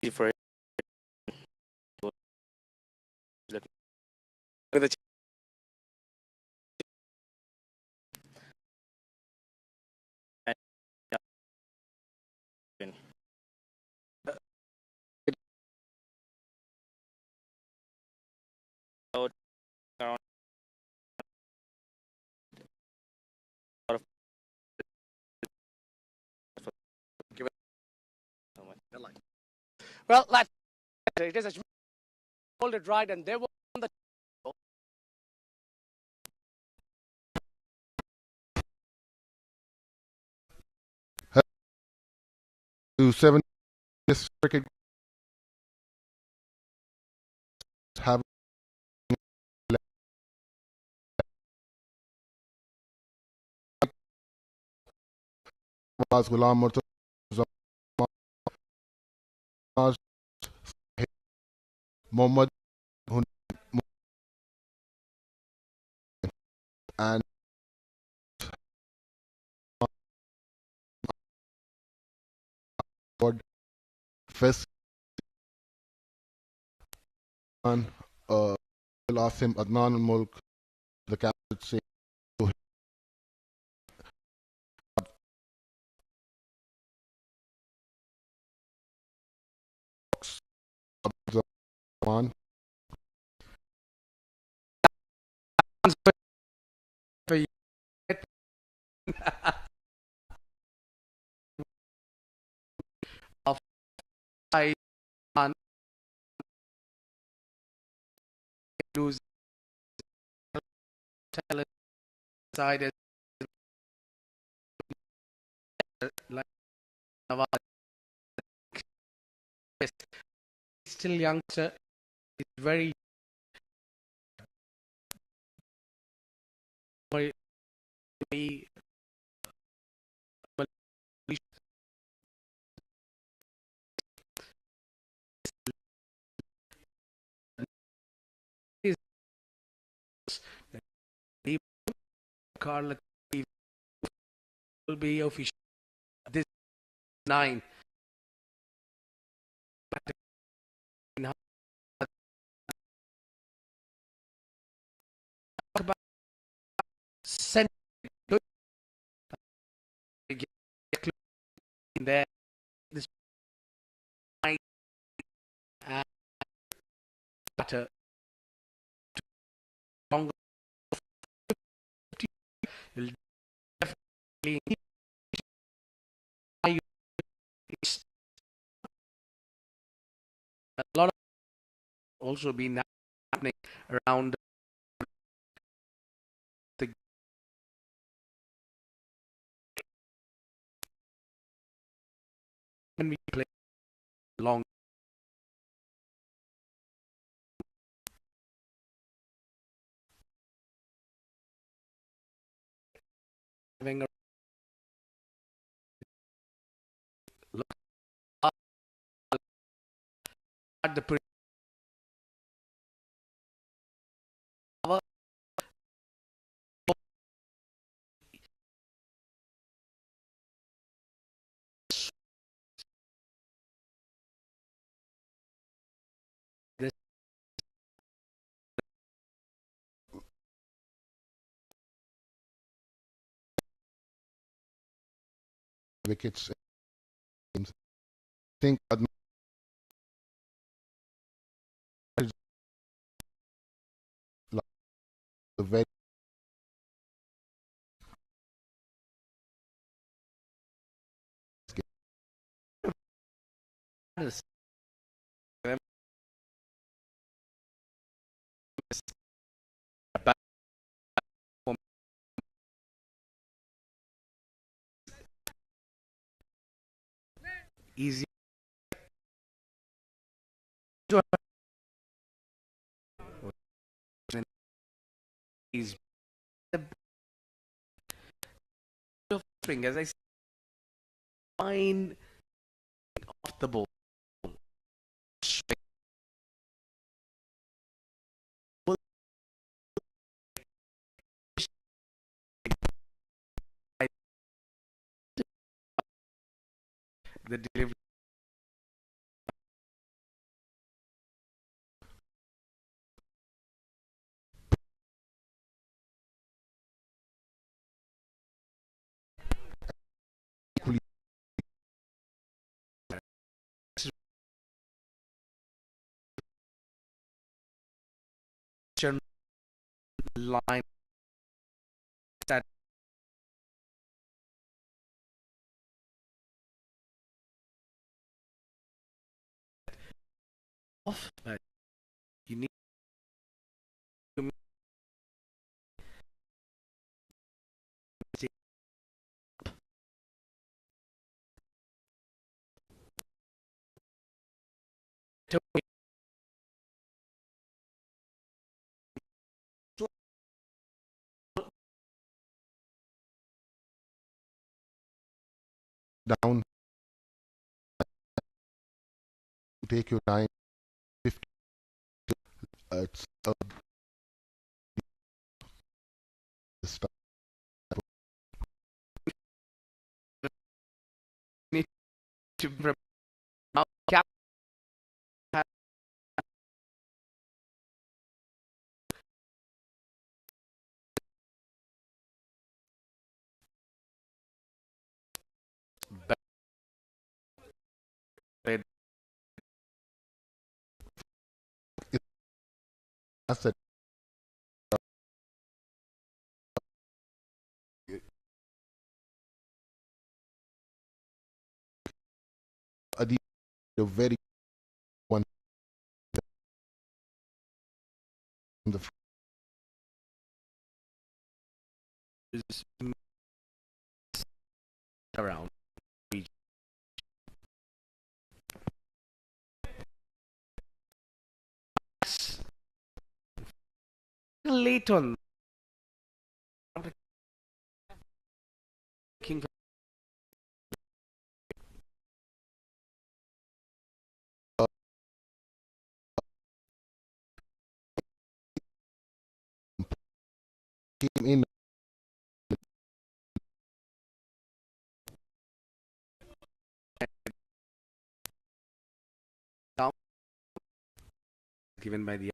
for the out around a lot of give it so much. Well, it is Ajman hold it right, and they were on the 7 this cricket have was Ghulam Murtaza Mohammad and Ford Fes Asim Adnan Mulk, the captain to Zaman for you. Of I lose talent side as like Nawaz. Still youngster, is very very is Carla will be official this 9. About send in there this night and better longer will definitely it's a lot of also been happening around the when we play long having a look at the wickets. I think Adnan is a very easy is the thing as I find off the ball. The delivery line that off, but you need to down. Take your time. 50. It's start. need to cap That's it. A very one in the around late on King came in. given by the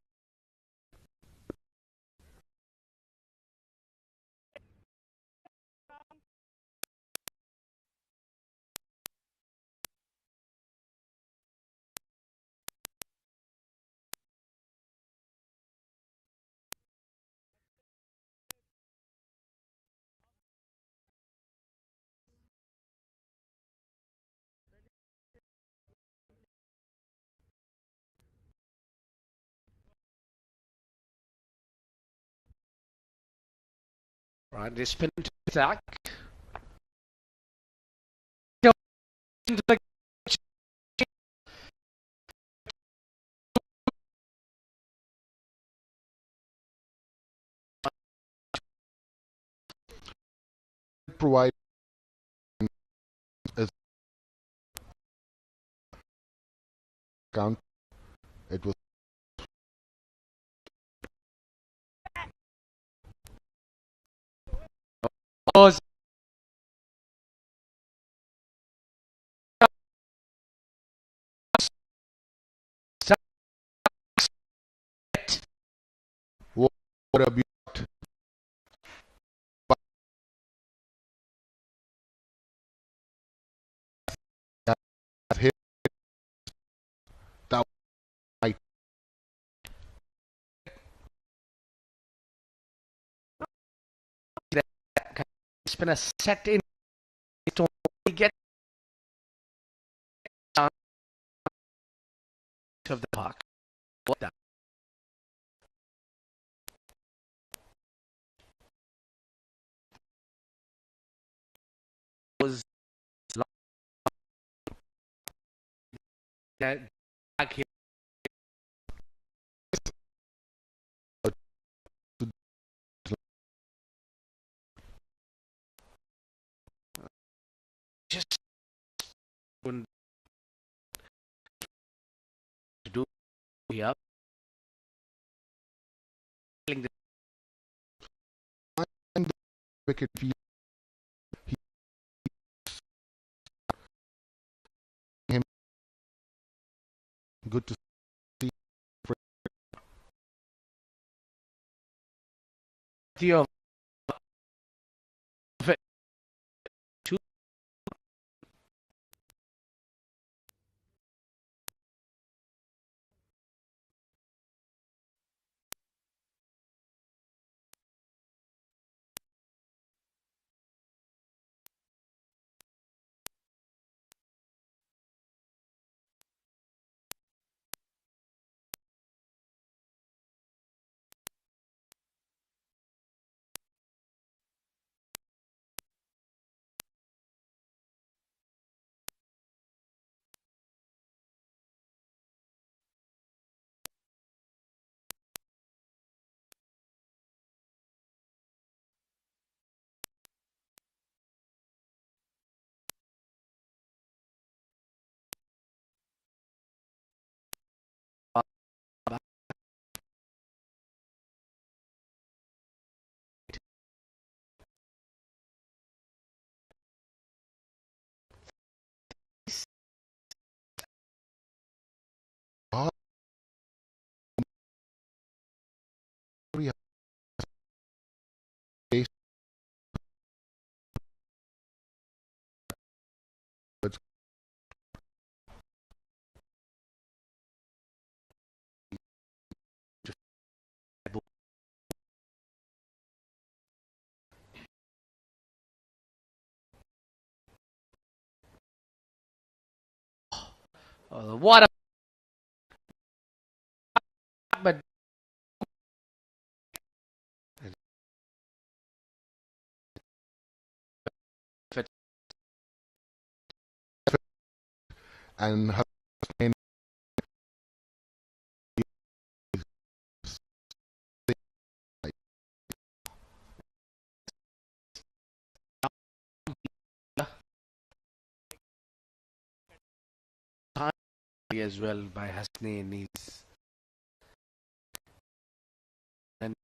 right. They spin to attack. Into the Provide as count. It was pause. what a beaut. Hit that right. Spin a set in to get out of the park. What that was that back here. Just couldn't do here. The And the wicket field. Him good to see. of it. Two What a but and her main as well by Hasnain is and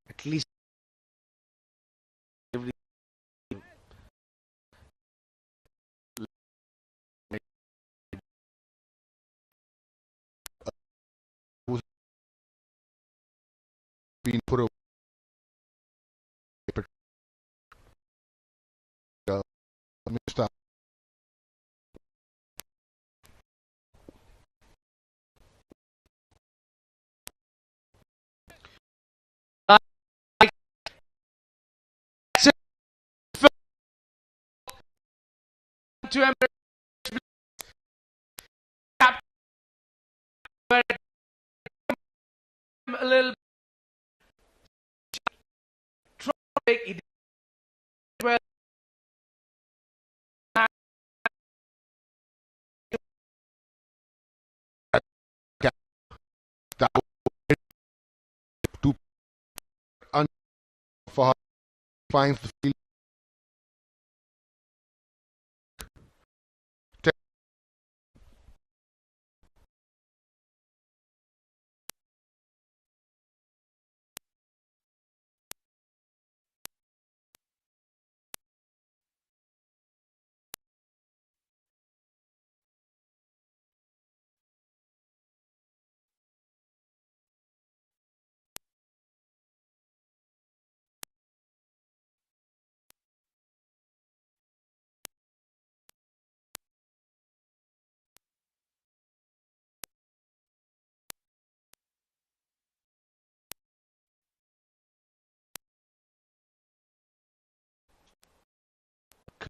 at least every who's been put away. Mr. to Emirates cap a little try it well That to for her finds the field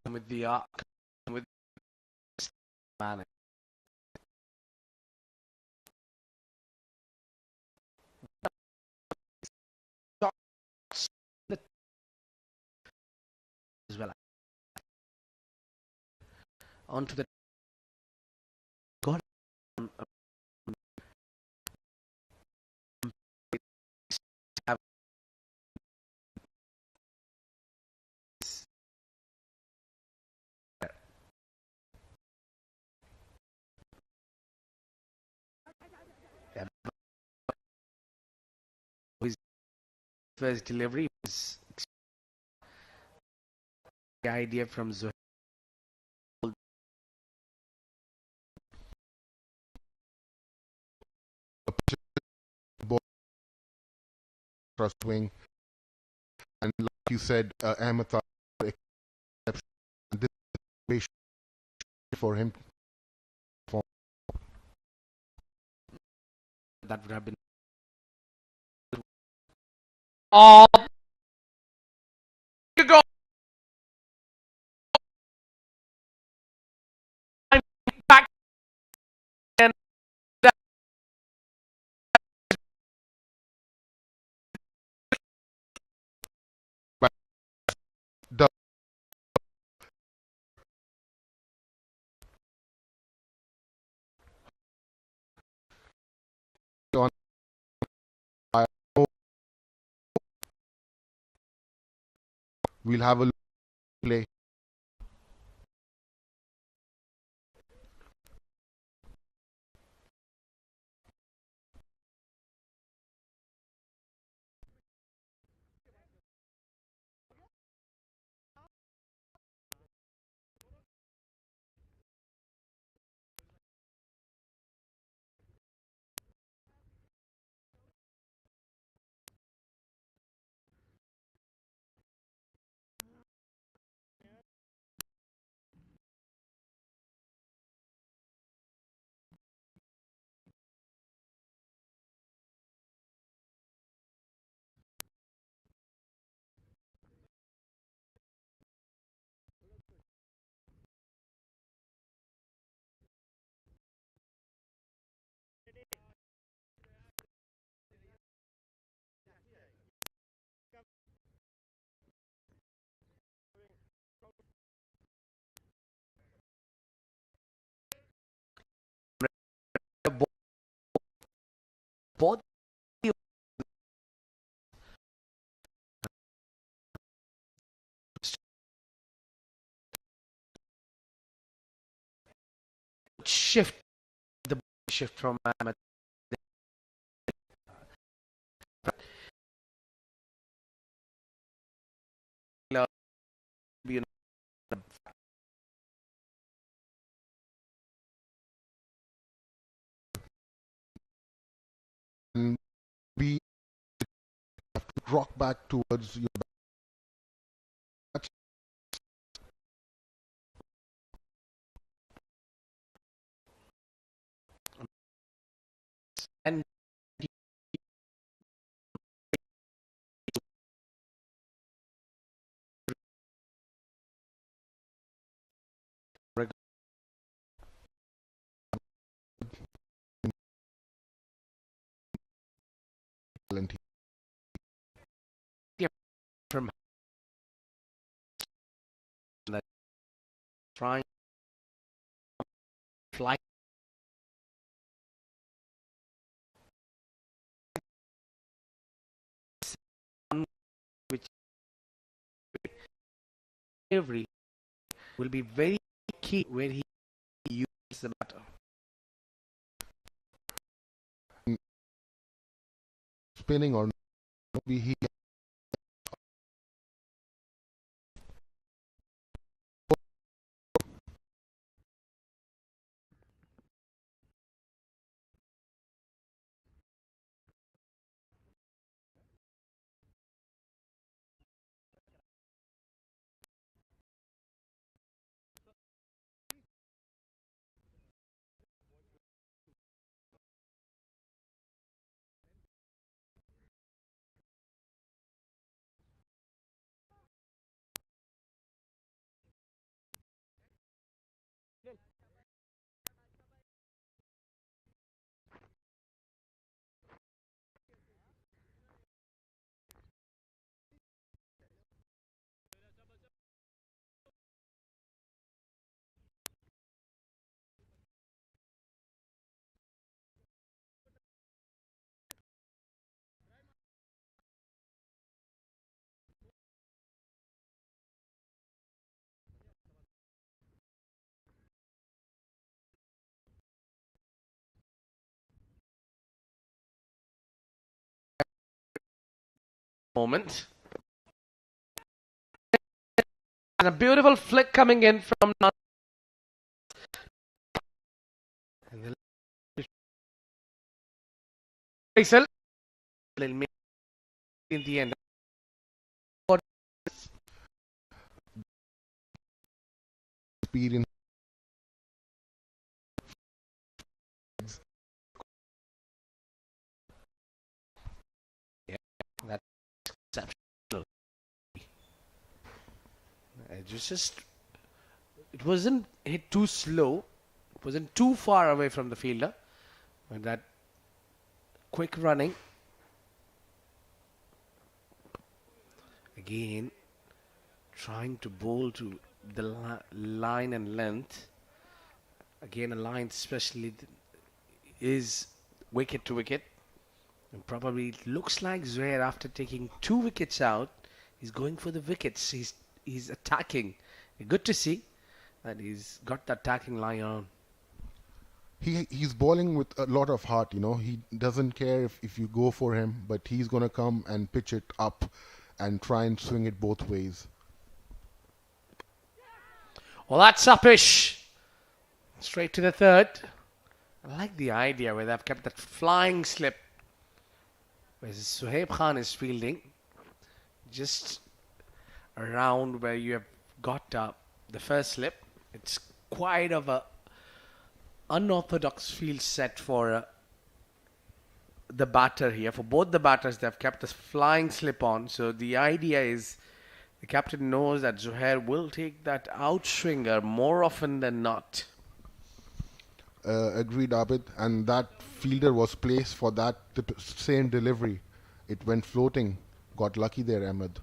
come with the come with man as well onto the got have his first delivery was the idea from Zuhair ball across swing, and like you said, Ahmed exception. This is for him. that would have been all you go back and But the on I hope we'll have a play. both shift the shift from Ahmed. And we have to rock back towards your back. And from that trying fly which every will be very key where he uses the batter. Spinning or not, he Moment. And a beautiful flick coming in from and the Faisal will make in the end. experience. Yeah, that's exceptional. It wasn't hit too slow. It wasn't too far away from the fielder. But that quick running. Again, trying to bowl to the line and length. Again, a line especially is wicket to wicket. And probably it looks like Zuhair, after taking 2 wickets out, he's going for the wickets. He's attacking. Good to see that he's got the attacking line on. He's bowling with a lot of heart, you know. He doesn't care if you go for him, but he's gonna come and pitch it up and try and swing it both ways. Well, that's uppish. Straight to the third. I like the idea where they've kept that flying slip. Where Suhaib Khan is fielding. Just around where you have got the first slip. It's quite of a unorthodox field set for the batter here. For both the batters, they've kept this flying slip on. So the idea is the captain knows that Zuhair will take that outswinger more often than not. Agreed, Abid. And that fielder was placed for that same delivery. It went floating. Got lucky there, Ahmed.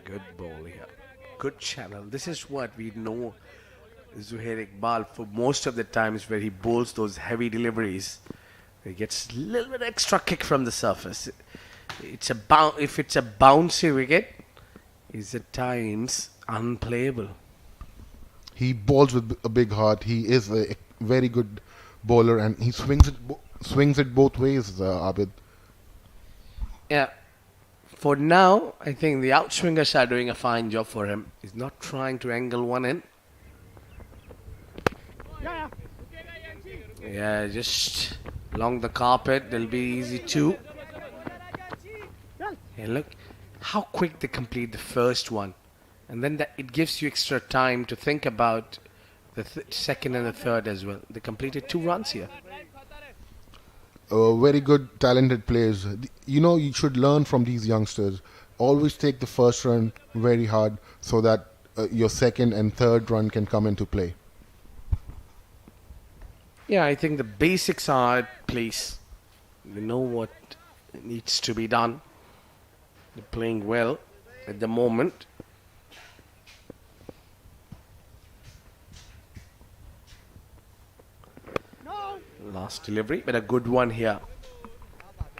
Good ball here. Good channel. This is what we know Zuhair Iqbal for most of the times where he bowls those heavy deliveries. He gets a little bit extra kick from the surface. If it's a bouncy wicket, it's at times unplayable. He bowls with a big heart. He is a very good bowler, and he swings it both ways, Abid. Yeah. For now, I think the outswingers are doing a fine job for him. He's not trying to angle one in. Yeah, just along the carpet, they'll be easy too. Yeah, look how quick they complete the first one. And then it gives you extra time to think about the second and the third as well. They completed 2 runs here. Very good, talented players. You should learn from these youngsters. Always take the first run very hard so that your second and third run can come into play. Yeah, I think the basics are at place. We know what needs to be done. They're playing well at the moment. Last delivery, but a good one here.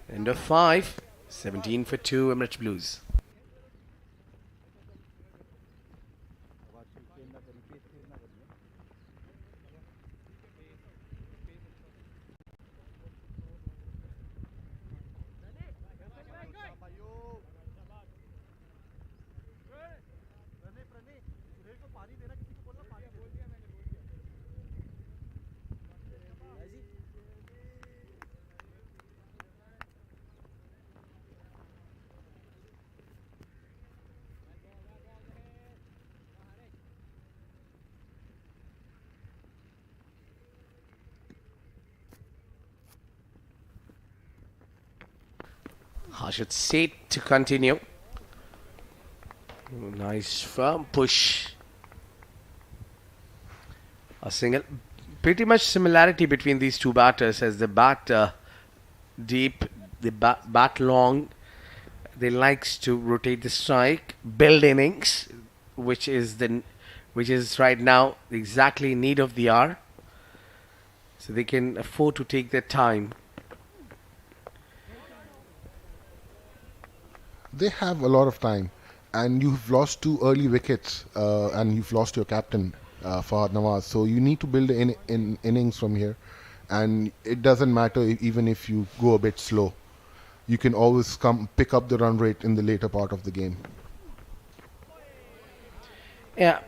End of 5. 17 for 2, Emirates Blues. Harshad Seth to continue. Nice firm push. A single. Pretty much similarity between these two batters as they bat deep, they bat long. They likes to rotate the strike, build innings, which is right now exactly in need of the hour. So they can afford to take their time. They have a lot of time, and you've lost 2 early wickets, and you've lost your captain, Fahad Nawaz. So you need to build in innings from here, and it doesn't matter even if you go a bit slow. You can always pick up the run rate in the later part of the game. Yeah,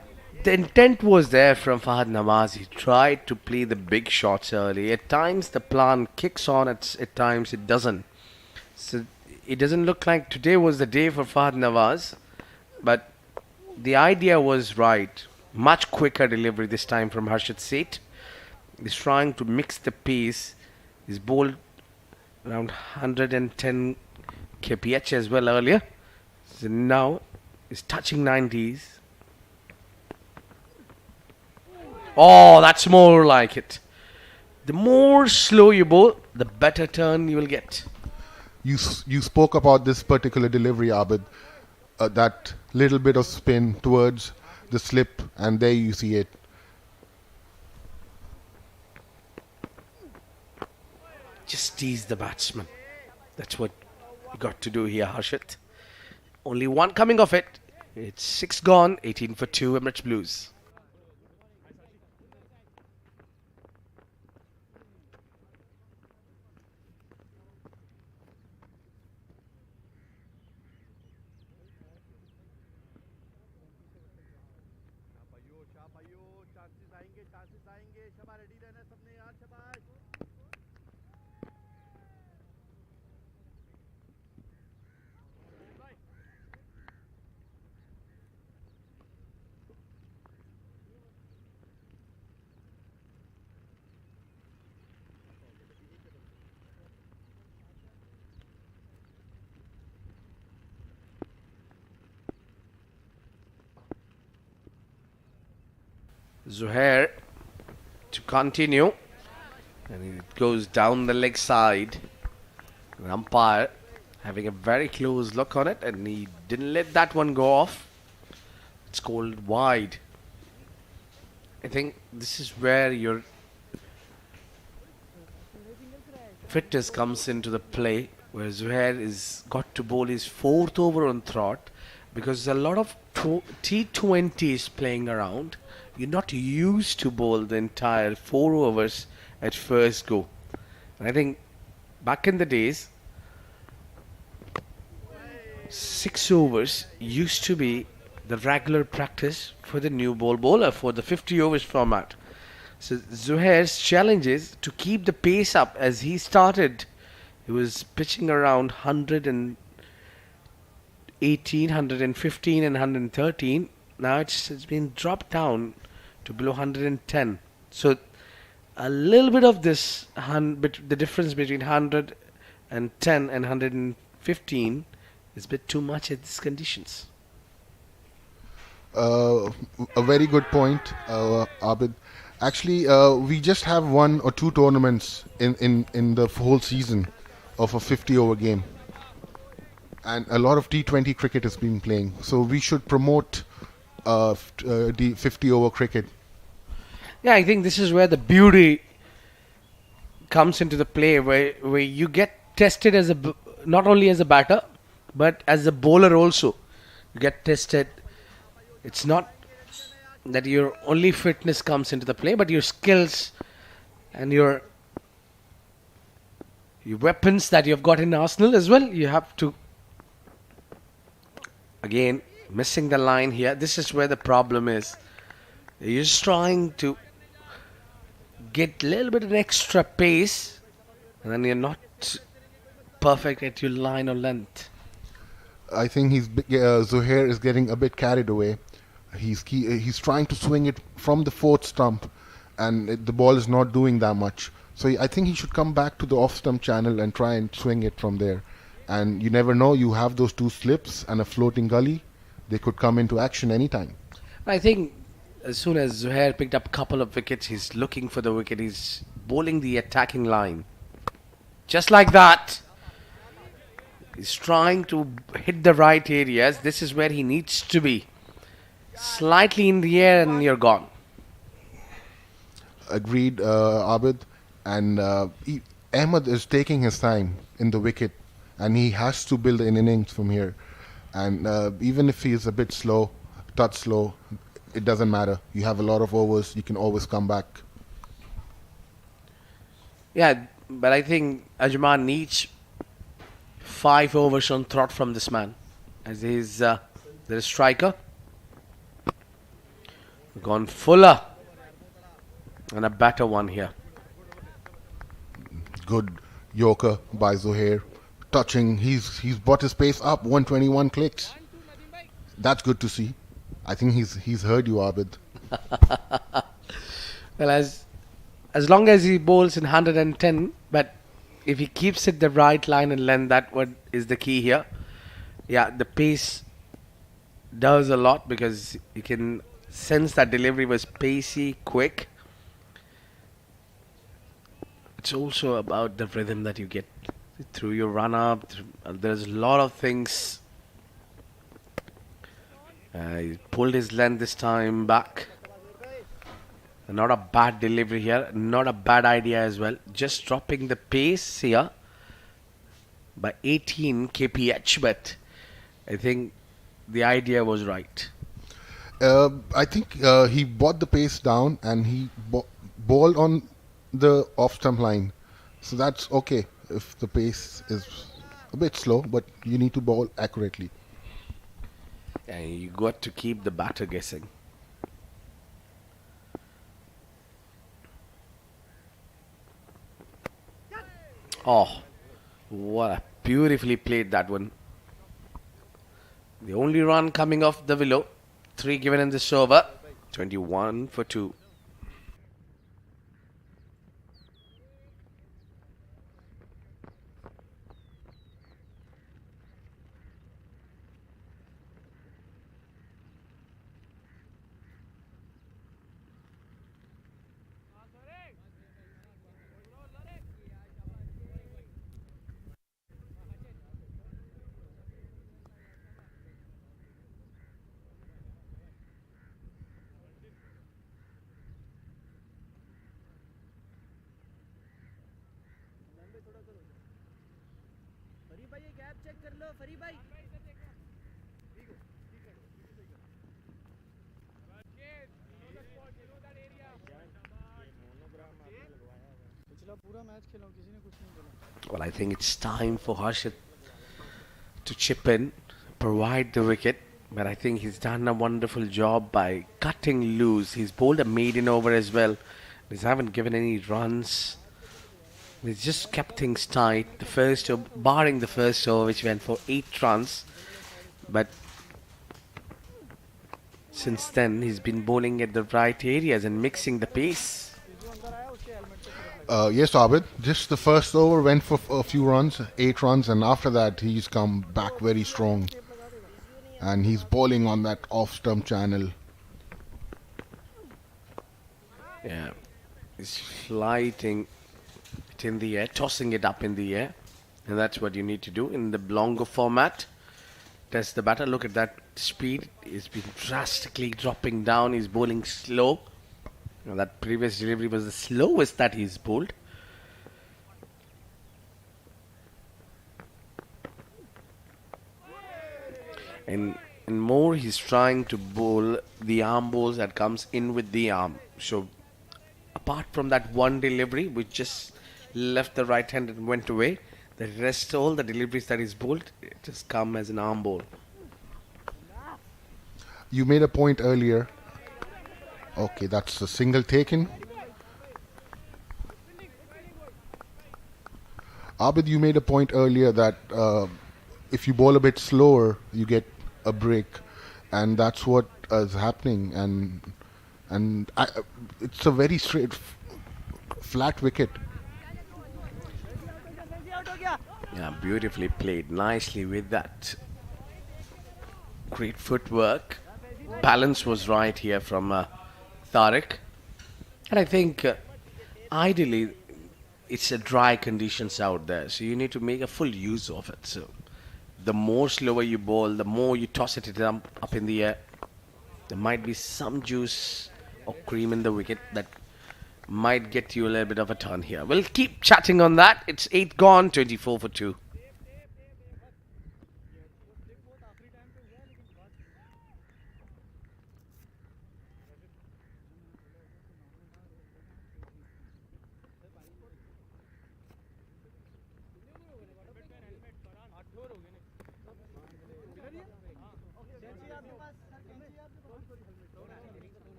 the intent was there from Fahad Nawaz. He tried to play the big shots early. At times the plan kicks on, at times it doesn't. So it doesn't look like today was the day for Fahad Nawaz, but the idea was right. Much quicker delivery this time from Harshad Seth. He's trying to mix the pace. He's bowled around 110 kph as well earlier. So now he's touching 90s. Oh, that's more like it. The more slow you bowl, the better turn you will get. You spoke about this particular delivery, Abid. That little bit of spin towards the slip, and there you see it. Just tease the batsman. That's what you got to do here, Harshit. Only one coming off it. It's 6 gone, 18 for 2, Emirates Blues. Zuhair to continue, and it goes down the leg side. The umpire having a very close look on it, and he didn't let that one go off. It's called wide. I think this is where your fitness comes into the play, where Zuhair is got to bowl his fourth over on trot, because a lot of T20s playing around. You're not used to bowl the entire 4 overs at first go. And I think back in the days, 6 overs used to be the regular practice for the new ball bowler for the 50 overs format. So Zuhair's challenge is to keep the pace up. As he started, he was pitching around 118, 115 and 113. Now it's been dropped down to below 110. So a little bit of this, the difference between 110 and 115 is a bit too much at these conditions. A very good point, Abid. Actually, we just have 1 or 2 tournaments in the whole season of a 50-over game. And a lot of T20 cricket has been playing. So we should promote the 50-over cricket. Yeah, I think this is where the beauty comes into the play, where you get tested as not only as a batter, but as a bowler also. You get tested. It's not that your only fitness comes into the play, but your skills and your weapons that you've got in arsenal as well. You have to, again, missing the line here. This is where the problem is. You're just trying to get a little bit of extra pace, and then you're not perfect at your line or length. I think Zuhair is getting a bit carried away. He's trying to swing it from the fourth stump, and the ball is not doing that much. So I think he should come back to the off-stump channel and try and swing it from there. And you never know, you have those 2 slips and a floating gully. They could come into action anytime. I think as soon as Zuhair picked up a couple of wickets, he's looking for the wicket. He's bowling the attacking line. Just like that. He's trying to hit the right areas. This is where he needs to be. Slightly in the air and you're gone. Agreed, Abid. And Ahmed is taking his time in the wicket, and he has to build an innings from here. And even if he is a bit slow, touch slow, it doesn't matter. You have a lot of overs. You can always come back. Yeah, but I think Ajman needs 5 overs on trot from this man, as he's the striker. Gone fuller, and a better one here. Good Yorker by Zuhair. Touching, he's brought his pace up 121 clicks. That's good to see. I think he's heard you, Abid. Well, as long as he bowls in 110, but if he keeps it the right line and length, that what is the key here. Yeah, the pace does a lot, because you can sense that delivery was pacey, quick. It's also about the rhythm that you get through your run up. There's a lot of things. He pulled his length this time back. Not a bad delivery here. Not a bad idea as well. Just dropping the pace here by 18 kph. But I think the idea was right. I think he brought the pace down, and he bowled on the off-stump line. So that's okay if the pace is a bit slow, but you need to bowl accurately. And you got to keep the batter guessing. Oh, what a beautifully played that one. The only run coming off the willow. 3 given in this over. 21 for 2. Well, I think it's time for Harshit to chip in, provide the wicket. But I think he's done a wonderful job by cutting loose. He's bowled a maiden over as well. He's haven't given any runs. He's just kept things tight. The first, barring the first over, which went for 8 runs. But since then, he's been bowling at the right areas and mixing the pace. Yes, Abid. Just the first over went for a few runs, 8 runs, and after that he's come back very strong. And he's bowling on that off-stump channel. Yeah, he's flighting it in the air, tossing it up in the air. And that's what you need to do in the longer format. Test the batter. Look at that speed. It's been drastically dropping down. He's bowling slow. Now, that previous delivery was the slowest that he's bowled. And more, he's trying to bowl the arm balls that comes in with the arm. So, apart from that one delivery, which just left the right hand and went away, the rest, all the deliveries that he's bowled, it just come as an arm ball. You made a point earlier. Okay, that's a single taken. Abid, you made a point earlier that if you bowl a bit slower, you get a break, and that's what is happening. And it's a very straight, flat wicket. Yeah, beautifully played, nicely with that. Great footwork. Balance was right here from Tariq. And I think ideally it's a dry conditions out there, so you need to make a full use of it. So the more slower you bowl, the more you toss it up in the air, there might be some juice or cream in the wicket that might get you a little bit of a turn here. We'll keep chatting on that. It's 8 gone, 24 for 2.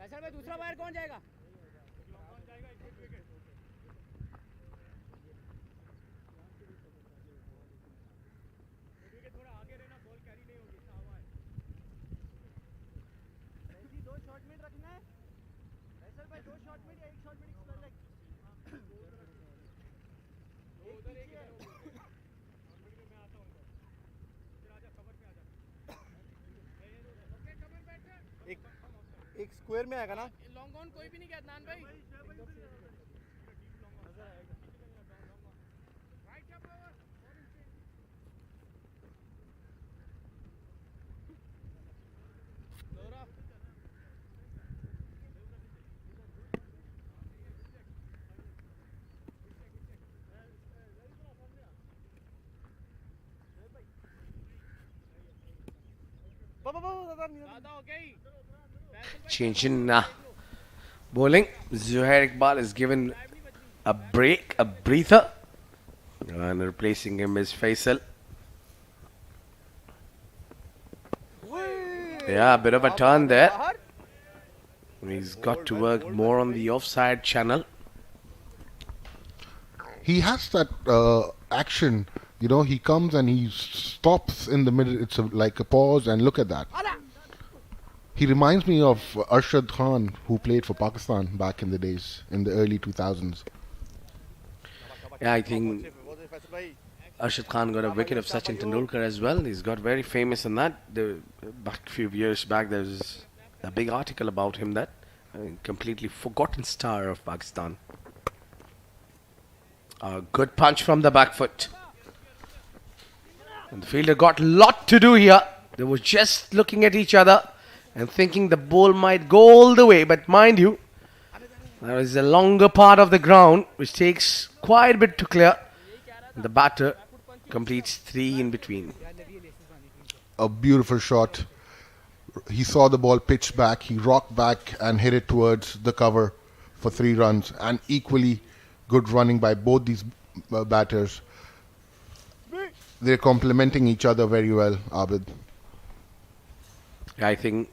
कैसर भाई दूसरा बाहर कौन जाएगा थोड़ा आगे रहना ball carry नहीं होगी इतना हवा है ऐसी 2 शॉट मिनट रखना है कैसर भाई 2 शॉट मिनट या 1 शॉट मिनट कर ले उधर एक में मैं आता हूं इधर आजा कवर पे आजा ओके कमन बैठ एक स्क्वायर में आएगा ना लॉन्ग ऑन कोई भी नहीं गया अदनान भाई नजर आएगा राइट जंप ओवर दोरा दादा okay Change in bowling. Zuhair Iqbal is given a break, a breather, and replacing him is Faisal. Yeah, a bit of a turn there. He's got to work more on the offside channel. He has that action, you know, he comes and he stops in the middle. It's like a pause, and look at that. He reminds me of Arshad Khan, who played for Pakistan back in the days, in the early 2000s. Yeah, I think Arshad Khan got a wicket of Sachin Tendulkar as well. He's got very famous in that. Back a few years back, there was a big article about him, that completely forgotten star of Pakistan. A good punch from the back foot. And the fielder got a lot to do here. They were just looking at each other and thinking the ball might go all the way. But mind you, there is a longer part of the ground which takes quite a bit to clear. The batter completes 3 in between. A beautiful shot. He saw the ball pitch back. He rocked back and hit it towards the cover for 3 runs. And equally good running by both these batters. They're complementing each other very well, Abid. I think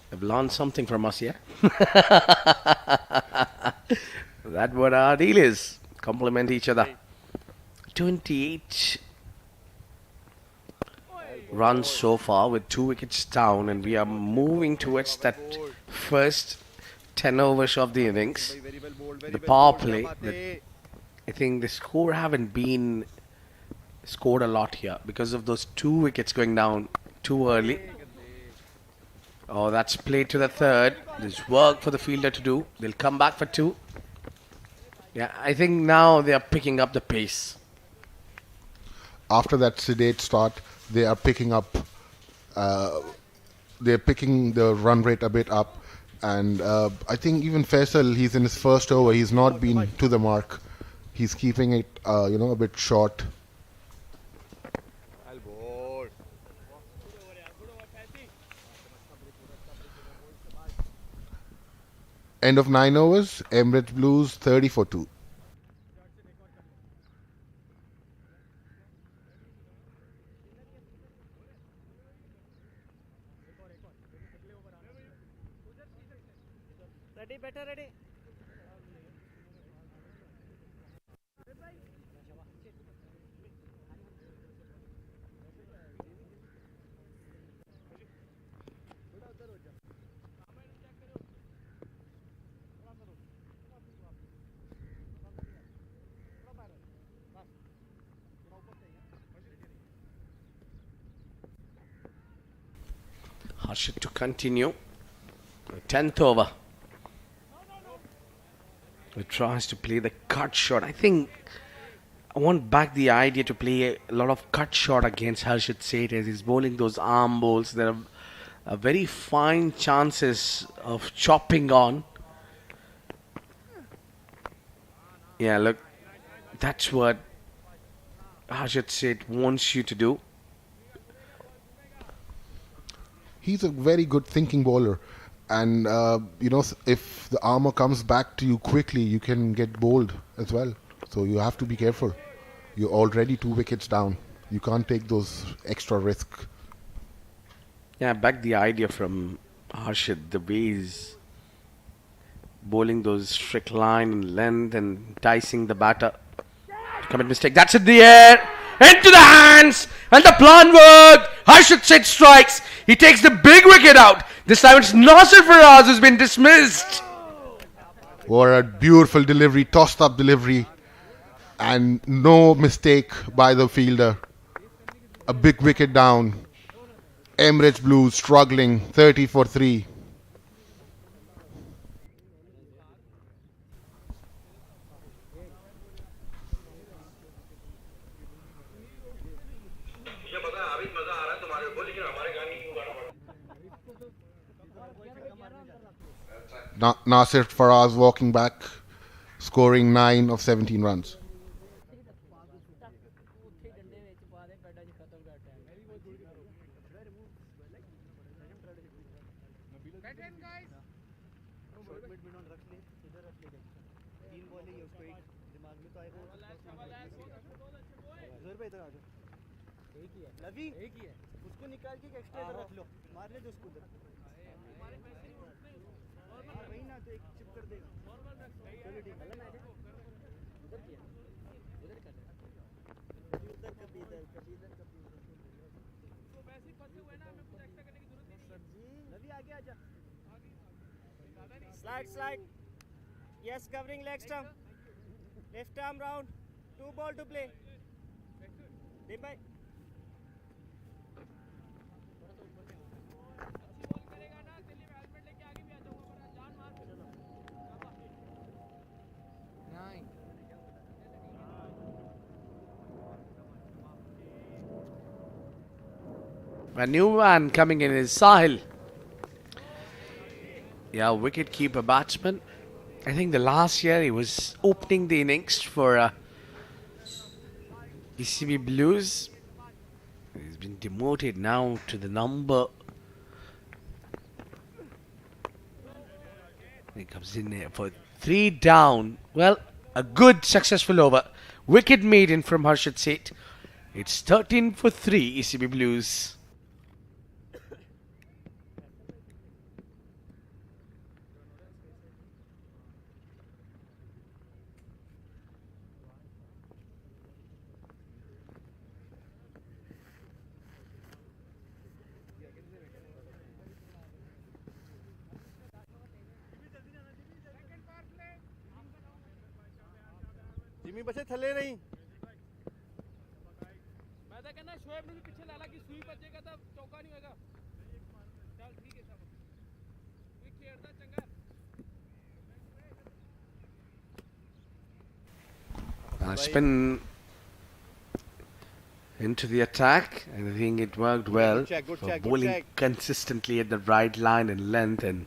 they've learned something from us here. That's what our deal is. Complement each other. 28 runs so far with 2 wickets down, and we are moving towards that first 10 overs of the innings. The power play. I think the score haven't been scored a lot here because of those 2 wickets going down too early. Oh, that's played to the third. There's work for the fielder to do. They'll come back for 2. Yeah, I think now they are picking up the pace. After that sedate start, they are picking up. They're picking the run rate a bit up, and I think even Faisal, he's in his first over. He's not been to the mark. He's keeping it, a bit short. End of 9 overs. Emirates Blues 30 for 2. Ready, better ready. Harshit to continue. 10th over. He tries to play the cut shot. I think I want back the idea to play a lot of cut shot against Harshit Seth as he's bowling those arm bowls. There are very fine chances of chopping on. Yeah, look, that's what Harshit Seth wants you to do. He's a very good thinking bowler, and if the armour comes back to you quickly, you can get bowled as well. So you have to be careful. You're already 2 wickets down. You can't take those extra risks. Yeah, back the idea from Harshit, the way he's bowling those strict line and length and enticing the batter to commit mistake. That's in the air, into the hands, and the plan worked. Harshit Seth strikes. He takes the big wicket out. This time it's Nasir Faraz who's been dismissed. What a beautiful delivery, tossed up delivery, and no mistake by the fielder. A big wicket down. Emirates Blues struggling, 30 for 3. Nasir Faraz walking back, scoring 9 of 17 runs. लवी एक ही है उसको निकाल के extra इधर रख लो मार ले दो उसको उधर वही ना तो एक चिप कर देगा चलो ठीक है उधर किया उधर कर उधर कभी इधर कभी इधर कभी उधर तो वैसे फंसे हुए ना हमें कुछ एक्स्ट्रा करने की जरूरत नहीं है लवी आगे आजा slide slide yes covering leg stump left arm round 2 ball to play दीप भाई A new man coming in is Sahil. Yeah, wicket-keeper batsman. I think the last year he was opening the innings for ECB Blues. He's been demoted now to the number. He comes in there for 3 down. Well, a good successful over. Wicket maiden from Harshad Seth. It's 13 for 3 ECB Blues. Jimmy बचे थले नहीं मैं तो कहना शोएब ने भी पीछे लाला की सुई बचेगा तब चौका नहीं होगा चल ठीक है सब कोई खेलता चंगा Spin into the attack, and I think it worked well. For bowling consistently at the right line and length, and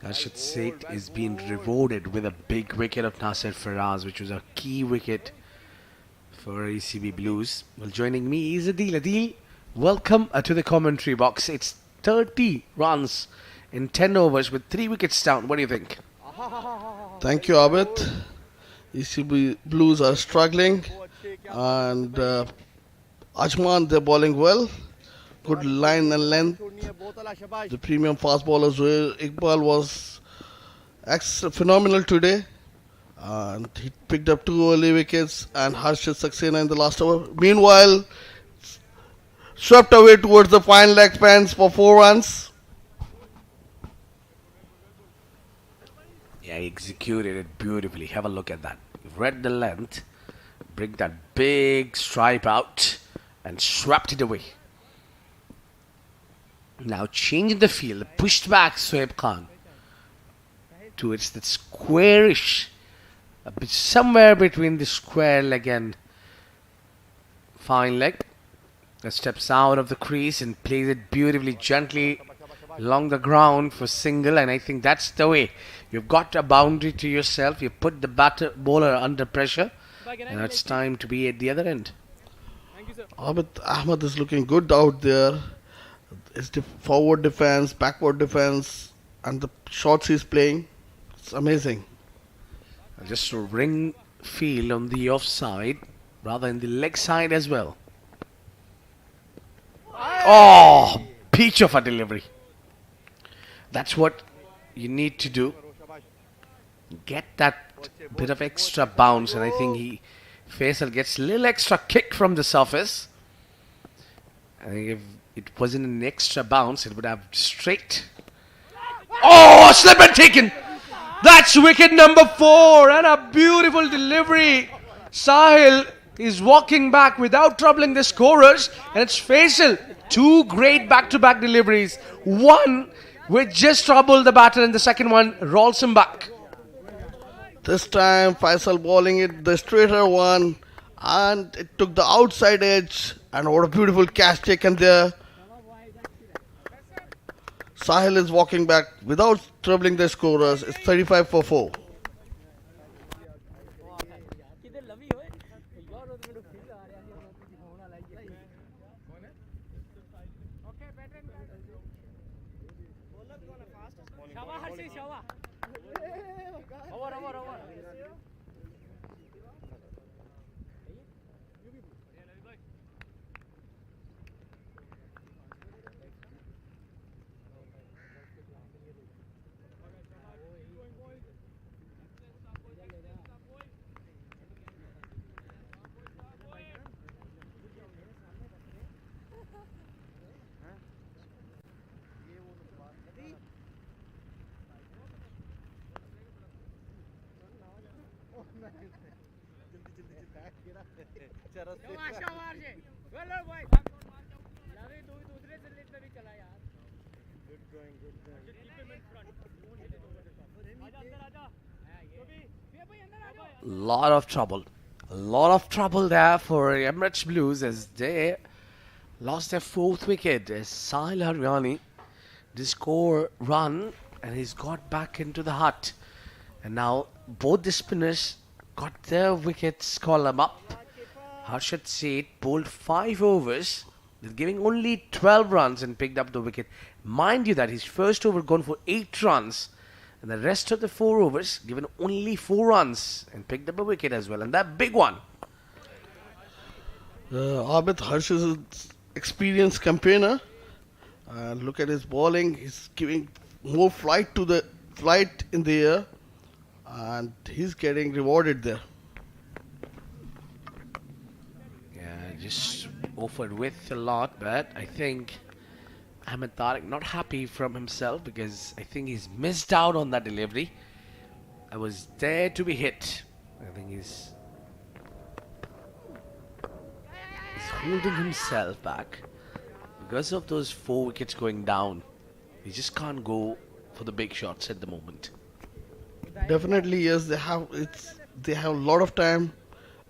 Harshad Seth is being rewarded with a big wicket of Nasir Faraz, which was a key wicket for ECB Blues. Well, joining me is Adil. Adil, welcome to the commentary box. It's 30 runs in 10 overs with 3 wickets down. What do you think? Thank you, Abid. ECB Blues are struggling, and Ajman, they're bowling well. Good line and length. The premium fast bowler Zohair Iqbal was phenomenal today, and he picked up 2 early wickets, and Harshad Saxena in the last over. Meanwhile, swept away towards the fine leg spans for 4 runs. Yeah, he executed it beautifully. Have a look at that. Read the length, bring that big stripe out, and swept it away. Now changing the field, pushed back Shoaib Khan towards that squarish, a bit somewhere between the square leg and fine leg. That steps out of the crease and plays it beautifully, gently along the ground for single, and I think that's the way. You've got a boundary to yourself. You put the bowler under pressure, and it's time to be at the other end. Abid Ahmed is looking good out there. His forward defense, backward defense, and the shots he's playing, it's amazing. Just a ring field on the offside, rather in the leg side as well. Oh, peach of a delivery. That's what you need to do. Get that bit of extra bounce, and I think Faisal gets a little extra kick from the surface. I think if it wasn't an extra bounce, it would have straight. Oh, slip and taken. That's wicket number 4, and a beautiful delivery. Sahil is walking back without troubling the scorers, and it's Faisal. 2 great back-to-back deliveries. One which just troubled the batter, and the second one rolls him back. This time Faisal bowling it the straighter one, and it took the outside edge, and what a beautiful catch taken there. Sahil is walking back without troubling the scorers. It's 35 for 4. Lot of trouble. A lot of trouble there for Emirates Blues as they lost their fourth wicket as Sahil Haryani did score run and he's got back into the hut. And now both the spinners got their wickets column up. Harshad Seth bowled 5 overs with giving only 12 runs and picked up the wicket. Mind you that his first over gone for 8 runs and the rest of the 4 overs given only 4 runs and picked up a wicket as well. And that big one. Abid Harsh is an experienced campaigner. And look at his bowling. He's giving more flight in the air. And he's getting rewarded there. Yeah, just offered with a lot, but I think Ahmed Tariq not happy from himself because I think he's missed out on that delivery. I was there to be hit. I think he's holding himself back because of those 4 wickets going down. He just can't go for the big shots at the moment. Definitely, yes. They have a lot of time,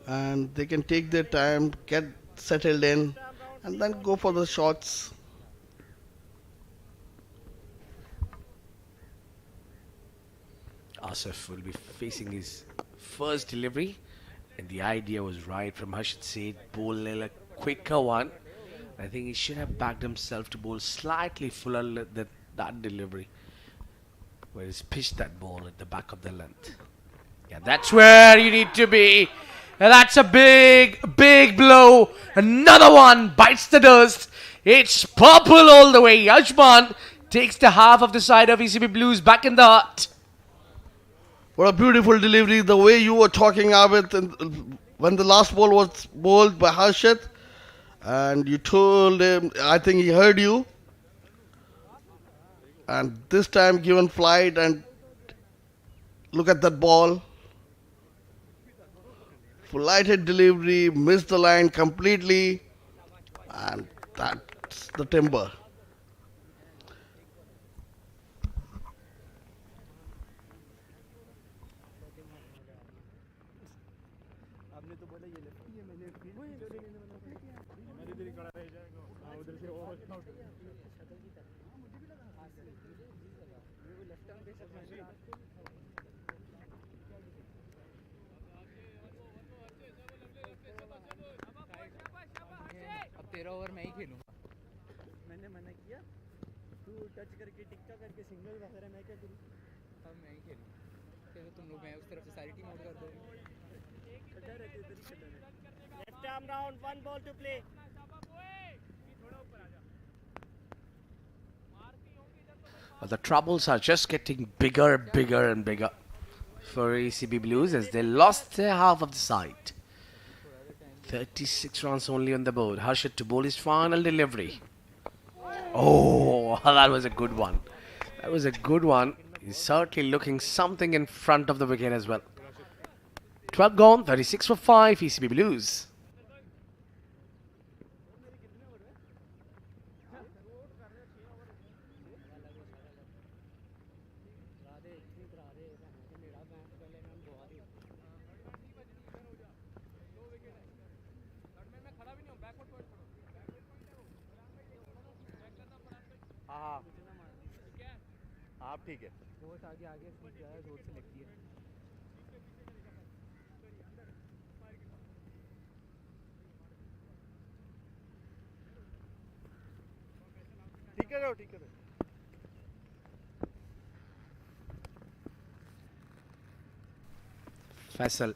and they can take their time, get settled in, and then go for the shots. Asif will be facing his first delivery, and the idea was right from Harshad Seth. Bowl a quicker one. I think he should have backed himself to bowl slightly fuller than that delivery, where he's pitched that ball at the back of the length. Yeah, that's where you need to be. And that's a big, big blow. Another one bites the dust. It's purple all the way. Ajman takes the half of the side of ECB Blues back in the hut. What a beautiful delivery. The way you were talking, Abid, and when the last ball was bowled by Harshad, and you told him, I think he heard you. And this time given flight, and look at that ball. Flighted delivery, missed the line completely, and that's the timber. आपने तो बोला ये lefty है मैं lefty मैंने इधर ही खड़ा रह जाएगा हाँ उधर से वो आउट शटल की तरफ मुझे भी लगा हाँ मेरे को लेफ्ट आर्म पे शटल अब 13 ओवर मैं ही खेलूंगा मैंने मना किया तू टच करके टिक्का करके सिंगल वगैरह मैं क्या करूँ अब मैं ही खेलूँ फिर तुम लोग मैं उस तरफ से सारी टीम आउट कर दोगे left arm round 1 ball to play But the troubles are just getting bigger, bigger and bigger for ECB Blues as they lost their half of the side. 36 runs only on the board. Harshad to bowl his final delivery. Oh, that was a good one. That was a good one. He's certainly looking something in front of the wicket as well. 12 gone, 36 for 5, ECB Blues. आप ठीक है बहुत आगे आगे ज़्यादा जोर से लगती है ठीक है जाओ ठीक है Faisal.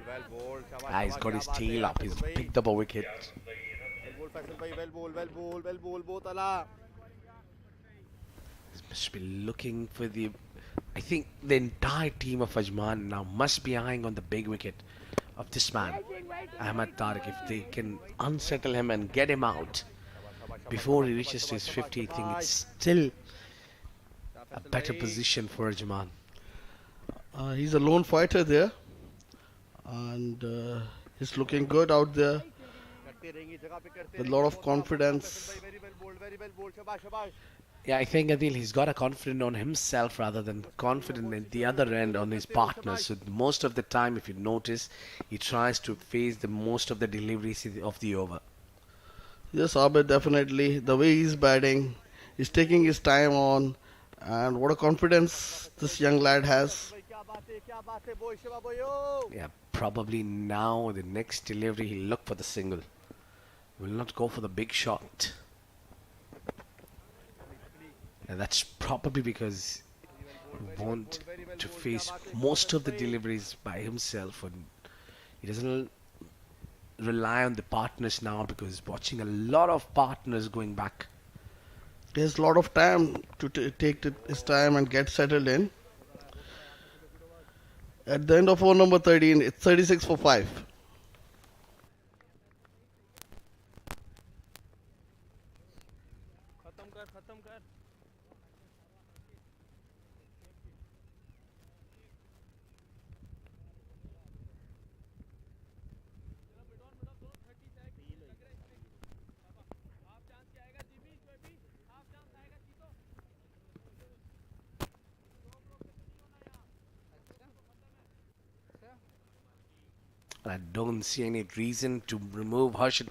well bowled He's got his tail up. He's picked up a wicket. well bowled both ala Must be looking for the... I think the entire team of Ajman now must be eyeing on the big wicket of this man, Ahmed Tariq. If they can unsettle him and get him out before he reaches to his 50, I think it's still a better position for Ajman. He's a lone fighter there, and he's looking good out there with a lot of confidence. very well bowled shabash Yeah, I think Adil, he's got a confidence on himself rather than confident at the other end on his partners. So most of the time, if you notice, he tries to face the most of the deliveries of the over. Yes, Abid, definitely. The way he's batting, he's taking his time on, and what a confidence this young lad has. क्या बात है boy Shiva boy yo. Yeah, probably now the next delivery he'll look for the single. Will not go for the big shot. And that's probably because he wants to face most of the deliveries by himself, and he doesn't rely on the partners now because watching a lot of partners going back. He has a lot of time to take his time and get settled in. At the end of over number 13, it's 36 for 5. खत्म कर I don't see any reason to remove Harshit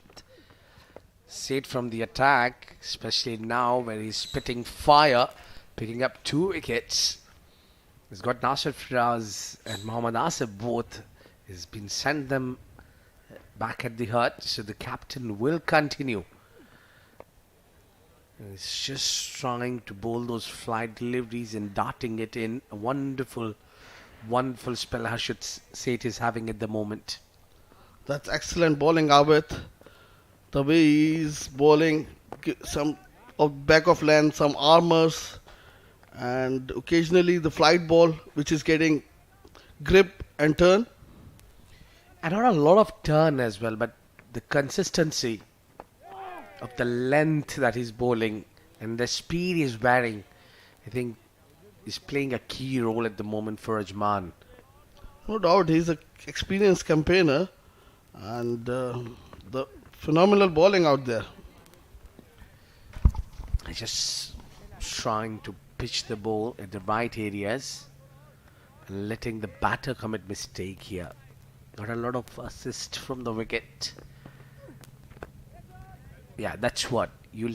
Seth from the attack, especially now where he's spitting fire, picking up 2 wickets. He's got Nasir Firaz and Mohammad Asif both. He's been sent them back at the hut, so the captain will continue. He's just trying to bowl those flight deliveries and darting it in. A wonderful spell Harshit Seth is having at the moment. That's excellent bowling, Abid. The way he's bowling, some of back of length, some armors, and occasionally the flight ball, which is getting grip and turn. And not a lot of turn as well, but the consistency of the length that he's bowling and the speed he's varying, I think, is playing a key role at the moment for Ajman. No doubt, he's an experienced campaigner, and the phenomenal bowling out there. He's just trying to pitch the ball at the right areas and letting the batter commit mistake here. Got a lot of assist from the wicket. Yeah, that's what. You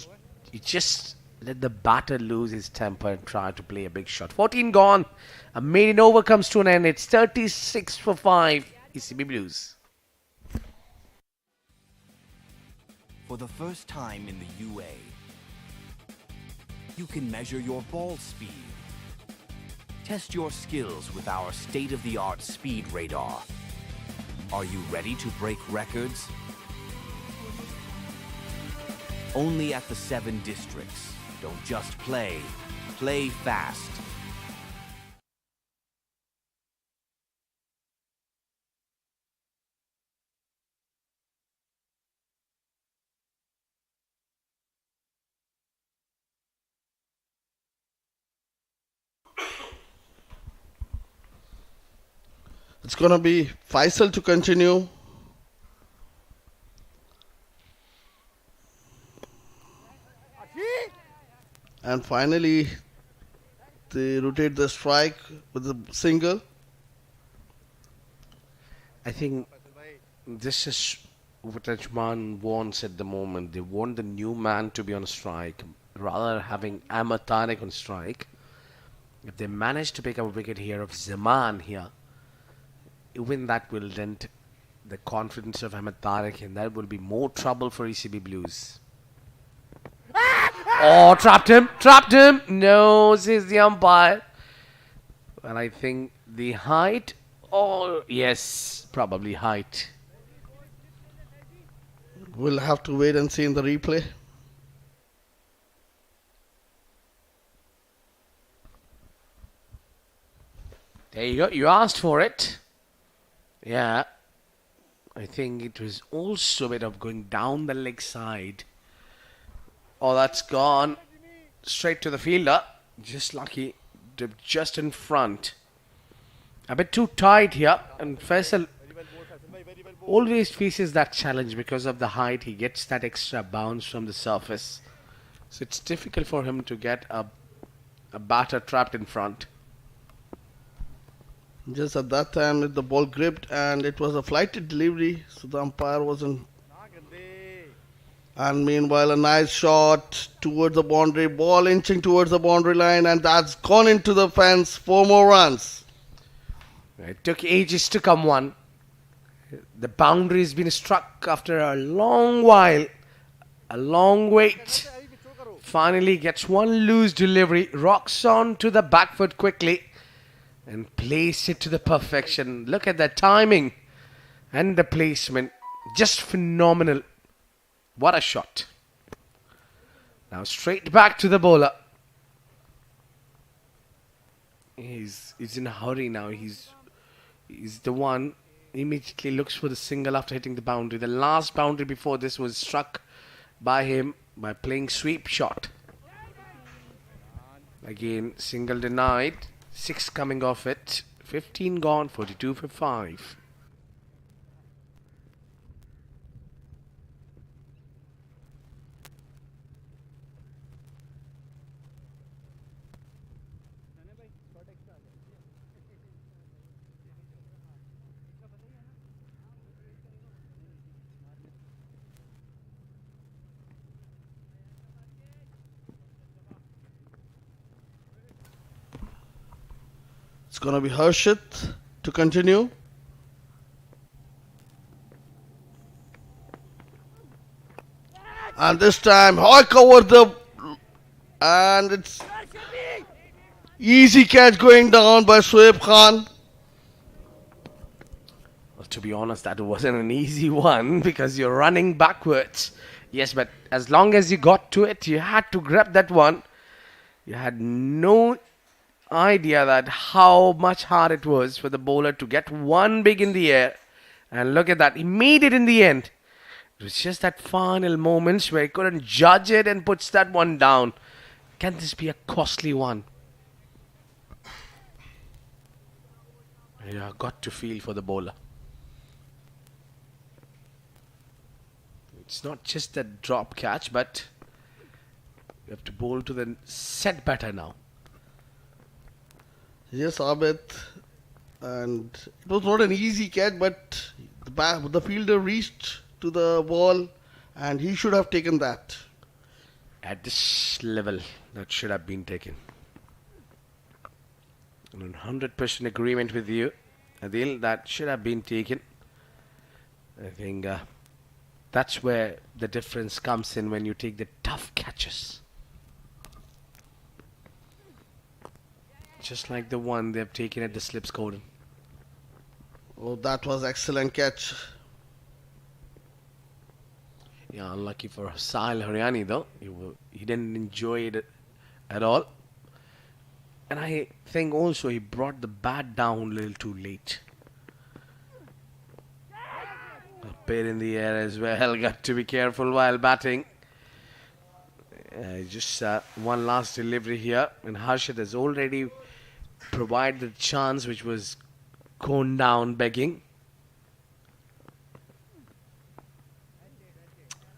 just let the batter lose his temper and try to play a big shot. 14 gone. A maiden over comes to an end. It's 36 for 5. ECB Blues. For the first time in the UA, you can measure your ball speed. Test your skills with our state-of-the-art speed radar. Are you ready to break records? Only at the 7 districts. Don't just play, play fast. It's going to be Faisal to continue. And finally, they rotate the strike with a single. I think this is what Ajman wants at the moment. They want the new man to be on strike rather than having Ahmed Tariq on strike. If they manage to pick up a wicket here of Zaman here, even that will dent the confidence of Ahmed Tariq, and that will be more trouble for ECB Blues. Oh, trapped him. No, says the umpire. Well, I think the height, oh, yes, probably height. We'll have to wait and see in the replay. There you go. You asked for it. Yeah. I think it was also a bit of going down the leg side. Oh, that's gone. Straight to the fielder. Just lucky. Just in front. A bit too tight here. And Faisal always faces that challenge because of the height. He gets that extra bounce from the surface. So it's difficult for him to get a batter trapped in front. Just at that time, the ball gripped and it was a flighted delivery, so the umpire wasn't. And meanwhile, a nice shot towards the boundary, ball inching towards the boundary line, and that's gone into the fence. 4 more runs. It took ages to come one. The boundary has been struck after a long while, a long wait. Finally gets one loose delivery, rocks on to the back foot quickly and place it to the perfection. Look at the timing and the placement. Just phenomenal. What a shot. Now straight back to the bowler. He's in a hurry now. He's the one immediately looks for the single after hitting the boundary. The last boundary before this was struck by him by playing sweep shot. Again, single denied. 6 coming off it. 15 gone, 42 for 5. It's going to be Harshit to continue. And this time, I covered the... And it's... Easy catch going down by Shoaib Khan. Well, to be honest, that wasn't an easy one because you're running backwards. Yes, but as long as you got to it, you had to grab that one. You had no idea that how much hard it was for the bowler to get one big in the air. And look at that, he made it in the end. It was just that final moments where he couldn't judge it and puts that one down. Can this be a costly one? Yeah, got to feel for the bowler. It's not just a drop catch, but you have to bowl to the set better now. Yes, Abid. And it was not an easy catch, but the fielder reached to the ball and he should have taken that. At this level, that should have been taken. I'm in 100% agreement with you, Adil. That should have been taken. I think that's where the difference comes in when you take the tough catches. Just like the one they've taken at the slips, Gordon. Oh, that was excellent catch. Yeah, unlucky for Sahil Haryani though. He didn't enjoy it at all. And I think also he brought the bat down a little too late. A pair in the air as well. Got to be careful while batting. Just one last delivery here. And Harshit has already provided the chance which was gone down begging.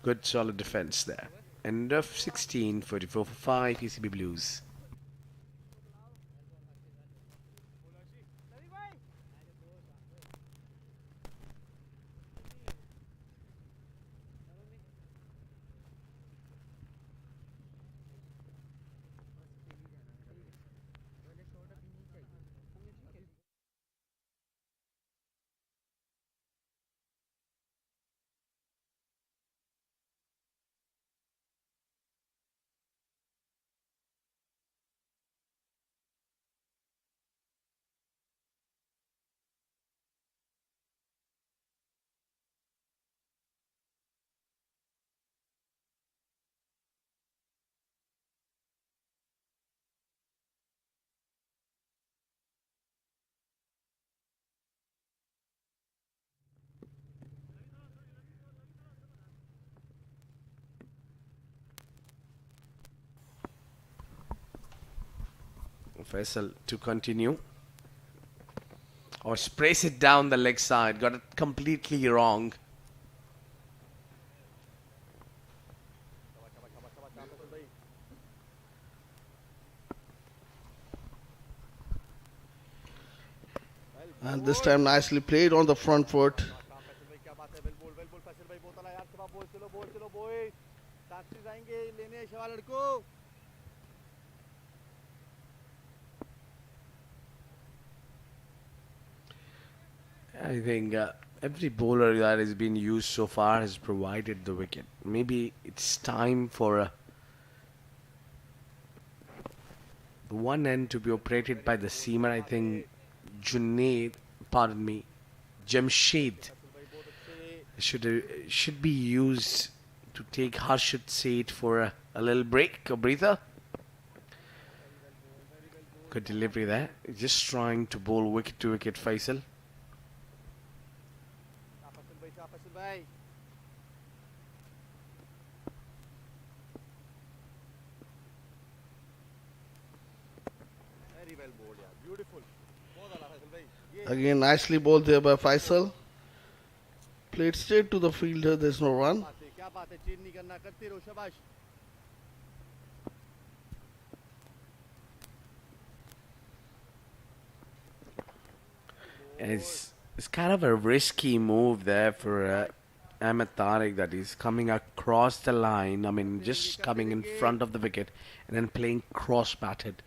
Good solid defense there. End of 16, 44 for 5, ECB Blues. Faisal to continue. Or sprays it down the leg side. Got it completely wrong. And this time nicely played on the front foot. Faisal भाई क्या बात है well बोल फैसल भाई बोतल यार शबाब बोल चलो बॉय टैक्सीज आएंगे लेने शवा लड़को I think every bowler that has been used so far has provided the wicket. Maybe it's time for one end to be operated by the seamer. I think Jamshed should be used to take Harshad Said for a little break, a breather. Good delivery there. Just trying to bowl wicket to wicket, Faisal. Faisal भाई very well bold यार beautiful बहुत अच्छा फैसल भाई ये Again, nicely bowled there by Faisal. Played straight to the fielder, there's no run. क्या बात है change नहीं करना करते रहो शाबाश It's kind of a risky move there for Ahmed Tariq, that he's coming across the line. I mean, just coming in front of the wicket and then playing cross-batted.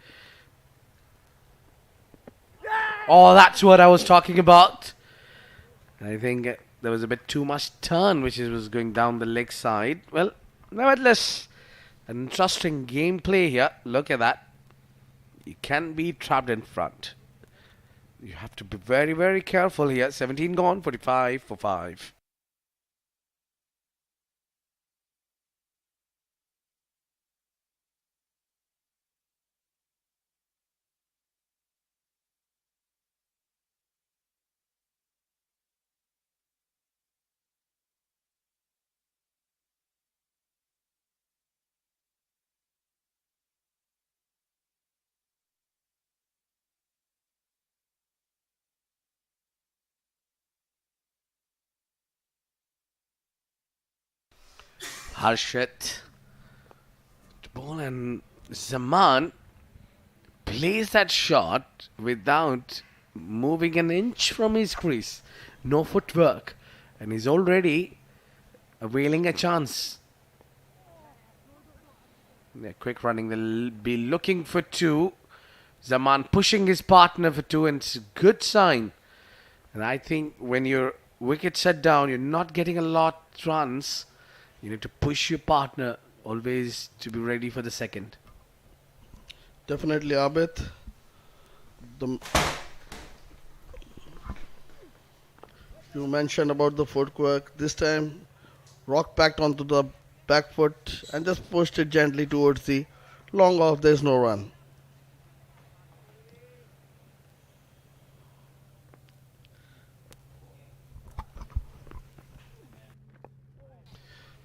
Oh, that's what I was talking about. I think there was a bit too much turn, which was going down the leg side. Well, nevertheless, an interesting gameplay here. Look at that. You can be trapped in front. You have to be very, very careful here. 17 gone, 45 for 5. Harshit to ball, and Zaman plays that shot without moving an inch from his crease. No footwork, and he's already availing a chance. Yeah, quick running, they'll be looking for 2. Zaman pushing his partner for 2, and it's a good sign. And I think when your wickets are down, you're not getting a lot of runs. You need to push your partner always to be ready for the second. Definitely, Abid. You mentioned about the footwork. This time, rock backed onto the back foot and just pushed it gently towards the long off. There's no run.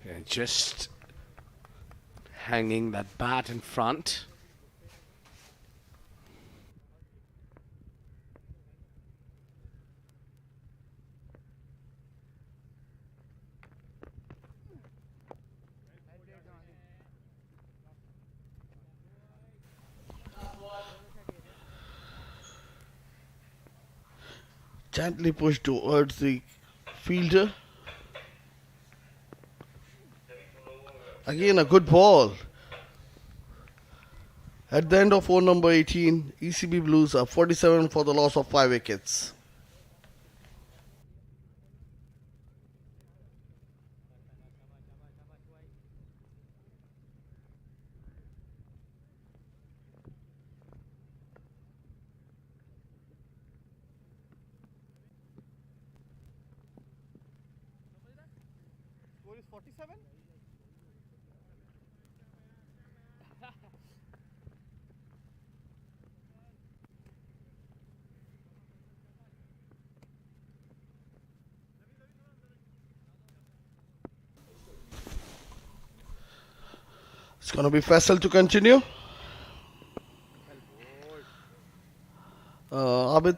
And just hanging that bat in front. Gently pushed towards the fielder. Again, a good ball. At the end of over number 18, ECB Blues are 47 for the loss of 5 wickets. Score is 47. It's going to be Faisal to continue. Abid,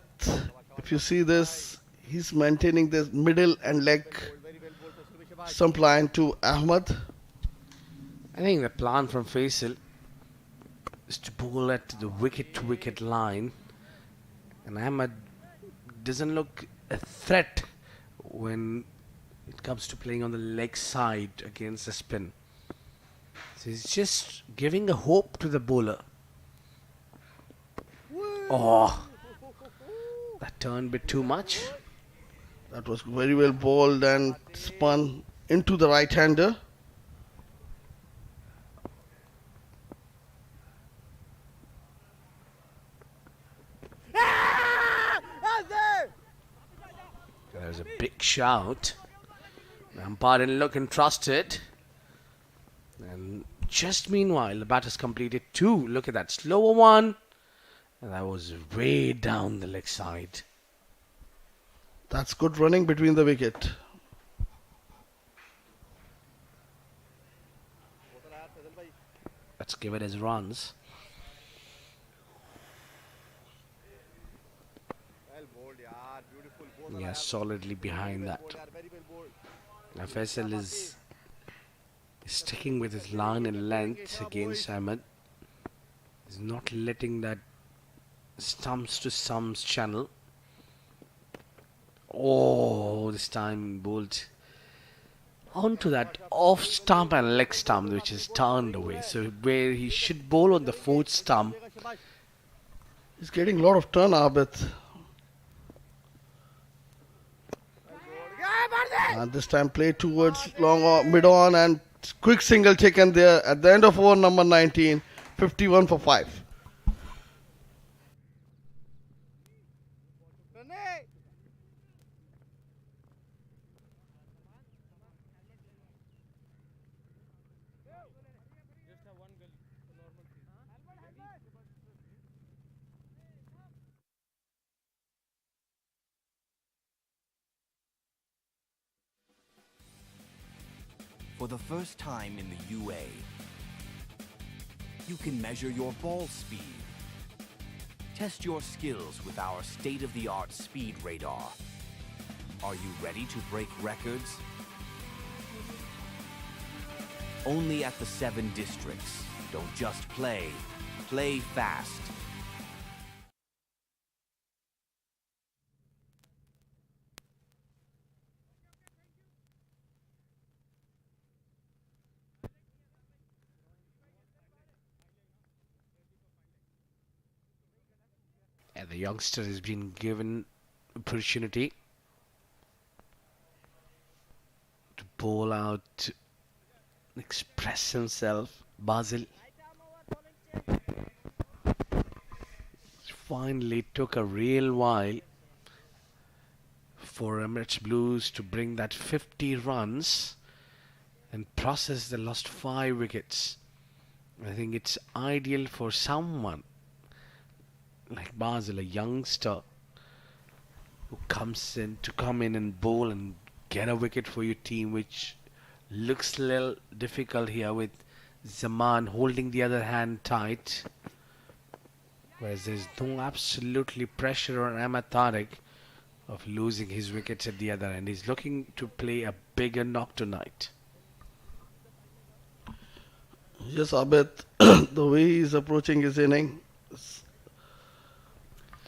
if you see this, he's maintaining this middle and leg supplying to Ahmed. I think the plan from Faisal is to bowl at the wicket-to-wicket line, and Ahmed doesn't look a threat when it comes to playing on the leg side against the spin. So he's just giving a hope to the bowler. Oh, that turned a bit too much. That was very well bowled and spun into the right-hander. There's a big shout. The umpire didn't look entrusted. And just meanwhile, the batters completed 2. Look at that slower one. And that was way down the leg side. That's good running between the wicket. Let's give it as runs. Yeah, solidly behind that. Now Faisal is sticking with his line and length against Ahmed. He's not letting that stumps to stumps channel. Oh, this time bowled onto that off stump and leg stump, which is turned away. So where he should bowl on the 4th stump. He's getting a lot of turn, Abid. And this time played towards long on, mid on, and quick single taken there at the end of over number 19, 51 for 5. For the first time in the UA, you can measure your ball speed. Test your skills with our state-of-the-art speed radar. Are you ready to break records? Only at the 7 districts. Don't just play, play fast. And the youngster has been given opportunity to bowl out, express himself. Basil finally took a real while for Emirates Blues to bring that 50 runs and process the lost 5 wickets. I think it's ideal for someone like Basil, a youngster who come in and bowl and get a wicket for your team, which looks a little difficult here with Zaman holding the other hand tight, whereas there's no absolutely pressure on Ahmed Tariq of losing his wickets at the other end. He's looking to play a bigger knock tonight. Yes, Abid, the way he's approaching his inning is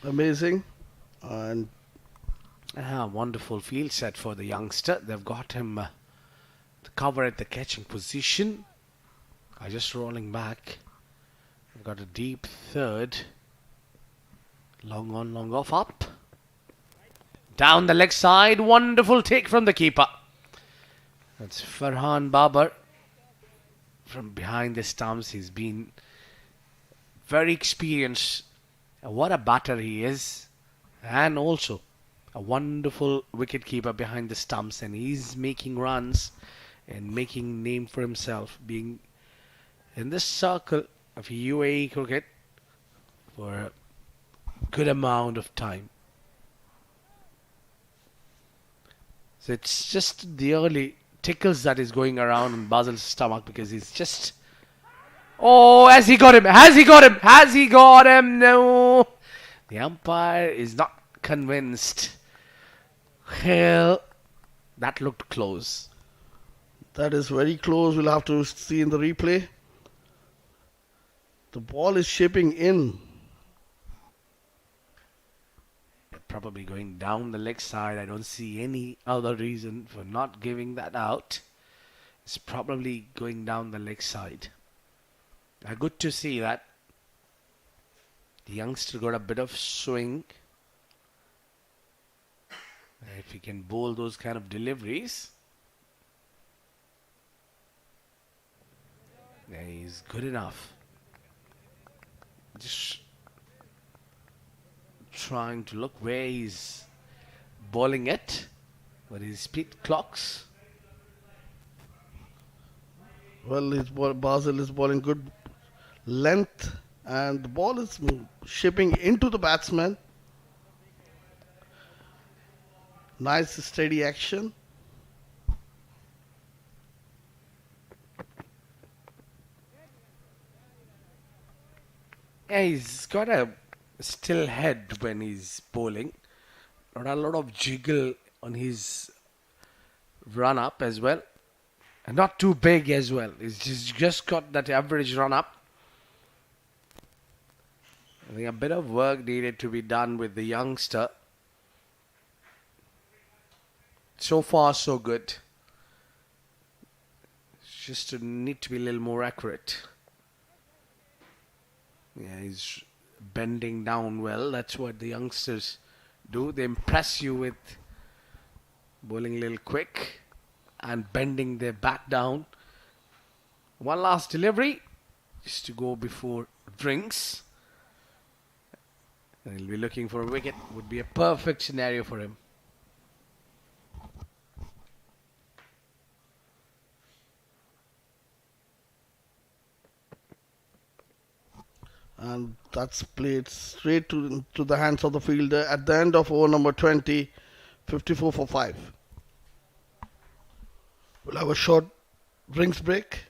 amazing. And Wonderful field set for the youngster. They've got him the cover at the catching position. Just rolling back. We've got a deep third. Long on, long off, up. Down the leg side. Wonderful take from the keeper. That's Farhan Babar. From behind the stumps, he's been very experienced. And what a batter he is. And also a wonderful wicket keeper behind the stumps. And he's making runs and making name for himself, being in this circle of UAE cricket for a good amount of time. So it's just the early tickles that is going around in Basil's stomach, because he's just... Oh, has he got him? Has he got him? Has he got him? No. The umpire is not convinced. Hell, that looked close. that is very close. We'll have to see in the replay. The ball is shaping in. probably going down the leg side. I don't see any other reason for not giving that out. It's probably going down the leg side. Good to see that. The youngster got a bit of swing. If he can bowl those kind of deliveries, yeah, he's good enough. Just trying to look where he's bowling it, but his speed clocks. Well, Basil is bowling good length, and the ball is shipping into the batsman. Nice steady action. Yeah, he's got a still head when he's bowling. Not a lot of jiggle on his run up as well. And not too big as well. He's just got that average run up. I think a bit of work needed to be done with the youngster. So far, so good. Just to need to be a little more accurate. Yeah, he's bending down well. That's what the youngsters do. They impress you with bowling a little quick and bending their back down. One last delivery just to go before drinks. And he'll be looking for a wicket. Would be a perfect scenario for him. And that's played straight to the hands of the fielder at the end of over number 20, 54 for 5. We'll have a short drinks break.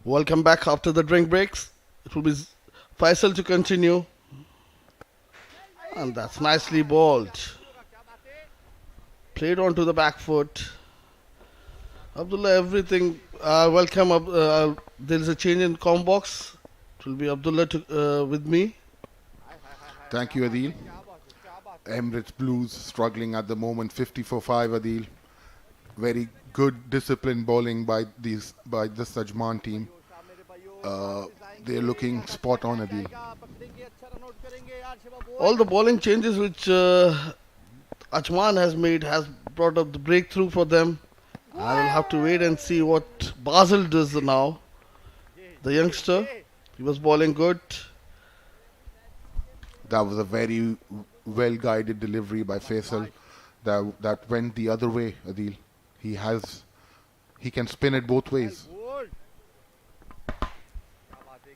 Welcome back after the drink breaks. It will be Faisal to continue. And that's nicely bowled. Played onto the back foot. Abdullah, everything. Welcome up. There is a change in com box. It will be Abdullah with me. Thank you, Adil. Emirates Blues struggling at the moment, 50 for 5, Adil. Very good disciplined bowling by this Ajman team. They're looking spot on, Adil. All the bowling changes which Ajman has made has brought up the breakthrough for them. I will have to wait and see what Basel does now. The youngster, he was bowling good. That was a very well-guided delivery by Faisal. That went the other way, Adil. He can spin it both ways.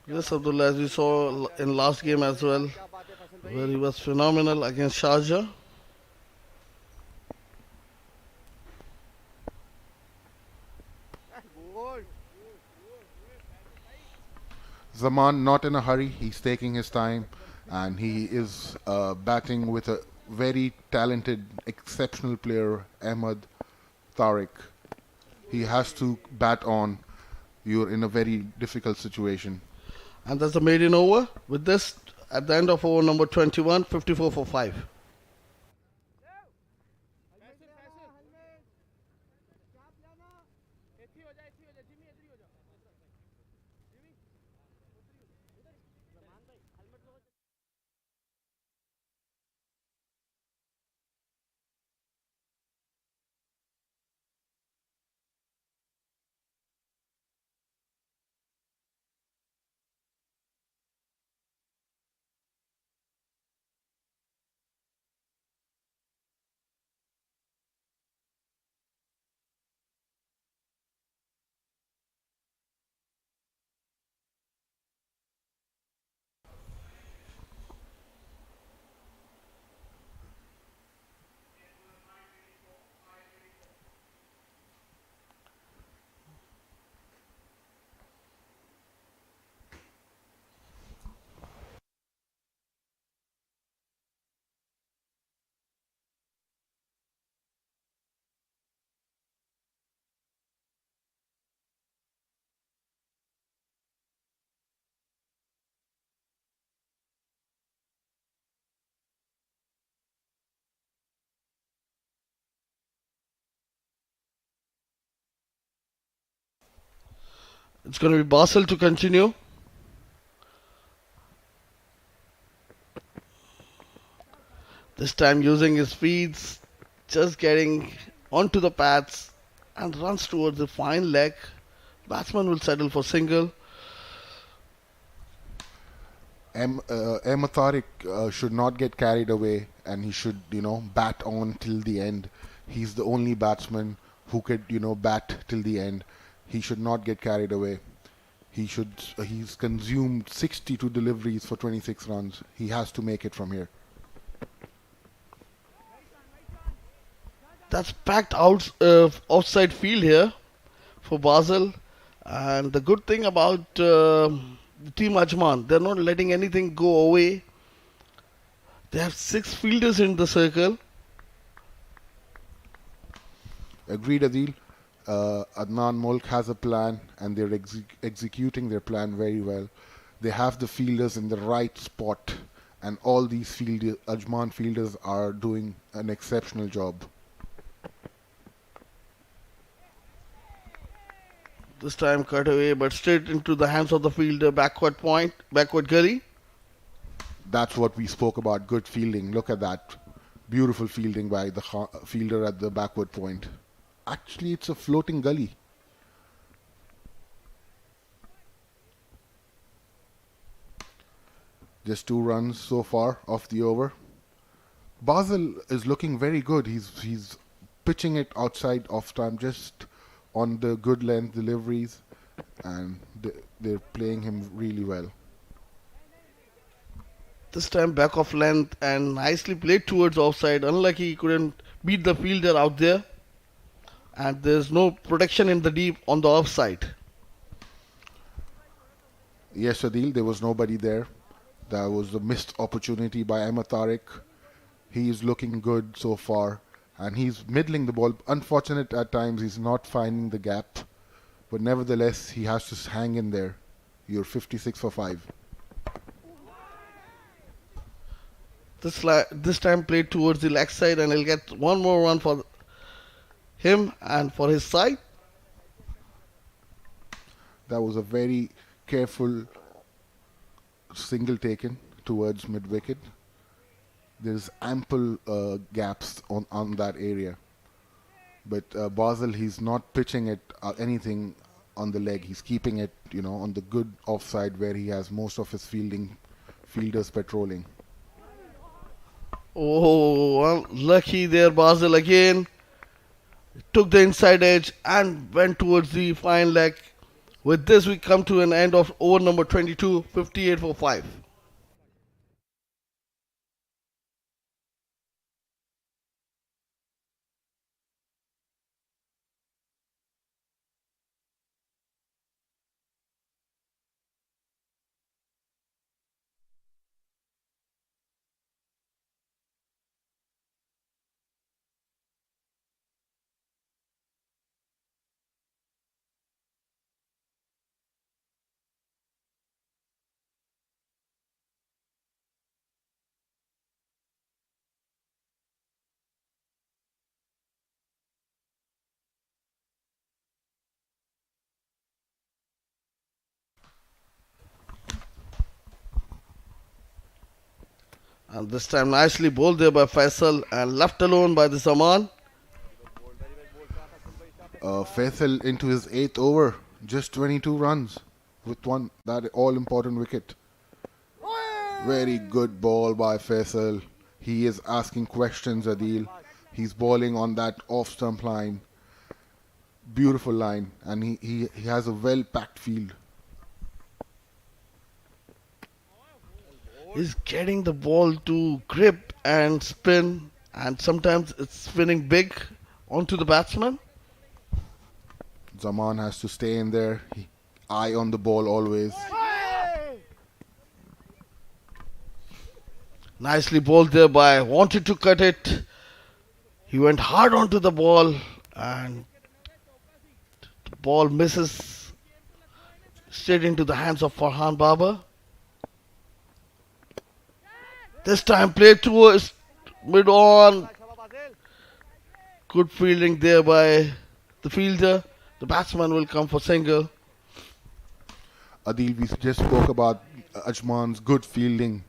Yes, Abdullah, as we saw in last game as well, where he was phenomenal against Sharjah. Zaman not in a hurry. He's taking his time, and he is batting with a very talented, exceptional player, Ahmed Tariq. He has to bat on. You're in a very difficult situation. And that's the maiden over. With this, at the end of over number 21, 54 for 5. It's going to be Basel to continue. This time using his feet, just getting onto the pads and runs towards the fine leg. Batsman will settle for single. Ahmed Tariq should not get carried away, and he should, bat on till the end. He's the only batsman who could, bat till the end. He should not get carried away. He's consumed 62 deliveries for 26 runs. He has to make it from here. That's packed out outside field here for Basel. And the good thing about the team Ajman, they're not letting anything go away. They have 6 fielders in the circle. Agreed, Adil. Adnan Mulk has a plan, and they're executing their plan very well. They have the fielders in the right spot, and all these Ajman fielders are doing an exceptional job. This time cut away, but straight into the hands of the fielder, backward gully. That's what we spoke about, good fielding. Look at that. Beautiful fielding by the fielder at the backward point. Actually, it's a floating gully. Just 2 runs so far off the over. Basel is looking very good. He's pitching it outside off time, just on the good length deliveries, and they're playing him really well. This time back off length and nicely played towards offside. Unlucky he couldn't beat the fielder out there. And there's no protection in the deep on the offside. Yes, Adil, there was nobody there. That was a missed opportunity by Ahmed Tariq. He is looking good so far, and he's middling the ball. Unfortunate at times, he's not finding the gap, but nevertheless, he has to hang in there. You're 56 for 5. This time played towards the leg side, and he'll get one more run for him and for his side. That was a very careful single taken towards mid wicket. There's ample gaps on that area. But Basel, he's not pitching it anything on the leg. He's keeping it, on the good offside where he has most of his fielders patrolling. Oh, lucky there, Basel again. Took the inside edge and went towards the fine leg. With this, we come to an end of over number 22, 58 for 5. And this time nicely bowled there by Faisal and left alone by the Zaman. Faisal into his 8th over, just 22 runs with that all-important wicket. Very good ball by Faisal. He is asking questions, Adil. He's bowling on that off-stump line. Beautiful line, and he has a well-packed field. He's getting the ball to grip and spin, and sometimes it's spinning big onto the batsman. Zaman has to stay in there. Eye on the ball always. Nicely bowled there by, wanted to cut it. He went hard onto the ball, and the ball misses straight into the hands of Farhan Baba. This time played towards mid-on. Good fielding there by the fielder. The batsman will come for single. Adil, we just spoke about Ajman's good fielding,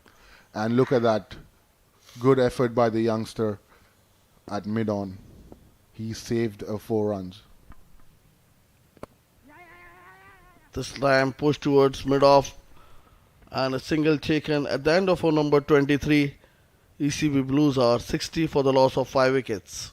and look at that. Good effort by the youngster at mid-on. He saved 4 runs. This time pushed towards mid-off and a single taken at the end of over number 23. ECB Blues are 60 for the loss of 5 wickets.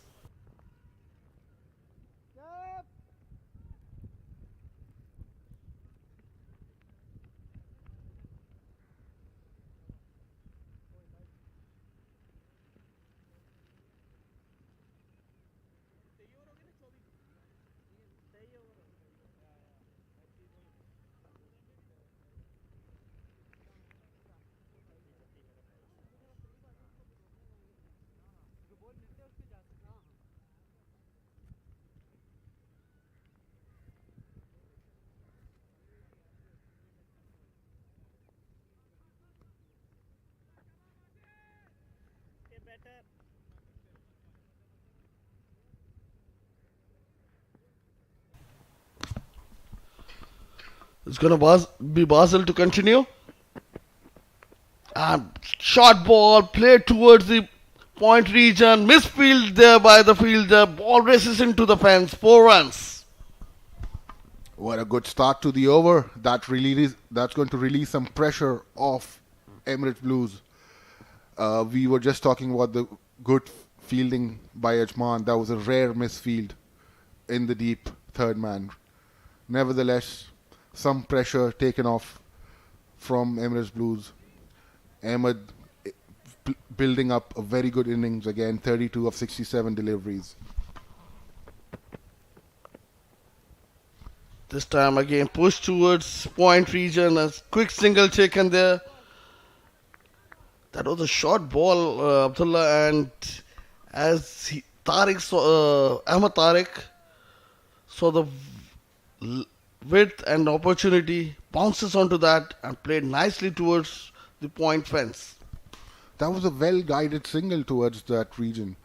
It's going to be Basel to continue. And short ball played towards the point region. Misfield there by the fielder. Ball races into the fence. 4 runs. What a good start to the over. That's going to release some pressure off Emirates Blues. We were just talking about the good fielding by Ajman. That was a rare misfield in the deep third man. Nevertheless, some pressure taken off from Emirates Blues. Ahmed building up a very good innings again, 32 of 67 deliveries. This time again push towards point region. A quick single taken there. That was a short ball, Abdullah, and as Tariq saw, Ahmad Tariq saw the width and opportunity, bounces onto that and played nicely towards the point fence. That was a well-guided single towards that region.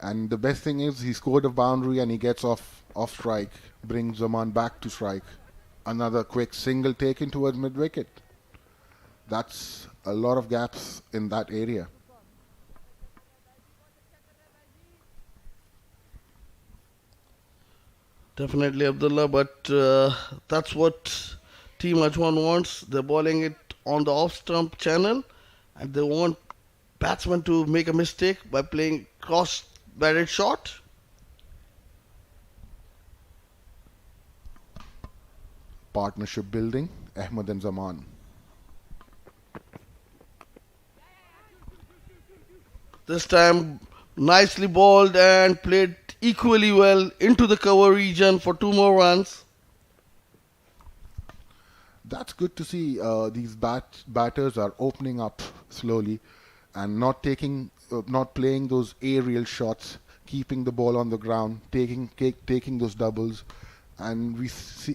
And the best thing is he scored a boundary and he gets off strike, brings Zaman back to strike. Another quick single taken towards mid-wicket. That's a lot of gaps in that area. Definitely, Abdullah, but that's what Team Ajman wants. They're bowling it on the off-stump channel, and they want batsmen to make a mistake by playing cross-batted shot. Partnership building, Ahmed and Zaman. This time, nicely bowled and played equally well into the cover region for 2 more runs. That's good to see. These batters are opening up slowly and not playing those aerial shots, keeping the ball on the ground, taking those doubles, and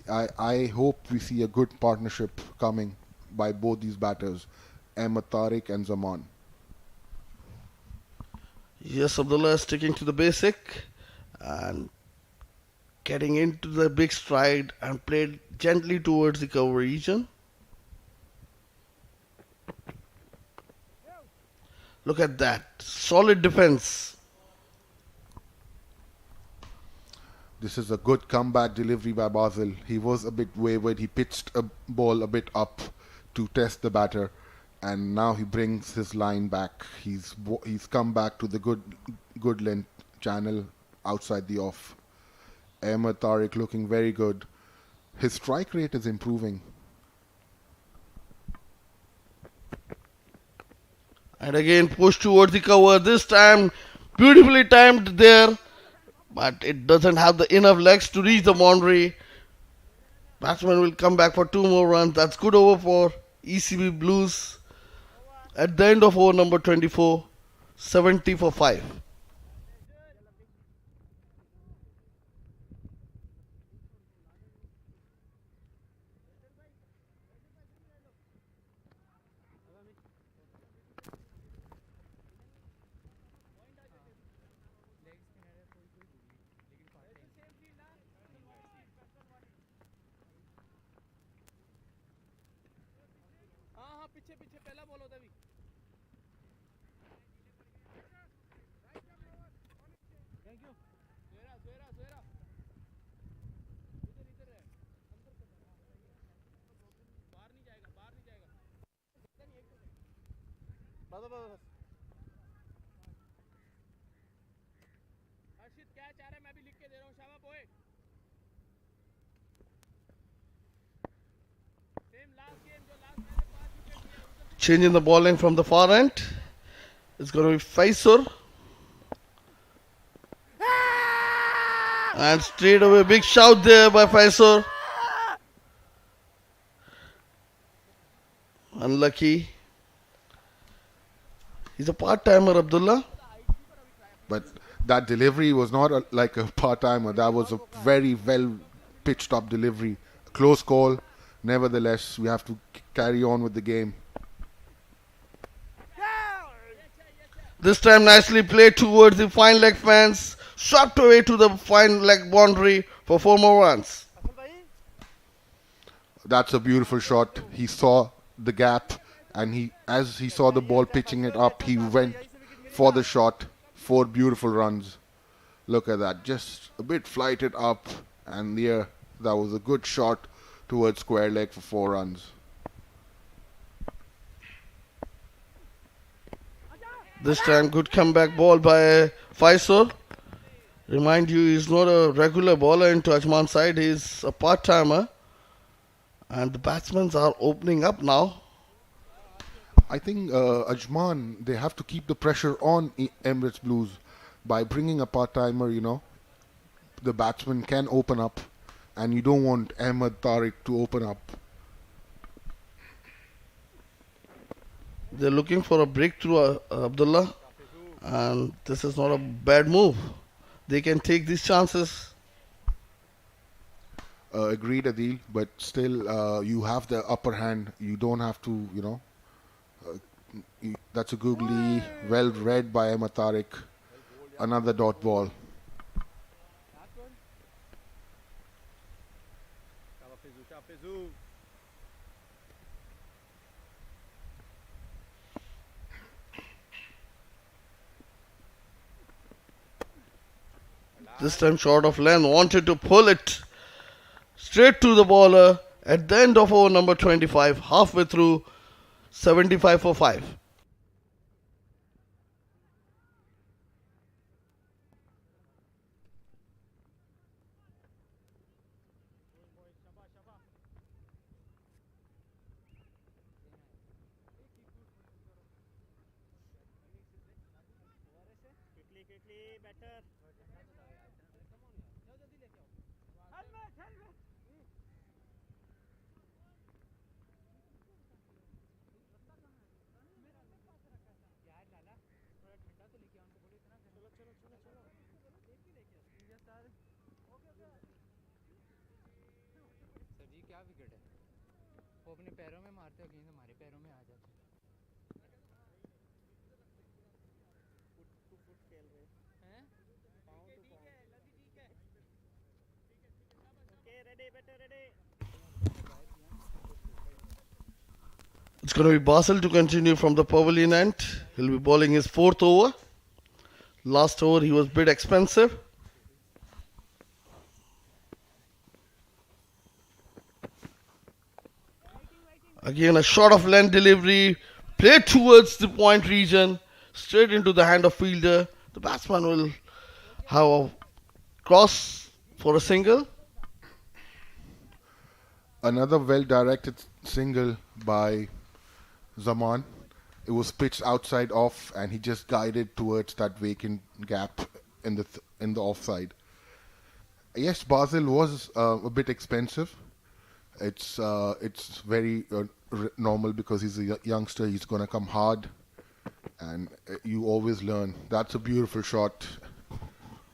I hope we see a good partnership coming by both these batters, Ahmed Tariq and Zaman. Yes, Abdullah sticking to the basic and getting into the big stride and played gently towards the cover region. Look at that. Solid defense. This is a good comeback delivery by Basil. He was a bit wayward. He pitched a ball a bit up to test the batter, and now he brings his line back. He's come back to the good length channel outside the off. Ahmed Tariq looking very good. His strike rate is improving. And again push towards the cover. This time beautifully timed there, but it doesn't have the enough legs to reach the boundary. Batsman will come back for 2 more runs. That's good over for ECB Blues. At the end of over number 24, 70 for 5. Changing the bowling from the far end. It's going to be Faisur. And straight away, big shout there by Faisur. Unlucky. He's a part-timer, Abdullah. But that delivery was not like a part-timer. That was a very well pitched up delivery. Close call. Nevertheless, we have to carry on with the game. This time nicely played towards the fine leg fence. Swept away to the fine leg boundary for 4 more runs. That's a beautiful shot. He saw the gap, and as he saw the ball pitching it up, he went for the shot. 4 beautiful runs. Look at that. Just a bit flighted up, and there, that was a good shot towards square leg for 4 runs. This time good comeback ball by Faisal. Remind you, he's not a regular bowler into Ajman's side. He's a part-timer. And the batsmen are opening up now. I think Ajman, they have to keep the pressure on Emirates Blues by bringing a part-timer, the batsman can open up and you don't want Ahmed Tariq to open up. They're looking for a breakthrough, Abdullah, and this is not a bad move. They can take these chances. Agreed, Adil, but still, you have the upper hand. You don't have to, that's a googly, well read by Ahmed Tariq. Another dot ball. This time short of length, wanted to pull it straight to the bowler at the end of over number 25, halfway through, 75 for 5. Sir जी क्या wicket है वो अपने पैरों में मारते हो गेंद हमारे पैरों में आ जाती है हैं ठीक है लगी ठीक है okay ready better ready It's going to be Basel to continue from the pavilion end. He'll be bowling his 4th over. Last over he was a bit expensive. Again a short of length delivery, played towards the point region, straight into the hand of fielder. The batsman will have a cross for a single. Another well-directed single by Zaman. It was pitched outside off, and he just guided towards that vacant gap in the offside. Yes, Basel was a bit expensive. It's very normal because he's a youngster. He's gonna come hard, and you always learn. That's a beautiful shot,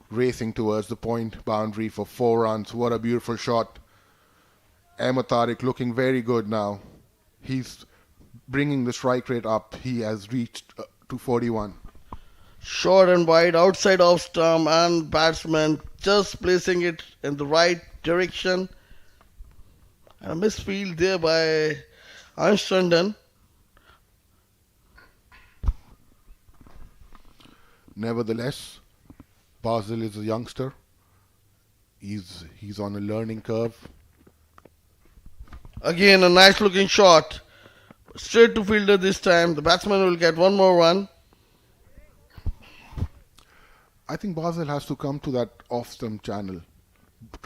racing towards the point boundary for 4 runs. What a beautiful shot! Ahmed Tariq looking very good now. He's bringing the strike rate up. He has reached to 41. Short and wide, outside off stump, and batsman just placing it in the right direction. And a misfield there by Armstrong. Nevertheless, Basel is a youngster. He's on a learning curve. Again a nice looking shot. Straight to fielder this time. The batsman will get one more run. I think Basel has to come to that off-stump channel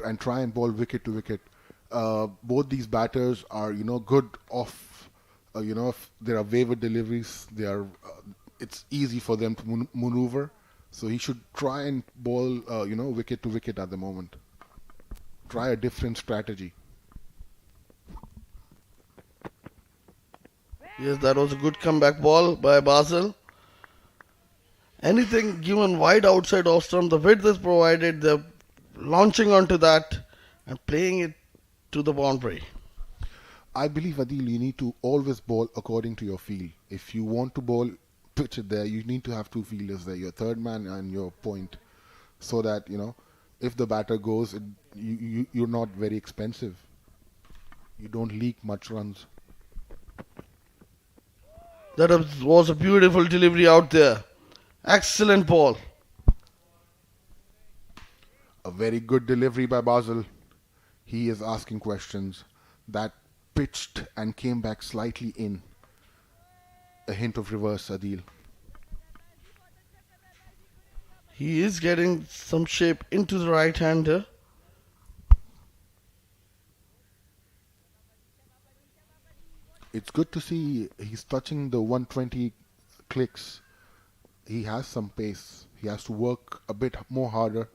and try and bowl wicket to wicket. Both these batters are, good off. If there are wayward deliveries, it's easy for them to maneuver. So he should try and bowl, wicket to wicket at the moment. Try a different strategy. Yes, that was a good comeback ball by Basel. Anything given wide outside off stump, the width is provided. They're launching onto that and playing it to the boundary. I believe, Adil, you need to always bowl according to your feel. If you want to bowl, pitch it there. You need to have 2 fielders there, your third man and your point, so that if the batter goes, you're not very expensive. You don't leak much runs. That was a beautiful delivery out there. Excellent ball. A very good delivery by Basel. He is asking questions. That pitched and came back slightly in. A hint of reverse, Adil. He is getting some shape into the right hander. It's good to see he's touching the 120 clicks. He has some pace. He has to work a bit more harder.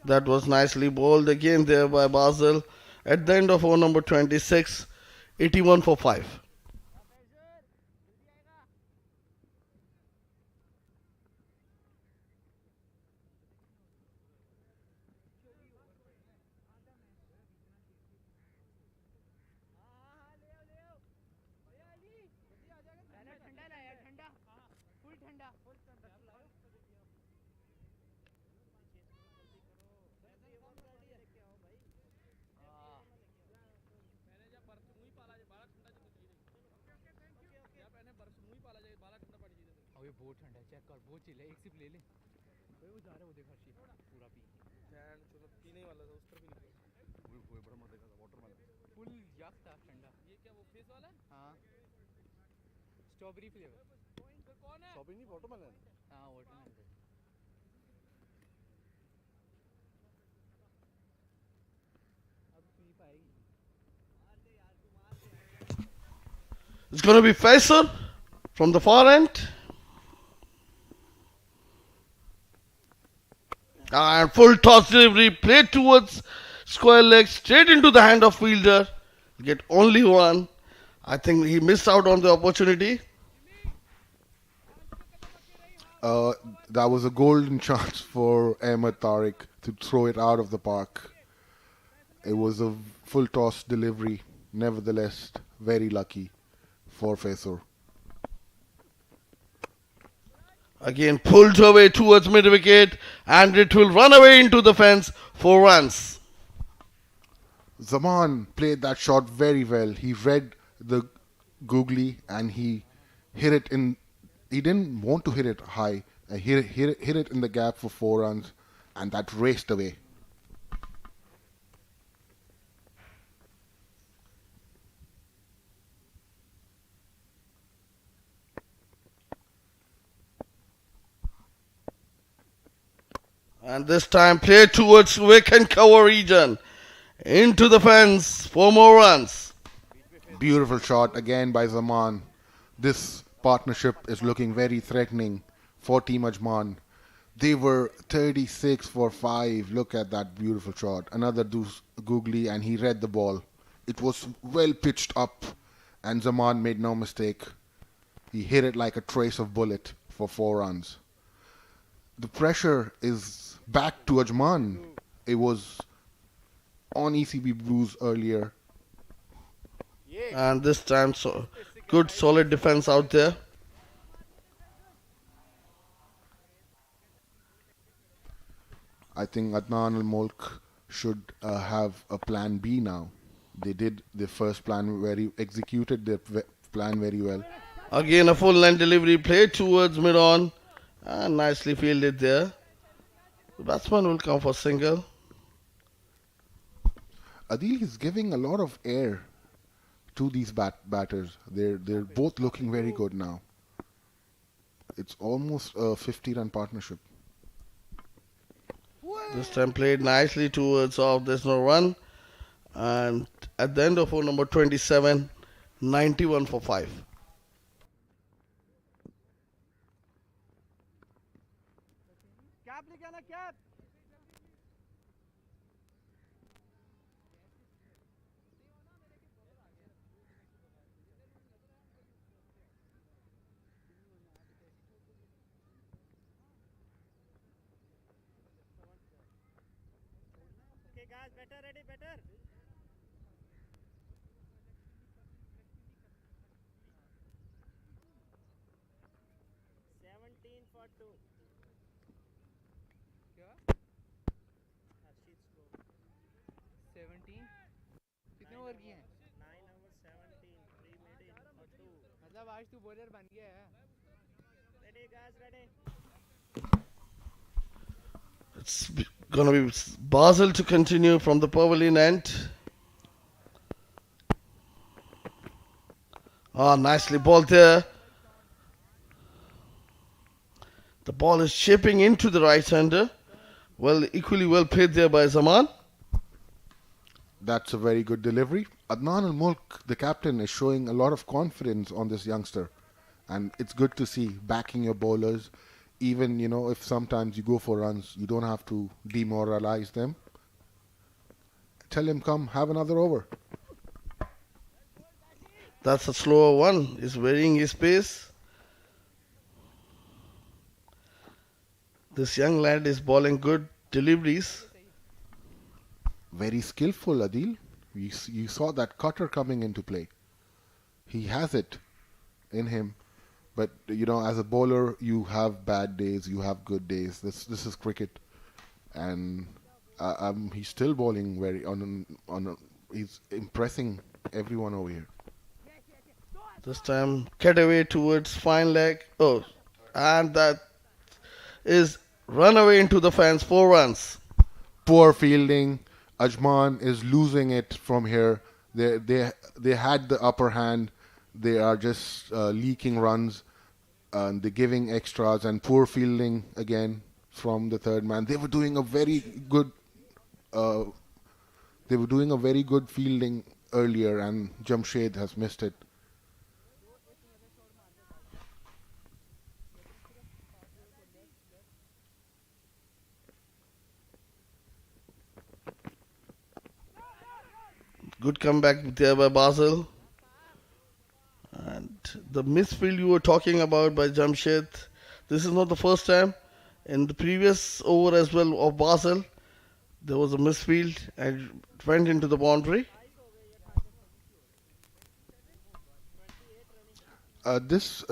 That was nicely bowled again there by Basel. At the end of over number 26, 81 for 5. अबे बहुत ठंडा है check कर बहुत chill है एक SIP ले ले भाई वो जा रहा है वो देख हर्षी पूरा पी पीने वाला था उस तरफ ही निकला वो बड़ा मजा का वाटरमेलन फुल यक था ठंडा ये क्या वो फेस वाला है हाँ स्ट्रॉबेरी फ्लेवर कौन है स्ट्रॉबेरी नहीं वाटरमेलन हाँ वाटरमेलन अब पी पाएगी It's going to be Faisal from the far end. And full toss delivery played towards square leg straight into the hand of fielder. Get only one. I think he missed out on the opportunity. That was a golden chance for Ahmed Tariq to throw it out of the park. It was a full toss delivery. Nevertheless, very lucky for Faisal. Again pulled away towards mid wicket and it will run away into the fence for runs. Zaman played that shot very well. He read the googly and he hit it in. He didn't want to hit it high. Hit it in the gap for 4 runs, and that raced away. And this time played towards wick and cover region. Into the fence for more runs. Beautiful shot again by Zaman. This partnership is looking very threatening for Team Ajman. They were 36 for 5. Look at that beautiful shot. Another googly and he read the ball. It was well pitched up and Zaman made no mistake. He hit it like a trace of bullet for 4 runs. The pressure is back to Ajman. It was on ECB Blues earlier. And this time good solid defense out there. I think Adnan al-Mulk should have a plan B now. They did the first plan executed their plan very well. Again a full length delivery played towards mid on and nicely fielded there. The batsman will come for single. Adil is giving a lot of air to these batters. They're both looking very good now. It's almost a 50-run partnership. This time played nicely towards off. There's no run. And at the end of over number 27, 91 for 5. Cap लेके आना cap Okay guys, better ready, better. 17 for 2. क्या Harshit score 17 कितने over किए हैं 9 over 17. 3 made in for 2. मतलब आज तू bowler बन गया है Ready guys, ready. It's going to be Basel to continue from the pavilion end. Nicely balled there. The ball is shaping into the right-hander. Well, equally well played there by Zaman. That's a very good delivery. Adnan al-Mulk, the captain, is showing a lot of confidence on this youngster. And it's good to see backing your bowlers. even if sometimes you go for runs, you don't have to demoralize them. Tell him, come have another over. That's a slower one. He's varying his pace. This young lad is bowling good deliveries. Very skillful, Adil. You saw that cutter coming into play. He has it in him. But as a bowler, you have bad days, you have good days. This is cricket, and he's still bowling very he's impressing everyone over here. This time, cut away towards fine leg. Oh, and that is run away into the fence. 4 runs. Poor fielding. Ajman is losing it from here. They had the upper hand. They are just leaking runs. They're giving extras, and poor fielding again from the third man. They were doing a very good. They were doing a very good fielding earlier, and Jamshed has missed it. Good comeback there by Basil. And the misfield you were talking about by Jamshed, this is not the first time. In the previous over as well of Basel, there was a misfield and it went into the boundary. This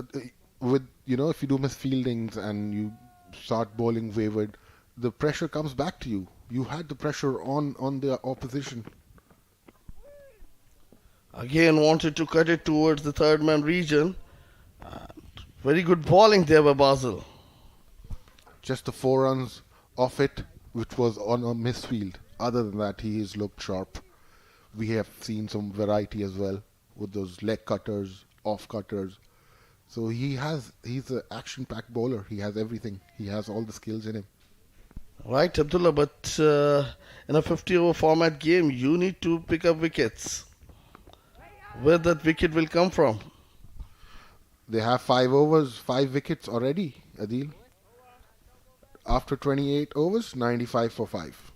with if you do misfieldings and you start bowling wayward, the pressure comes back to you. You had the pressure on the opposition. Again wanted to cut it towards the third man region. Very good bowling there by Basel. Just the 4 runs off it, which was on a misfield. Other than that, he has looked sharp. We have seen some variety as well with those leg cutters, off cutters. So he's an action-packed bowler. He has everything. He has all the skills in him. Right, Abdullah, but in a 50-over format game, you need to pick up wickets. Where that wicket will come from? They have 5 overs, 5 wickets already, Adil. After 28 overs, 95 for 5.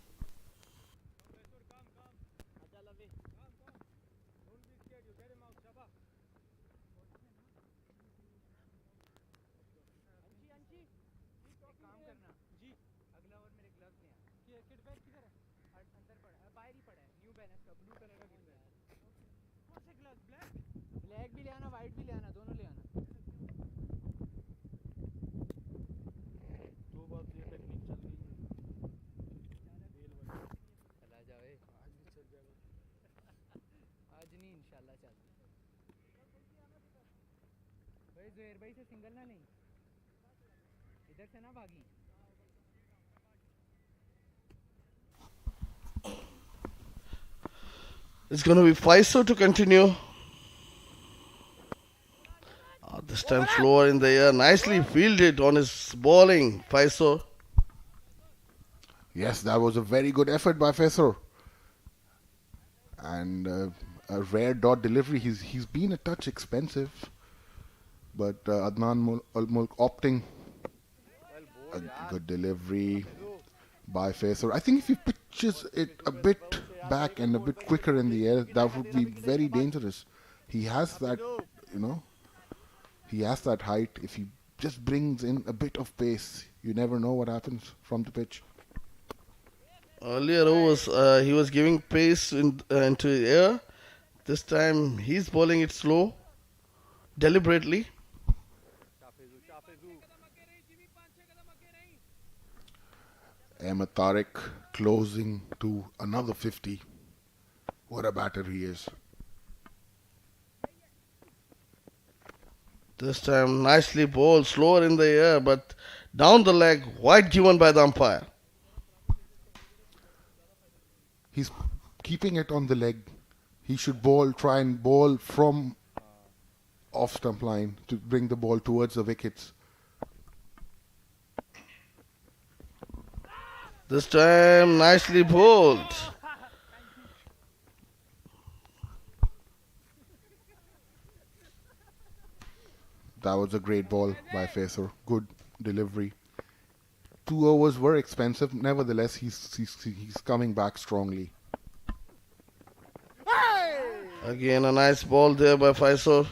Black भी ले आना white भी ले आना दोनों ले आना दो बार ये टेक्निक चल रही है चला जाओ आज भी चल जाएगा आज नहीं इंशाल्लाह चल भाई ज़ुहैर भाई से सिंगल ना नहीं इधर से ना भागी It's going to be Faiso to continue. This time slower in the air. Nicely fielded on his bowling, Faiso. Yes, that was a very good effort by Faisal. And a rare dot delivery. He's been a touch expensive. But Adnan Mulk opting. A good delivery by Faisal. I think if he pitches it a bit back and a bit quicker in the air, that would be very dangerous. He has that, he has that height. If he just brings in a bit of pace, you never know what happens from the pitch. Earlier overs, he was giving pace into the air. This time he's bowling it slow, deliberately. Ahmed Tariq closing to another 50. What a batter he is. This time nicely bowled, slower in the air, but down the leg, wide given by the umpire. He's keeping it on the leg. He should try and bowl from off stump line to bring the ball towards the wickets. This time nicely bowled. That was a great ball by Faisal. Good delivery. 2 overs were expensive. Nevertheless, he's coming back strongly. Again, a nice ball there by Faisal.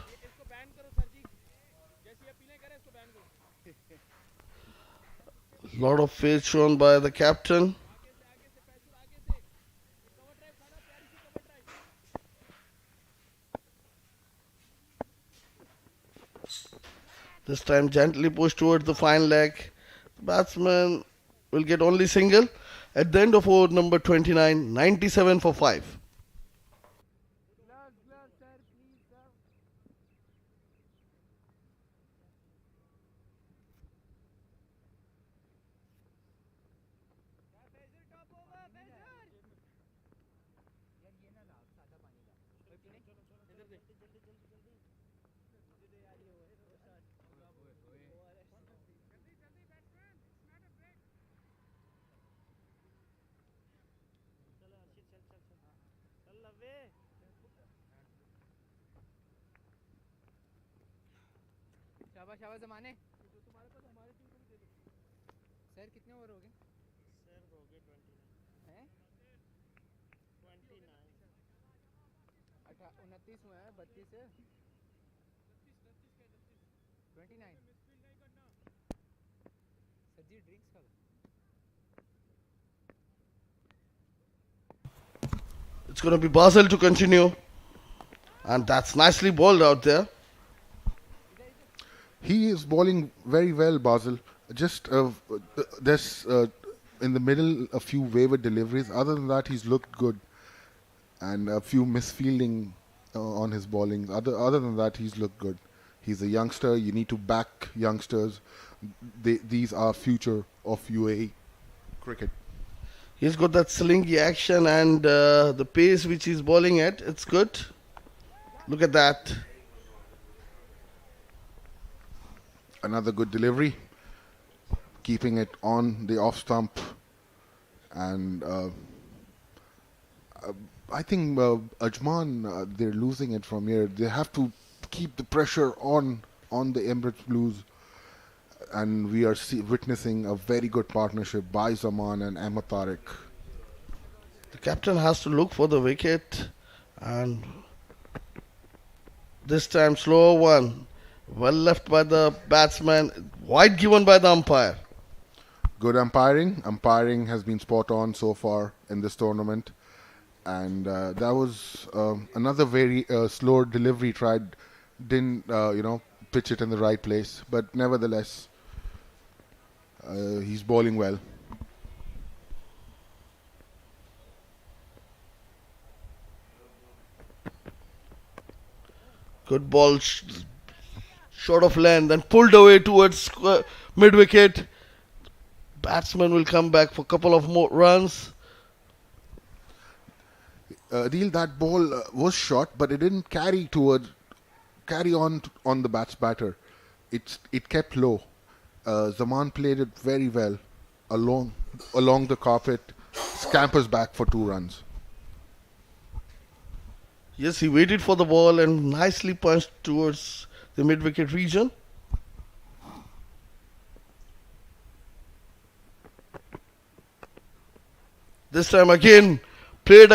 Lot of faith shown by the captain. This time gently pushed towards the fine leg. The batsman will get only single. At the end of over number 29, 97 for 5. शाबाश शाबाश ज़माने sir कितने over हो गए sir हो गए 29 हैं 29 हुए हैं 32 से 29 सर जी ड्रिंक्स का It's going to be Basel to continue. And that's nicely bowled out there. He is bowling very well, Basel. Just there's in the middle a few wayward deliveries. Other than that, he's looked good, and a few misfielding on his bowling. Other than that, he's looked good. He's a youngster. You need to back youngsters. These are future of UAE cricket. He's got that slinky action and the pace which he's bowling at. It's good. Look at that. Another good delivery, keeping it on the off stump, and I think Ajman, they're losing it from here. They have to keep the pressure on the Emirates Blues, and we are witnessing a very good partnership by Zaman and Tariq. The captain has to look for the wicket, and this time slower one. Well left by the batsman. Wide given by the umpire. Good umpiring. Umpiring has been spot on so far in this tournament. And that was another very slow delivery. Didn't pitch it in the right place. But nevertheless, he's bowling well. Good ball. Short of length and pulled away towards mid-wicket. Batsman will come back for a couple of more runs. Adil, that ball was short, but it didn't carry on the batter. It kept low. Zaman played it very well along the carpet, scampers back for 2 runs. Yes, he waited for the ball and nicely punched towards the mid-wicket region. This time again, played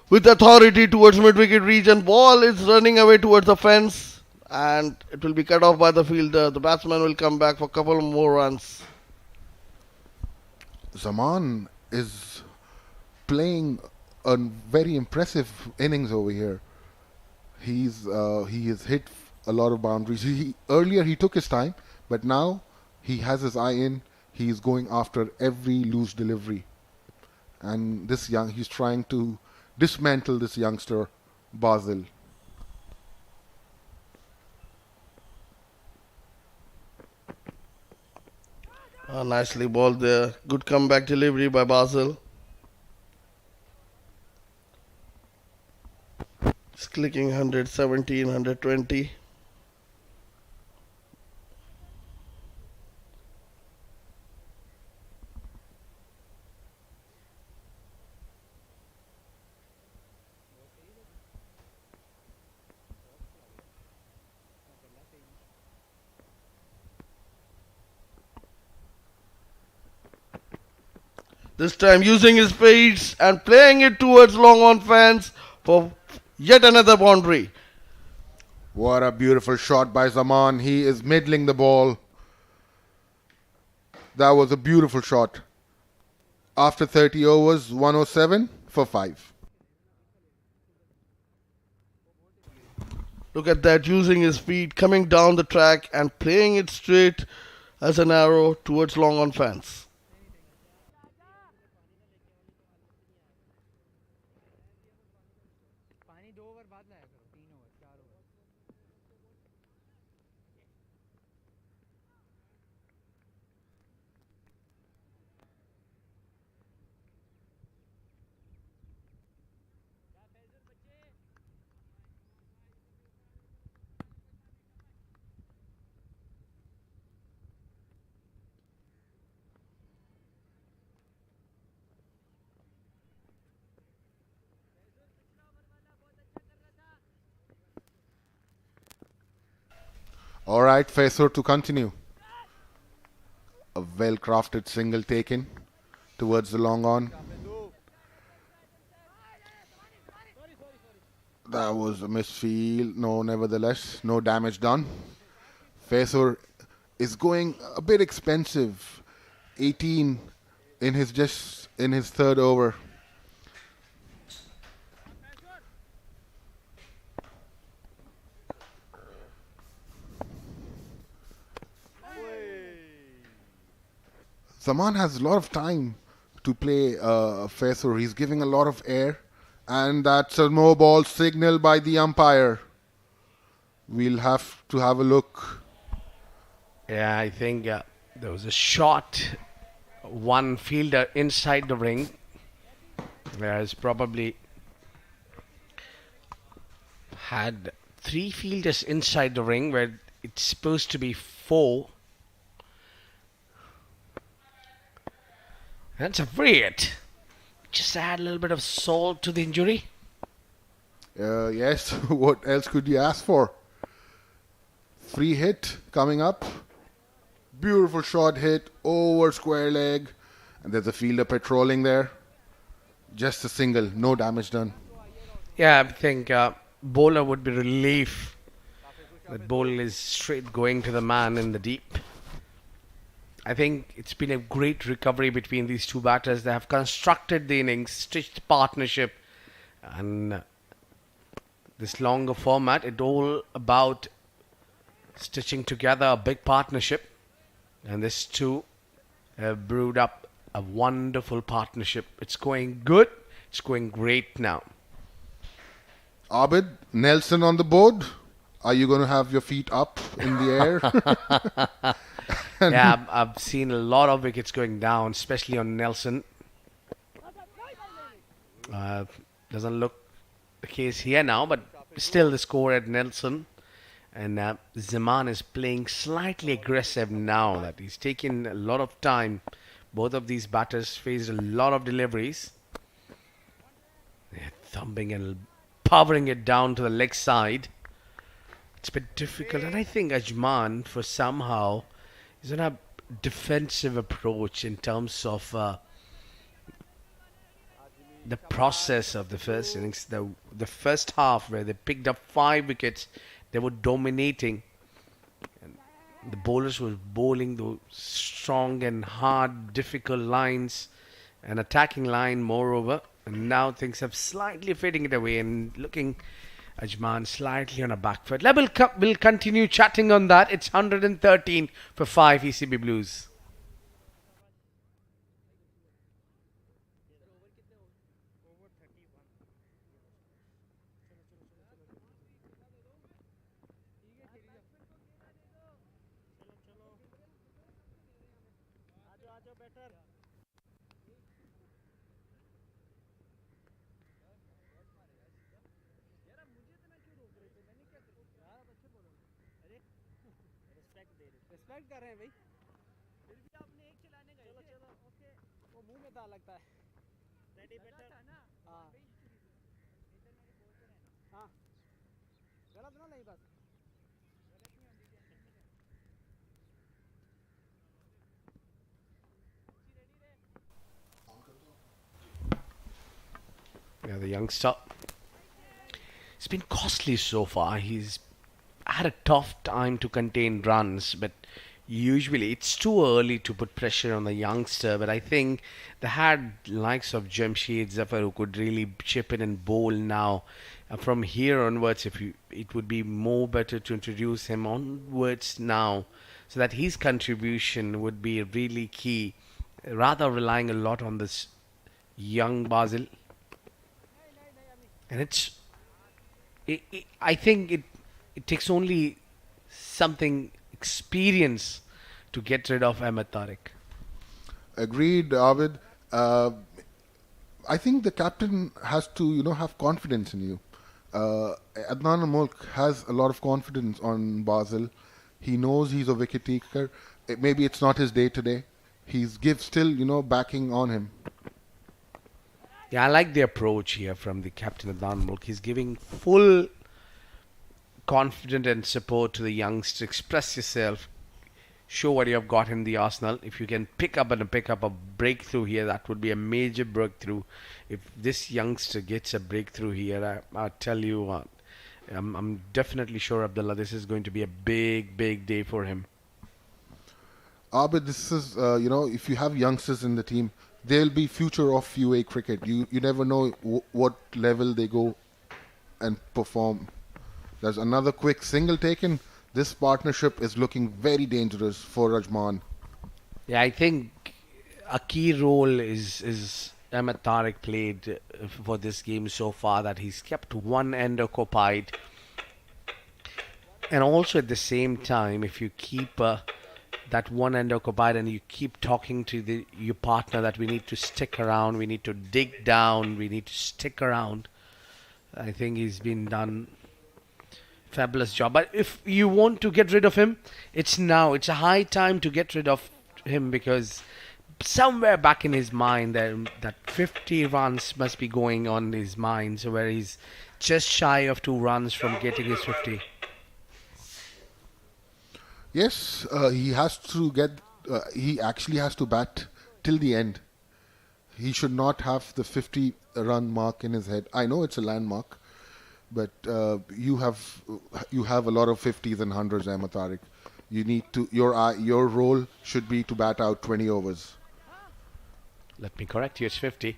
with authority towards mid-wicket region. Ball is running away towards the fence and it will be cut off by the fielder. The batsman will come back for a couple more runs. Zaman is playing a very impressive innings over here. He has hit a lot of boundaries. Earlier he took his time, but now he has his eye in. He is going after every loose delivery, and he's trying to dismantle this youngster, Basel. Nicely bowled there. Good comeback delivery by Basel. Just clicking 117, 120. This time using his feet and playing it towards long on fence for yet another boundary. What a beautiful shot by Zaman. He is middling the ball. That was a beautiful shot. After 30 overs, 107 for 5. Look at that, using his feet, coming down the track and playing it straight as an arrow towards long on fence. पानी 2 over बाद लाया करो 3 over 4 over All right, Faisal to continue. A well-crafted single taken towards the long on. That was a misfield. No, nevertheless, no damage done. Faisal is going a bit expensive. 18 in his third over. Zaman has a lot of time to play Faisal. He's giving a lot of air. And that's a no ball signal by the umpire. We'll have to have a look. Yeah, I think there was a shot, one fielder inside the ring. Whereas probably had 3 fielders inside the ring where it's supposed to be 4. That's a free hit. Just add a little bit of salt to the injury. Yes, what else could you ask for? Free hit coming up. Beautiful shot hit over square leg. And there's a fielder patrolling there. Just a single, no damage done. Yeah, I think bowler would be relief. That ball is straight going to the man in the deep. I think it's been a great recovery between these two batters. They have constructed the innings, stitched partnership, and this longer format, it's all about stitching together a big partnership. And this two have brewed up a wonderful partnership. It's going good. It's going great now. Abid, Nelson on the board. Are you going to have your feet up in the air? Yeah, I've seen a lot of wickets going down, especially on Nelson. Doesn't look the case here now, but still the score at Nelson. And Zaman is playing slightly aggressive now. That he's taking a lot of time. Both of these batters faced a lot of deliveries. They're thumping and powering it down to the leg side. It's been difficult, and I think Ajman, for somehow, is on a defensive approach in terms of the process of the first innings. The first half, where they picked up 5 wickets, they were dominating. And the bowlers were bowling those strong and hard, difficult lines, and attacking line moreover. And now things have slightly fading it away and looking Ajman slightly on a back foot. We'll continue chatting on that. It's 113 for 5 ECB Blues. Respect कर रहे हैं भाई फिर भी आपने एक चलाने गए थे ओके वो मुंह में था लगता है रेडी बेटर हां हां गलत ना नहीं बस youngster. It's been costly so far. He's had a tough time to contain runs, but usually it's too early to put pressure on the youngster. But I think they had likes of Jamshed Zafar who could really chip in and bowl now. From here onwards, it would be more better to introduce him onwards now, so that his contribution would be really key, rather relying a lot on this young Basil. And I think it takes only something experience to get rid of Ahmed Tariq. Agreed, Abid. I think the captain has to, have confidence in you. Adnan Mulk has a lot of confidence on Basil. He knows he's a wicket taker. Maybe it's not his day today. He's still, backing on him. Yeah, I like the approach here from the captain Adnan Mulk. He's giving full confidence and support to the youngster. Express yourself. Show what you have got in the arsenal. If you can pick up a breakthrough here, that would be a major breakthrough. If this youngster gets a breakthrough here, I tell you what, I'm definitely sure, Abdullah, this is going to be a big, big day for him. Abid, this is, if you have youngsters in the team, they'll be future of UAE cricket. You never know what level they go and perform. There's another quick single taken. This partnership is looking very dangerous for Ajman. Yeah, I think a key role is Ahmed Tariq played for this game so far, that he's kept one end occupied. And also at the same time, if you keep that one end occupied and you keep talking to your partner that we need to stick around, we need to dig down, we need to stick around, I think he's been done fabulous job. But if you want to get rid of him, it's now. It's a high time to get rid of him, because somewhere back in his mind that 50 runs must be going on in his mind, so where he's just shy of 2 runs from getting his 50. Yes, he has to get. He actually has to bat till the end. He should not have the 50-run mark in his head. I know it's a landmark, but you have a lot of 50s and 100s, Ahmed Tariq. You need to. Your role should be to bat out 20 overs. Let me correct you. It's 50.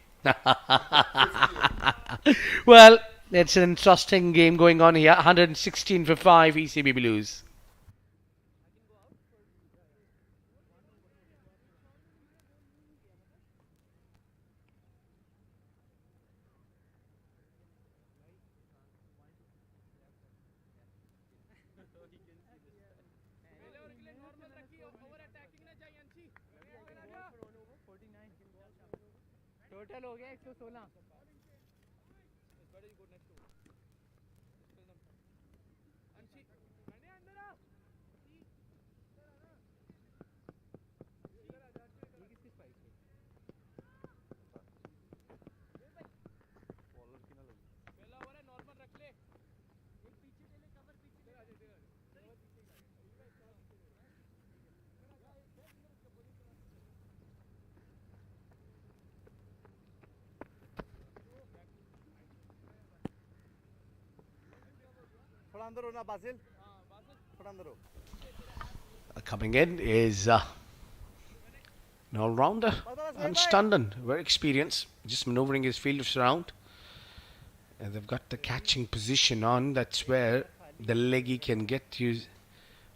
Well, it's an interesting game going on here. 116 for 5 ECB Blues. Total हो गया 116 Coming in is an all-rounder, and Stundon, very experienced, just maneuvering his fielders around. And they've got the catching position on. That's where the leggy can get you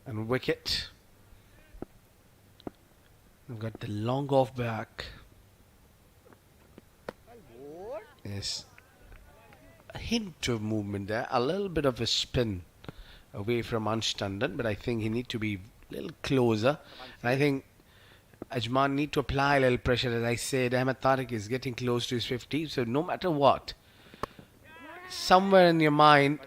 and wicket. They've got the long off back. Yes, a hint of movement there, a little bit of a spin away from Anstanden, but I think he need to be a little closer. And I think Ajman need to apply a little pressure. As I said, Ahmed Tariq is getting close to his 50, so no matter what, somewhere in your mind,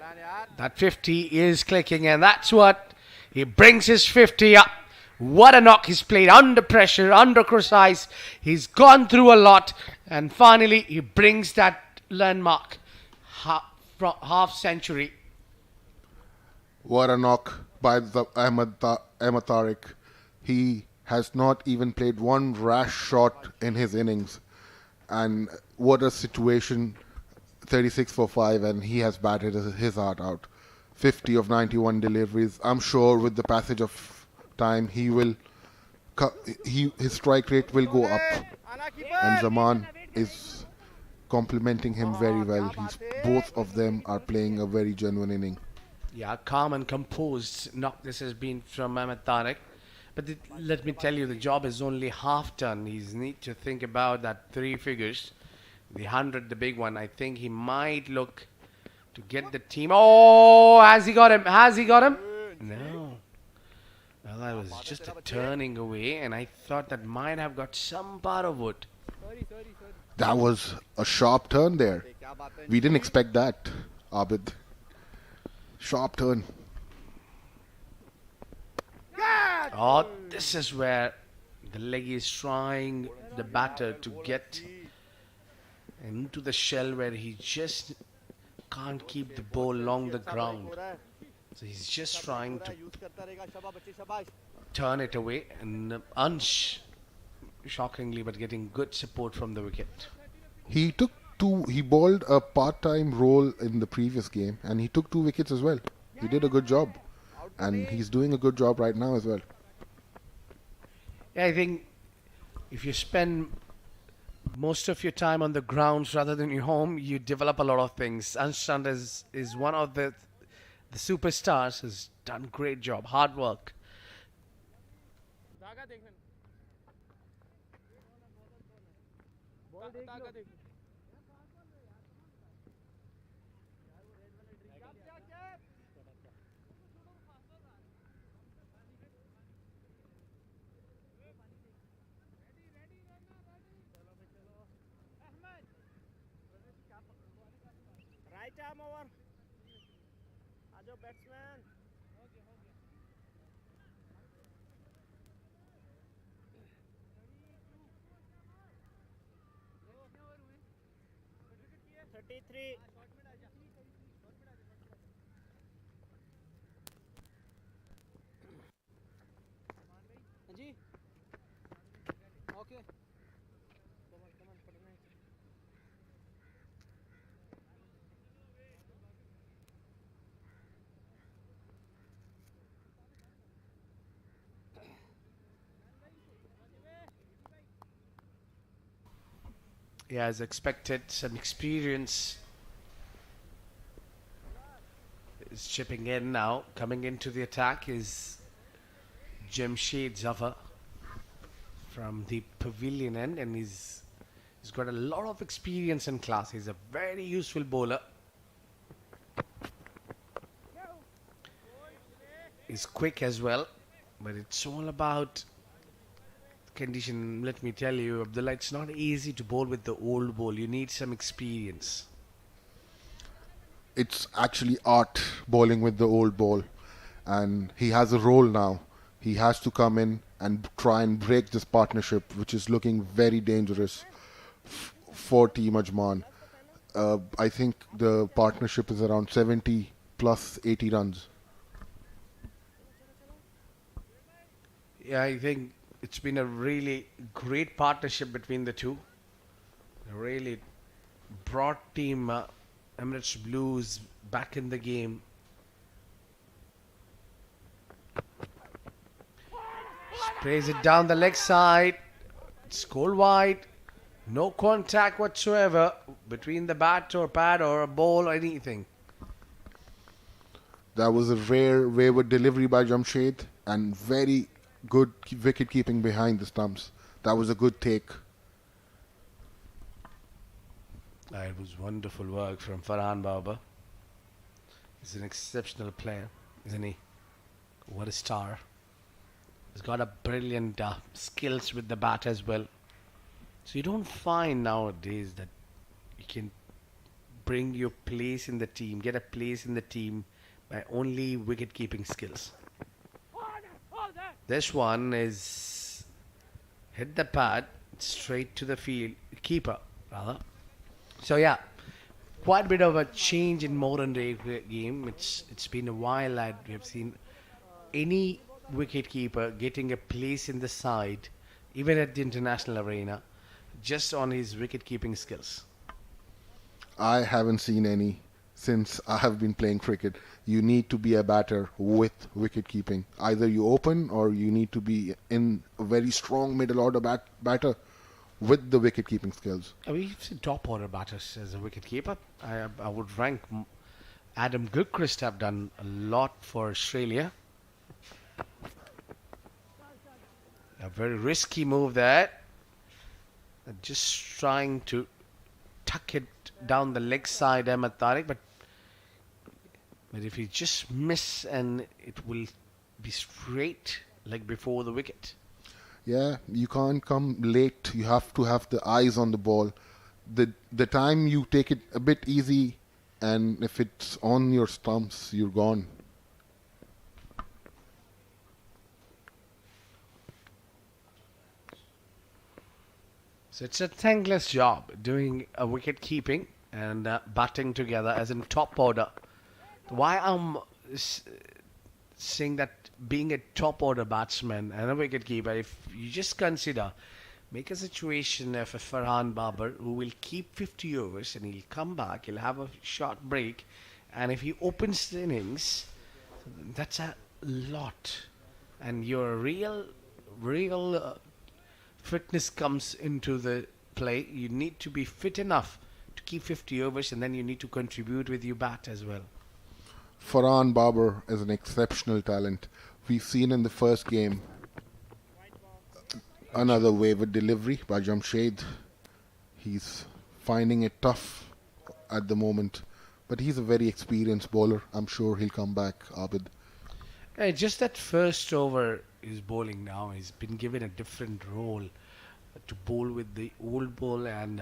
that 50 is clicking, and that's what he brings his 50 up. What a knock. He's played under pressure, under precise. He's gone through a lot, and finally he brings that landmark half century. What a knock by the Ahmed Tariq. He has not even played one rash shot in his innings. And what a situation 36 for 5, and he has batted his heart out. 50 of 91 deliveries. I'm sure with the passage of time, his strike rate will go up, and Zaman is complimenting him very well. Both of them are playing a very genuine inning. Yeah, calm and composed. No, this has been from Mehmet Tariq. But let me tell you, the job is only half done. He's need to think about that three figures. The 100, the big one. I think he might look to get the team. Oh, has he got him? Has he got him? No. Well, that was just a turning away, and I thought that might have got some part of wood. That was a sharp turn there. We didn't expect that, Abid. Sharp turn. Oh, this is where the leg is trying the batter to get into the shell where he just can't keep the ball along the ground. So he's just trying to turn it away and shockingly, but getting good support from the wicket. He bowled a part-time role in the previous game, and he took 2 wickets as well. He did a good job, and he's doing a good job right now as well. Yeah, I think if you spend most of your time on the grounds rather than your home, you develop a lot of things. Anshant is one of the superstars, has done great job, hard work. Right arm over. Ajo batsman. Okay. 33. Ji okay. Come on, पढ़ना है. Yeah, as expected, some experience is chipping in now. Coming into the attack is Jamshed Zafar from the pavilion end, and he's got a lot of experience and class. He's a very useful bowler. He's quick as well, but it's all about condition. Let me tell you, Abdullah, it's not easy to bowl with the old ball. You need some experience. It's actually art bowling with the old ball, and he has a role now. He has to come in and try and break this partnership, which is looking very dangerous for Team Ajman. I think the partnership is around 70 plus 80 runs. Yeah, I think it's been a really great partnership between the two. Really brought Team Emirates Blues back in the game. Sprays it down the leg side. It's cold wide. No contact whatsoever between the bat or pad or a ball or anything. That was a rare wayward delivery by Jamshed, and very good wicket keeping behind the stumps. That was a good take. It was wonderful work from Farhan Baba. He's an exceptional player, isn't he? What a star. He's got a brilliant skills with the bat as well. So you don't find nowadays that you can bring your place in the team, get a place in the team by only wicket keeping skills. This one is hit the pad straight to the field, keeper rather. So yeah, quite a bit of a change in modern day game. It's been a while that we have seen any wicket keeper getting a place in the side, even at the international arena, just on his wicket keeping skills. I haven't seen any since I have been playing cricket. You need to be a batter with wicket keeping. Either you open or you need to be in a very strong middle order batter with the wicket keeping skills. We've seen top order batters as a wicket keeper. I would rank Adam Gilchrist have done a lot for Australia. A very risky move there. Just trying to tuck it down the leg side, Ahmed Tariq, but if he just miss and it will be straight like before the wicket. Yeah, you can't come late. You have to have the eyes on the ball. The time you take it a bit easy, and if it's on your stumps, you're gone. So it's a thankless job doing a wicket keeping and batting together as in top order. Why I'm saying that being a top order batsman and a wicket keeper, if you just consider, make a situation of a Farhan Babar who will keep 50 overs and he'll come back, he'll have a short break, and if he opens the innings, that's a lot. And your real fitness comes into the play. You need to be fit enough to keep 50 overs, and then you need to contribute with your bat as well. Farhan Babar is an exceptional talent. We've seen in the first game another wayward delivery by Jamshed. He's finding it tough at the moment, but he's a very experienced bowler. I'm sure he'll come back, Abid. Just that first over is bowling now. He's been given a different role to bowl with the old ball and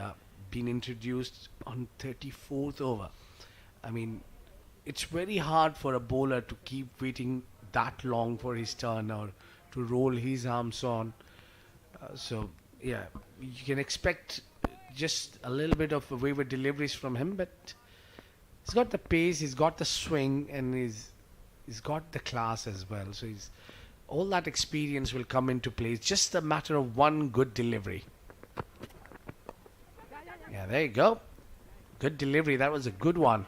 been introduced on 34th over. I mean, it's very hard for a bowler to keep waiting that long for his turn or to roll his arms on. So, yeah, you can expect just a little bit of wayward deliveries from him, but he's got the pace, he's got the swing, and he's got the class as well. So all that experience will come into play. It's just a matter of one good delivery. Yeah, there you go. Good delivery. That was a good one.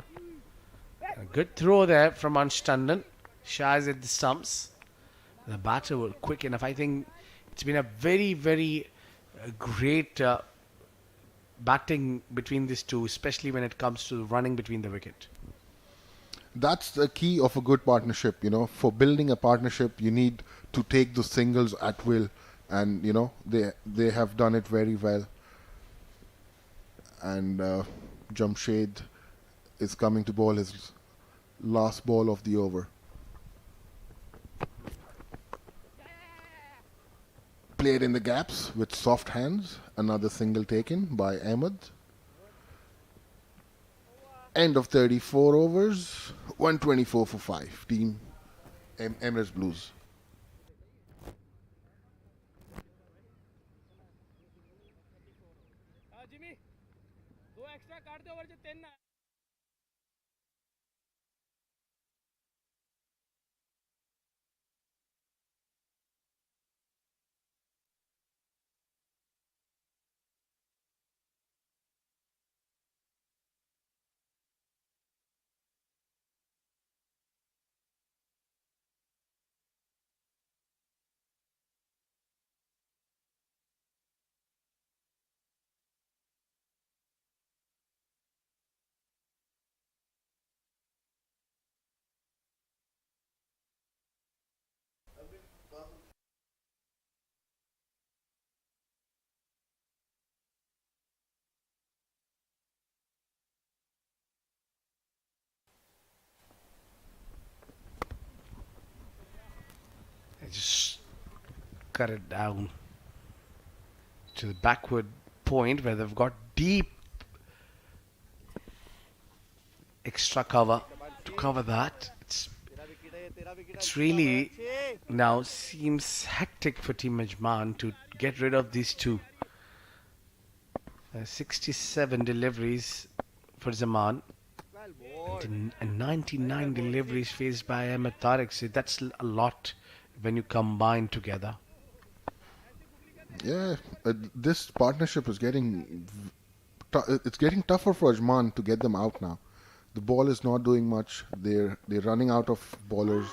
A good throw there from Anstanden. Shies at the stumps. The batter was quick enough. I think it's been a very, very great batting between these two, especially when it comes to running between the wicket. That's the key of a good partnership. For building a partnership, you need to take the singles at will, and they have done it very well. And Jamshed is coming to bowl his last ball of the over. Played in the gaps with soft hands. Another single taken by Ahmed. End of 34 overs. 124 for 5. Team Emirates Blues. Jimmy दो extra काट दे और जो 10 ना Just cut it down to the backward point where they've got deep extra cover to cover that. It's really now seems hectic for Team Ajman to get rid of these two. 67 deliveries for Zaman and 99 deliveries faced by Ahmed Tariq. So that's a lot when you combine together. Yeah, this partnership is getting it's getting tougher for Ajman to get them out now. The ball is not doing much. They're running out of bowlers.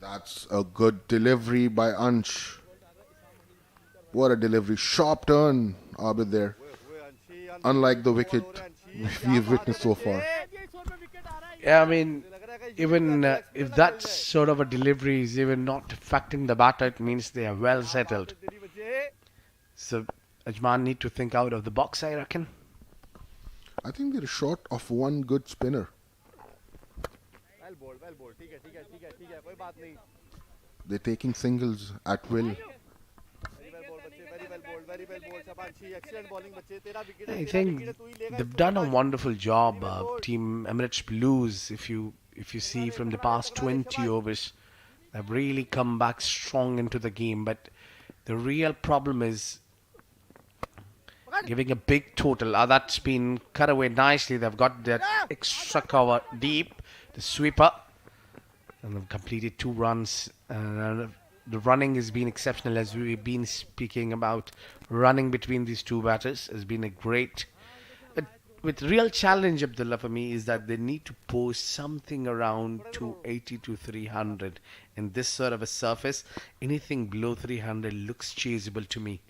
That's a good delivery by Ansh. What a delivery. Sharp turn, Abid there. Unlike the wicket we've witnessed so far. Yeah, I mean, even if that sort of a delivery is even not affecting the batter, it means they are well settled. So Ajman need to think out of the box, I reckon. I think they're short of one good spinner. Well bowled, well bowled. ठीक है, कोई बात नहीं. They're taking singles at will. Very well bowled, Shabanshi. Excellent bowling, बच्चे. तेरा wicket है, I तेरा think wicket है, तू ही लेगा they've इसको, done a शाबाश. wonderful job, Team Emirates Blues. If you see from the past 20 overs, they've really come back strong into the game. But the real problem is giving a big total. That's been cut away nicely. They've got that extra cover deep, the sweeper, and they've completed 2 runs. The running has been exceptional, as we've been speaking about. Running between these two batters has been a great. But with real challenge, Abdullah, for me, is that they need to post something around 280 to 300 in this sort of a surface. Anything below 300 looks chaseable to me.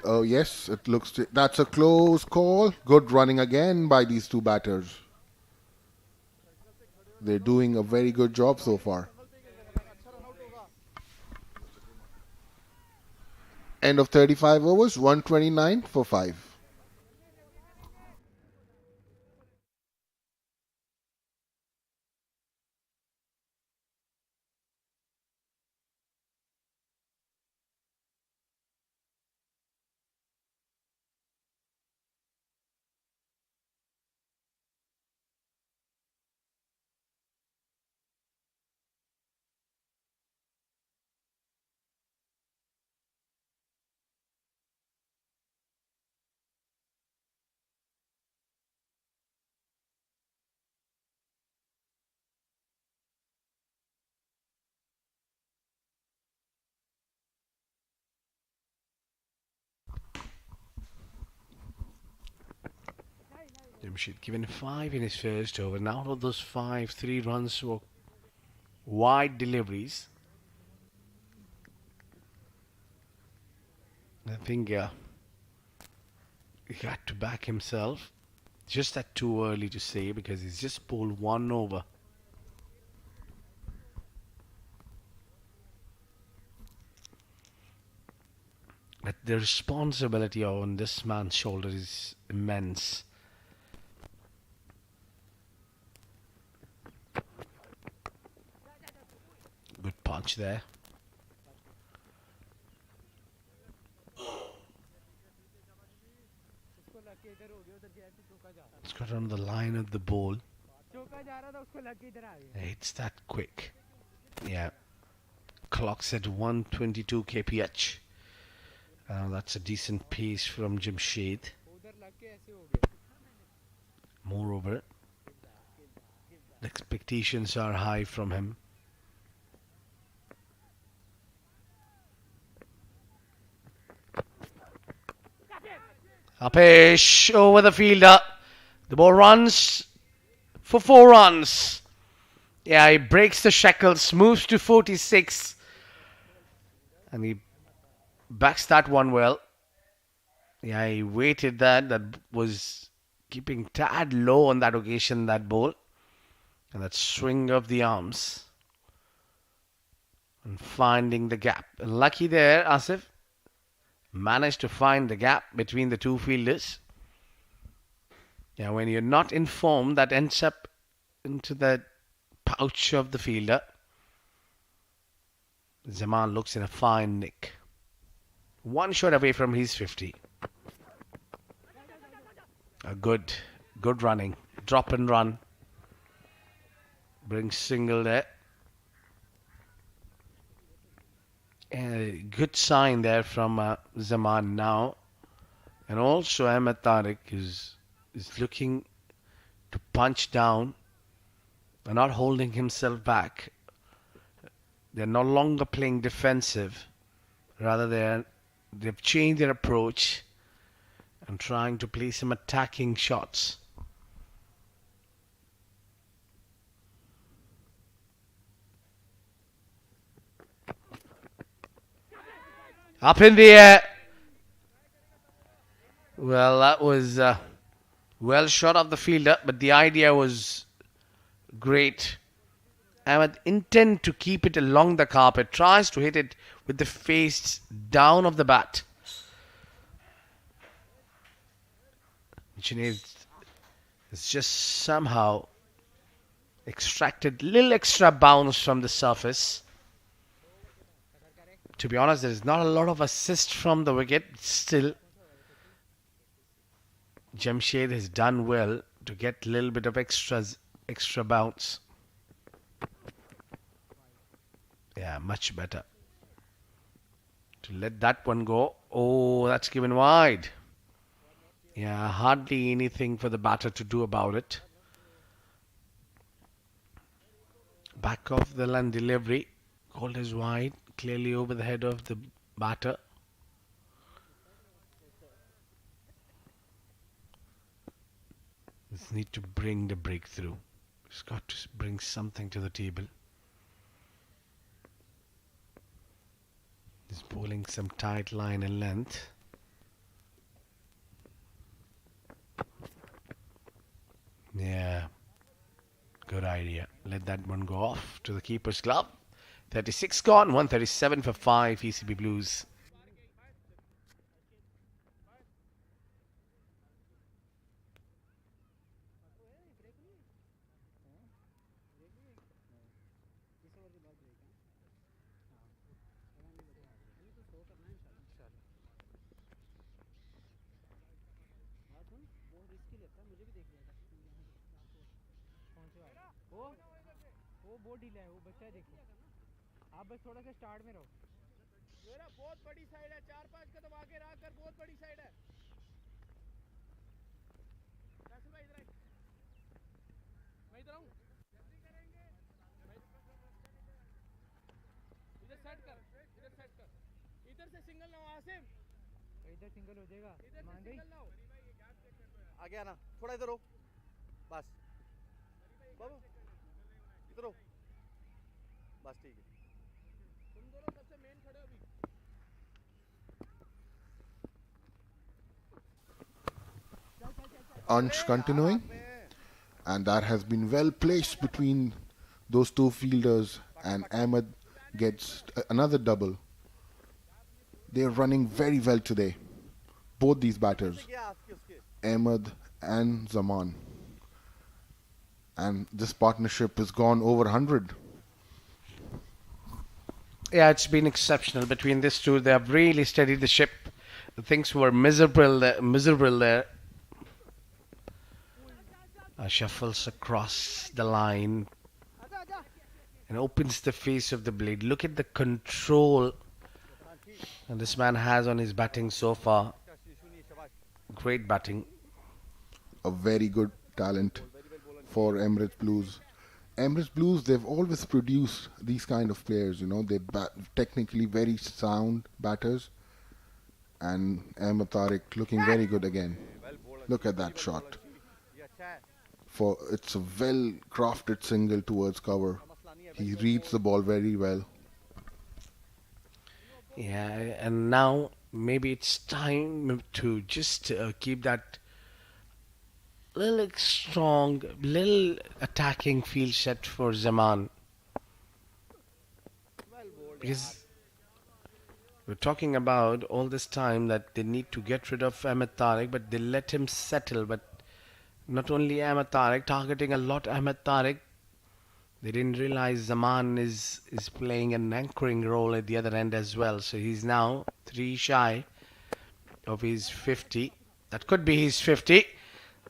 Oh yes, it looks. That's a close call. Good running again by these two batters. They're doing a very good job so far. End of 35 overs, 129 for 5. Jamshid given 5 in his first over, and out of those 5, 3 runs were wide deliveries. I think he had to back himself. Just that too early to say, because he's just pulled 1 over. But the responsibility on this man's shoulder is immense. Good punch there. It's got on the line of the ball. It's that quick. Yeah. Clock's at 122 kph. That's a decent pace from Jamshid. Moreover, the expectations are high from him. Upish over the fielder. The ball runs for 4 runs. Yeah, he breaks the shackles, moves to 46. And he backs that one well. Yeah, he waited that. That was keeping tad low on that occasion, that ball. And that swing of the arms. And finding the gap. Lucky there, Asif. Managed to find the gap between the two fielders. Yeah, when you're not informed, that ends up into the pouch of the fielder. Zaman looks in a fine nick. 1 shot away from his 50. A good running. Drop and run. Brings single there. A good sign there from Zaman now. And also Ahmed Tariq is looking to punch down and not holding himself back. They're no longer playing defensive. Rather, they've changed their approach. and trying to play some attacking shots. Up in the air. Well, that was well shot of the fielder, but the idea was great. Ahmed intend to keep it along the carpet, tries to hit it with the face down of the bat. Junaid has just somehow extracted little extra bounce from the surface. To be honest, there is not a lot of assist from the wicket. Still, Jamshed has done well to get a little bit of extra bounce. Yeah, much better. To let that one go. Oh, that's given wide. Yeah, hardly anything for the batter to do about it. Back of the line delivery. Called as wide. Clearly over the head of the batter. Just need to bring the breakthrough. He's got to bring something to the table. He's bowling some tight line and length. Yeah, good idea. Let that one go off to the keeper's glove. 36 gone, 137 for 5 ECB Blues. वो बहुत ढीला है, वो बच्चा है देखो। आप बस थोड़ा सा स्टार्ट में रहो। मेरा बहुत बड़ी साइड है, 4-5 कदम आगे रहा कर, बहुत बड़ी साइड है। फैसल भाई इधर आइए। मैं इधर आऊँ। जल्दी करेंगे। इधर सेट कर, इधर सेट कर। इधर से सिंगल ना हो आसिम। इधर सिंगल हो जाएगा। इधर से सिंगल ना हो। आगे आना, थोड़ा इधर हो, बस बाबू इधर हो, बस ठीक है। तुम दोनों सबसे मेन खड़े हो अभी। Ansh continuing, and that has been well placed between those two fielders, and Ahmed gets another double. They are running very well today, both these batters, Ahmed and Zaman, and this partnership has gone over 100. Yeah, it's been exceptional between these two. They have really steadied the ship. The things were miserable there. Shuffles across the line and opens the face of the blade. Look at the control and this man has on his batting so far. Great batting. A very good talent for Emirates Blues. Emirates Blues, they've always produced these kind of players, you know. They're technically very sound batters. And Ahmed Tariq looking very good again. Look at that shot. It's a well crafted single towards cover. He reads the ball very well. Yeah, and now maybe it's time to just keep that little strong, little attacking field set for Zaman. Because we're talking about all this time that they need to get rid of Ahmed Tariq, but they let him settle. But not only Ahmed Tariq, targeting a lot Ahmed Tariq. They didn't realize Zaman is playing an anchoring role at the other end as well. So he's now 3 shy of his 50. That could be his 50.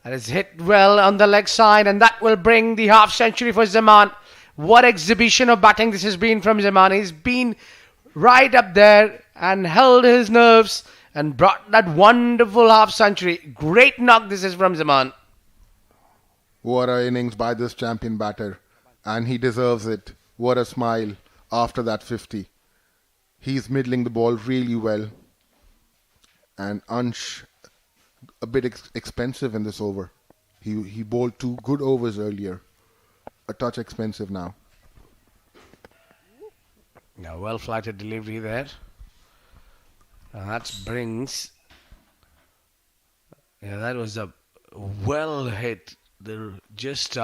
That is hit well on the leg side, and that will bring the half century for Zaman. What exhibition of batting this has been from Zaman. He's been right up there and held his nerves and brought that wonderful half century. Great knock this is from Zaman. What an innings by this champion batter. And he deserves it. What a smile after that 50. He's middling the ball really well. And Ansh a bit expensive in this over. He bowled 2 good overs earlier. A touch expensive now. Yeah, well flighted delivery there. And that brings. Yeah, that was a well hit. They're just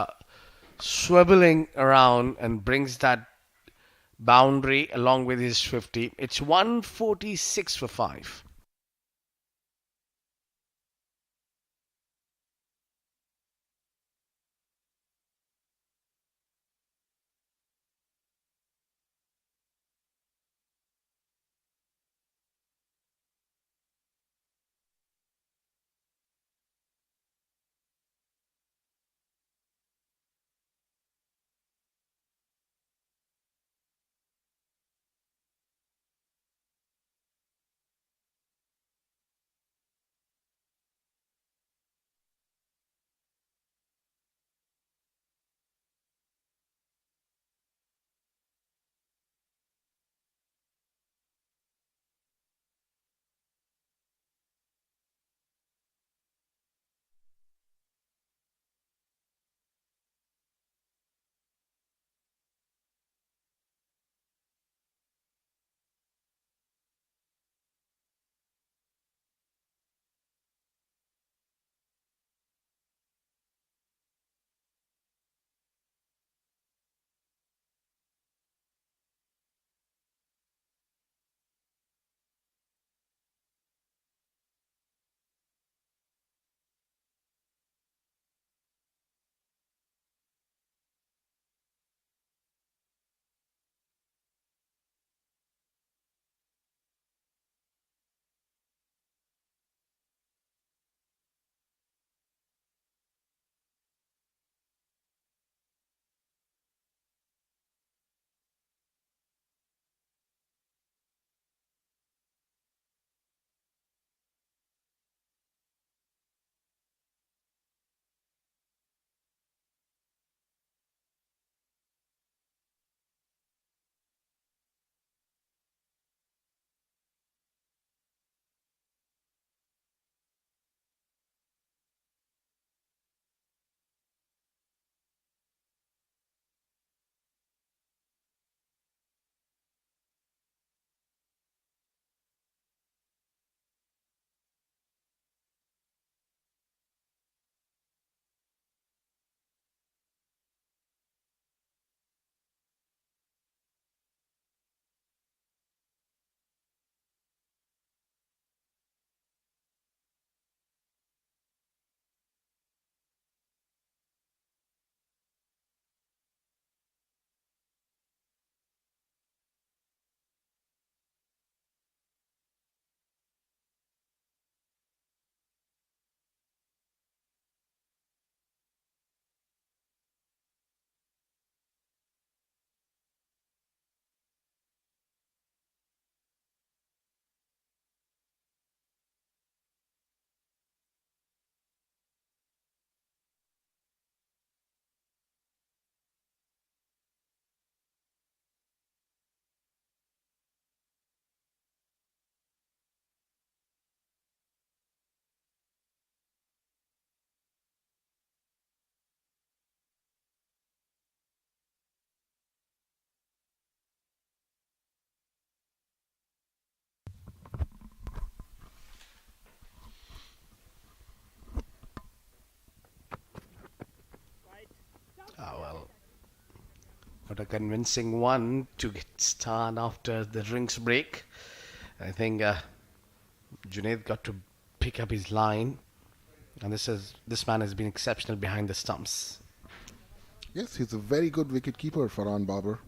swiveling around and brings that boundary along with his 50. It's 146 for 5. Ah, well. What a convincing one to get started after the drinks break. I think Junaid got to pick up his line. And this man has been exceptional behind the stumps. Yes, he's a very good wicket-keeper, Farhan Babar.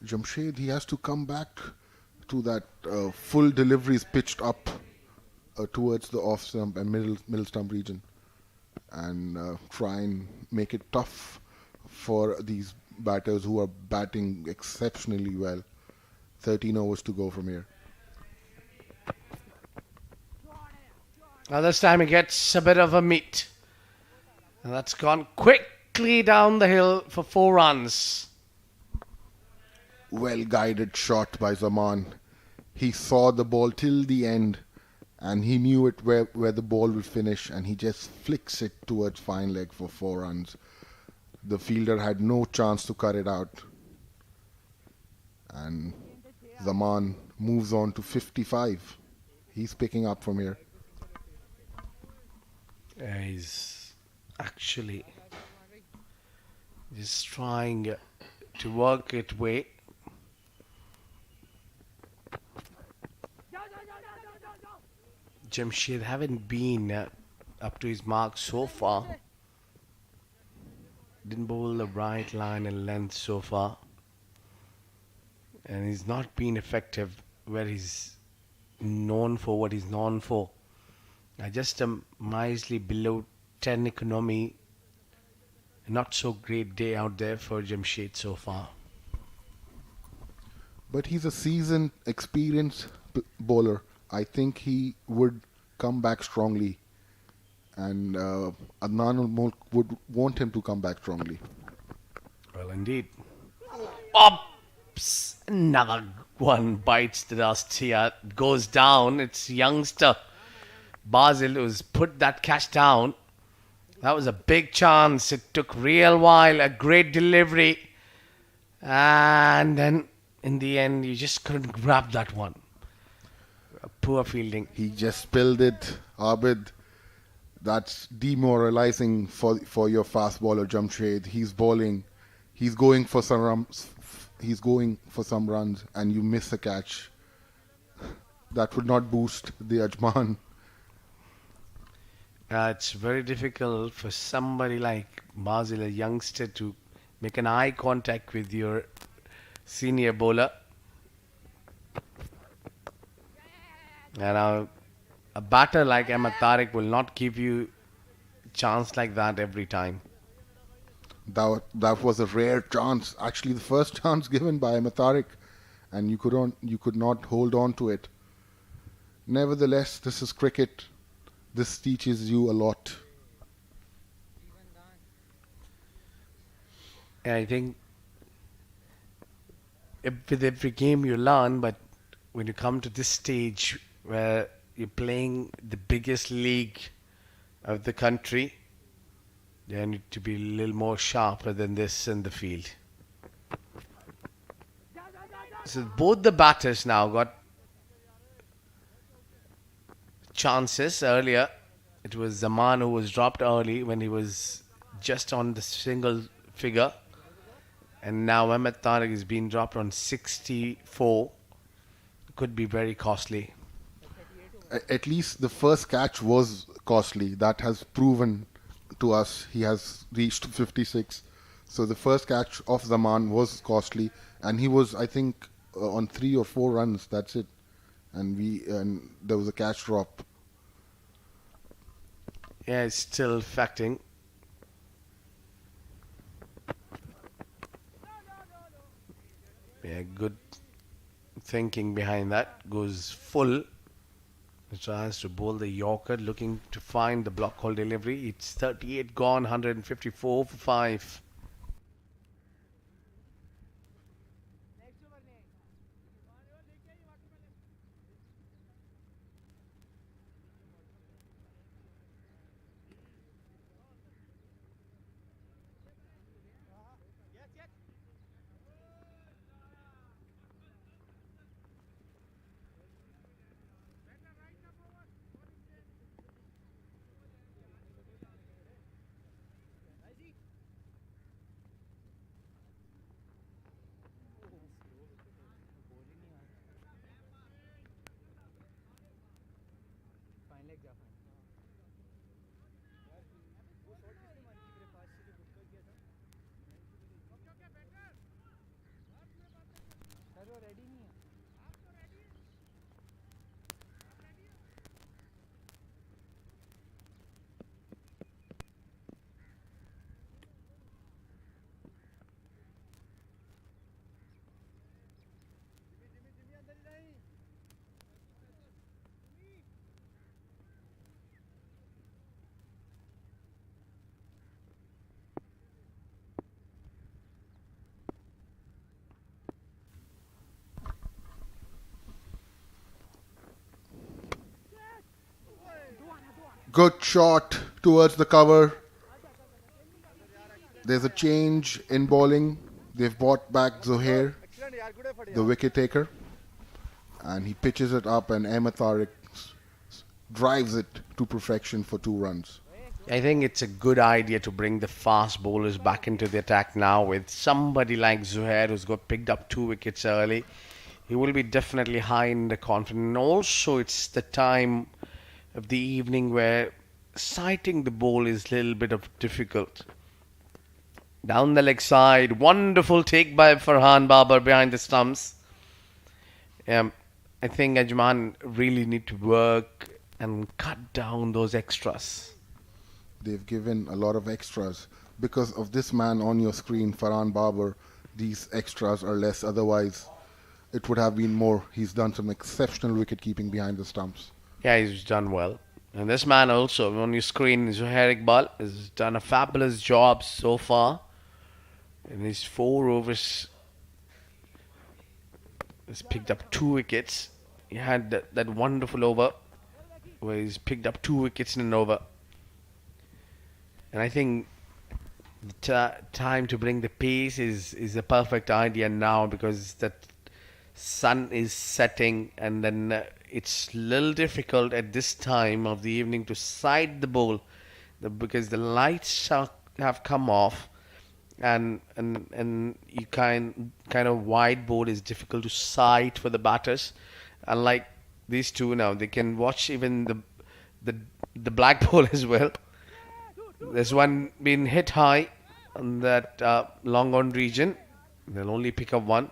Jamshed, he has to come back to that full deliveries pitched up towards the off stump and middle stump region, and try and make it tough for these batters who are batting exceptionally well. 13 overs to go from here. Now this time he gets a bit of a meat. And that's gone quickly down the hill for 4 runs. Well guided shot by Zaman. He saw the ball till the end and he knew it where the ball would finish, and he just flicks it towards fine leg for 4 runs. The fielder had no chance to cut it out, and Zaman moves on to 55. He's picking up from here. He's actually just trying to work it way. Jamshed haven't been up to his mark so far. Didn't bowl the right line and length so far. And he's not been effective where he's known for what he's known for. Just a mildly below 10 economy. Not so great day out there for Jamshed so far. But he's a seasoned, experienced bowler. I think he would come back strongly, and Adnan would want him to come back strongly. Well, indeed. Oops! Another one bites the dust here. Goes down. It's youngster Basil who's put that catch down. That was a big chance. It took real while. A great delivery. And then in the end, you just couldn't grab that one. Poor fielding. He just spilled it, Abid. That's demoralizing for your fast bowler Jamshed. He's bowling. He's going for some runs. He's going for some runs, and you miss a catch. That would not boost the Ajman. It's very difficult for somebody like Basil, a youngster, to make an eye contact with your senior bowler. And a batter like Tariq will not give you a chance like that every time. That was a rare chance. Actually, the first chance given by Tariq, and you could not hold on to it. Nevertheless, this is cricket. This teaches you a lot. I think with every game you learn, but when you come to this stage where you're playing the biggest league of the country, you need to be a little more sharper than this in the field. So both the batters now got chances earlier. It was Zaman who was dropped early when he was just on the single figure. And now Tariq is being dropped on 64. Could be very costly. At least the first catch was costly. That has proven to us. He has reached 56. So the first catch of Zaman was costly. And he was, I think, on 3 or 4 runs. That's it. And there was a catch drop. Yeah, it's still affecting. Yeah, good thinking behind that. Goes full. He tries to bowl the Yorker, looking to find the block hole delivery. It's 38 gone, 154 for 5. Good shot towards the cover. There's a change in bowling. They've brought back Zohair, Excellent yaar, good effort the yaar. wicket taker, and he pitches it up, and Ahmed Tariq drives it to perfection for 2 runs. I think it's a good idea to bring the fast bowlers back into the attack now with somebody like Zuhair who's got picked up 2 wickets early. He will be definitely high in the confidence. And also, it's the time of the evening where sighting the ball is a little bit of difficult. Down the leg side, wonderful take by Farhan Babar behind the stumps. Um, I think Ajman really need to work and cut down those extras. They've given a lot of extras. Because of this man on your screen, Farhan Babar, these extras are less. Otherwise, it would have been more. He's done some exceptional wicket keeping behind the stumps. Yeah, he's done well. And this man also, on your screen, Zuhair Iqbal, has done a fabulous job so far. In his 4 overs, he's picked up 2 wickets. He had that wonderful over where he's picked up 2 wickets in an over. And I think the time to bring the pace is a perfect idea now because that sun is setting and then it's a little difficult at this time of the evening to sight the ball because the lights have come off and you kind of wide board is difficult to sight for the batters. Unlike these two now, they can watch even the black ball as well. There's one being hit high on that long on region. They'll only pick up one.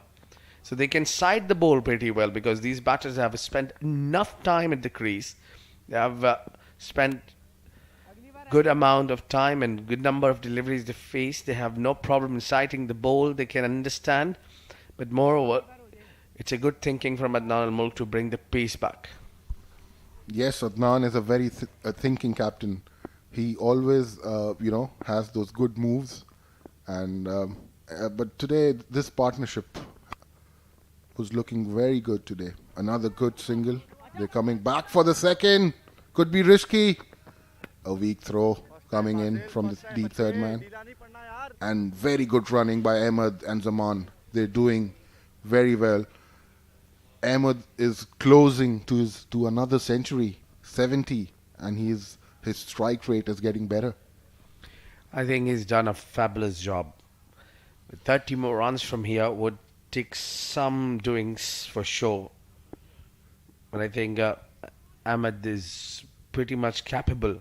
So they can side the ball pretty well because these batters have spent enough time at the crease. They have spent good amount of time and good number of deliveries they face. They have no problem in sighting the ball. They can understand. But moreover, it's a good thinking from Adnan al-Mulk to bring the pace back. Yes, Adnan is a very thinking captain. He always, has those good moves. And but today, this partnership was looking very good today. Another good single. They're coming back for the second. Could be risky. A weak throw coming in from the deep third man. And very good running by Ahmed and Zaman. They're doing very well. Ahmed is closing to another century, 70, and his strike rate is getting better. I think he's done a fabulous job. 30 more runs from here would take some doings for sure. But I think Ahmed is pretty much capable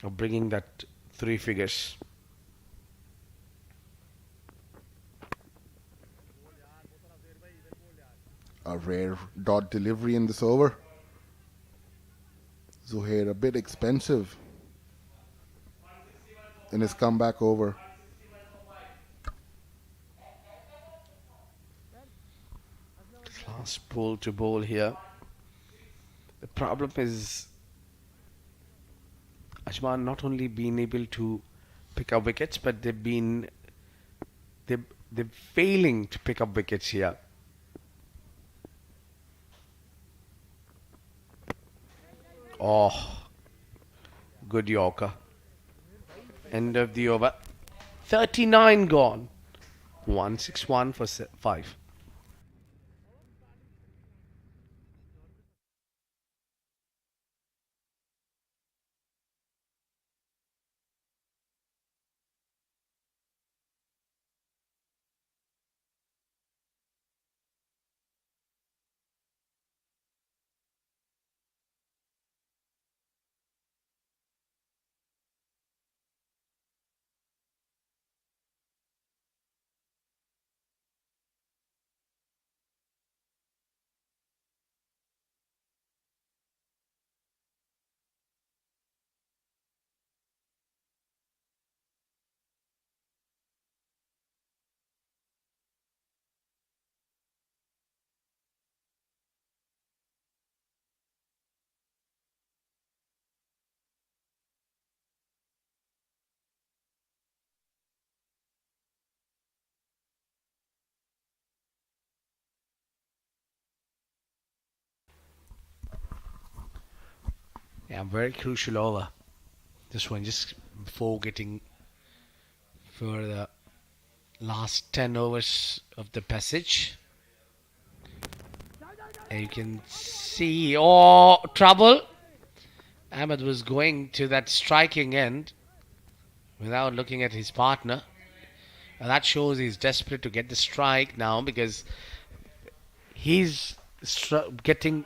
of bringing that 3 figures. A rare dot delivery in this over. Zohair a bit expensive in his comeback over. Last ball to bowl here. The problem is Ajman not only been able to pick up wickets, but they're failing to pick up wickets here. Oh, good Yorker. End of the over. 39 gone. 161 for 5. Yeah, very crucial over. This one just before getting for the last 10 overs of the passage. And you can see, oh, trouble. Ahmed was going to that striking end without looking at his partner. And that shows he's desperate to get the strike now because he's getting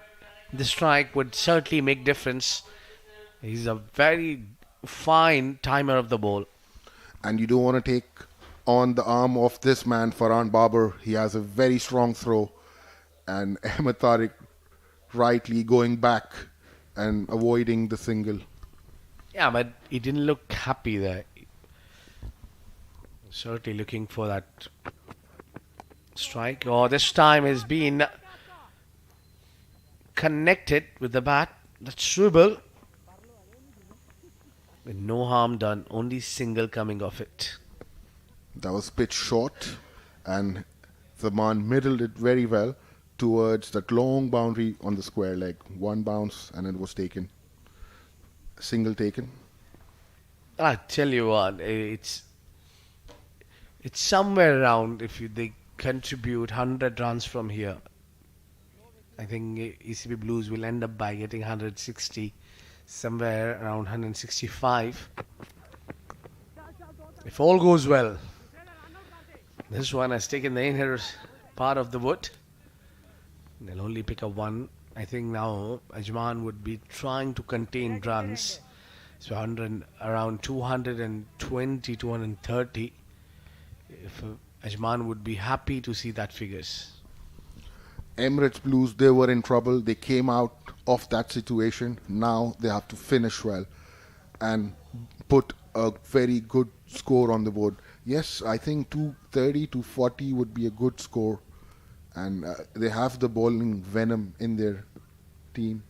the strike would certainly make difference. He's a very fine timer of the ball. And you don't want to take on the arm of this man, Farhan Babar. He has a very strong throw. And Ahmed Tariq rightly going back and avoiding the single. Yeah, but he didn't look happy there. Certainly looking for that strike. Oh, this time has been connected with the bat. That's dribble. With no harm done. Only single coming off it. That was pitch short, and Zaman middled it very well towards that long boundary on the square leg. One bounce, and it was taken. Single taken. I tell you what, it's somewhere around if they contribute 100 runs from here. I think ECB Blues will end up by getting 160, somewhere around 165. If all goes well, this one has taken the inner part of the wood. They'll only pick up one. I think now Ajman would be trying to contain runs. So 100, around 220, 230. If Ajman would be happy to see that figures. Emirates Blues, they were in trouble. They came out of that situation. Now they have to finish well and put a very good score on the board. Yes, I think 230, 240 would be a good score. And they have the bowling venom in their team.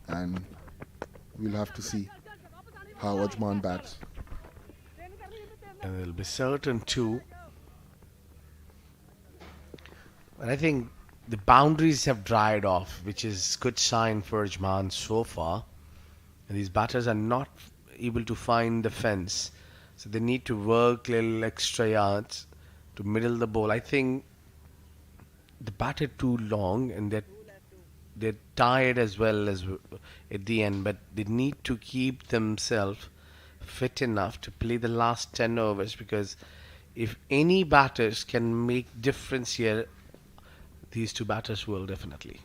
And we'll have to see how Ajman bats. And they'll be certain too. But I think the boundaries have dried off, which is good sign for Ajman so far. And these batters are not able to find the fence. So they need to work little extra yards to middle the ball. I think the batter too long and they're tired as well as at the end, but they need to keep themselves fit enough to play the last 10 overs because if any batters can make difference here, these two batters will definitely.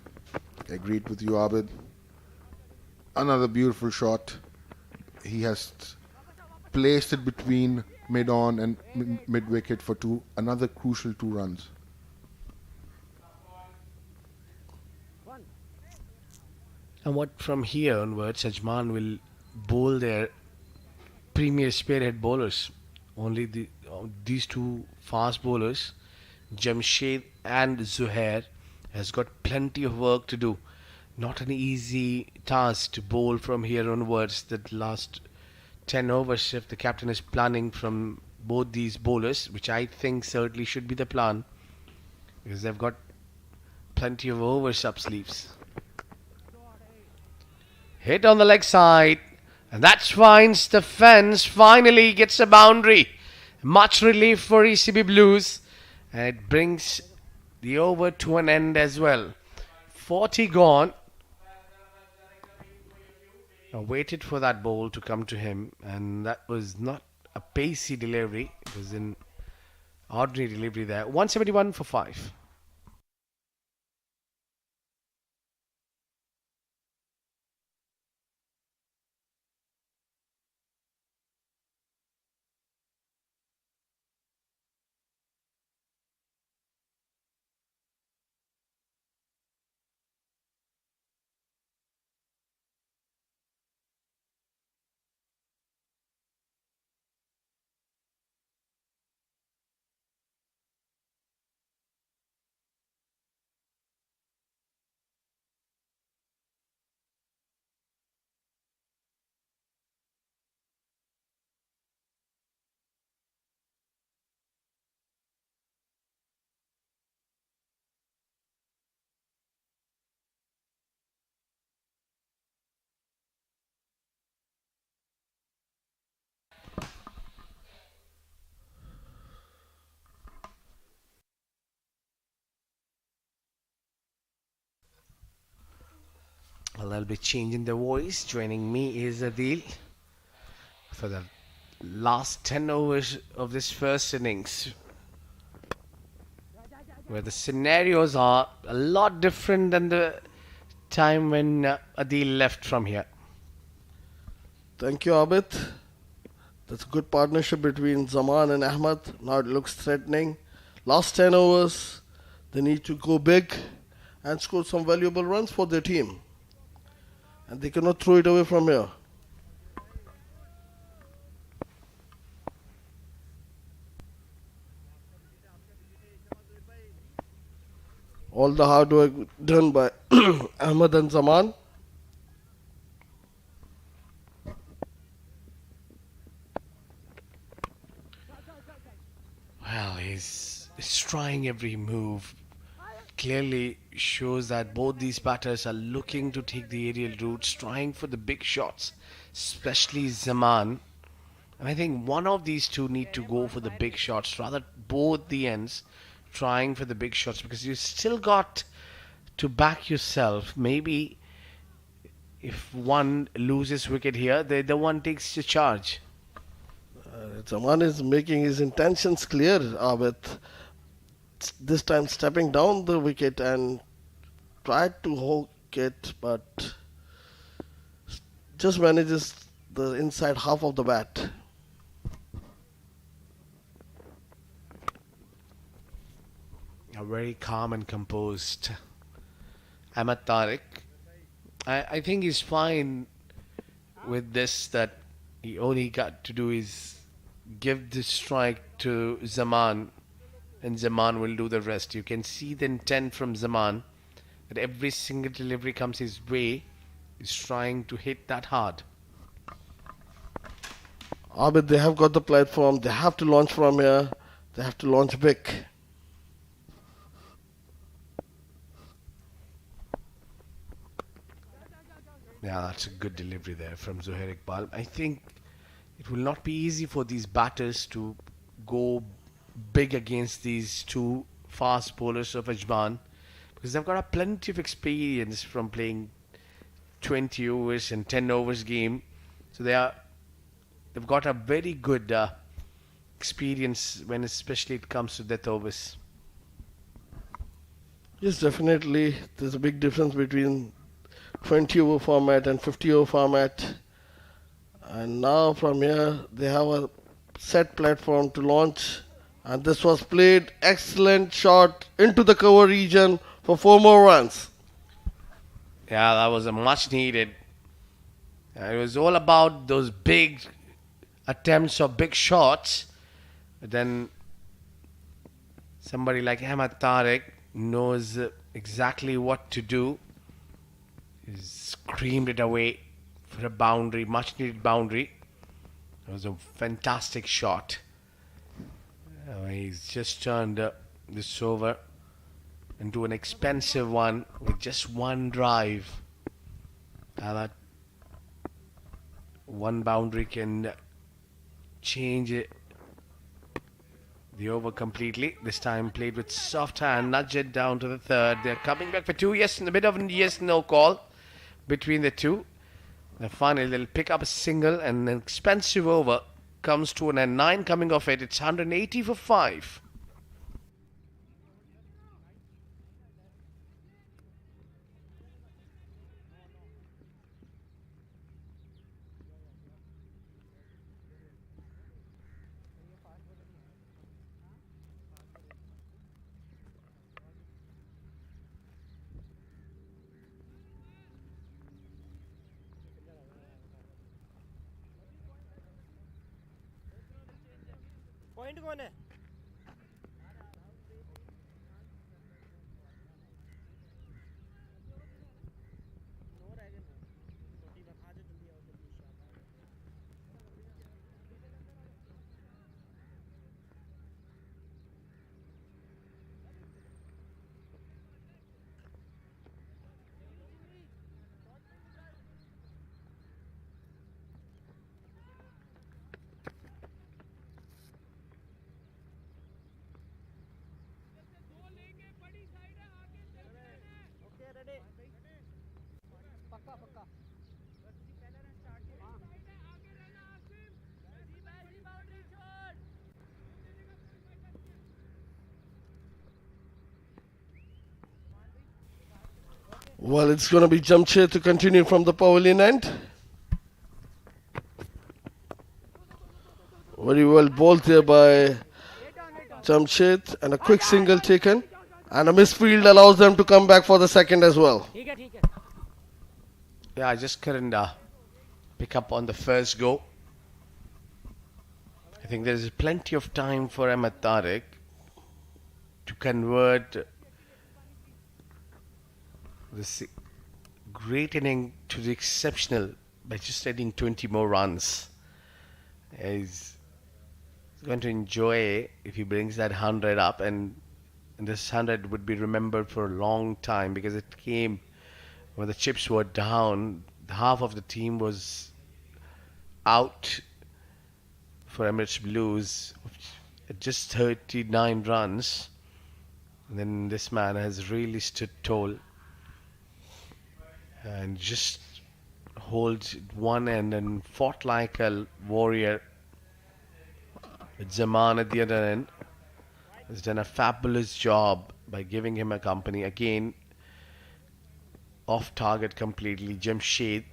Agreed with you, Abid. Another beautiful shot. He has placed it between mid on and mid wicket for another crucial 2 runs. And what from here onwards, Ajman will bowl their premier spearhead bowlers. Only these two fast bowlers, Jamshed and Zuhair, has got plenty of work to do. Not an easy task to bowl from here onwards. The last 10 overs, if the captain is planning from both these bowlers, which I think certainly should be the plan, because they've got plenty of overs up sleeves. Hit on the leg side, and that finds the fence. Finally gets a boundary. Much relief for ECB Blues, and it brings the over to an end as well. 40 gone. I waited for that ball to come to him, and that was not a pacey delivery. It was an ordinary delivery there. 171 for 5. A little bit changing the voice. Joining me is Adil for the last 10 overs of this first innings, where the scenarios are a lot different than the time when Adil left from here. Thank you, Abid. That's a good partnership between Zaman and Ahmad. Now it looks threatening. Last 10 overs, they need to go big and score some valuable runs for their team. And they cannot throw it away from here. All the hard work done by Ahmad and Zaman. Well, he's trying every move. Clearly shows that both these batters are looking to take the aerial routes, trying for the big shots, especially Zaman. And I think one of these two need to go for the big shots, rather both the ends trying for the big shots, because you still got to back yourself. Maybe if one loses wicket here, the other one takes the charge. Zaman is making his intentions clear, Abid. This time stepping down the wicket and tried to hook it, but just manages the inside half of the bat. A very calm and composed Ahmad Tariq. I think he's fine with this, that he only got to do is give the strike to Zaman, and Zaman will do the rest. You can see the intent from Zaman that every single delivery comes his way. He's trying to hit that hard. Abid, they have got the platform. They have to launch from here. They have to launch big. Yeah, that's a good delivery there from Zohair Iqbal. I think it will not be easy for these batters to go big against these two fast bowlers of Ajman, because they've got a plenty of experience from playing 20 overs and 10 overs game. So they've got a very good experience when especially it comes to death overs. Yes, definitely. There's a big difference between 20 over format and 50 over format. And now from here they have a set platform to launch. And this was played excellent shot into the cover region for 4 more runs. Yeah, that was a much needed. It was all about those big attempts of big shots. But then somebody like Ahmad Tariq knows exactly what to do. He screamed it away for a boundary, much needed boundary. It was a fantastic shot. He's just turned this over into an expensive one with just one drive. That one boundary can change it, the over completely. This time played with soft hand, nudge it down to the third. They're coming back for 2 yes in the bit of a yes-no call between the two. And finally they'll pick up a single, and an expensive over comes to an end. 9 coming off it. It's 180 for 5. Point कौन है पक्का पक्का बस जी पहला run start करो आगे रहना आसिम जी बाजी बाउंड्री छोड़ Well, it's going to be Jamshed to continue from the pavilion end. Very well bowled there by Jamshed, and a quick single taken. And a misfield allows them to come back for the second as well. ठीक है Yeah, I just couldn't pick up on the first go. I think there's plenty of time for Ahmed Tariq to convert this great inning to the exceptional by just adding 20 more runs. He's going to enjoy if he brings that 100 up, and this 100 would be remembered for a long time because it came when the chips were down. Half of the team was out for Emirates Blues at just 39 runs. And then this man has really stood tall and just holds one end and fought like a warrior. With Zaman at the other end has done a fabulous job by giving him a company. Again, off target completely. Jamshed,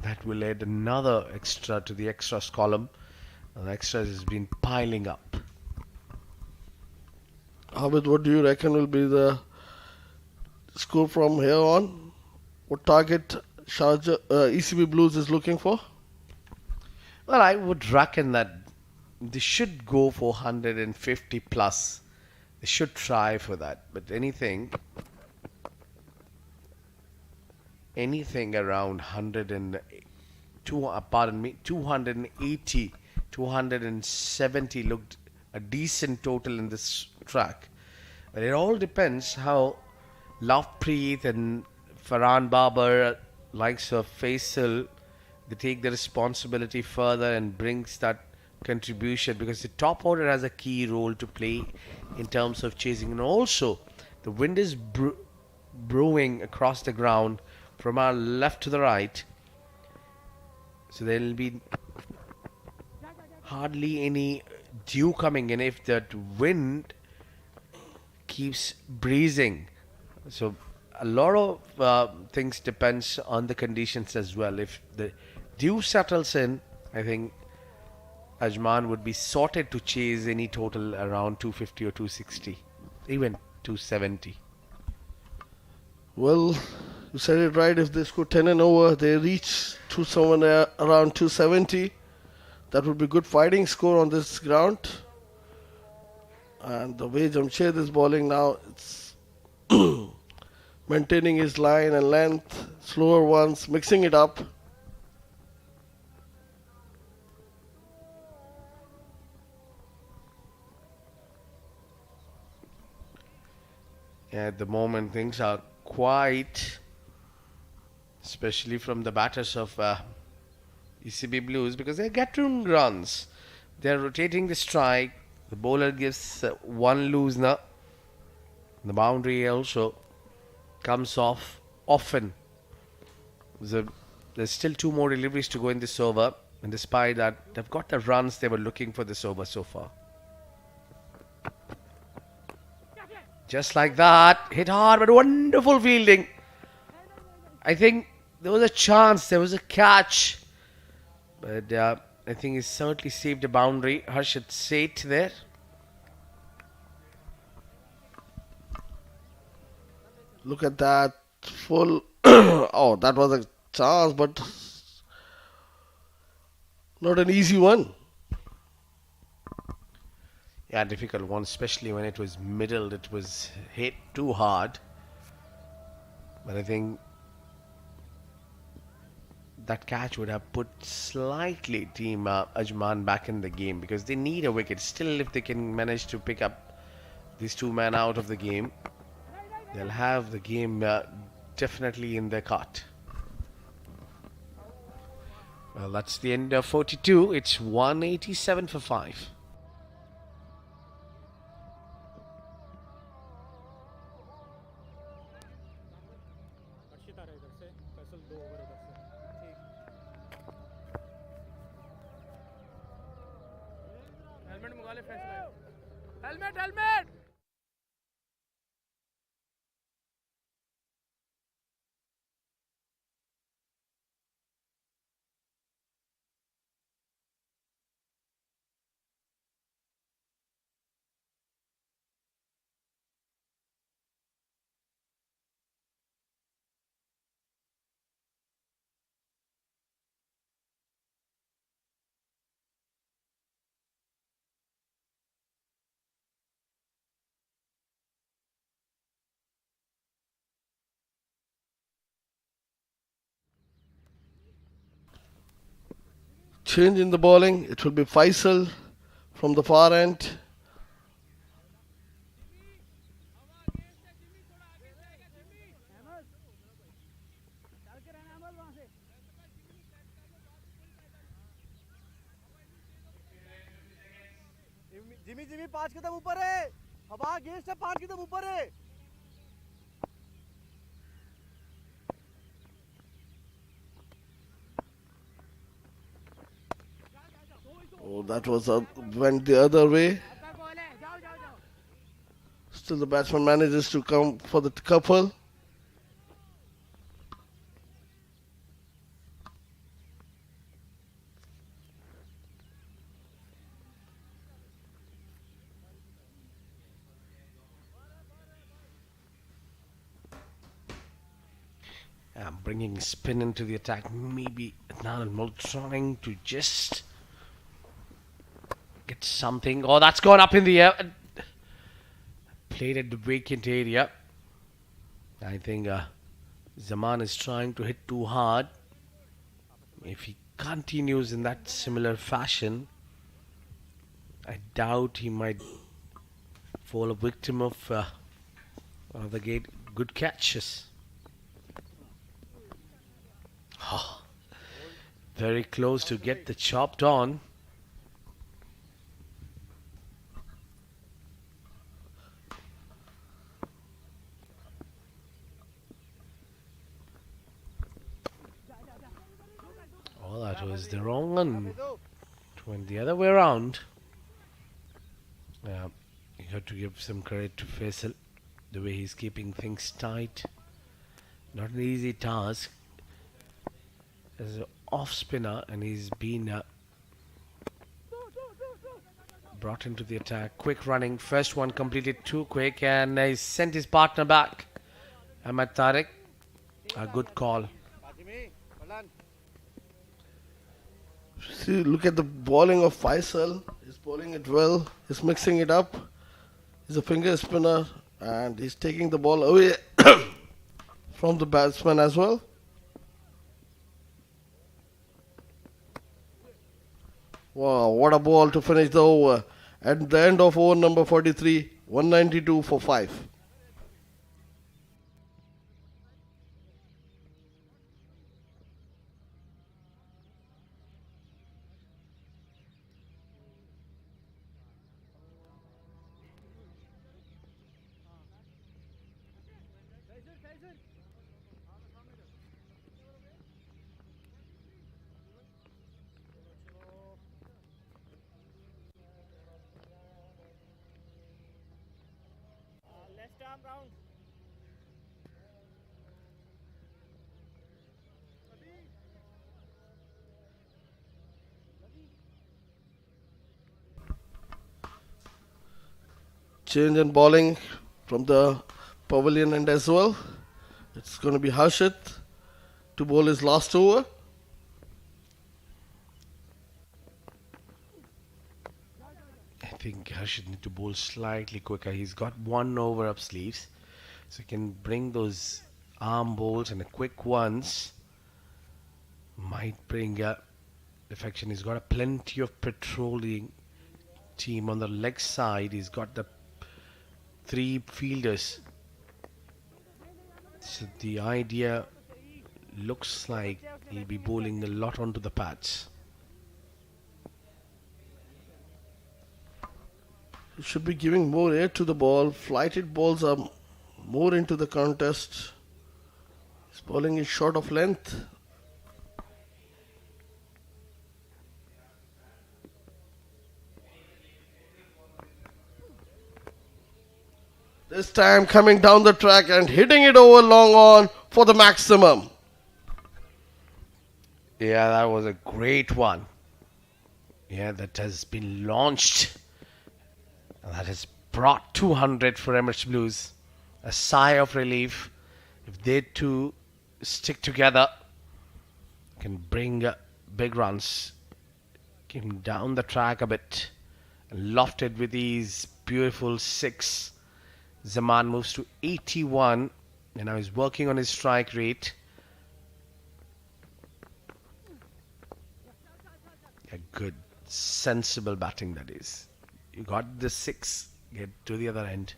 that will add another extra to the extras column. And the extras has been piling up. Abid, what do you reckon will be the score from here on? What target Sharjah, ECB Blues is looking for? Well, I would reckon that they should go for 150 plus. They should try for that. But anything around 280, 270 looked a decent total in this track. But it all depends how Lovepreet and Farhan Babar, likes of Faisal, they take the responsibility further and brings that contribution, because the top order has a key role to play in terms of chasing. And also the wind is brewing across the ground from our left to the right, so there will be hardly any dew coming in if that wind keeps breezing. So a lot of things depends on the conditions as well. If the dew settles in, I think Ajman would be sorted to chase any total around 250 or 260, even 270. Well, you said it right. If they score 10 and over, they reach to somewhere around 270. That would be good fighting score on this ground. And the way Jamshed is bowling now, it's maintaining his line and length, slower ones, mixing it up. At the moment, things are quiet, especially from the batters of ECB Blues, because they're getting runs. They're rotating the strike. The bowler gives one loosener. The boundary also comes off often. There's still two more deliveries to go in this over, and despite that, they've got the runs they were looking for this over so far. Just like that, hit hard, but wonderful fielding. I think there was a chance, there was a catch, but I think he certainly saved a boundary. Harshit Seth there. Look at that full. Oh, that was a chance, but not an easy one. Yeah, difficult one, especially when it was middle. It was hit too hard. But I think that catch would have put slightly team Ajman back in the game, because they need a wicket. Still, if they can manage to pick up these two men out of the game, they'll have the game definitely in their cart. Well, that's the end of 42. It's 187 for 5. हर्षित आ रहा है इधर से Faisal 2 over उधर से helmet मंगा ले फैसला helmet helmet Change in the bowling. It will be Faisal from the far end. Jimmy Jimmy 5 कदम ऊपर है हवा गेस्ट है 5 कदम ऊपर है Oh, that was went the other way. Still the batsman manages to come for the couple. Bringing spin into the attack. Maybe Adnan trying to just get something. Oh, that's gone up in the air. Played at the vacant area. I think Zaman is trying to hit too hard. If he continues in that similar fashion, I doubt he might fall a victim of one of the good catches. Oh, very close to get the chopped on. Oh, that was the wrong one. It went the other way around. You have to give some credit to Faisal, the way he's keeping things tight. Not an easy task as an off spinner, and he's been brought into the attack. Quick running, first one completed too quick, and he sent his partner back. Ahmed Tariq, a good call. See, look at the bowling of Faisal. He's bowling it well. He's mixing it up. He's a finger spinner, and he's taking the ball away from the batsman as well. Wow, what a ball to finish the over. At the end of over number 43, 192 for 5. Left arm round. Change in bowling from the pavilion end as well. It's going to be Harshit to bowl his last over. I think Harshit need to bowl slightly quicker. He's got one over up sleeves, so he can bring those arm bowls and the quick ones. Might bring affection. He's got a plenty of patrolling team on the leg side. He's got the 3 fielders. So the idea looks like he'll be bowling a lot onto the pads. He should be giving more air to the ball. Flighted balls are more into the contest. His bowling is short of length. This time coming down the track and hitting it over long on for the maximum. Yeah, that was a great one. Yeah, that has been launched. And that has brought 200 for Emirates Blues. A sigh of relief. If they two stick together, can bring big runs. Came down the track a bit and lofted with these beautiful six. Zaman moves to 81 and now he's working on his strike rate. A good, sensible batting that is. You got the six, get to the other end.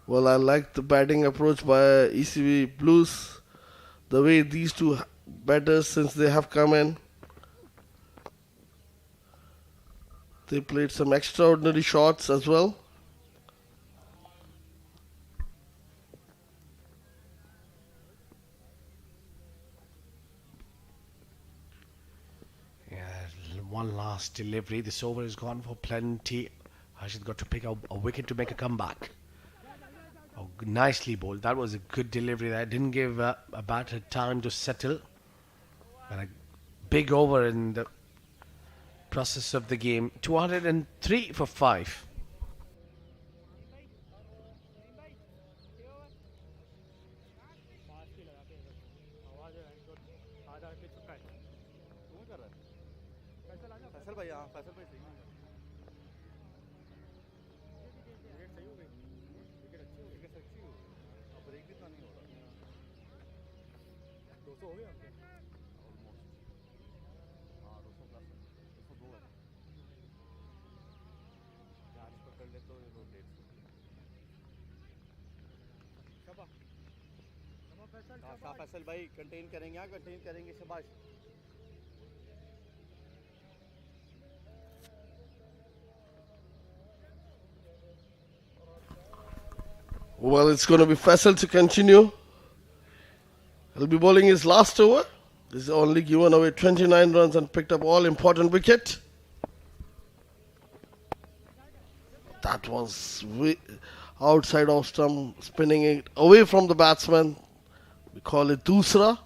Well, I like the batting approach by ECB Blues. The way these two batters, since they have come in, they played some extraordinary shots as well. Yeah, one last delivery. This over is gone for plenty. Harshit got to pick up a wicket to make a comeback. Oh, nicely bowled. That was a good delivery there. Didn't give a batter time to settle. And a big over in the process of the game. 203 for 5. Faisal भाई हाँ फैसल भाई सही wicket सही हो गई wicket अच्छी हो गई अब ब्रेक भी इतना नहीं हो रहा 200 हो गया आपके ऑलमोस्ट हाँ 200 प्लस 202 है चार्ज पकड़ ले तो ये 150 शाबाश फैसल भाई कंटेन करेंगे हाँ कंटेन करेंगे शाबाश Well, it's going to be Faisal to continue. He'll be bowling his last over. He's only given away 29 runs and picked up all important wicket. That was outside off stump, spinning it away from the batsman. We call it Dusra.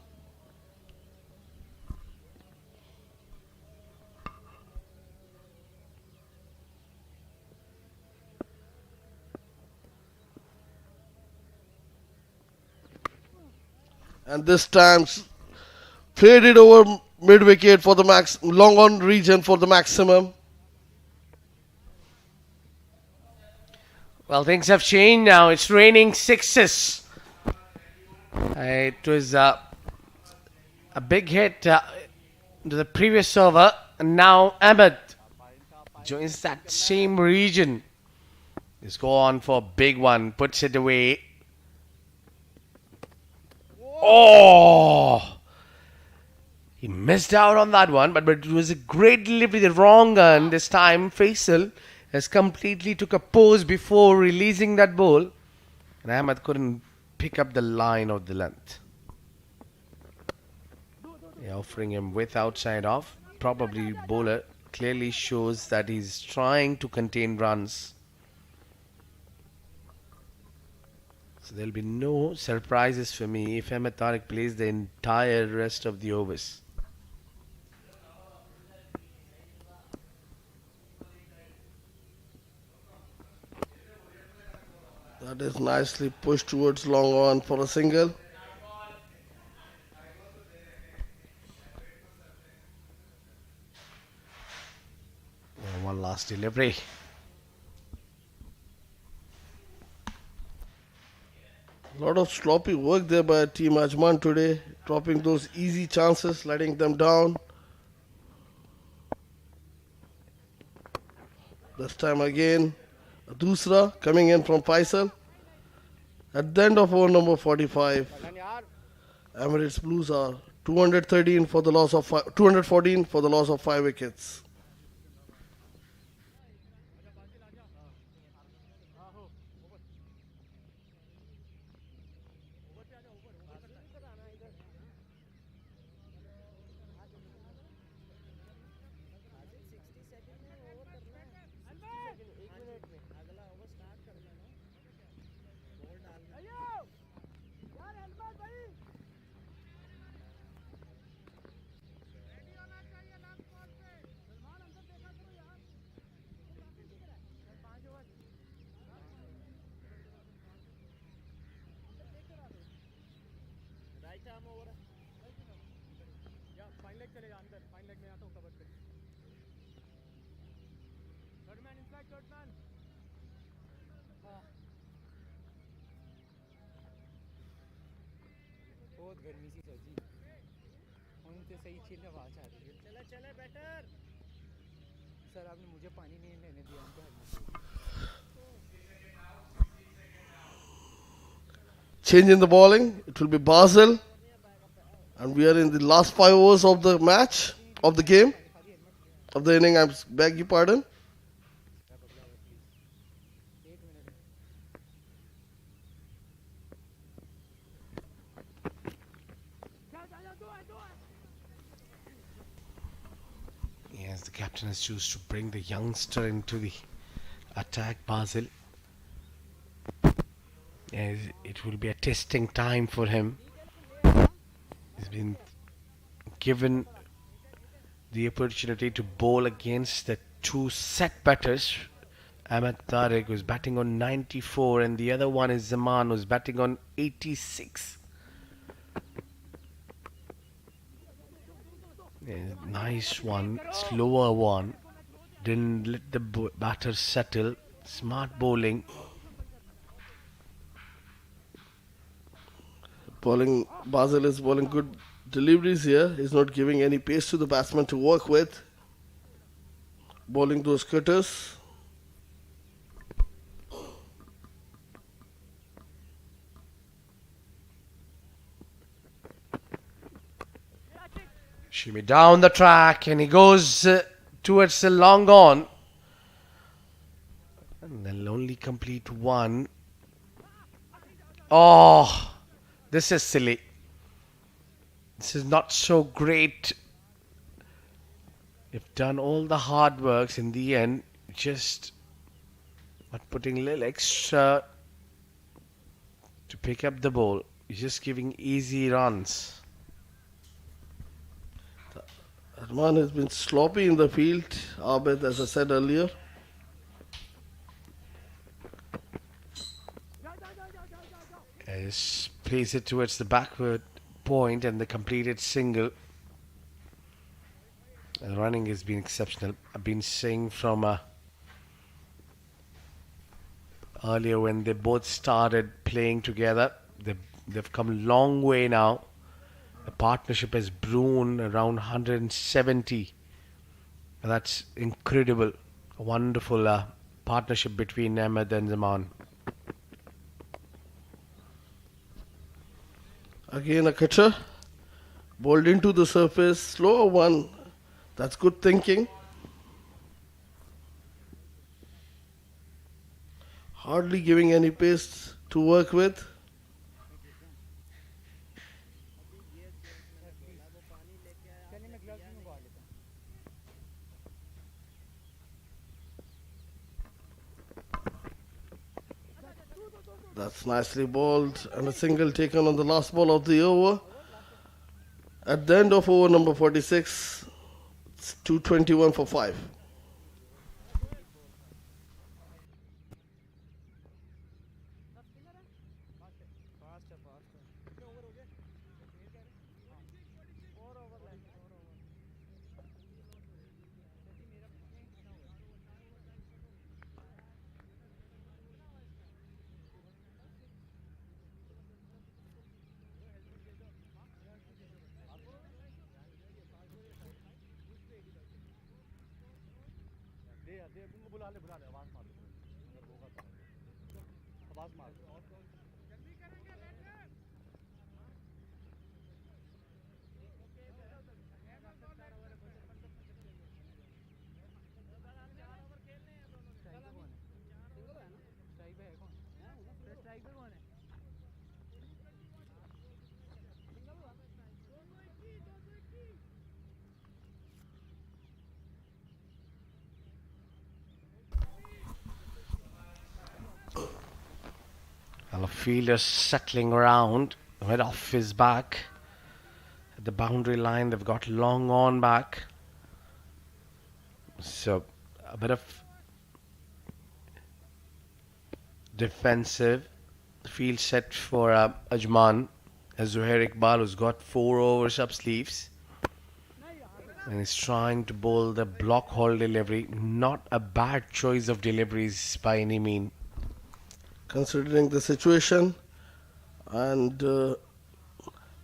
And this time played it over mid wicket for the long on region for the maximum. Well, things have changed now. It's raining sixes. It was a big hit to the previous over. And now Ahmed joins that same region. He's gone for a big one. Puts it away. Oh! He missed out on that one, but it was a great delivery. The wrong gun this time. Faisal has completely took a pose before releasing that ball. And Ahmed couldn't pick up the line or the length. Yeah, offering him with outside off. Probably bowler clearly shows that he's trying to contain runs. So there'll be no surprises for me if Ahmed Tariq plays the entire rest of the overs. That is nicely pushed towards long on for a single. And one last delivery. A lot of sloppy work there by Team Ajman today, dropping those easy chances, letting them down. This time again, a Dusra coming in from Faisal. At the end of over number 45, Emirates Blues are 214 for the loss of 5 wickets. या fine leg चले जा अंदर fine leg में आता हूँ cover पे third man inside third man बहुत गर्मी सी सर जी उनसे सही चिल हवा चाह रही है चले चले बेटर सर आपने मुझे पानी नहीं लेने दिया उनको Change in the bowling. It will be Basel. And we are in the last 5 overs of the match, of the game, of the inning. I beg your pardon. Yes, the captain has chosen to bring the youngster into the attack, Basel. Yes, it will be a testing time for him. He's been given the opportunity to bowl against the two set batters. Ahmed Tariq, who's batting on 94, and the other one is Zaman, who's batting on 86. Yeah, nice one, slower one. Didn't let the batter settle. Smart bowling. Bowling, Basel is bowling good deliveries here. He's not giving any pace to the batsman to work with. Bowling those cutters. Shimmy down the track, and he goes towards the long on. And they'll only complete one. Oh, this is silly. This is not so great. You've done all the hard works in the end, just not putting a little extra to pick up the ball. You're just giving easy runs. Ajman has been sloppy in the field, Abed, as I said earlier. As plays it towards the backward point and the completed single. The running has been exceptional. I've been saying from earlier when they both started playing together, they've come a long way now. The partnership has grown around 170. That's incredible. A wonderful partnership between Ahmed and Zaman. Again a cutter. Bowled into the surface. Slower one. That's good thinking. Hardly giving any pace to work with. That's nicely bowled and a single taken on the last ball of the over. At the end of over number 46, it's 221 for 5. Well, a fielder settling around, right off his back. At the boundary line, they've got long on back. So, a bit of defensive field set for Ajman. Zuhair Iqbal, who's got 4 overs up sleeves. And is trying to bowl the block hole delivery. Not a bad choice of deliveries by any mean. Considering the situation, and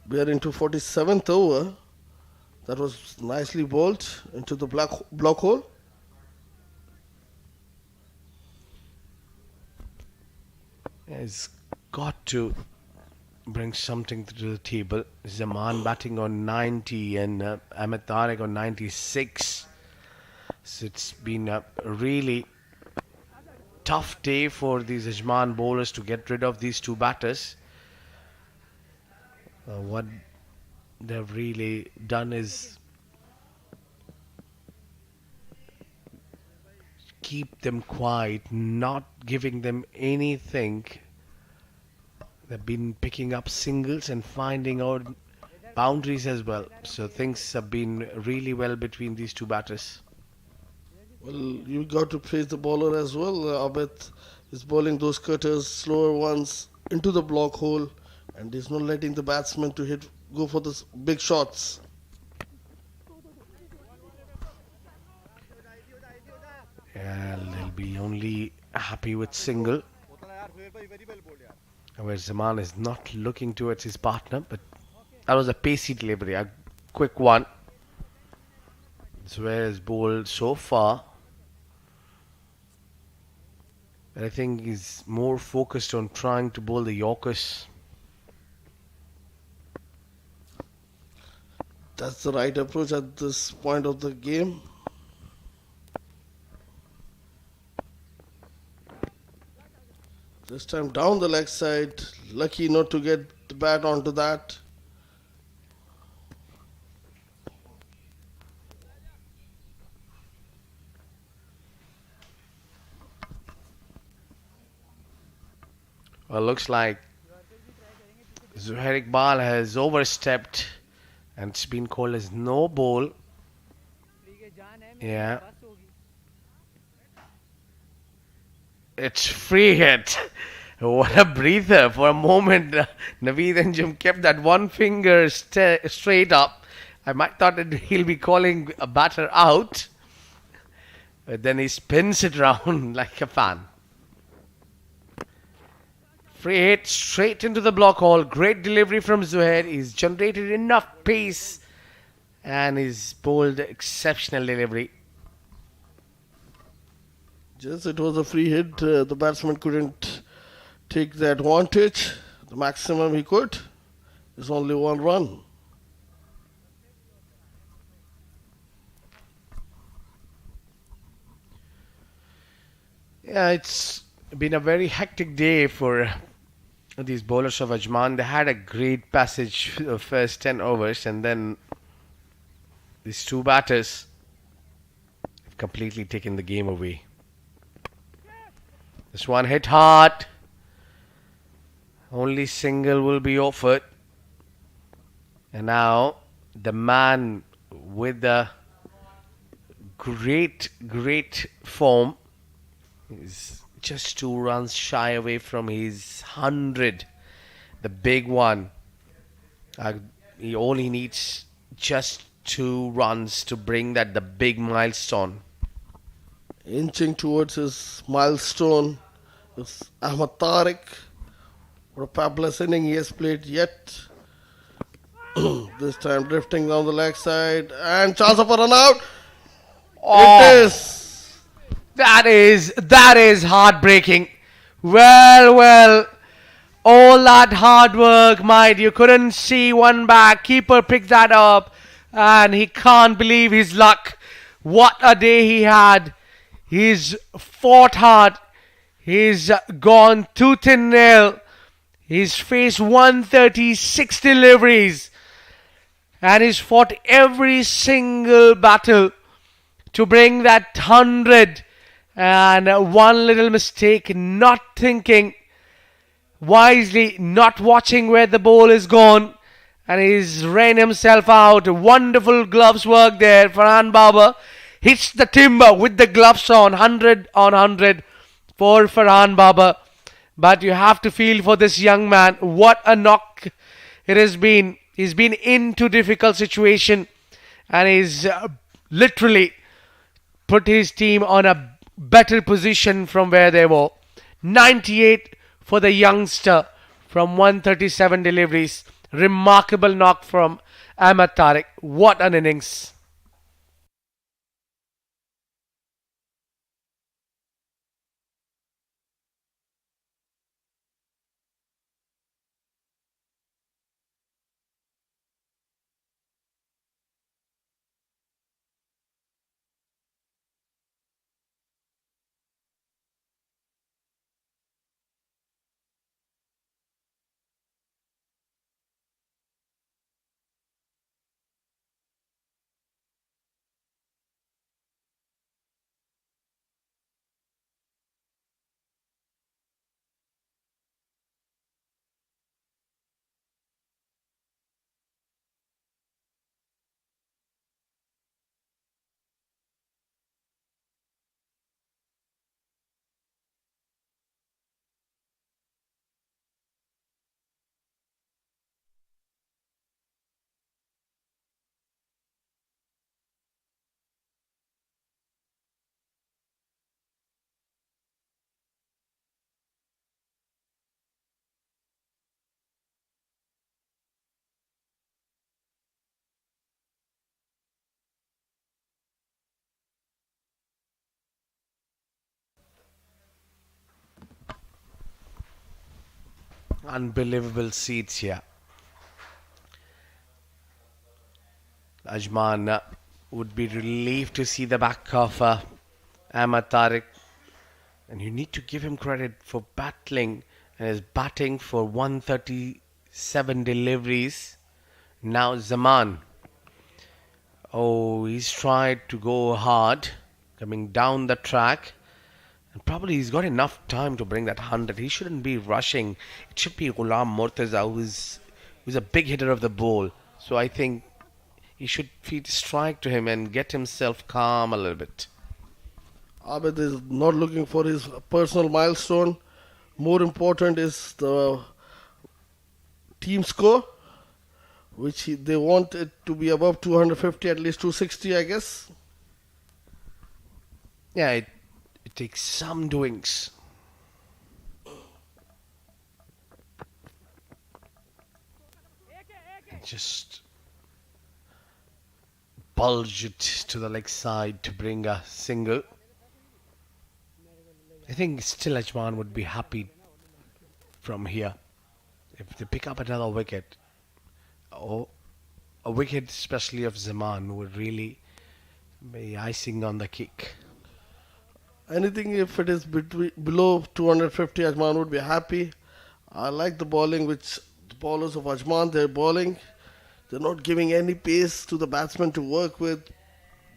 we are into 47th over. That was nicely bowled into the block hole. He's got to bring something to the table. Zaman batting on 90 and Ahmed Tariq on 96. So it's been a really tough day for these Ajman bowlers to get rid of these two batters. What they've really done is keep them quiet, not giving them anything. They've been picking up singles and finding out boundaries as well. So things have been really well between these two batters. Well, you got to praise the bowler as well. Abid is bowling those cutters, slower ones into the block hole, and he's not letting the batsman to go for the big shots. Yeah, they'll be only happy with single. Where Zaman is not looking towards his partner, but that was a pacey delivery, a quick one. Zuhair has bowled so far. But I think he's more focused on trying to bowl the Yorkers. That's the right approach at this point of the game. This time down the leg side, lucky not to get the bat onto that. Well, looks like Zuhair Iqbal has overstepped and it's been called as no ball. Yeah. It's free hit. What a breather. For a moment, Naveed Anjum kept that one finger straight up. I might thought that he'll be calling a batter out. But then he spins it round like a fan. Free hit straight into the block hole. Great delivery from Zuhair. He's generated enough pace and he's bowled exceptional delivery. Yes, it was a free hit. The batsman couldn't take the advantage. The maximum he could is only 1 run. Yeah, it's been a very hectic day for these bowlers of Ajman. They had a great passage for the first 10 overs and then these two batters have completely taken the game away. This one hit hard. Only single will be offered. And now the man with the great form is just 2 runs shy away from his 100. The big one. He only needs just 2 runs to bring that the big milestone. Inching towards his milestone is Ahmed Tariq. What a fabulous inning he has played yet. This time drifting down the leg side and chance of a run out. Oh, it is. That is heartbreaking. Well, all that hard work, mate. You couldn't see one back. Keeper picked that up and he can't believe his luck. What a day he had. He's fought hard. He's gone tooth and nail. He's faced 136 deliveries. And he's fought every single battle to bring that 100. And one little mistake, not thinking wisely, not watching where the ball is gone. And he's ran himself out. Wonderful gloves work there. Farhan Baba hits the timber with the gloves on. 100 on 100 for Farhan Baba. But you have to feel for this young man. What a knock He's been into difficult situation, and he's literally put his team on a better position from where they were. 98 for the youngster from 137 deliveries. Remarkable knock from Ahmad Tariq. What an innings. Unbelievable seats here. Ajman would be relieved to see the back of Ahmad Tariq. And you need to give him credit for battling and his batting for 137 deliveries. Now Zaman. Oh, he's tried to go hard coming down the track. And probably he's got enough time to bring that 100. He shouldn't be rushing. It should be Ghulam Murtaza who's a big hitter of the ball. So I think he should feed a strike to him and get himself calm a little bit. Abid is not looking for his personal milestone. More important is the team score, which they want it to be above 250, at least 260, I guess. Yeah, it takes some doings. Just bulge it to the leg side to bring a single. I think still Ajman would be happy from here if they pick up another wicket. Or a wicket especially of Zaman would really be icing on the cake. Anything if it is below 250, Ajman would be happy. I like the bowling which the bowlers of Ajman, they're bowling. They're not giving any pace to the batsmen to work with,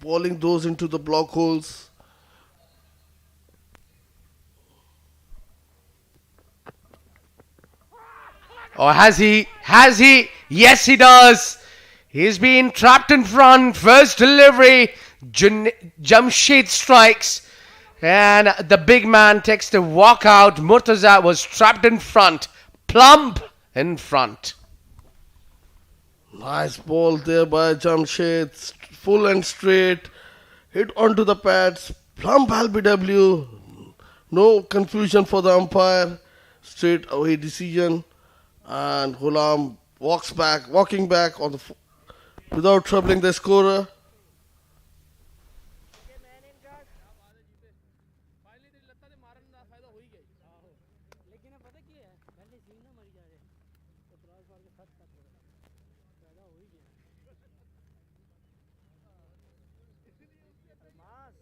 bowling those into the block holes. Or has he? Has he? Yes, he does. He's been trapped in front. First delivery. Jamshed strikes. And the big man takes the walk out. Murtaza was trapped in front. Plump in front. Nice ball there by Jamshed. Full and straight. Hit onto the pads. Plump LBW. No confusion for the umpire. Straight away decision. And Ghulam walking back on without troubling the scorer. लेकिन अब पता क्या है पहले scene ना मर जा रहे तो क्रॉस मार के फंस तक पैदा हो ही गया मास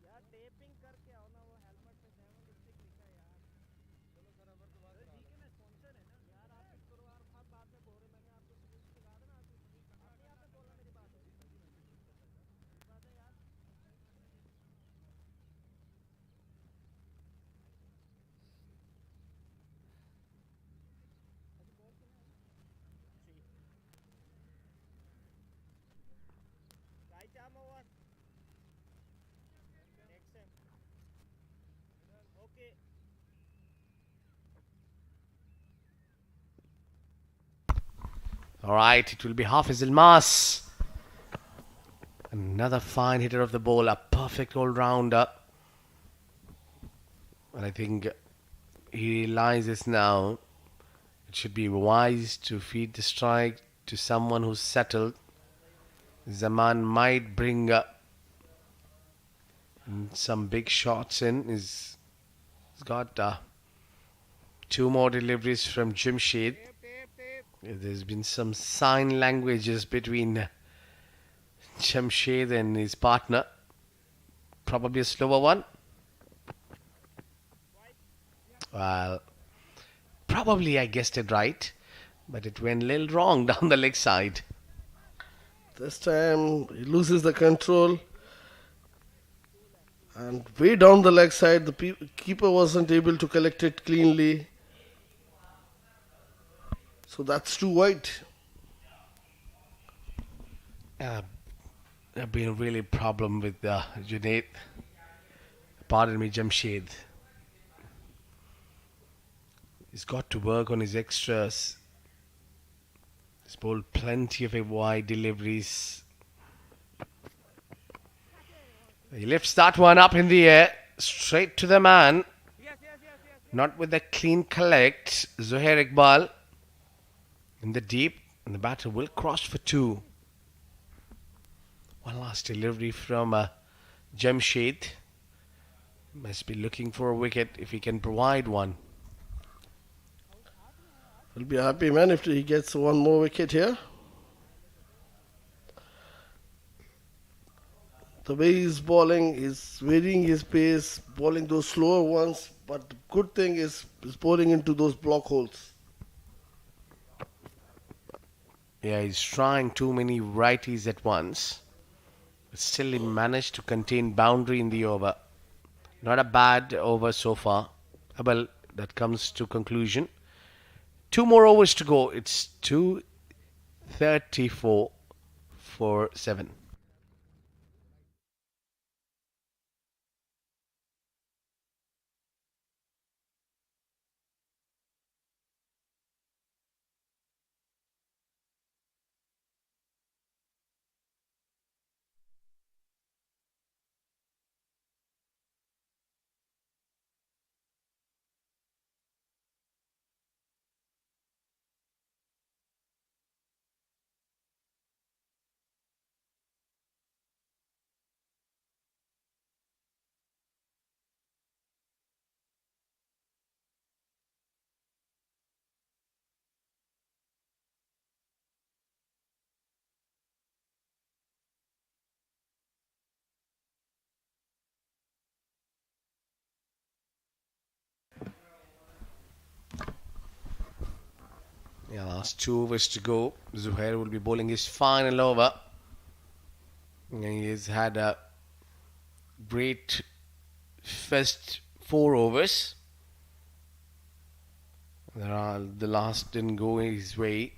यार टेपिंग करके आओ ना वो हेलमेट पे 7 लिपस्टिक लिखा है यार चलो सर अब तो बात ठीक है ना स्पॉन्सर है ना यार आप कुछ करो यार आप बाद में बोल रहे मैंने आपको सुबह सिखा देना आप यहाँ पे बोलना मेरी बात बात है यार right arm over next time okay Alright, it will be Hafiz Ilmas. Another fine hitter of the ball, a perfect all-rounder. And I think he realizes now it should be wise to feed the strike to someone who's settled. Zaman might bring some big shots in. He's got 2 more deliveries from Jamshed. There's been some sign languages between Jamshed and his partner. Probably a slower one. Well, probably I guessed it right, but it went a little wrong down the leg side. This time he loses the control. And way down the leg side, the keeper wasn't able to collect it cleanly. So that's 2 wide. There's been really a problem with Junaid. Pardon me, Jamshed. He's got to work on his extras. He's bowled plenty of wide deliveries. He lifts that one up in the air, straight to the man. Not with a clean collect. Zuhair Iqbal in the deep, and the batter will cross for 2. One last delivery from Jamshed. Must be looking for a wicket if he can provide one. He'll be a happy man if he gets 1 more wicket here. The way he's bowling, he's varying his pace, bowling those slower ones. But the good thing is he's bowling into those block holes. Yeah, he's trying too many righties at once. But still he managed to contain boundary in the over. Not a bad over so far. Well, that comes to conclusion. 2 more overs to go. It's 2:34 for 7. Yeah, last 2 overs to go. Zuhair will be bowling his final over. And he has had a great first 4 overs. The last didn't go his way.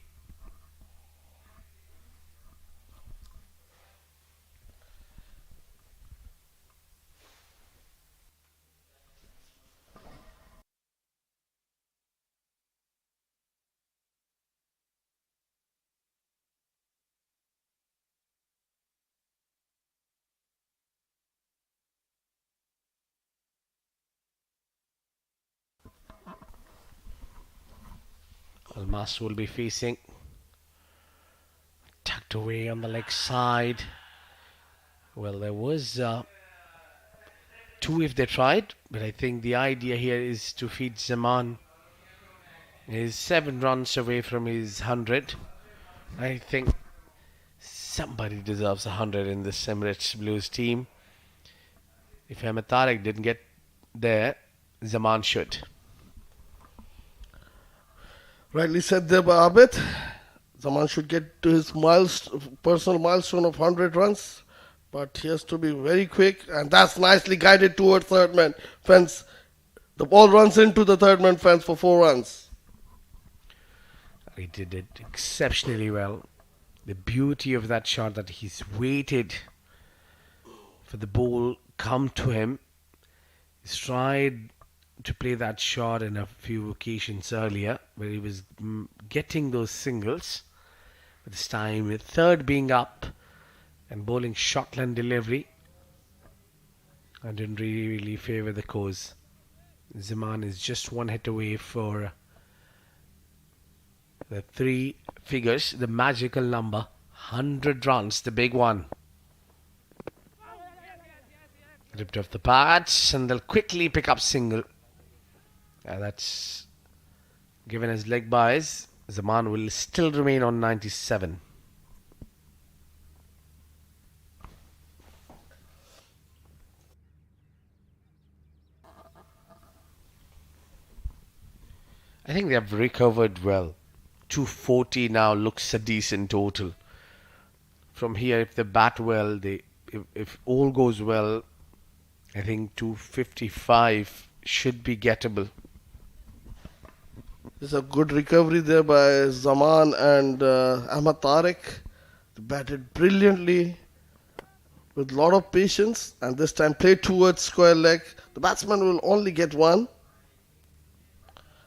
Almas will be facing. Tucked away on the leg side. Well, there was 2 if they tried, but I think the idea here is to feed Zaman. He's 7 runs away from his 100. I think somebody deserves 100 in this Emirates Blues team. If Ahmed Tariq didn't get there, Zaman should. Rightly said there by Abid. Zaman should get to his personal milestone of 100 runs. But he has to be very quick. And that's nicely guided towards third man fence. The ball runs into the third man fence for 4 runs. He did it exceptionally well. The beauty of that shot that he's waited for the ball come to him. He's tried to play that shot in a few occasions earlier where he was getting those singles. This time with third being up and bowling shotland delivery. I didn't really favour the cause. Zaman is just one hit away for the three figures, the magical number, 100 runs, the big one. Ripped off the pads and they'll quickly pick up single. That's given as leg byes. Zaman will still remain on 97. I think they have recovered well. 240 now looks a decent total. From here, if they bat well, if all goes well, I think 255 should be gettable. There's a good recovery there by Zaman and Ahmad Tariq. They batted brilliantly with a lot of patience and this time played towards square leg. The batsman will only get one.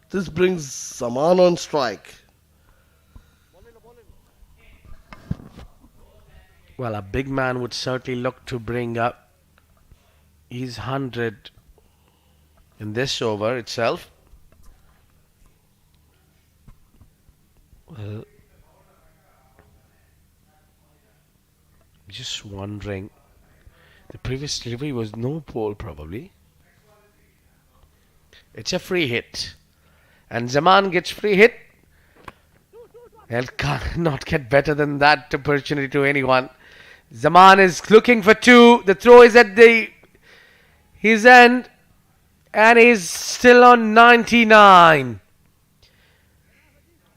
This brings Zaman on strike. Well, a big man would certainly look to bring up his 100 in this over itself. Well, just wondering. The previous delivery was no ball, probably. It's a free hit. And Zaman gets free hit. Well, cannot get better than that opportunity to anyone. Zaman is looking for two. The throw is at his end. And he's still on 99.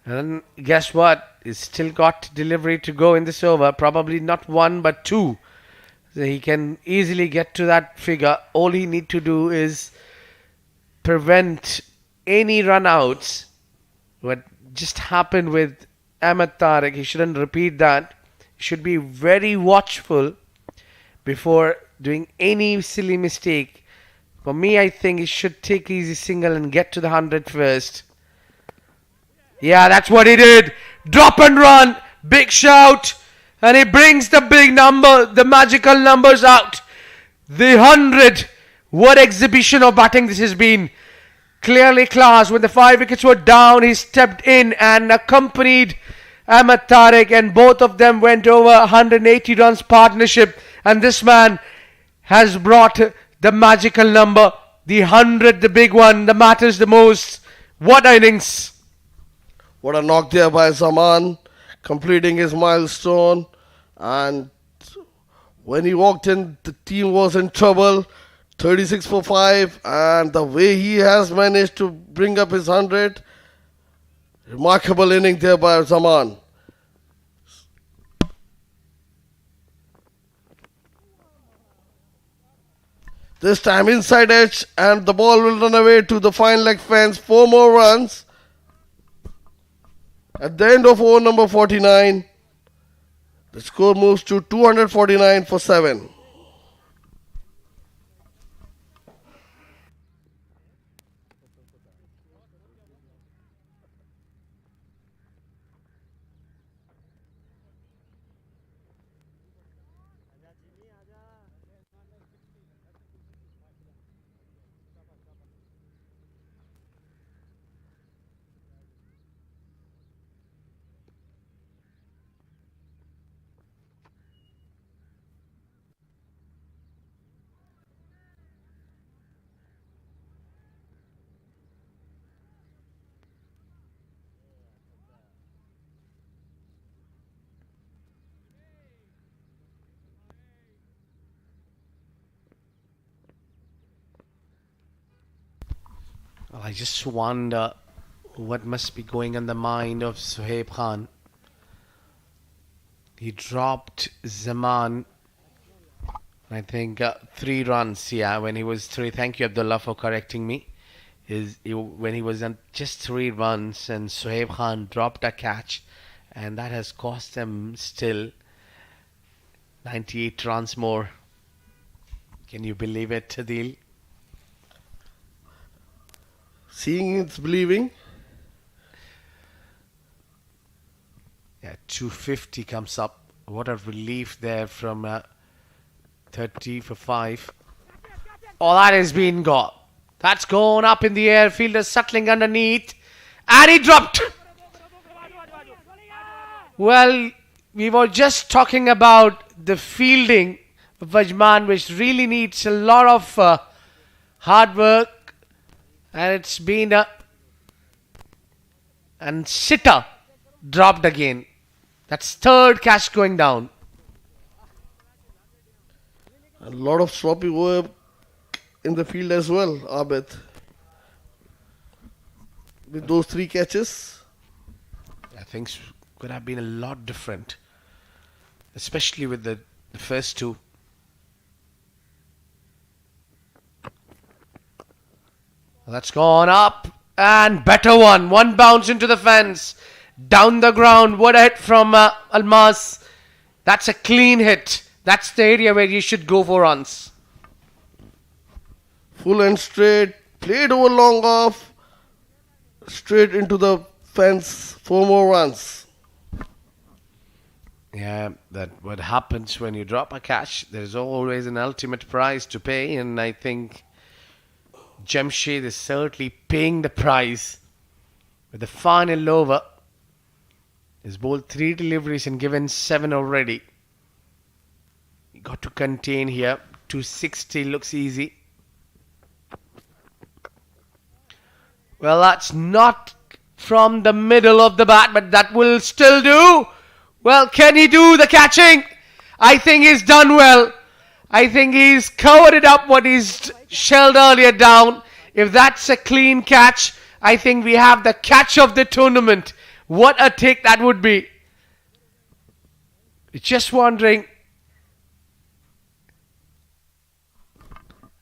And guess what? He's still got delivery to go in this over. Probably not one, but two. So he can easily get to that figure. All he need to do is prevent any run-outs. What just happened with Ahmed Tariq, he shouldn't repeat that. He should be very watchful before doing any silly mistake. For me, I think he should take easy single and get to the 100 first. Yeah, that's what he did. Drop and run. Big shout. And he brings the big number, the magical numbers out. The 100. What exhibition of batting this has been. Clearly class. When the 5 wickets were down, he stepped in and accompanied Ahmed Tariq, and both of them went over 180 runs partnership. And this man has brought the magical number, the 100, the big one, that matters the most. What innings! What a knock there by Zaman, completing his milestone. And when he walked in, the team was in trouble. 36 for 5, and the way he has managed to bring up his 100, remarkable inning there by Zaman. This time inside edge, and the ball will run away to the fine leg fence. 4 more runs. At the end of over number 49, the score moves to 249 for 7. Well, I just wonder what must be going in the mind of Suhaib Khan. He dropped Zaman, I think, 3 runs, yeah, when he was 3. Thank you, Abdullah, for correcting me. When he was on just 3 runs, and Suhaib Khan dropped a catch, and that has cost them still 98 runs more. Can you believe it, Adil? Seeing is believing. Yeah, 250 comes up. What a relief there from 30 for 5. Oh, that has been got. That's gone up in the air. Fielder settling underneath. And he dropped. Well, we were just talking about the fielding of Ajman, which really needs a lot of hard work. And it's been a... And sitter dropped again. That's third catch going down. A lot of sloppy work in the field as well, Abid. With those 3 catches. Things could have been a lot different. Especially with the first 2. That's gone up. And better one. One bounce into the fence. Down the ground. What a hit from Almas. That's a clean hit. That's the area where you should go for runs. Full and straight. Played over long off. Straight into the fence. 4 more runs. Yeah, that what happens when you drop a catch. There's always an ultimate prize to pay. And I think Jamshed is certainly paying the price with the final over. He's bowled 3 deliveries and given 7 already. You got to contain here. 260 looks easy. Well, that's not from the middle of the bat, but that will still do. Well, can he do the catching? I think he's done well. I think he's covered it up what he's shelled earlier down. If that's a clean catch, I think we have the catch of the tournament. What a take that would be. Just wondering.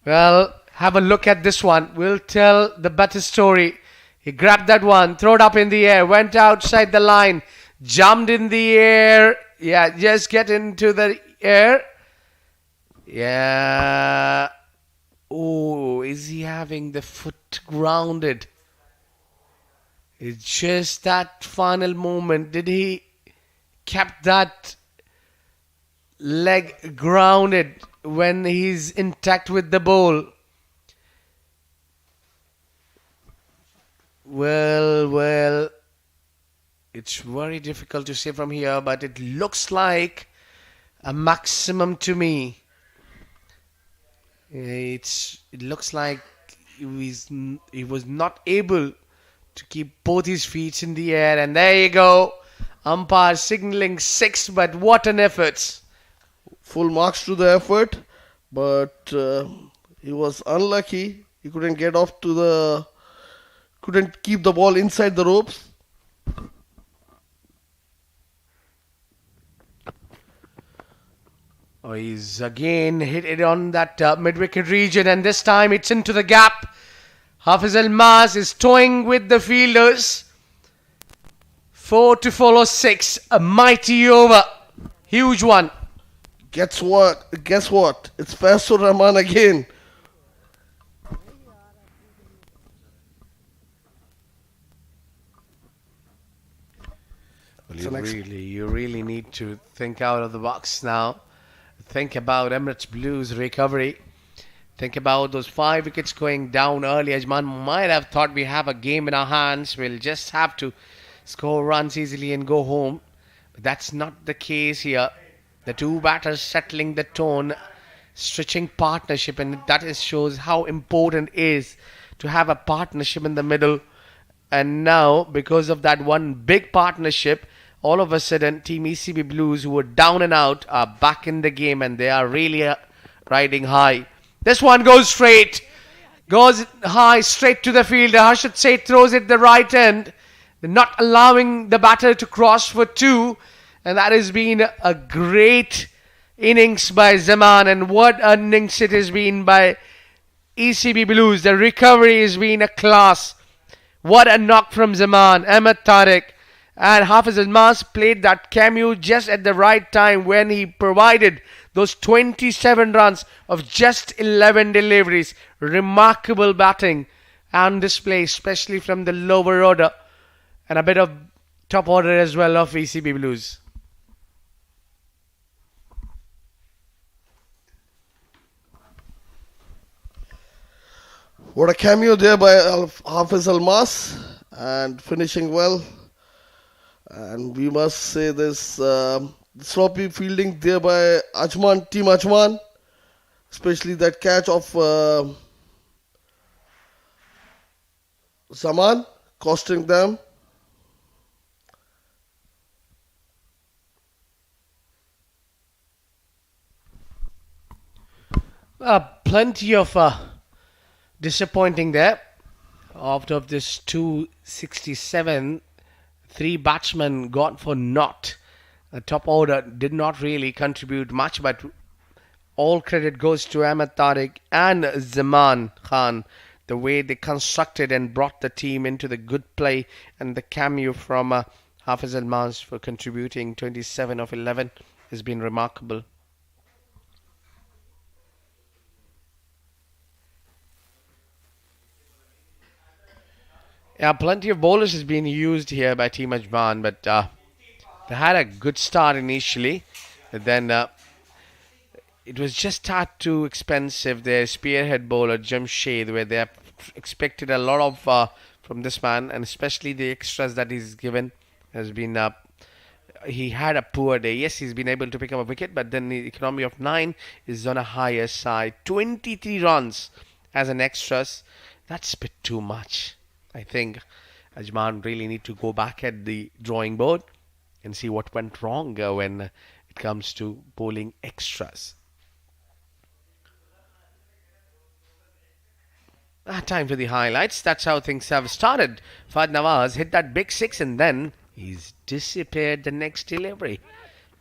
Well, have a look at this one. We'll tell the better story. He grabbed that one, threw it up in the air, went outside the line, jumped in the air. Yeah, just get into the air. Yeah. Oh, is he having the foot grounded? It's just that final moment. Did he kept that leg grounded when he's intact with the ball? Well, it's very difficult to say from here, but it looks like a maximum to me. It looks like he was not able to keep both his feet in the air, and there you go. Umpire signaling 6, but what an effort. Full marks to the effort, but he was unlucky. He couldn't get off to the... couldn't keep the ball inside the ropes. Oh, he's again hit it on that mid-wicket region, and this time it's into the gap. Hafiz Almas is toying with the fielders. 4 to follow 6. A mighty over. Huge one. Guess what? It's Faisal Rahman again. Well, you really need to think out of the box now. Think about Emirates Blues recovery. Think about those 5 wickets going down early. Ajman might have thought we have a game in our hands. We'll just have to score runs easily and go home. But that's not the case here. The 2 batters settling the tone, stretching partnership, and that shows how important it is to have a partnership in the middle. And now, because of that one big partnership, all of a sudden, Team ECB Blues, who were down and out, are back in the game, and they are really riding high. This one goes straight. Goes high, straight to the fielder. Harshad Seth throws it the right end. They're not allowing the batter to cross for 2. And that has been a great innings by Zaman. And what an innings it has been by ECB Blues. The recovery has been a class. What a knock from Zaman. Ahmed Tariq. And Hafiz Almas played that cameo just at the right time when he provided those 27 runs of just 11 deliveries. Remarkable batting and display, especially from the lower order. And a bit of top order as well of ECB Blues. What a cameo there by Hafiz Almas, and finishing well. And we must say this sloppy fielding there by Ajman, Team Ajman, especially that catch of Zaman, costing them. Plenty of disappointing there. After this 267, 3 batsmen got for naught. The top order did not really contribute much, but all credit goes to Ahmed Tariq and Zaman Khan. The way they constructed and brought the team into the good play, and the cameo from Hafiz Almas for contributing 27 of 11 has been remarkable. Yeah, plenty of bowlers has been used here by Team Ajman, but they had a good start initially. But then it was just too expensive. Their spearhead bowler, Jamshed, where they have expected a lot of from this man, and especially the extras that he's given has been. He had a poor day. Yes, he's been able to pick up a wicket, but then the economy of 9 is on a higher side. 23 runs as an extras. That's a bit too much. I think Ajman really need to go back at the drawing board and see what went wrong when it comes to bowling extras. Time for the highlights. That's how things have started. Fahd Nawaz hit that big 6 and then he's disappeared the next delivery.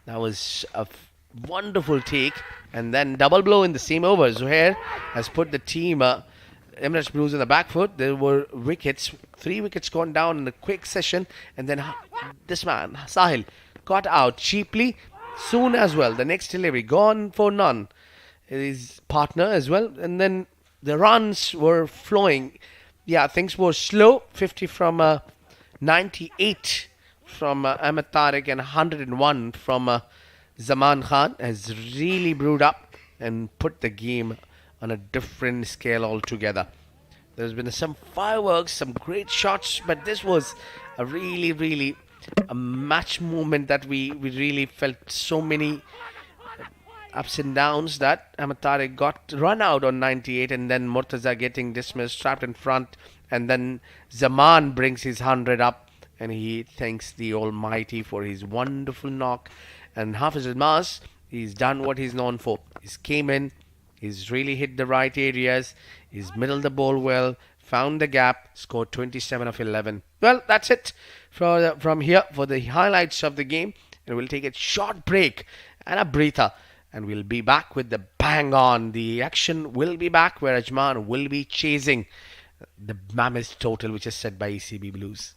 That was a wonderful take. And then double blow in the same over. Zuhair has put the team Emirates Blues on the back foot. There were wickets, 3 wickets gone down in a quick session, and then this man Sahil got out cheaply soon as well. The next delivery gone for none. His partner as well, and then the runs were flowing. Yeah, things were slow. 50 from 98 from Ahmed Tariq and 101 from Zaman Khan has really brewed up and put the game on a different scale altogether. There's been some fireworks, some great shots, but this was a really a match moment that we really felt so many ups and downs, that Ahmed Tariq got run out on 98 and then Murtaza getting dismissed, trapped in front, and then Zaman brings his 100 up and he thanks the Almighty for his wonderful knock. And Hafiz Almas, he's done what he's known for. He's came in, he's really hit the right areas. He's middled the ball well, found the gap, scored 27 of 11. Well, that's it from here for the highlights of the game. And we'll take a short break and a breather. And we'll be back with the bang on. The action will be back where Ajman will be chasing the mammoth total which is set by ECB Blues.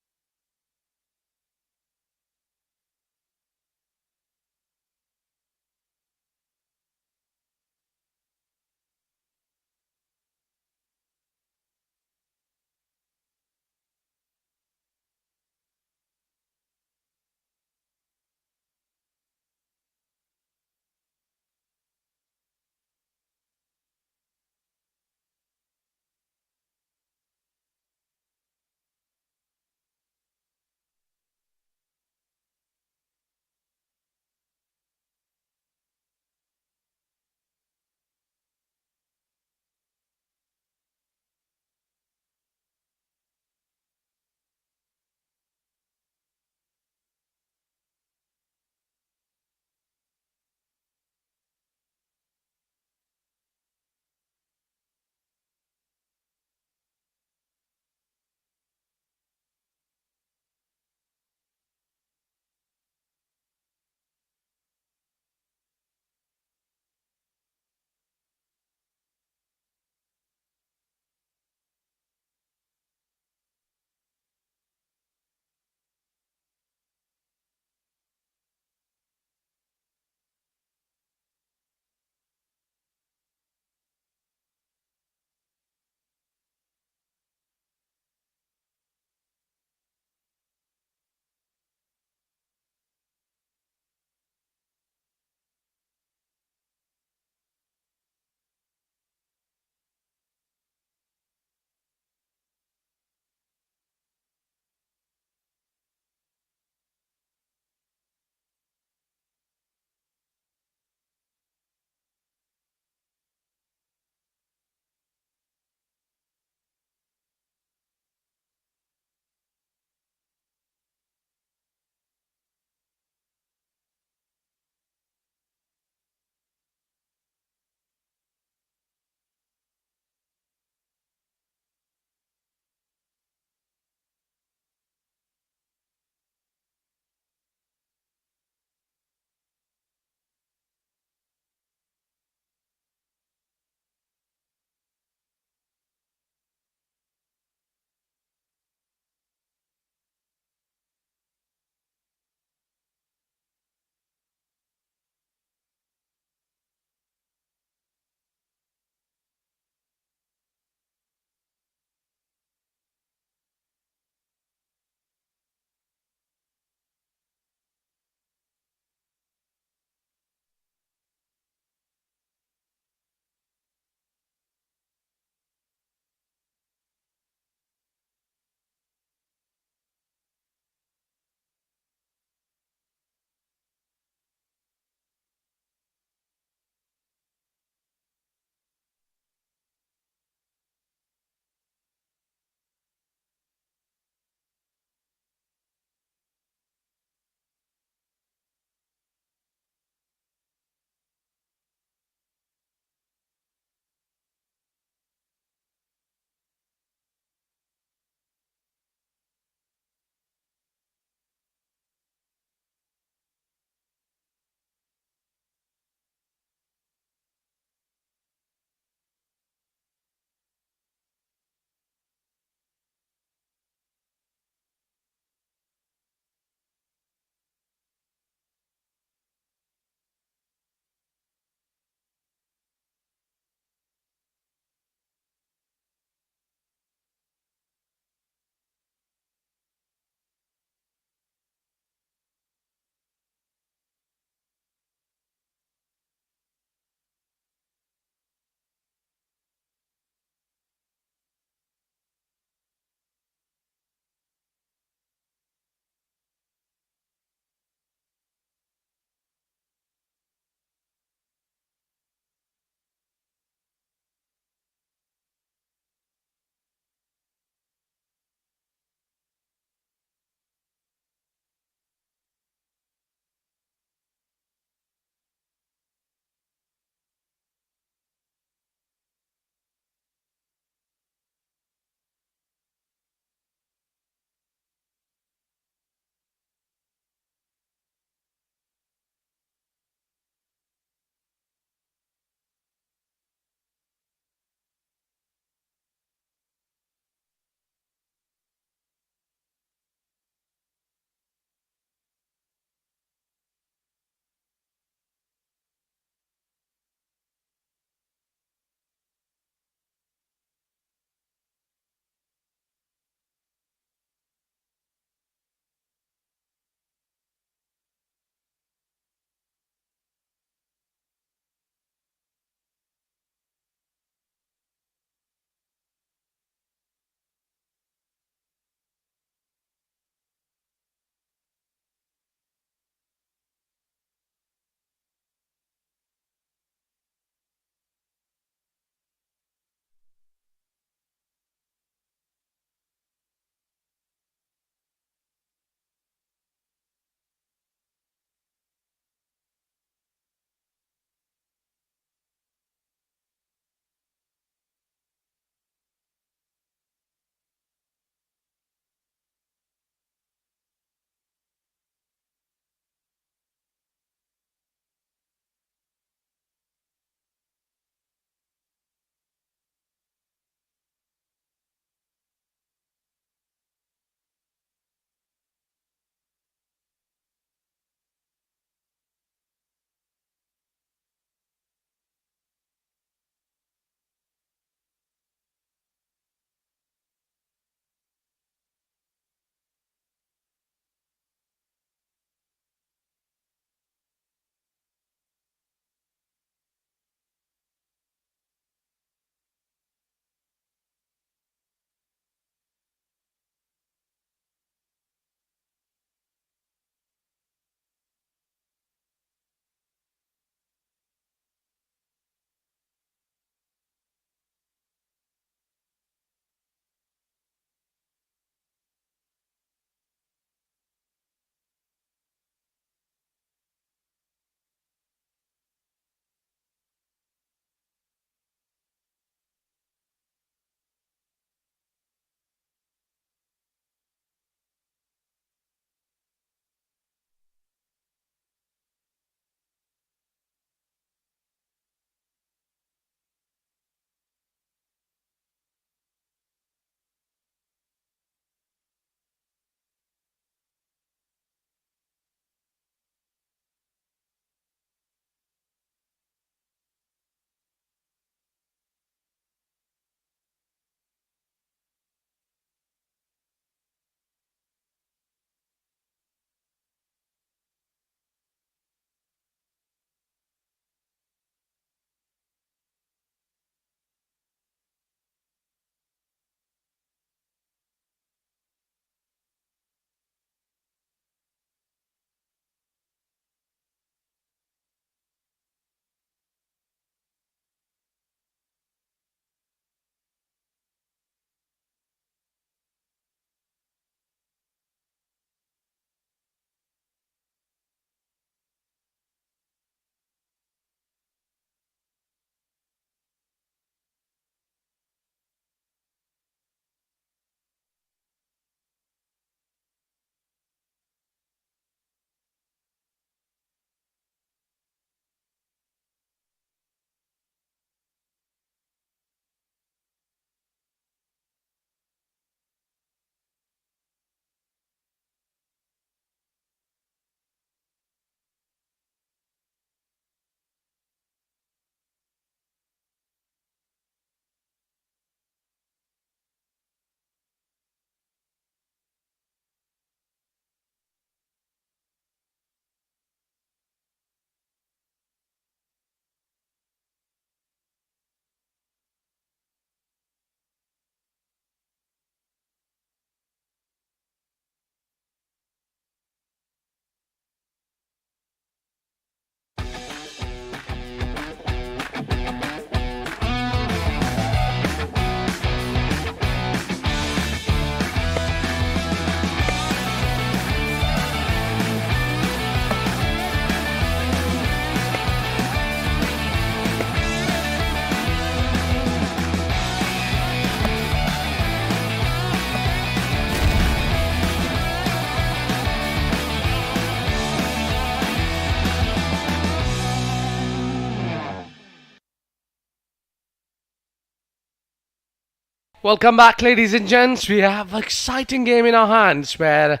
Welcome back, ladies and gents. We have an exciting game in our hands where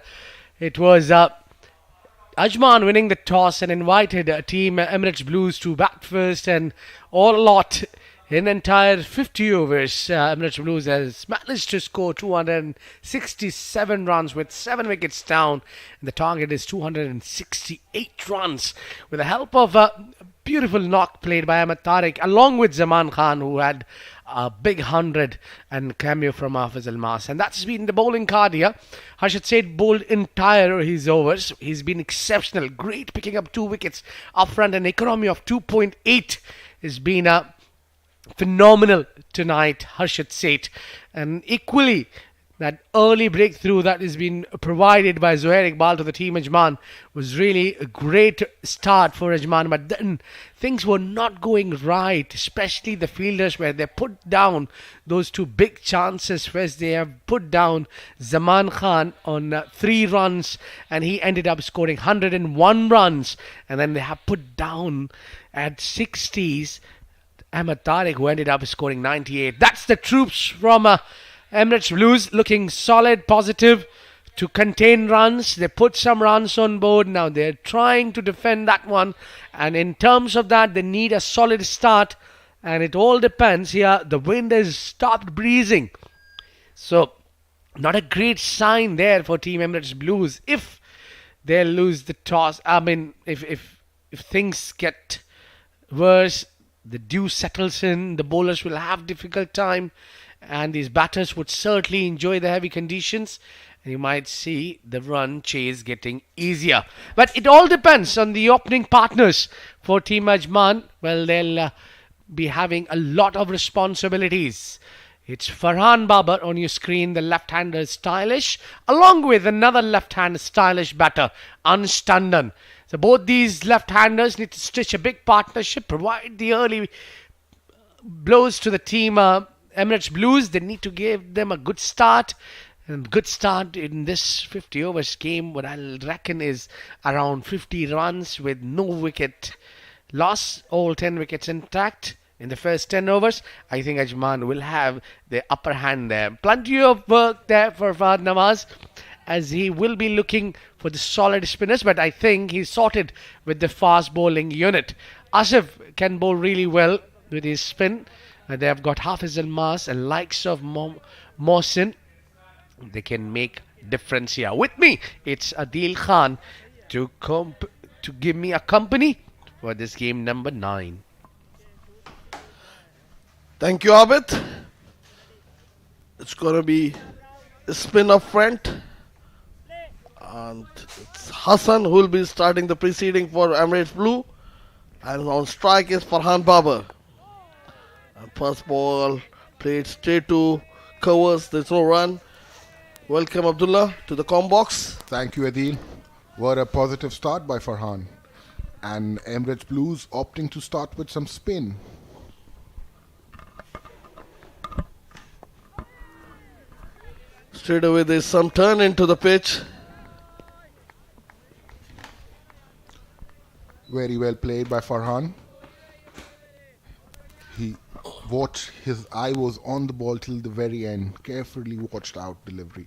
it was Ajman winning the toss and invited team Emirates Blues to bat first, and all lot in entire 50 overs. Emirates Blues has managed to score 267 runs with 7 wickets down, and the target is 268 runs with the help of a beautiful knock played by Ahmed Tariq along with Zaman Khan, who had a big 100 and cameo from Hafiz Almas. And that's been the bowling card here. Harshad Said bowled entire his overs. He's been exceptional. Great, picking up 2 wickets up front. An economy of 2.8 has been phenomenal tonight, Harshad Said. And equally, that early breakthrough that has been provided by Zohair Iqbal to the team Ajman was really a great start for Ajman, but then things were not going right, especially the fielders where they put down those 2 big chances. First, they have put down Zaman Khan on 3 runs, and he ended up scoring 101 runs, and then they have put down at 60s Ahmed Tariq, who ended up scoring 98. That's the troops from Emirates Blues, looking solid, positive to contain runs. They put some runs on board. Now they're trying to defend that one. And in terms of that, they need a solid start. And it all depends here. The wind has stopped breezing. So, not a great sign there for Team Emirates Blues if they lose the toss. I mean, if things get worse, the dew settles in, the bowlers will have difficult time, and these batters would certainly enjoy the heavy conditions, and you might see the run chase getting easier. But it all depends on the opening partners for Team Ajman. Well, they'll be having a lot of responsibilities. It's Farhan Babar on your screen, the left-hander stylish, along with another left-hand stylish batter, Ansh Tandon. So both these left-handers need to stitch a big partnership, provide the early blows to the team Emirates Blues. They need to give them a good start. And good start in this 50 overs game, what I reckon is around 50 runs with no wicket loss, all 10 wickets intact in the first 10 overs. I think Ajman will have the upper hand there. Plenty of work there for Fahad Nawaz, as he will be looking for the solid spinners, but I think he's sorted with the fast bowling unit. Asif can bowl really well with his spin. They have got Hafiz Almas and likes of Mohsin. They can make difference here. With me, it's Adil Khan to give me a company for this game number 9. Thank you, Abid. It's going to be a spin up front. And it's Hassan who will be starting the preceding for Emirates Blue. And on strike is Farhan Babar. And first ball played straight to covers. There's no run. Welcome, Abdullah, to the com box. Thank you, Adil. What a positive start by Farhan. And Emirates Blues opting to start with some spin. Straight away there's some turn into the pitch. Very well played by Farhan. He watched, his eye was on the ball till the very end. Carefully watched out delivery.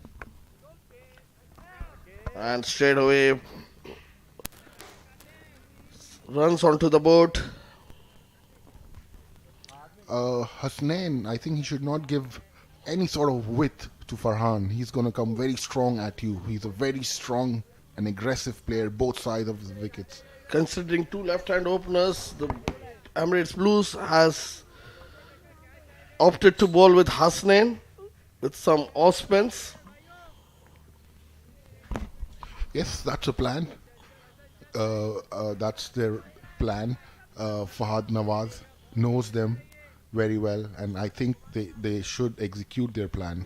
And straight away runs onto the board. Hasnain, I think he should not give any sort of width to Farhan. He's going to come very strong at you. He's a very strong and aggressive player, both sides of the wickets. Considering 2 left-hand openers, the Emirates Blues has opted to bowl with Hasnain with some off spins. Yes, that's a plan. That's their plan. Fahad Nawaz knows them very well, and I think they should execute their plan.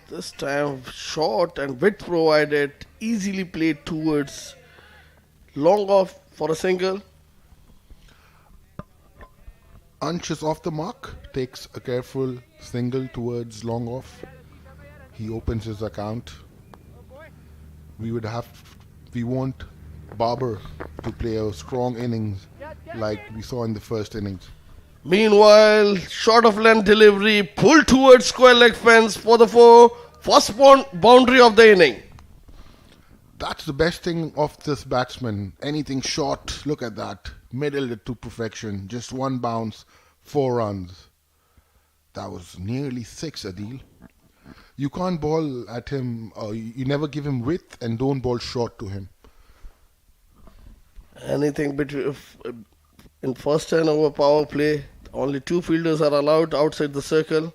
This time short and width provided, easily played towards long off for a single. Ansh is off the mark, takes a careful single towards long off. He opens his account. We want Babar to play a strong innings like we saw in the first innings. Meanwhile, short of length delivery, pull towards square leg fence for the first boundary of the inning. That's the best thing of this batsman. Anything short, look at that. Middled it to perfection. Just one bounce, 4 runs. That was nearly 6, Adil. You can't bowl at him, you never give him width and don't bowl short to him. Anything between in first 10 over power play, only 2 fielders are allowed outside the circle.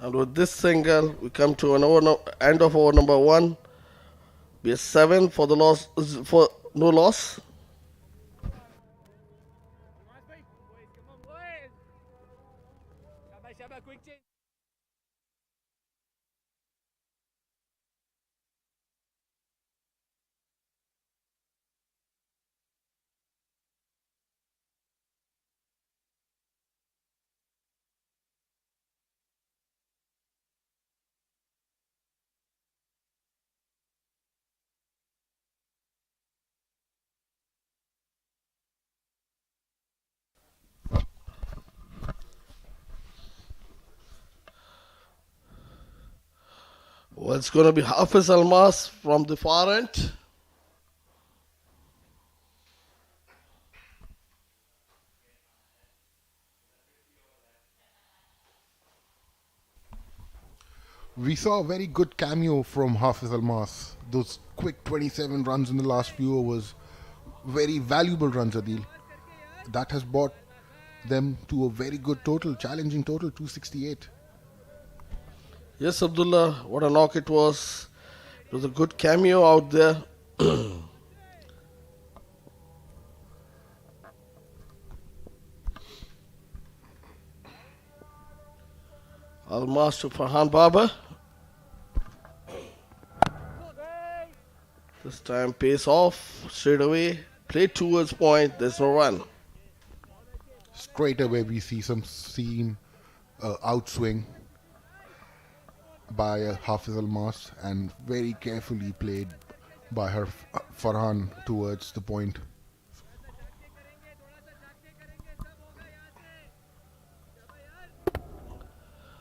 And with this single, we come to an end of over number 1. Be a 7 for the loss, for no loss. Quick change. Well, it's going to be Hafiz Almas from the far end. We saw a very good cameo from Hafiz Almas. Those quick 27 runs in the last few overs, very valuable runs, Adil. That has brought them to a very good total, challenging total, 268. Yes, Abdullah, what a knock it was. It was a good cameo out there. Almas to Farhan Baba. This time pace off, straight away. Play towards point, there's no run. Straight away we see some outswing by Hafiz Almas and very carefully played by her Farhan towards the point.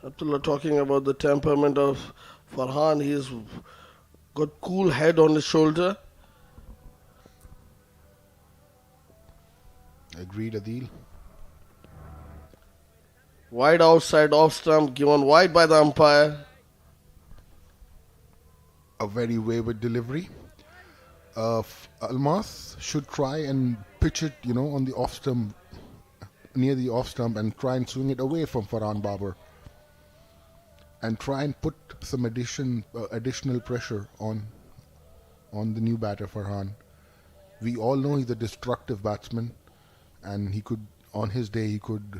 Abdullah talking about the temperament of Farhan. He's got cool head on his shoulder. Agreed, Adil. Wide outside off stump, given wide by the umpire. A very wayward delivery. Almas should try and pitch it, on the off stump, near the off stump, and try and swing it away from Farhan Babar. And try and put some additional pressure on the new batter Farhan. We all know he's a destructive batsman, and on his day he could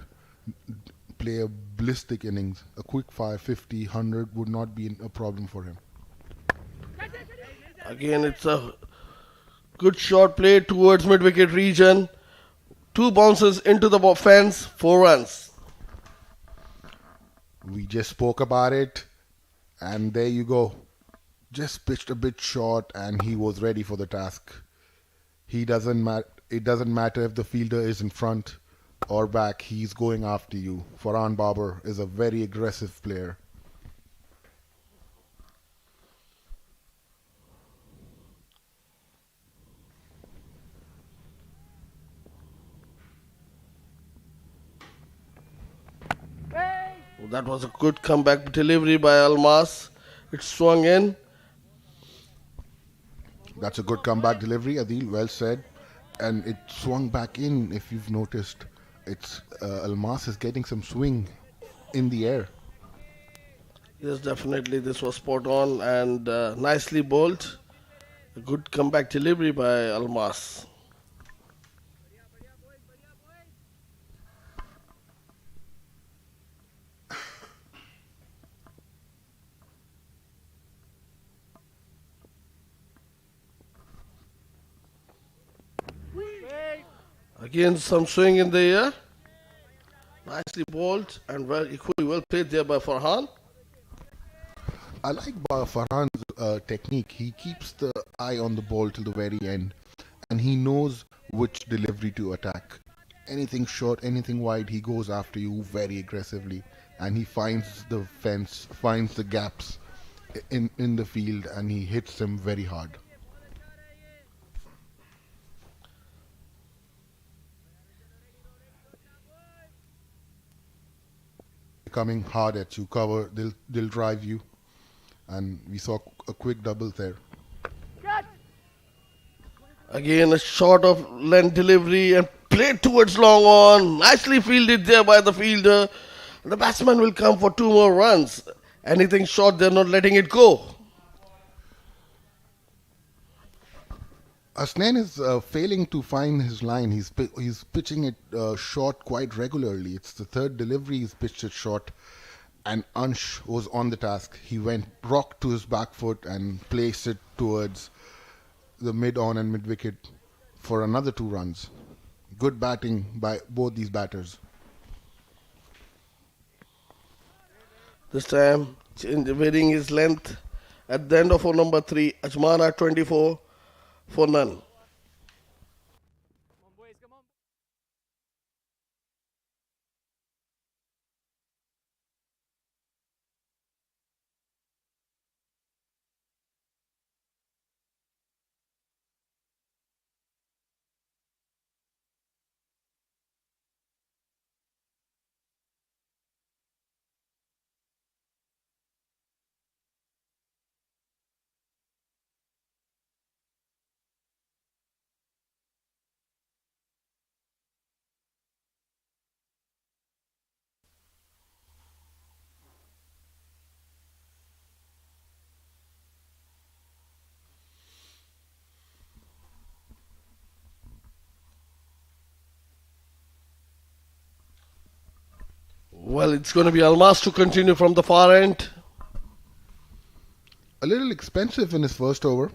play a ballistic innings. A quick 50, 100 would not be a problem for him. Again, it's a good shot play towards mid-wicket region. 2 bounces into the fence, 4 runs. We just spoke about it, and there you go. Just pitched a bit short, and he was ready for the task. It doesn't matter if the fielder is in front or back, he's going after you. Farhan Babar is a very aggressive player. That was a good comeback delivery by Almas. It swung in. That's a good comeback delivery, Adil. Well said. And it swung back in, if you've noticed. Almas is getting some swing in the air. Yes, definitely. This was spot on and nicely bowled. A good comeback delivery by Almas. Again, some swing in the air. Nicely bowled and equally well played there by Farhan. I like Farhan's technique. He keeps the eye on the ball till the very end, and he knows which delivery to attack. Anything short, anything wide, he goes after you very aggressively, and he finds the fence, finds the gaps in the field, and he hits them very hard. Coming hard at you, cover, they'll drive you, and we saw a quick double there. Again, a short of length delivery and played towards long on. Nicely fielded there by the fielder. The batsman will come for 2 more runs. Anything short, they're not letting it go. Asnan is failing to find his line. He's pitching it short quite regularly. It's the third delivery he's pitched it short, and Ansh was on the task. He went rocked to his back foot and placed it towards the mid on and mid wicket for another 2 runs. Good batting by both these batters. This time, varying his length. At the end of over number 3, Ajman at 24 for none. Well, it's going to be Almas to continue from the far end. A little expensive in his first over,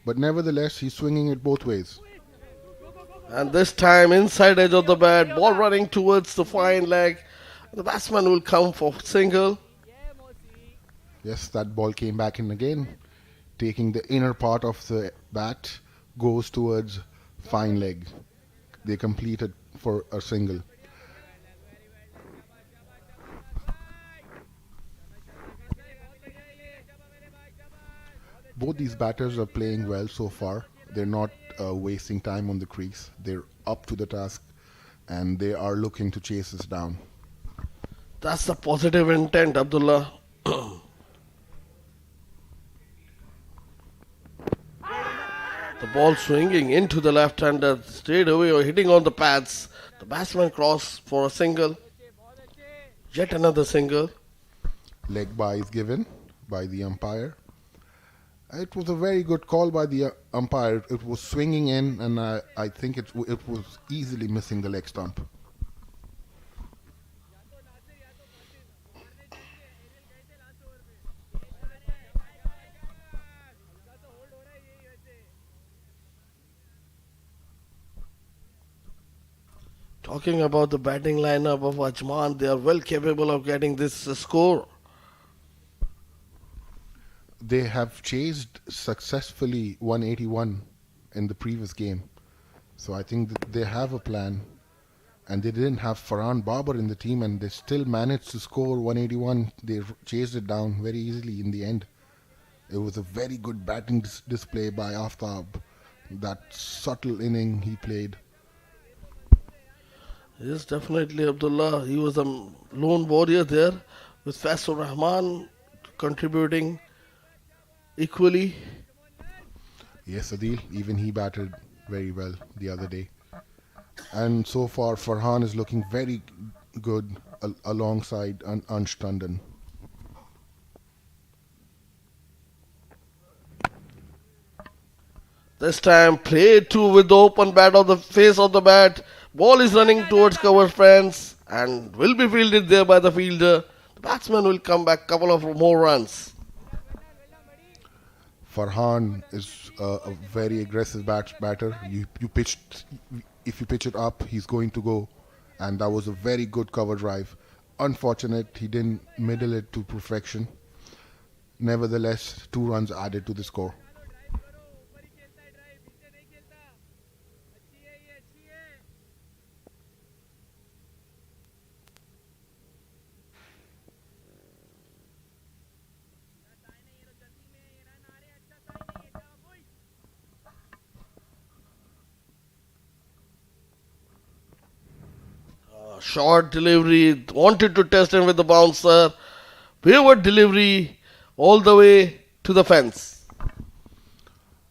but nevertheless he's swinging it both ways. And this time, inside edge of the bat, ball running towards the fine leg. The batsman will come for single. Yes, that ball came back in again, taking the inner part of the bat, goes towards fine leg. They completed for a single. Both these batters are playing well so far. They're not wasting time on the crease. They're up to the task, and they are looking to chase us down. That's the positive intent, Abdullah. The ball swinging into the left-hander, straight away or hitting on the pads. The batsman cross for a single. Yet another single. Leg bye is given by the umpire. It was a very good call by the umpire. It was swinging in, and I think it was easily missing the leg stump. Talking about the batting lineup of Ajman, they are well capable of getting this score. They have chased successfully 181 in the previous game. So I think that they have a plan. And they didn't have Farhan Babar in the team, and they still managed to score 181. They chased it down very easily in the end. It was a very good batting display by Aftab. That subtle inning he played. Yes, definitely, Abdullah. He was a lone warrior there with Faisal Rahman contributing equally. Yes, Adil, even he batted very well the other day. And so far, Farhan is looking very good alongside Ansh Tandon. This time, played to with the open bat of the face of the bat. Ball is running towards cover fence and will be fielded there by the fielder. The batsman will come back couple of more runs. Farhan is a very aggressive batter. If you pitch it up, he's going to go, and that was a very good cover drive. Unfortunate, he didn't middle it to perfection. Nevertheless, 2 runs added to the score. Drive करो ऊपर ही खेलता है drive नीचे नहीं खेलता अच्छी है ये अच्छी है साइन है ये तो जल्दी में ये रन आ रहे हैं अच्छा साइन है ये जाओ ओए Short delivery, wanted to test him with the bouncer. Wayward delivery all the way to the fence.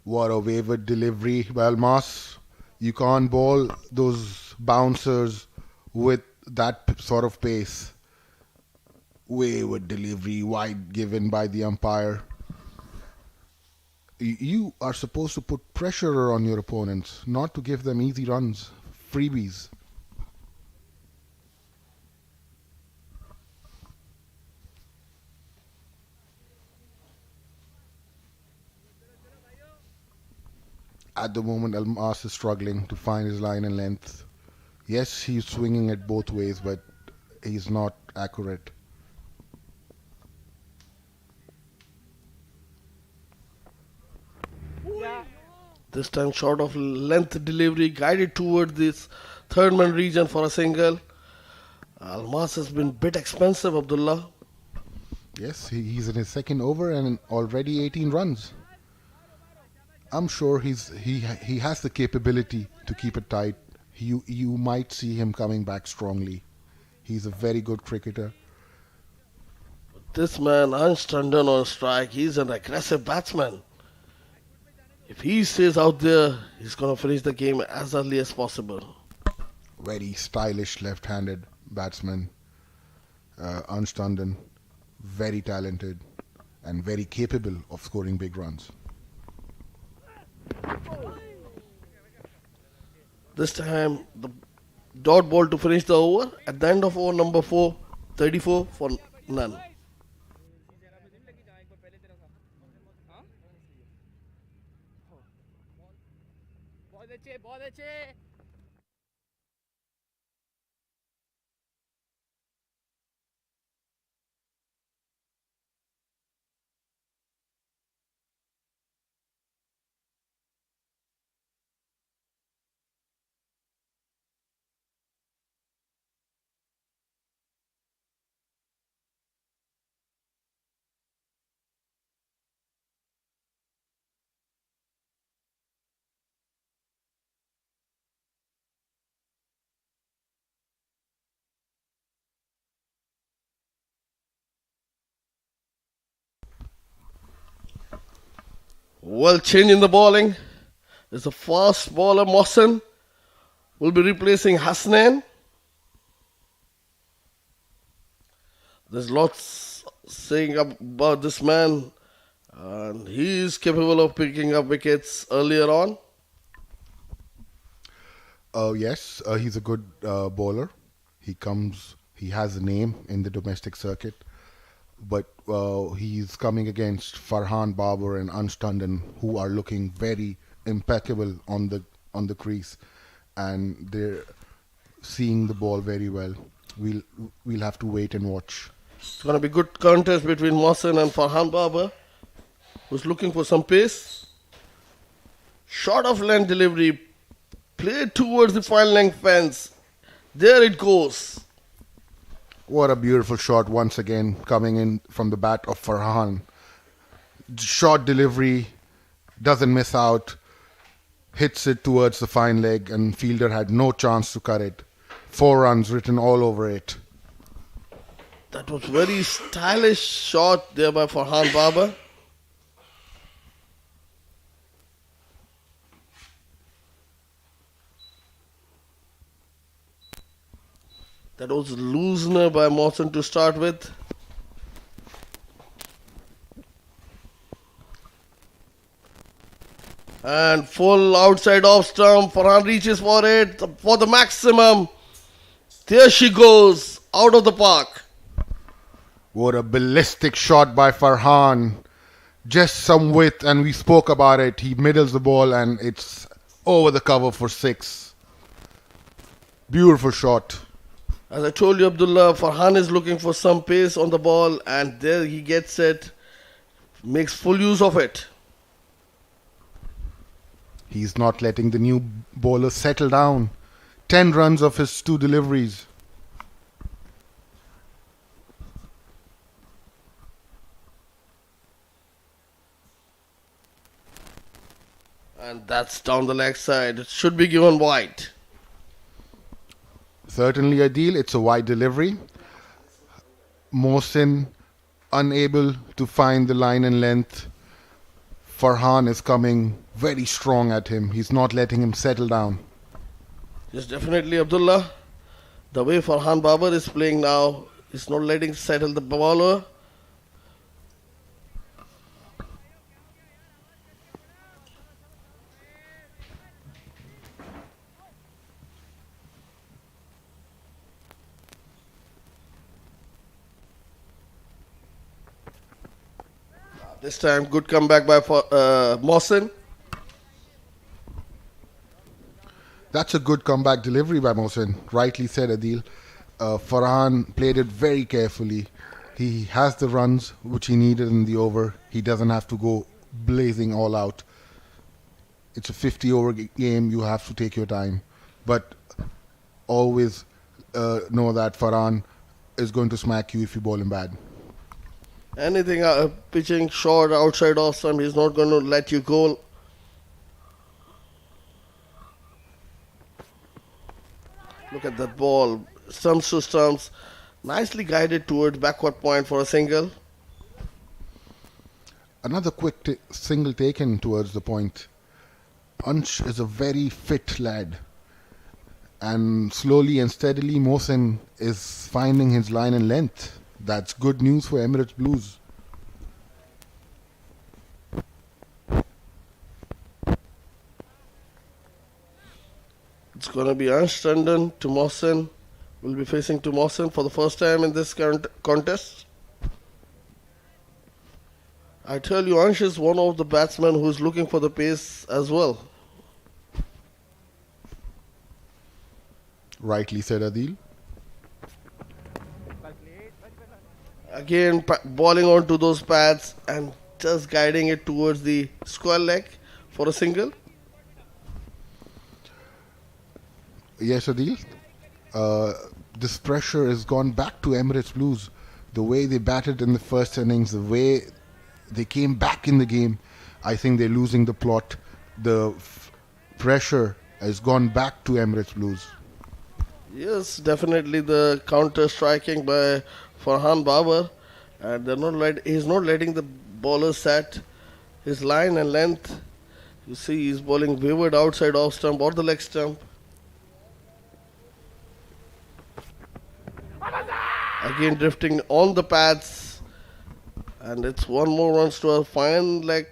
What a wayward delivery by Almas. You can't bowl those bouncers with that sort of pace. Wayward delivery, wide given by the umpire. You are supposed to put pressure on your opponents, not to give them easy runs, freebies. At the moment, Almas is struggling to find his line and length. Yes, he's swinging it both ways, but he's not accurate. This time short of length delivery guided toward this third man region for a single. Almas has been bit expensive, Abdullah. Yes, he's in his second over and already 18 runs. I'm sure he has the capability to keep it tight. You might see him coming back strongly. He's a very good cricketer. This man, Anstandon on strike, he's an aggressive batsman. If he stays out there, he's going to finish the game as early as possible. Very stylish left-handed batsman. Anstandon, very talented and very capable of scoring big runs. This time, the dot ball to finish the over. At the end of over number 4, 34 for none. बहुत अच्छे बहुत अच्छे Well, change in the bowling. There's a fast bowler, Mohsen, will be replacing Hasnain. There's lots saying about this man, and he is capable of picking up wickets earlier on. Yes, he's a good bowler. He has a name in the domestic circuit. But he's coming against Farhan Babar and Anstandon, who are looking very impeccable on the crease, and they're seeing the ball very well. We'll have to wait and watch. It's going to be good contest between Mohsen and Farhan Babar, who's looking for some pace. Short of length delivery, played towards the fine length fence. There it goes. What a beautiful shot once again coming in from the bat of Farhan. Short delivery, doesn't miss out, hits it towards the fine leg, and fielder had no chance to cut it. 4 runs written all over it. That was very stylish shot there by Farhan Babar. That was a loosener by Mohsen to start with. And full outside off stump. Farhan reaches for it for the maximum. There she goes, out of the park. What a ballistic shot by Farhan. Just some width, and we spoke about it. He middles the ball and it's over the cover for 6. Beautiful shot. As I told you, Abdullah, Farhan is looking for some pace on the ball, and there he gets it. makes full use of it. He's not letting the new bowler settle down. 10 runs of his 2 deliveries. And that's down the leg side. It should be given wide. Certainly Adil, it's a wide delivery. Mohsin unable to find the line and length. Farhan is coming very strong at him. He's not letting him settle down. Yes, definitely, Abdullah. The way Farhan Babar is playing now, is not letting settle the bowler. This time, good comeback by Mohsin. That's a good comeback delivery by Mohsin. Rightly said, Adil. Farhan played it very carefully. He has the runs which he needed in the over. He doesn't have to go blazing all out. It's a 50-over game. You have to take your time. But always know that Farhan is going to smack you if you bowl him bad. Anything pitching short outside off stump, he's not going to let you go. Look at that ball. Stumps to stumps. Nicely guided towards backward point for a single. Another quick single taken towards the point. Ansh is a very fit lad. And slowly and steadily Mohsin is finding his line and length. That's good news for Emirates Blues. It's going to be Ansh Tandon to Mohsin. Will be facing to Mohsin for the first time in this current contest. I tell you, Ansh is one of the batsmen who is looking for the pace as well. Rightly said, Adil. Again, bowling onto those pads and just guiding it towards the square leg for a single. Yes, Adil. This pressure has gone back to Emirates Blues. The way they batted in the first innings, the way they came back in the game, I think they're losing the plot. The pressure has gone back to Emirates Blues. Yes, definitely the counter striking by Farhan Babar, and he's not letting the bowler set his line and length. You see, he's bowling wayward outside off stump or the leg stump. Again drifting on the pads, and it's one more runs to a fine leg.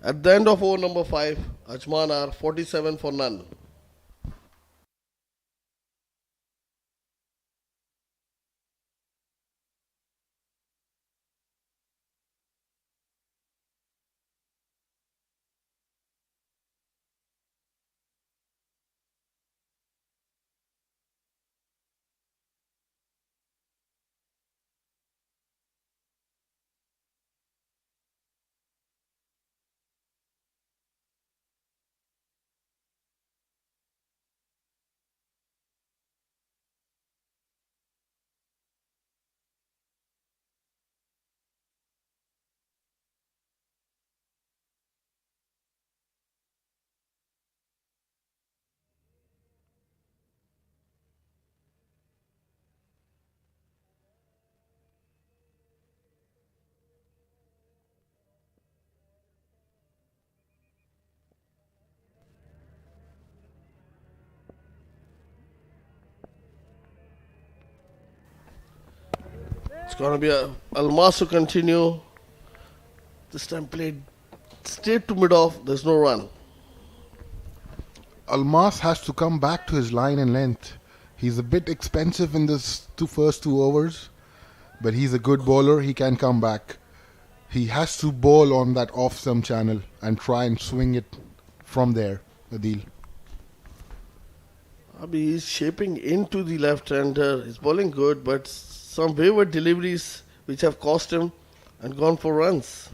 At the end of over number 5, Ajman are 47 for none. It's going to be Almas to continue. This time played straight to mid-off. There's no run. Almas has to come back to his line and length. He's a bit expensive in this first 2 overs, but he's a good bowler. He can come back. He has to bowl on that off-stump channel and try and swing it from there, Adil. He's shaping into the left-hander. He's bowling good, but some wayward deliveries which have cost him and gone for runs.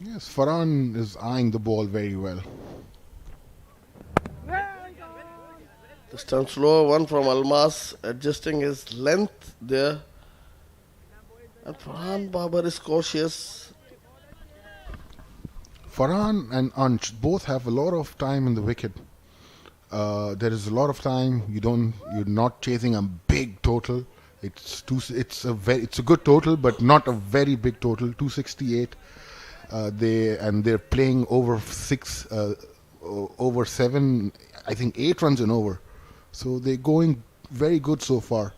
Yes, Farhan is eyeing the ball very well. This time slower one from Almas, adjusting his length there. And Farhan Babar is cautious. Farhan and Ansh both have a lot of time in the wicket. There is a lot of time. You're not chasing a big total. It's a good total, but not a very big total. 268. They're playing over over seven. I think 8 runs and over. So they're going very good so far.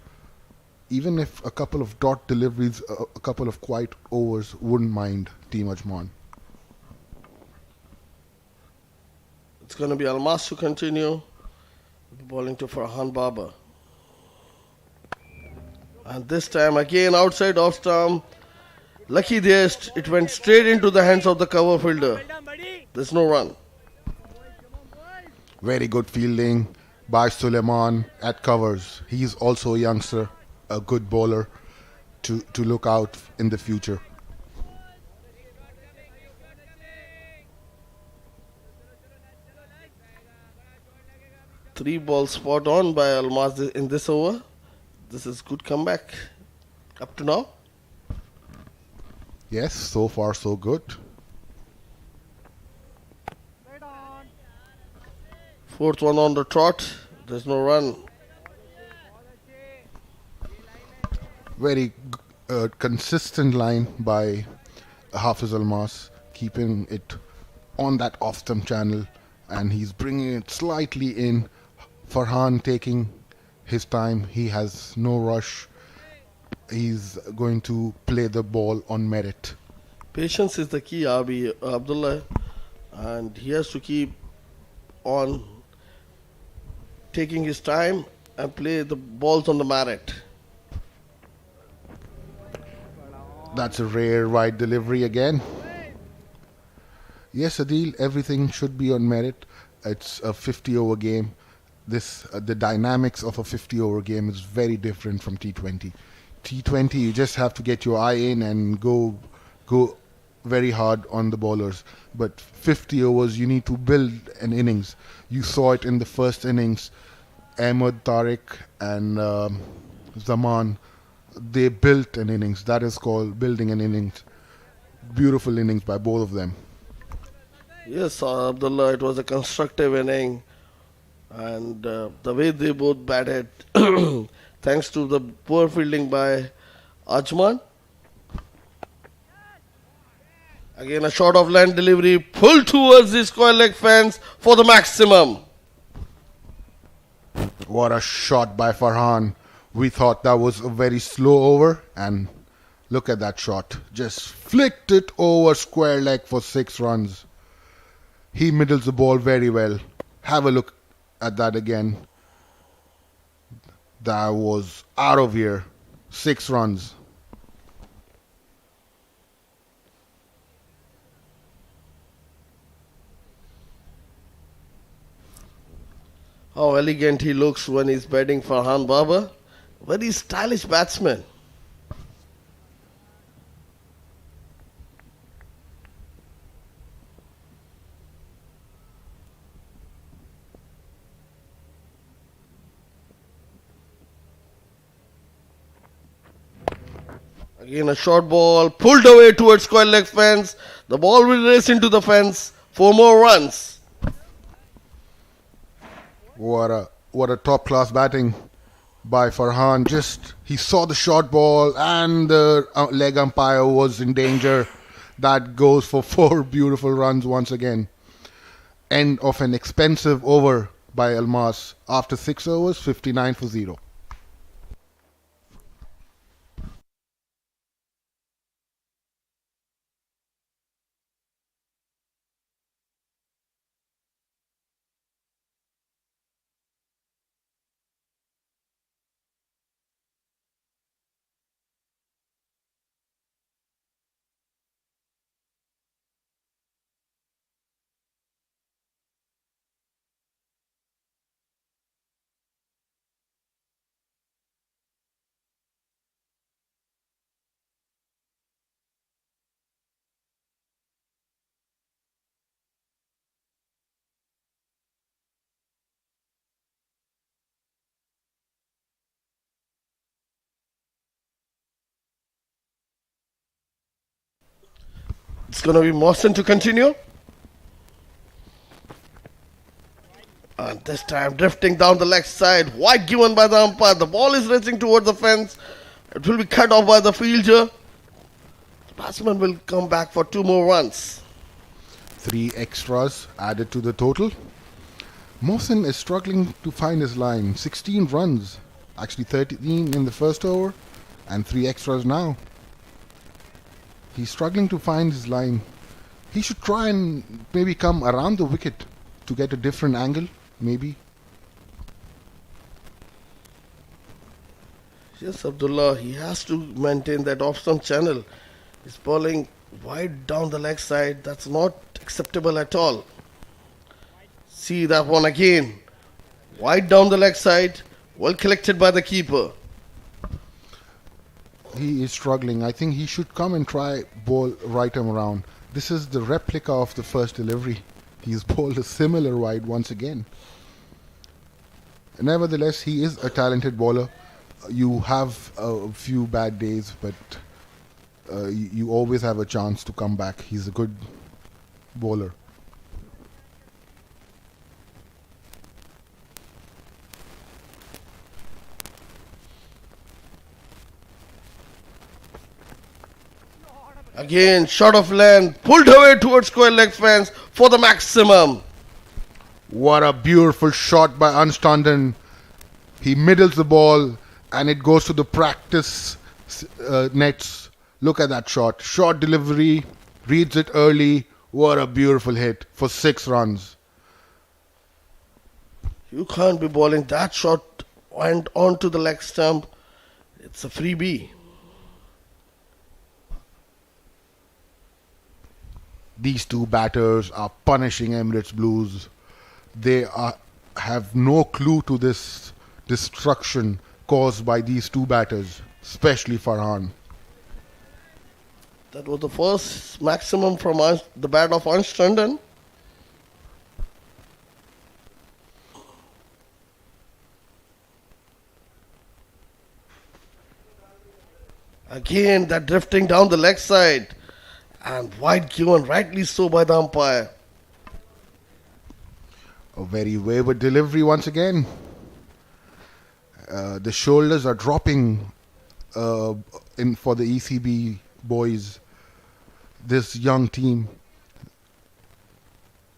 Even if a couple of dot deliveries, a couple of quiet overs, wouldn't mind Team Ajman. It's going to be Almas to continue. Bowling to Farhan Babar. And this time again outside off stump. Lucky there, it went straight into the hands of the cover fielder. There's no run. Very good fielding by Suleiman at covers. He's also a youngster, a good bowler to look out in the future. Three balls spot on by Almas in this over. This is good comeback up to now. Yes, so far so good. Fourth one on the trot. There's no run. Very consistent line by Hafiz Almas, keeping it on that off-stump channel, and he's bringing it slightly in. Farhan taking his time. He has no rush. He's going to play the ball on merit. Patience is the key, Abdullah, and he has to keep on taking his time and play the balls on the merit. That's a rare wide delivery again. Yes, Adil, everything should be on merit. It's a 50-over game. The dynamics of a 50-over game is very different from T20. T20, you just have to get your eye in and go very hard on the bowlers. But 50 overs, you need to build an innings. You saw it in the first innings. Ahmed, Tariq, and Zaman, they built an innings. That is called building an innings. Beautiful innings by both of them. Yes, Abdullah, it was a constructive inning, and the way they both batted, thanks to the poor fielding by Ajman. Again, a short of land delivery pulled towards the square leg fence for the maximum. What a shot by Farhan. We thought that was a very slow over, and look at that shot. Just flicked it over square leg for 6 runs. He middles the ball very well. Have a look at that again. That was out of here. 6 runs. How elegant he looks when he's batting Farhan Babar. Very stylish batsman. Again a short ball pulled away towards square leg fence. The ball will race into the fence for more runs. What a top class batting by Farhan. Just he saw the short ball and the leg umpire was in danger. That goes for 4 beautiful runs once again. End of an expensive over by Almas after 6 overs, 59 for 0. It's going to be Mohsen to continue. And this time drifting down the leg side. Wide given by the umpire. The ball is racing towards the fence. It will be cut off by the fielder. The batsman will come back for 2 more runs. 3 extras added to the total. Mohsen is struggling to find his line. 16 runs. Actually 13 in the first over and 3 extras now. He's struggling to find his line. He should try and maybe come around the wicket to get a different angle, maybe. Yes, Abdullah, he has to maintain that off-stump channel. He's bowling wide down the leg side. That's not acceptable at all. See that one again. Wide down the leg side. Well collected by the keeper. He is struggling. I think he should come and try bowl right arm around. This is the replica of the first delivery. He's bowled a similar wide once again. Nevertheless, he is a talented bowler. You have a few bad days, but you always have a chance to come back. He's a good bowler. Again, short of length, pulled away towards square leg fence for the maximum. What a beautiful shot by Anstanden. He middles the ball and it goes to the practice nets. Look at that shot. Short delivery, reads it early. What a beautiful hit for 6 runs. You can't be bowling that shot and onto the leg stump. It's a freebie. These 2 batters are punishing Emirates Blues. They have no clue to this destruction caused by these 2 batters, especially Farhan. That was the first maximum from the bat of Anstanden. Again, that drifting down the leg side. And wide given, rightly so by the umpire. A very wayward delivery once again. The shoulders are dropping in for the ECB boys. This young team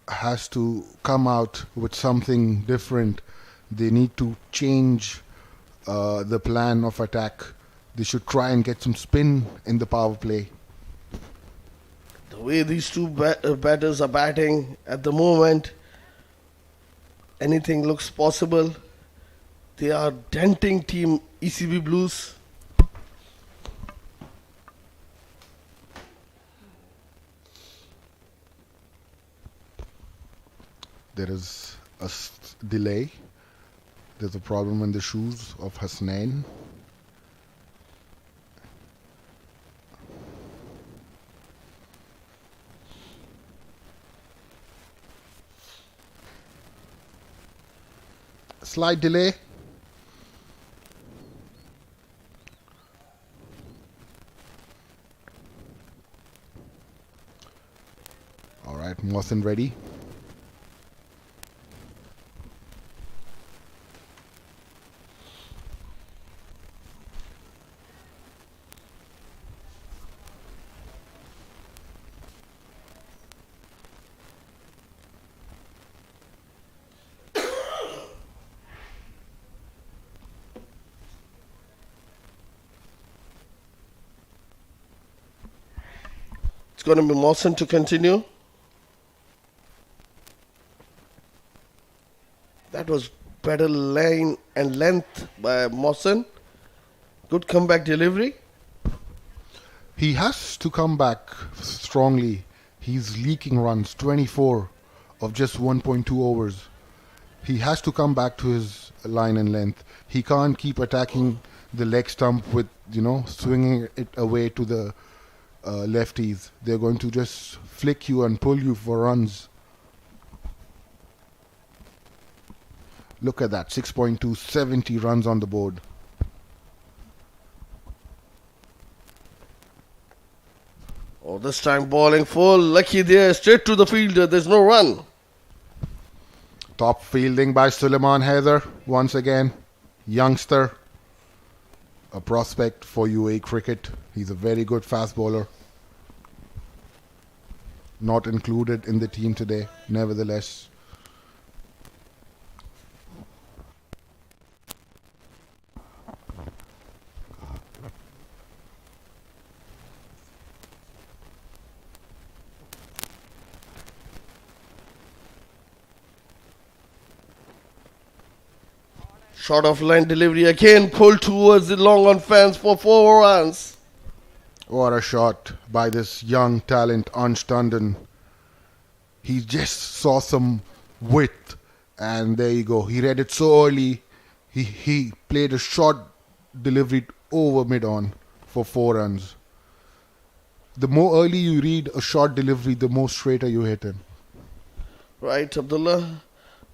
has to come out with something different. They need to change the plan of attack. They should try and get some spin in the power play. The way these 2 batters are batting at the moment, anything looks possible. They are denting team ECB Blues. There is a delay. There's a problem in the shoes of Hasnain. Slight delay. All right, Mohsen ready. It's going to be Mohsen to continue. That was better line and length by Mohsen. Good comeback delivery. He has to come back strongly. He's leaking runs, 24 of just 1.2 overs. He has to come back to his line and length. He can't keep attacking the leg stump with, swinging it away to the lefties. They're going to just flick you and pull you for runs. Look at that, 6.2, 70 runs on the board. Oh, this time bowling full. Lucky there. Straight to the fielder. There's no run. Top fielding by Suleiman Haider once again. Youngster. A prospect for UAE cricket. He's a very good fast bowler. Not included in the team today, nevertheless. Short of line delivery again, pulled towards the long on fence for 4 runs. What a shot by this young talent, Ansh Tandon. He just saw some width, and there you go. He read it so early. He played a short delivery over mid-on for 4 runs. The more early you read a short delivery, the more straighter you hit him. Right, Abdullah.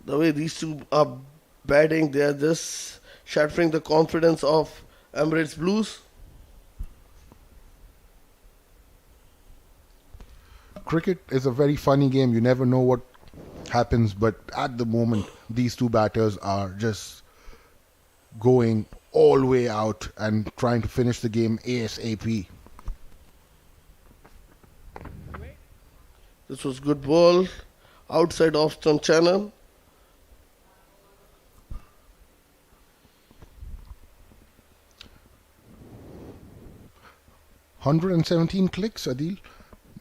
The way these two are batting, they are just shattering the confidence of Emirates Blues. Cricket is a very funny game. You never know what happens, but at the moment, these two batters are just going all the way out and trying to finish the game ASAP. This was good ball outside off stump channel. $117 clicks, Adil.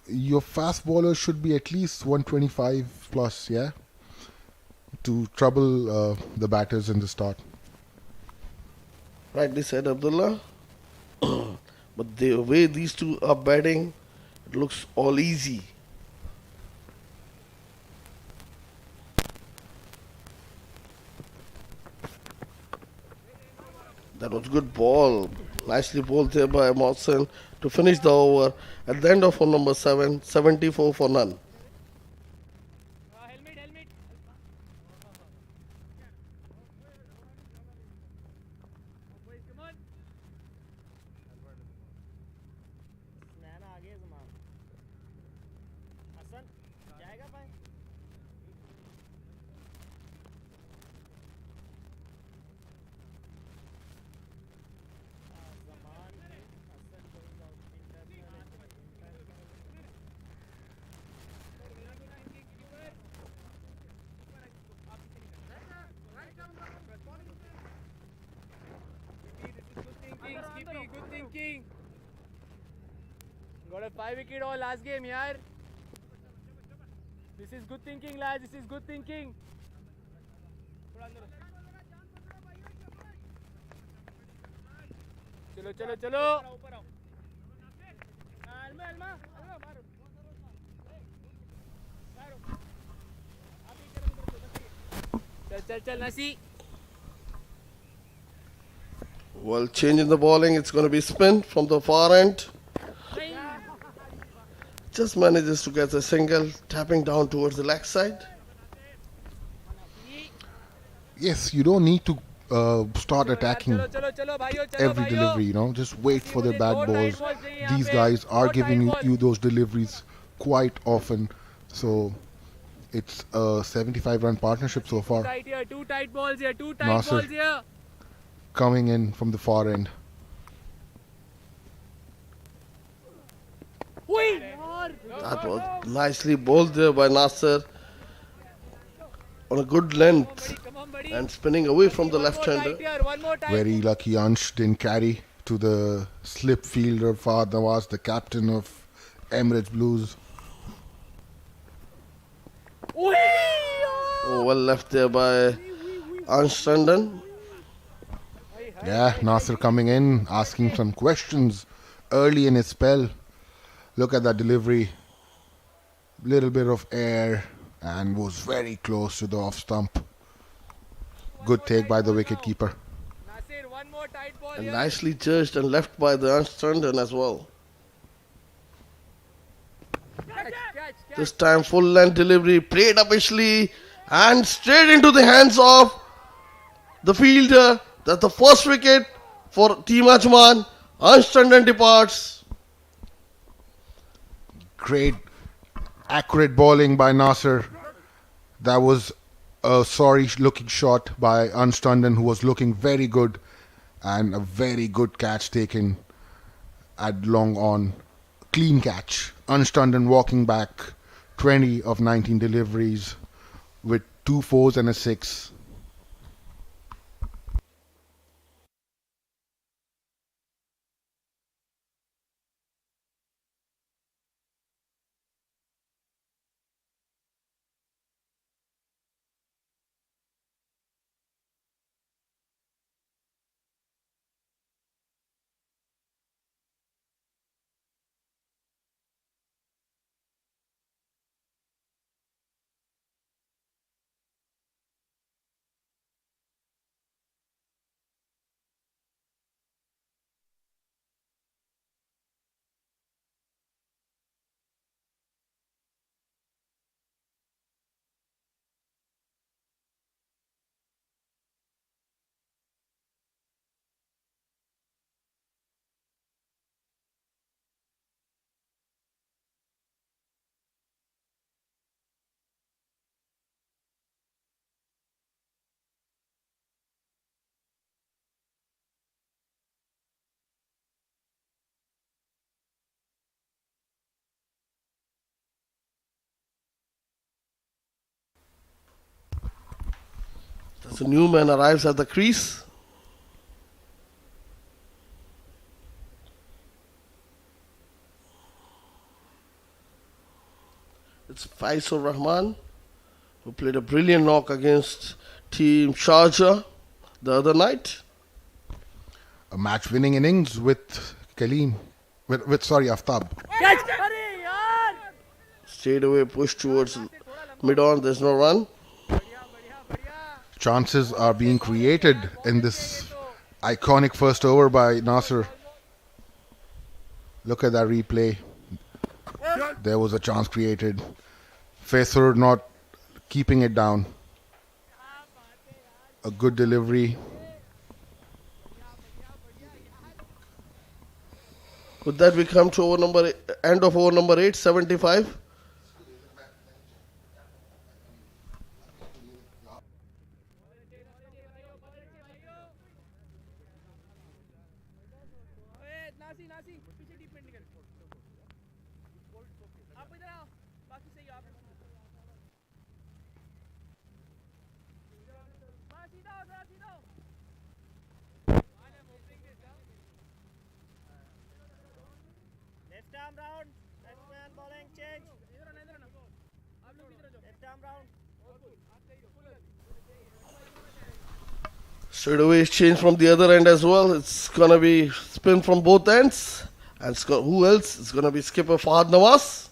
Your fast bowler should be at least 125 plus, yeah, to trouble the batters in the start. Rightly said, Abdullah. But the way these two are batting, it looks all easy. That was good ball. Nicely bowled there by Mohsen to finish the over at the end of over number 7, 74 for none. helmet. Boys, come on. नैना आगे ज़मान हसन जाएगा भाई Zaman Hasan going out Good thinking. Got a 5-wicket all last game, yaar. This is good thinking, lads. This is good thinking. चलो. चल नसी. Well, changing the bowling, it's going to be spin from the far end. Just manages to get a single, tapping down towards the leg side. Yes, you don't need to start attacking every delivery, you know. Just wait for the bad balls. These guys are giving you those deliveries quite often. So it's a 75-run partnership so far. Two tight balls here. Nasir coming in from the far end. That was nicely bowled there by Nasir on a good length and spinning away from the left-hander. Very lucky Ansh didn't carry to the slip fielder Fahad Nawaz, the captain of Emirates Blues. Oh, well left there by Ansh Tandon. Yeah, Nasir coming in, asking some questions early in his spell. Look at that delivery. Little bit of air and was very close to the off stump. Good take by the wicketkeeper. And nicely judged and left by the Ansh Tandon as well. This time full length delivery, played upishly and straight into the hands of the fielder. That's the first wicket for Team Ajman. Ansh Tandon departs. Great, accurate bowling by Nasser. That was a sorry-looking shot by Unstundon, who was looking very good, and a very good catch taken at long on. Clean catch. Unstundon walking back 20 of 19 deliveries with 2 fours and a 6. As a new man arrives at the crease. It's Faisal Rahman, who played a brilliant knock against Team Sharjah the other night. A match-winning innings with Kaleem. Aftab. Straight away push towards mid-on. There's no run. Chances are being created in this iconic first over by Nasser. Look at that replay. There was a chance created. Faisal not keeping it down. A good delivery. Could that we come to end of over number 8, 75? Left arm round. Ajman bowling change. Left arm round. Straight away change from the other end as well. It's gonna be spin from both ends. And who else? It's gonna be skipper Fahad Nawaz.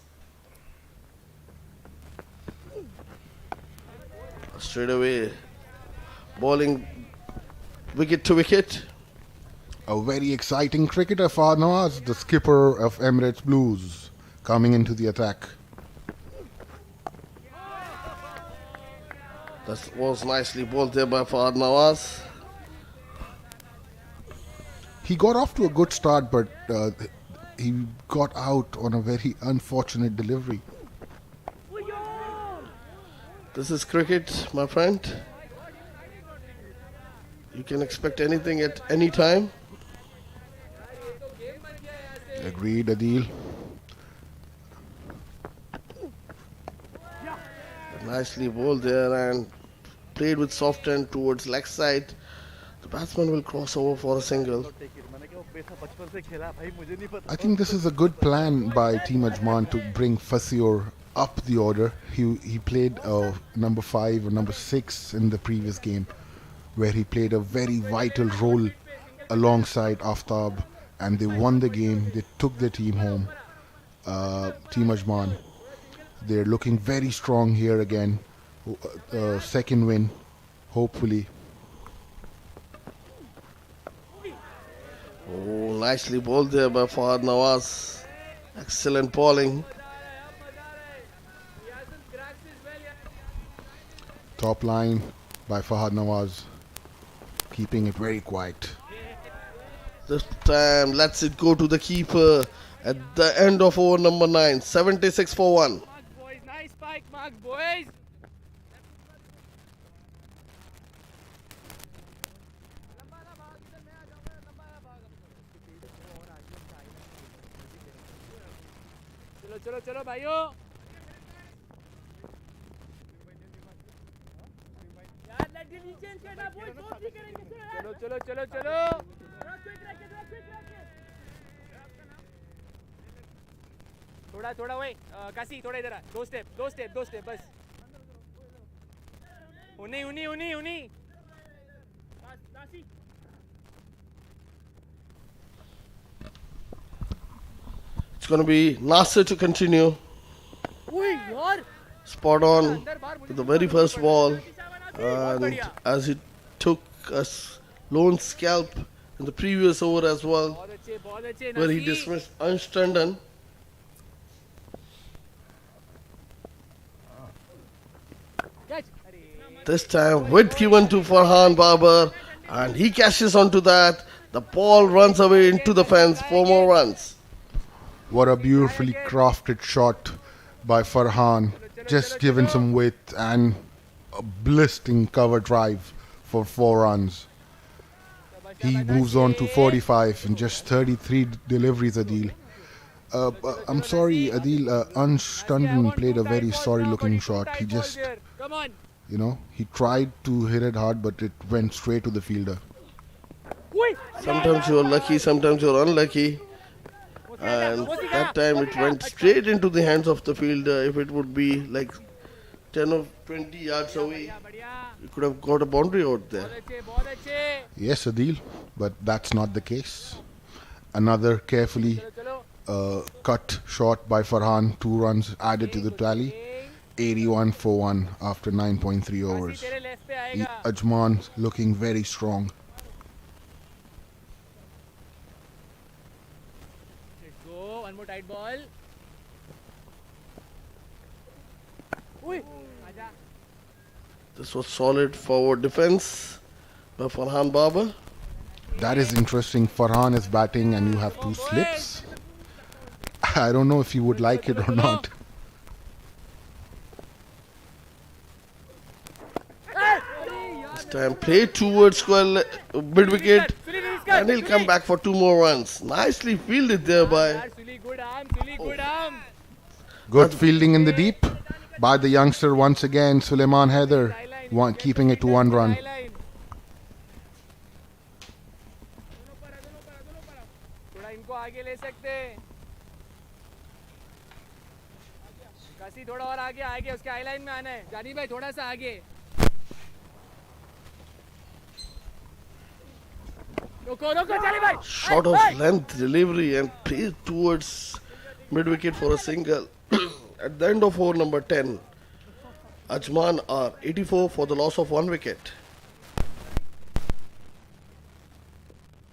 Straight away bowling wicket to wicket. A very exciting cricketer, Fahad Nawaz, the skipper of Emirates Blues, coming into the attack. That was nicely bowled there by Fahad Nawaz. He got off to a good start, but he got out on a very unfortunate delivery. This is cricket, my friend. You can expect anything at any time. Agreed, Adil. Nicely bowled there and played with soft end towards leg side. The batsman will cross over for a single. I think this is a good plan by Team Ajman to bring Fasior up the order. He played number 5 or number 6 in the previous game, where he played a very vital role alongside Aftab, and they won the game. They took their team home. Team Ajman. They're looking very strong here again. Second win, hopefully. Oh, nicely bowled there by Fahad Nawaz. Excellent bowling. Top line by Fahad Nawaz, keeping it very quiet. This time lets it go to the keeper at the end of over number 9. 76 for 1. Marks, boys. Nice spike, Marks, boys. चलो चलो चलो भाइयों यार let the change करना बोल दो भी करेंगे चलो चलो चलो चलो थोड़ा थोड़ा वही काशी थोड़ा इधर आ दो स्टेप बस उन्हीं Kashi It's going to be Nasir to continue. ओए यार Spot on with the very first ball. And as he took a lone scalp in the previous over as well, बहुत अच्छे where he dismissed Anstanden. Catch This time width given to Farhan Babar, and he cashes onto that. The ball runs away into the fence for more runs. What a beautifully crafted shot by Farhan. Just given some width and a blistering cover drive for 4 runs. He moves on to 45 in just 33 deliveries, Adil. I'm sorry, Adil. Anstanden played a very sorry looking shot. He just, come on he tried to hit it hard, but it went straight to the fielder. Sometimes you're lucky, sometimes you're unlucky. And that time it went straight into the hands of the fielder. If it would be like 10 or 20 yards away, you could have got a boundary out there. बहुत अच्छे Yes, Adil, but that's not the case. Another carefully cut shot by Farhan, 2 runs added to the tally. 81 for 1 after 9.3 overs. तेरे left पे आएगा Ajman looking very strong. Let's go. One more tight ball. Ui. Aja. This was solid forward defense by Farhan Babar. That is interesting. Farhan is batting and you have 2 slips. I don't know if you would like it or not. This time played towards square mid wicket, and he'll come back for 2 more runs. Nicely fielded there by. Suli, good arm. Suli, good arm. Good fielding in the deep by the youngster once again, Suleiman Haider, keeping it to 1 run. Skyline. थोड़ा इनको आगे ले सकते हैं काशी थोड़ा और आगे उसके आई लाइन में आना है जानी भाई थोड़ा सा आगे रोको जानी भाई Short of length delivery and played towards mid wicket for a single. At the end of over number 10, Ajman are 84 for the loss of 1 wicket.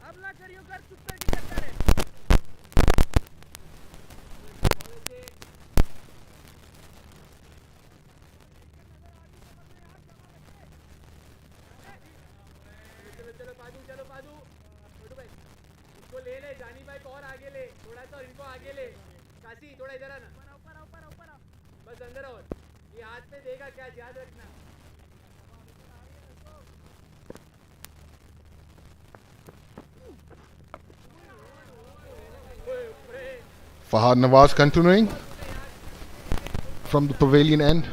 अब ना करियो कर चुप करके करता रहे चलो पादू छोटू भाई इसको ले जानी भाई को और आगे ले थोड़ा सा और इनको आगे ले काशी थोड़ा इधर आना ऊपर बस अंदर और ये हाथ पे देगा क्या याद रखना Fahad Nawaz continuing from the pavilion end.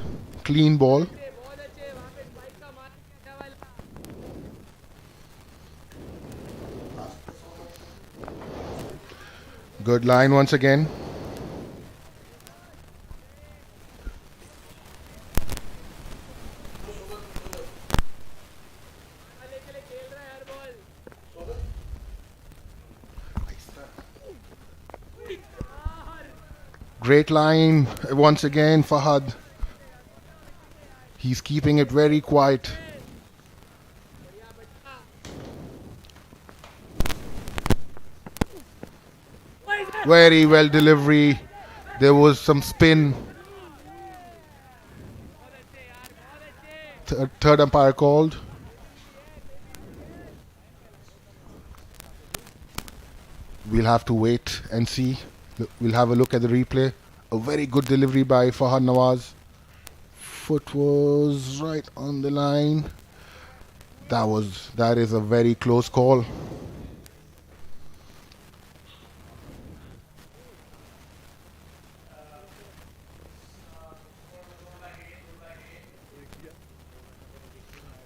Clean ball. बहुत अच्छे वहाँ पे स्पाइक का मार क्या वाला Good line once again. लेके खेल रहा है हर ball Great line once again, Fahad. He's keeping it very quiet. Very well delivery. There was some spin. Third umpire called. We'll have to wait and see We'll have a look at the replay. A very good delivery by Fahad Nawaz. Foot was right on the line. That is a very close call.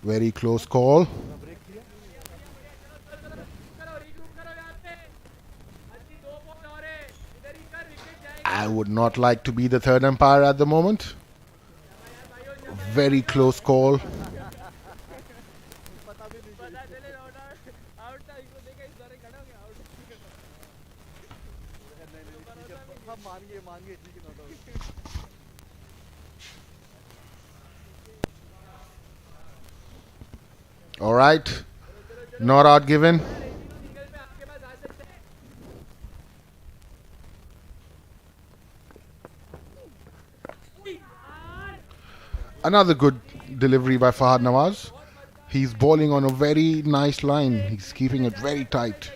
Very close call. I would not like to be the third umpire at the moment. Very close call. All right. Not out given. Another good delivery by Fahad Nawaz. He's bowling on a very nice line. He's keeping it very tight.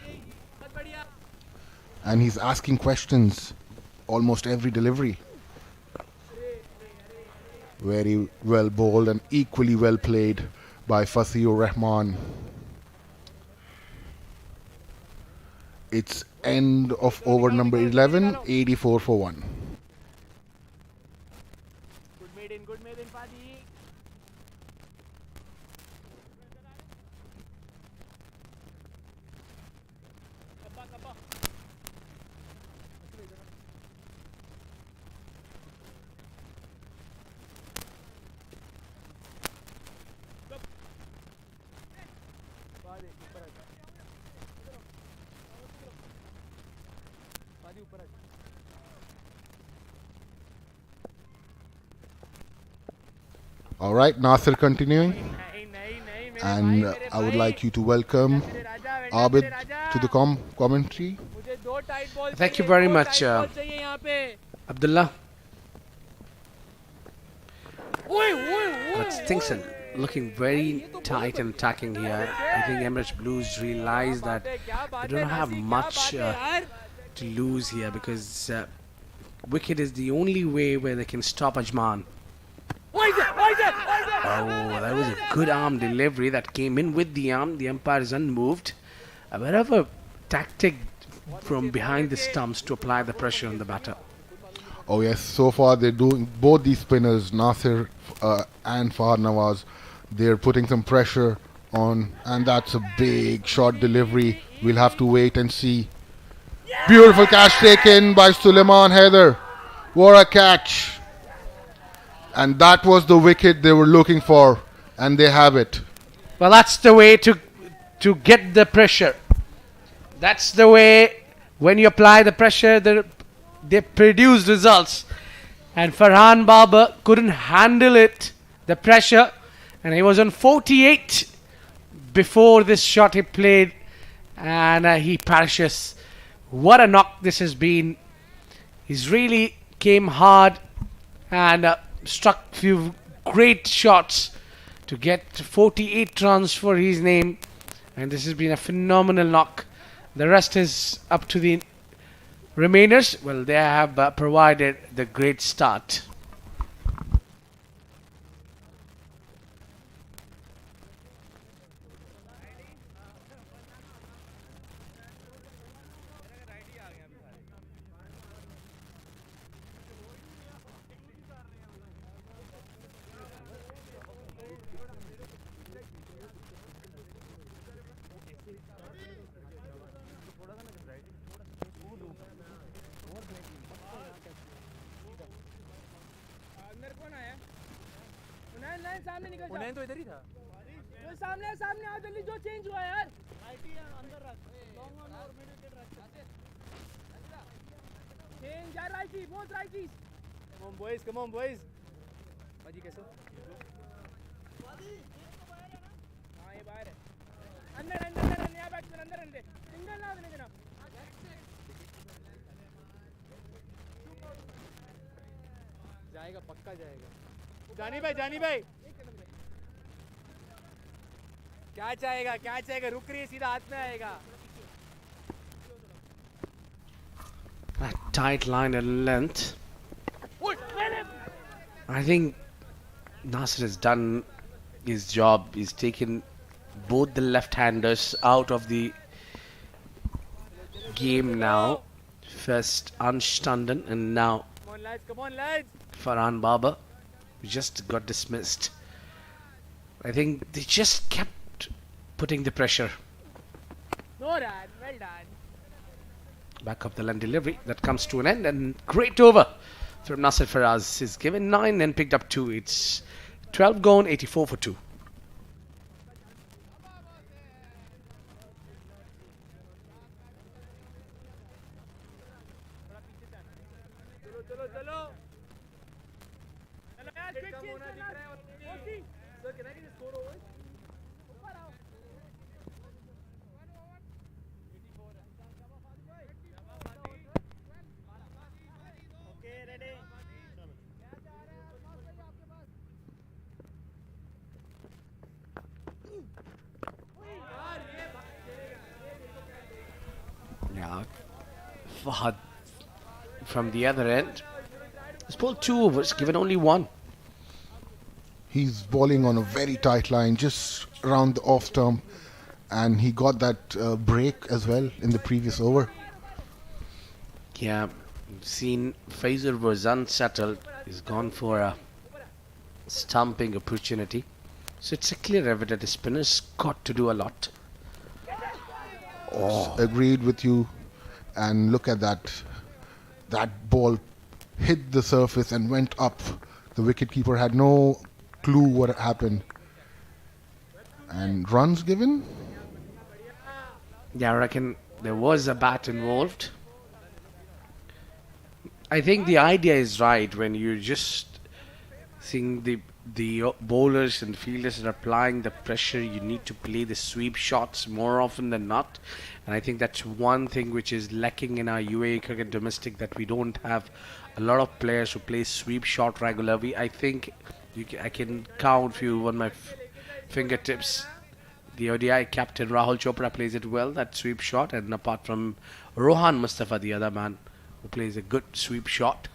And he's asking questions almost every delivery. Very well bowled and equally well played by Fasiur Rahman. It's end of over number 11, 84 for 1. Good made in, Fadi. Kappa. All right, Nasir continuing. And I would like you to welcome Abid to the commentary. Thank you very much, Abdullah. But things are looking very tight and attacking here. I think Emirates Blues realize that they don't have much to lose here, because wicket is the only way where they can stop Ajman. Oh, that was a good arm delivery that came in with the arm. The umpire is unmoved. A bit of a tactic from behind the stumps to apply the pressure on the batter. Oh yes, so far they're doing, both these spinners, Nasir and Fahad Nawaz, they're putting some pressure on, and that's a big shot delivery. We'll have to wait and see. Beautiful catch taken by Suleiman Haider. What a catch. And that was the wicket they were looking for, and they have it. Well, that's the way to get the pressure. That's the way, when you apply the pressure, they produce results. And Farhan Babar couldn't handle it, the pressure, and he was on 48 before this shot he played, and he perishes. What a knock this has been. He's really came hard and struck few great shots to get 48 runs for his name, and this has been a phenomenal knock. The rest is up to the remainers. Well, they have provided the great start. उन्हें तो इधर ही था वो सामने आओ जल्दी जो change हुआ यार राइटी अंदर रख लॉन्ग ऑन और मिड विकेट रख चेंज यार righty both righties come on boys बाजी कैसे हां ये बाहर है अंदर नया बैट्समैन अंदर सिंगल ना देने देना जाएगा पक्का जाएगा जानी भाई क्या चाहेगा रुक रही है सीधा हाथ में आएगा tight line and length. I think Nasser has done his job. He's taken both the left-handers out of the game now. First Ansh Tandon and now Come on, lads. Come on, lads. Farhan Baba, who just got dismissed. I think they just kept putting the pressure. No run, well done. Back of the line delivery that comes to an end, and great over from Nasser Faraz. He's given 9 and picked up 2. It's 12 gone, 84 for 2. चलो चलो चलो Hit कम होना दिख रहा है और sir कहना है कि score over okay ready Now, Fahad from the other end. He's pulled 2 overs, given only 1. He's bowling on a very tight line, just around the off stump, and he got that break as well in the previous over. Yeah, we've seen Fazer was unsettled. He's gone for a stumping opportunity. So it's a clear evidence the spinner's got to do a lot. Oh, agreed with you. And look at that. That ball hit the surface and went up. The wicketkeeper had no clue what happened. And runs given? Yeah, I reckon there was a bat involved. I think the idea is right when you're just seeing the bowlers and fielders are applying the pressure. You need to play the sweep shots more often than not, and I think that's one thing which is lacking in our UAE cricket domestic, that we don't have a lot of players who play sweep shot regularly. I think I can count few on my fingertips. The ODI captain Rahul Chopra plays it well, that sweep shot, and apart from Rohan Mustafa, the other man who plays a good sweep shot.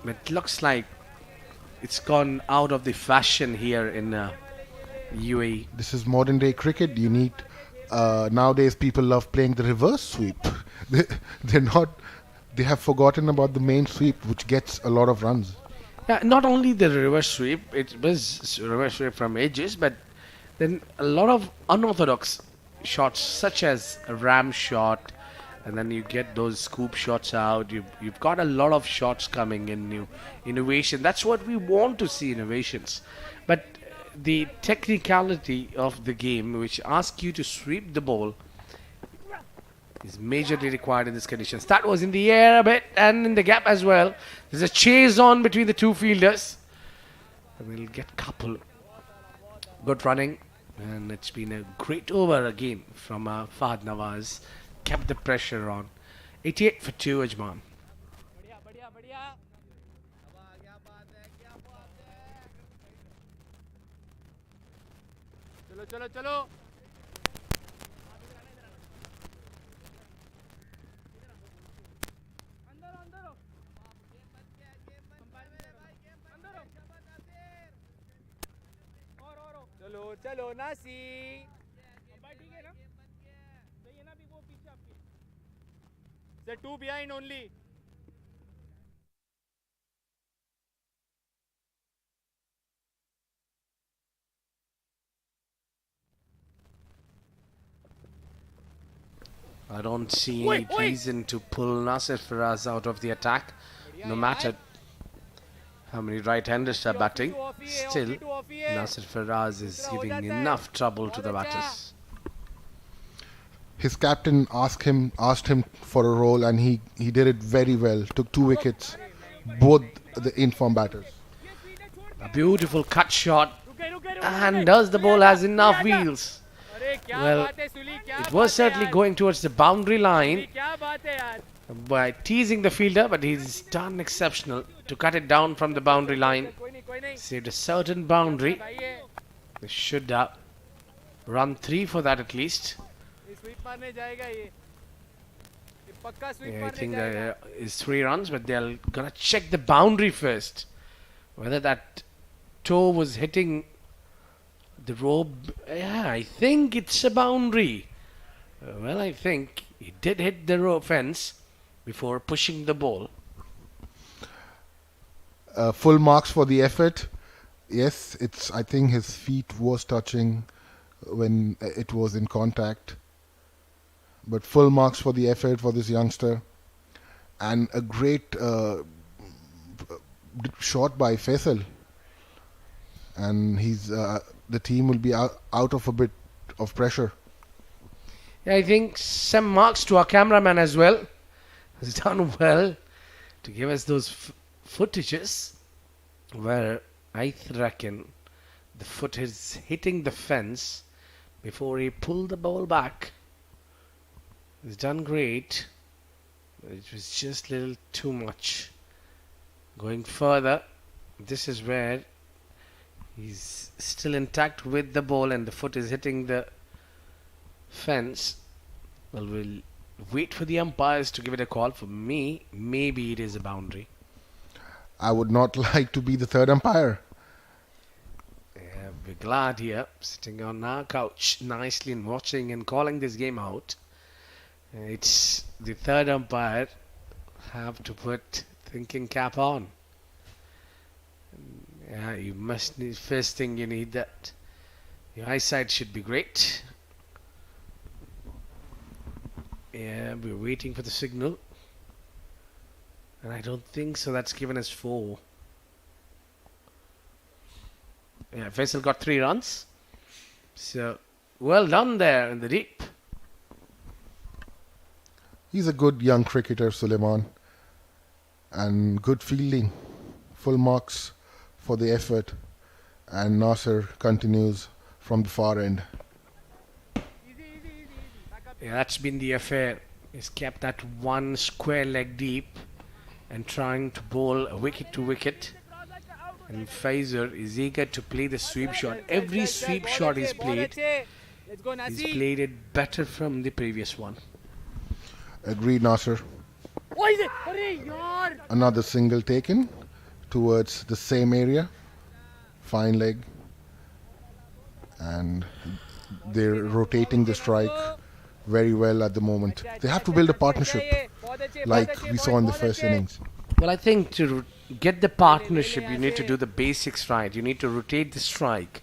But it looks like it's gone out of the fashion here in UAE. This is modern day cricket. You need nowadays people love playing the reverse sweep. They have forgotten about the main sweep, which gets a lot of runs. Yeah, not only the reverse sweep, it was reverse sweep from edges, but then a lot of unorthodox shots such as a ram shot, and then you get those scoop shots out. You've got a lot of shots coming in, new innovation. That's what we want to see, innovations. But the technicality of the game, which asks you to sweep the ball, is majorly required in these conditions. That was in the air a bit and in the gap as well. There's a chase on between the two fielders. And we'll get couple. Good running. And it's been a great over again from Fahad Nawaz. Kept the pressure on. 88 for 2, Ajman. बढ़िया बढ़िया बढ़िया अब आ गया बात है क्या बात है चलो चलो चलो अंदर अंदर हो अंदर हो और चलो चलो नासी भाई ठीक है ना सही है ना अभी वो पीछे आपके The 2 behind only. I don't see any reason to pull Nasir Faraz out of the attack, no matter how many right-handers are batting. Still, Nasir Faraz is giving enough trouble to the batters. His captain asked him for a role, and he did it very well. Took 2 wickets, both the in-form batters. A beautiful cut shot, and does the ball has enough wheels? Well, it was certainly going towards the boundary line by teasing the fielder, but he's done exceptional to cut it down from the boundary line. Saved a certain boundary. They should run 3 for that at least. Sweep मारने जाएगा ये पक्का sweep Yeah, I मारने think जाएगा there is 3 runs, but they're gonna check the boundary first. Whether that toe was hitting the rope. Yeah, I think it's a boundary. Well, I think he did hit the fence before pushing the ball. Full marks for the effort. Yes, it's. I think his feet was touching when it was in contact. But full marks for the effort for this youngster, and a great shot by Faisal. And the team will be out of a bit of pressure. Yeah, I think some marks to our cameraman as well. He's done well to give us those footages where I reckon the foot is hitting the fence before he pulled the ball back. He's done great. It was just a little too much. Going further, this is where he's still intact with the ball and the foot is hitting the fence. Well, we'll wait for the umpires to give it a call. For me, maybe it is a boundary. I would not like to be the third umpire. Yeah, we're glad here, sitting on our couch nicely and watching and calling this game out. It's the third umpire have to put thinking cap on. Yeah, you must need, first thing you need that. Your eyesight should be great. Yeah, we're waiting for the signal. And I don't think so. That's given us 4. Yeah, Faisal got 3 runs. So, well done there in the deep. He's a good young cricketer, Suleiman. And good fielding. Full marks for the effort. And Nasser continues from the far end. Yeah, that's been the affair. He's kept that one square leg deep and trying to bowl a wicket to wicket. And Faisal is eager to play the sweep shot. Every sweep shot he's played it better from the previous one. Agreed, Nasser. Another single taken towards the same area. Fine leg. And they're rotating the strike very well at the moment. They have to build a partnership like we saw in the first innings. Well, I think to get the partnership, you need to do the basics right. You need to rotate the strike.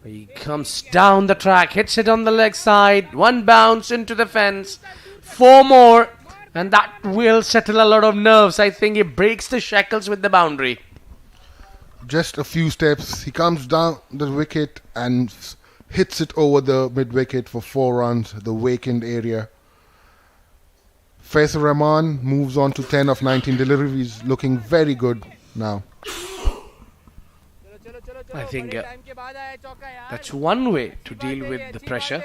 He comes down the track, hits it on the leg side, 1 bounce into the fence, 4 more, and that will settle a lot of nerves. I think he breaks the shackles with the boundary. Just a few steps, he comes down the wicket and hits it over the mid-wicket for 4 runs, the vacant area. Faisal Rahman moves on to 10 of 19 deliveries, looking very good now. I think that's one way to deal with the pressure.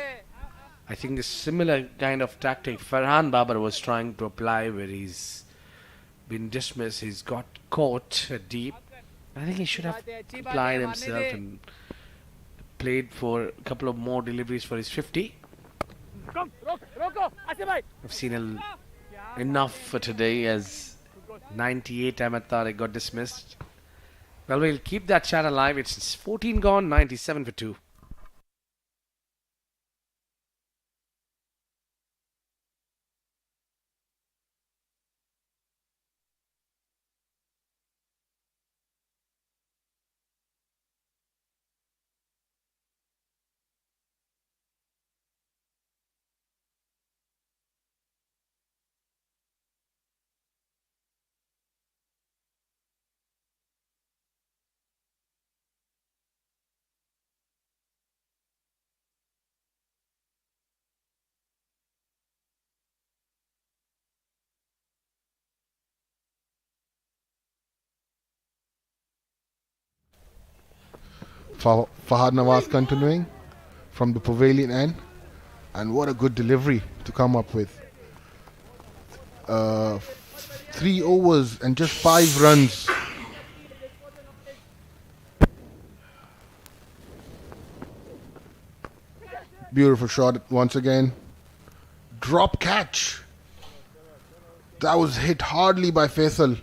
I think the similar kind of tactic Farhan Babar was trying to apply where he's been dismissed, he's got caught deep. I think he should have applied himself and played for a couple of more deliveries for his 50. I've seen enough for today as 98 Ahmed Tariq got dismissed. Well, we'll keep that chat alive. It's 14 gone, 97 for 2. Fahad Nawaz continuing from the pavilion end. And what a good delivery to come up with. 3 overs and just 5 runs. Beautiful shot once again. drop catch. That was hit hardly by Faisal.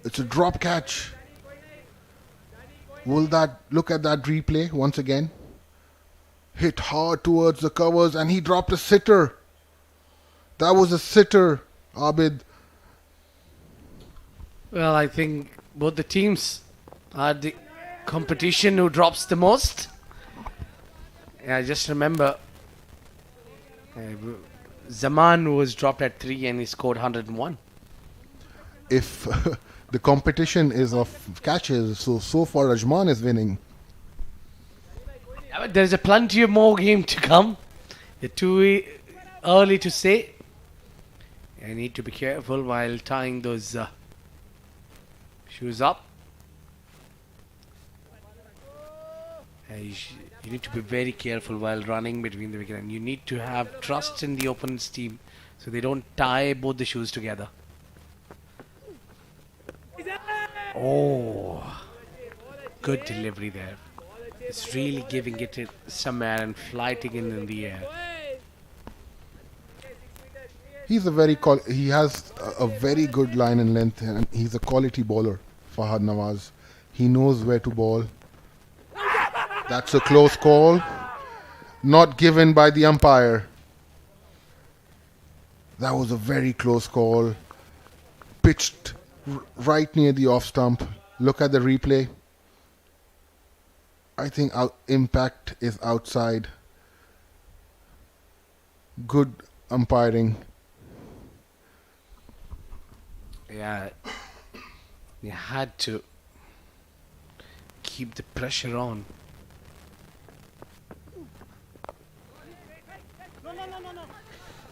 It's a drop catch. Will that, look at that replay once again. Hit hard towards the covers and he dropped a sitter. That was a sitter, Abid. Well, I think both the teams are the competition who drops the most. I just remember Zaman was dropped at 3 and he scored 101. If the competition is of catches, so far Ajman is winning. Yeah, but there's a plenty of more game to come. It's too early to say. I need to be careful while tying those shoes up. You need to be very careful while running between the wicket, and you need to have trust in the opponent's team so they don't tie both the shoes together. Oh, good delivery there. It's really giving it some air and flighting in the air. He has a very good line and length, and he's a quality bowler, Fahad Nawaz. He knows where to bowl. That's a close call. Not given by the umpire. That was a very close call. Pitched right near the off stump. Look at the replay. I think impact is outside. Good umpiring. Yeah, you had to keep the pressure on.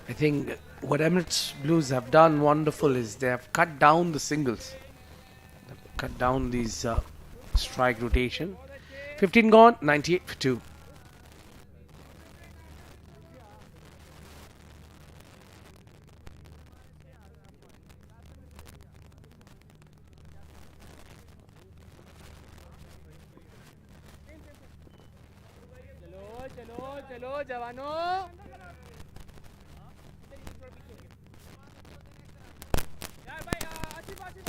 I think what Emirates Blues have done wonderful is they have cut down the singles. They've cut down these strike rotation. 15 gone, 98 for 2. चलो जवानों यार भाई आसिफ आसिफ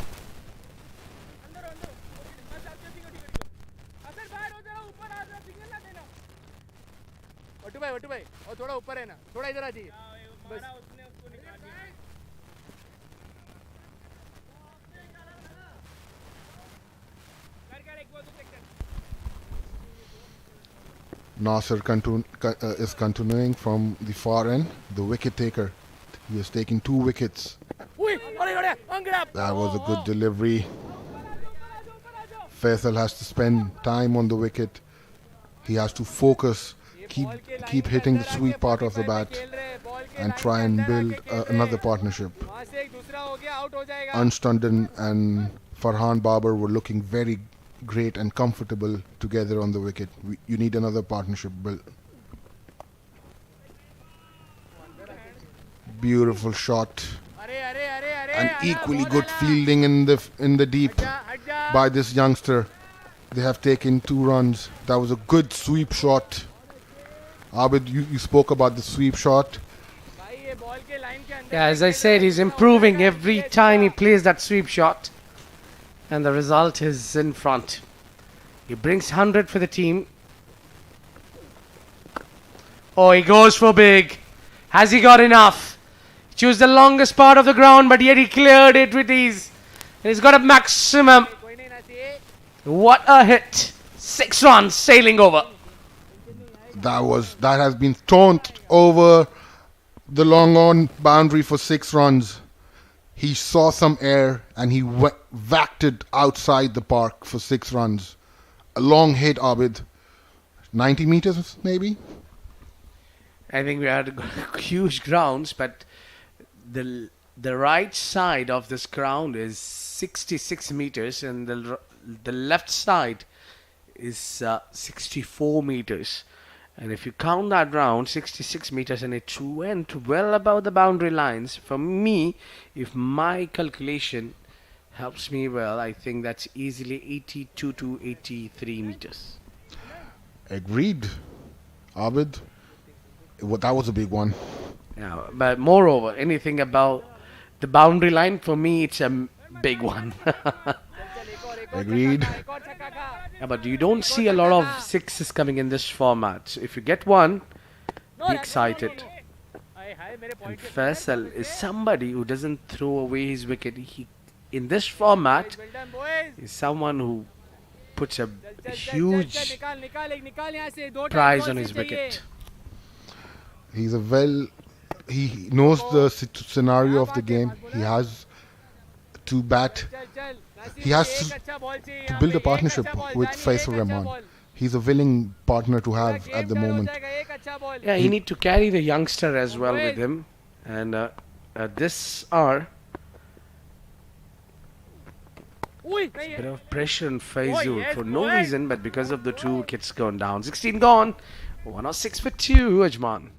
अंदर अंदर बस आप ठीक हो असर बाहर हो जरा ऊपर आ जरा सिग्नल ना देना वट्टू भाई और थोड़ा ऊपर है ना थोड़ा इधर आ जाइए बस उसने उसको निकाल दिया कर एक बॉल तो Nasser is continuing from the far end. The wicket taker. He is taking 2 wickets. That was a good delivery. Faisal has to spend time on the wicket. He has to focus, keep hitting the sweet part of the bat and try and build another partnership. Anstanden and Farhan Babar were looking very great and comfortable together on the wicket. You need another partnership built. Beautiful shot. And equally good fielding in the deep by this youngster. They have taken 2 runs. That was a good sweep shot. Abid, you spoke about the sweep shot. Yeah, as I said, he's improving every time he plays that sweep shot. And the result is in front. He brings 100 for the team. Oh, he goes for big. Has he got enough? Choose the longest part of the ground, but yet he cleared it with ease. And he's got a maximum. What a hit. 6 runs sailing over. That has been thrown over the long on boundary for 6 runs. He saw some air and he whacked it outside the park for 6 runs. A long hit, Abid. 90 meters, maybe? I think we had huge grounds, but the right side of this ground is 66 meters and the left side is 64 meters. And if you count that round, 66 meters, and it went well above the boundary lines. For me, if my calculation helps me well, I think that's easily 82 to 83 meters. Agreed. Abid, that was a big one. Yeah, but moreover, anything about the boundary line, for me, it's a big one. Agreed. Yeah, but you don't see a lot of sixes coming in this format. So if you get one, be excited. And Faisal is somebody who doesn't throw away his wicket. He, in this format, is someone who puts a huge prize on his wicket. He's a well. He knows the scenario of the game. He has to bat. He has to build a partnership with Faisal Rahman. He's a willing partner to have at the moment. Yeah, he need to carry the youngster as well with him. And at this hour, a bit of pressure on Faizul for no reason, but because of the 2 wickets gone down. 16 gone. 106 for 2, Ajman.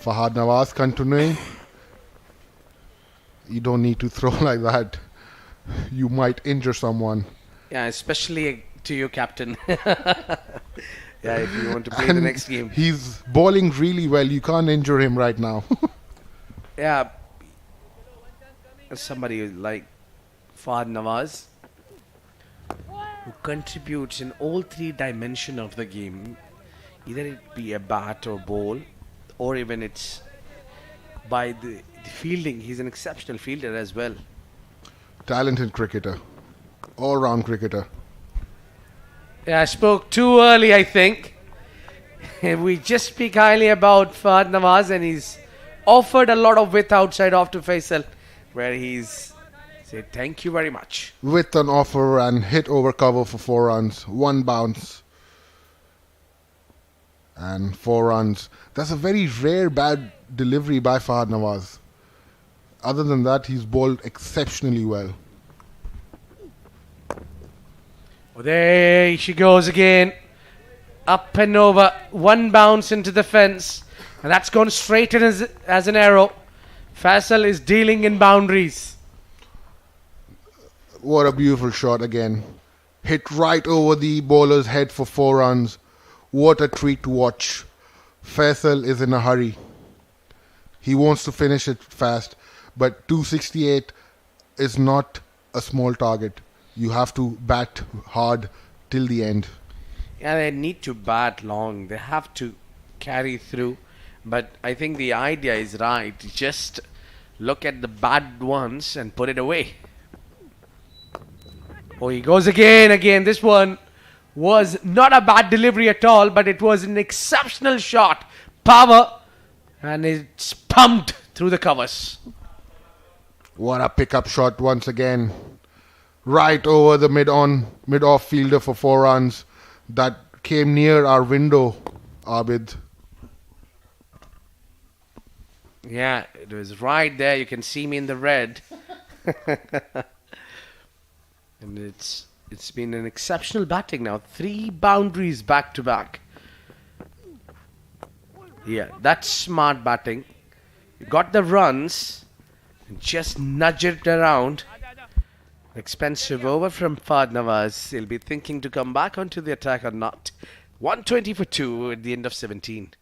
Fahad Nawaz continuing. You don't need to throw like that. You might injure someone. Yeah, especially to you, captain. Yeah, if you want to play the next game. He's bowling really well. You can't injure him right now. Yeah, somebody like Fahad Nawaz, who contributes in all 3 dimensions of the game. Either it be a bat or ball, or even it's by the fielding. He's an exceptional fielder as well. Talented cricketer. All-round cricketer. Yeah, I spoke too early, I think. We just speak highly about Fahad Nawaz, and he's offered a lot of width outside off to Faisal, where he's said thank you very much. With an offer and hit over cover for 4 runs, 1 bounce, and 4 runs. That's a very rare bad delivery by Fahad Nawaz. Other than that, he's bowled exceptionally well. Oh, there she goes again. Up and over. 1 bounce into the fence. And that's gone straight in as an arrow. Faisal is dealing in boundaries. What a beautiful shot again. Hit right over the bowler's head for 4 runs. What a treat to watch. Faisal is in a hurry. He wants to finish it fast. But 268 is not a small target. You have to bat hard till the end. Yeah, they need to bat long. They have to carry through. But I think the idea is right. Just look at the bad ones and put it away. Oh, he goes again. This one was not a bad delivery at all, but it was an exceptional shot. Power. And it's pumped through the covers. What a pickup shot once again. Right over the mid-off fielder for 4 runs. That came near our window, Abid. Yeah, it was right there. You can see me in the red. And it's been an exceptional batting now. 3 boundaries back to back. Yeah, that's smart batting. You got the runs and just nudge it around. Expensive over from Fahad Nawaz. He'll be thinking to come back onto the attack or not. 120 for 2 at the end of 17.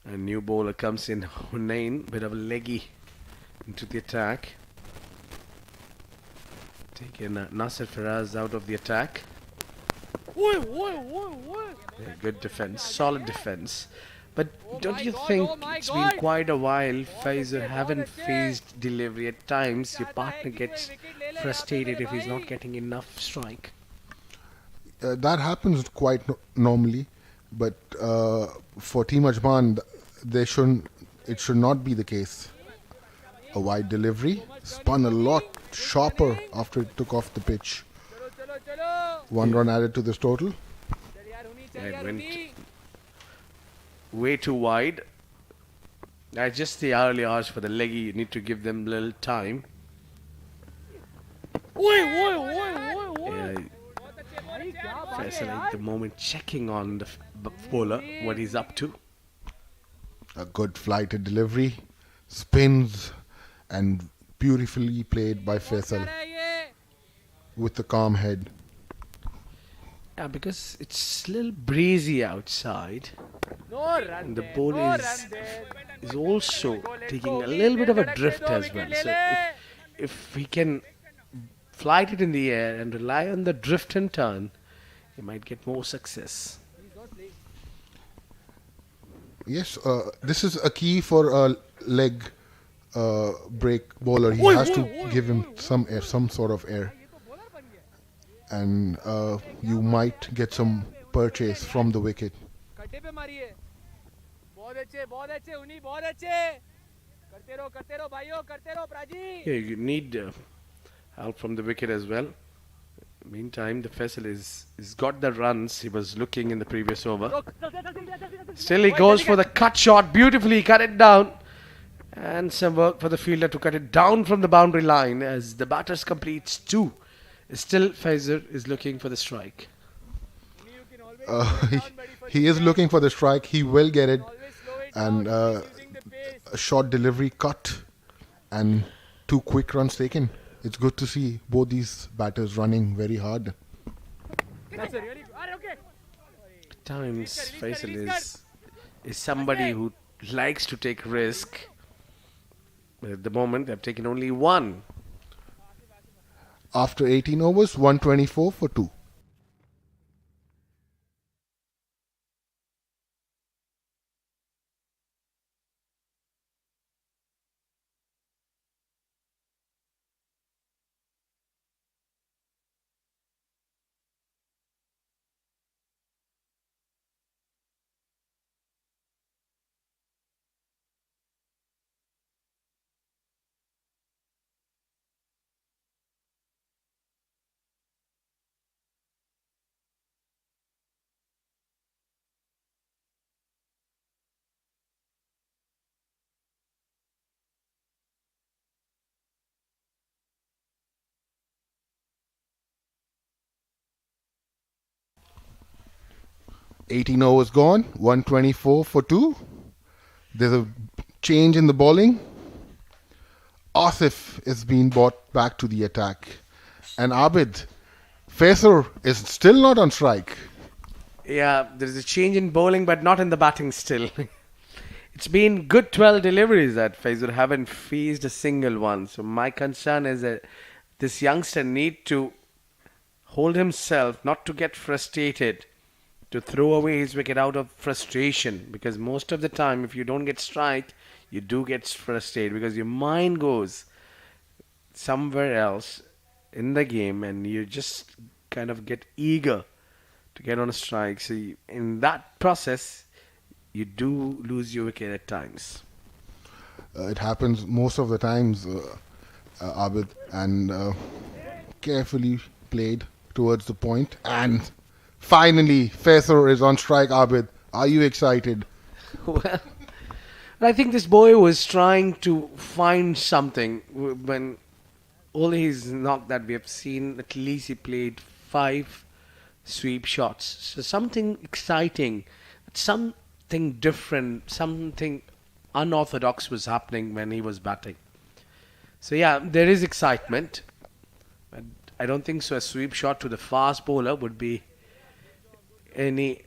A new bowler comes in, Hunain, bit of a leggy into the attack. Taking Nasser Faraz out of the attack. Yeah, good defense, solid defense. But don't you think it's been quite a while, Faisal haven't faced delivery at times? Your partner gets frustrated if he's not getting enough strike. That happens quite normally. But for Team Ajman, it should not be the case. A wide delivery, spun a lot sharper after it took off the pitch. 1 run added to this total. It went way too wide. Just the early hours for the leggy, you need to give them a little time. Yeah, Faisal at the moment checking on the bowler, what he's up to. A good flighted delivery, spins, and beautifully played by Faisal with the calm head. Yeah, because it's a little breezy outside. And the bowler is also taking a little bit of a drift as well. So if he can flight it in the air and rely on the drift and turn, he might get more success. Yes, this is a key for a leg break bowler. He has to give him some air, some sort of air. And you might get some purchase from the wicket. Yeah, you need help from the wicket as well. Meantime, the Faisal is got the runs he was looking in the previous over. Still he goes for the cut shot. Beautifully cut it down. And some work for the fielder to cut it down from the boundary line as the batters completes 2. Still, Fazer is looking for the strike. You can always Uh, slow it he, down, buddy, for he the is catch. looking for the strike. He will get it. Always slow it And down. He's using the pace. a short delivery cut and 2 quick runs taken. It's good to see both these batters running very hard. That's a really good. Okay. At times, Faisal is somebody who likes to take risk. But at the moment, they've taken only 1. After 18 overs, 124 for 2. Eighteen overs gone, 124 for 2. There's a change in the bowling. Asif is being brought back to the attack. And Abid, Faisal is still not on strike. Yeah, there's a change in bowling, but not in the batting still. It's been good 12 deliveries that Faisal haven't faced a single one. So my concern is that this youngster need to hold himself, not to get frustrated, to throw away his wicket out of frustration. Because most of the time, if you don't get strike, you do get frustrated because your mind goes somewhere else in the game and you just kind of get eager to get on a strike. So in that process, you do lose your wicket at times. It happens most of the times, Abid, and carefully played towards the point. And finally, Faisal is on strike, Abid. Are you excited? Well, I think this boy was trying to find something when all his knock that we have seen, at least he played 5 sweep shots. So something exciting, something different, something unorthodox was happening when he was batting. So yeah, there is excitement. But I don't think so. A sweep shot to the fast bowler would be any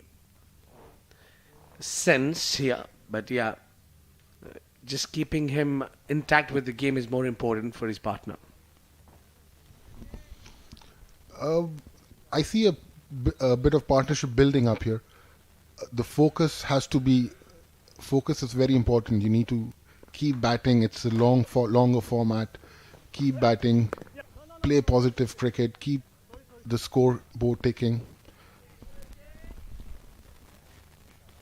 sense here. But yeah, just keeping him intact with the game is more important for his partner. I see a bit of partnership building up here. The focus has to be. Focus is very important. You need to keep batting. It's a longer format. Keep batting. Play positive cricket. Keep the scoreboard ticking.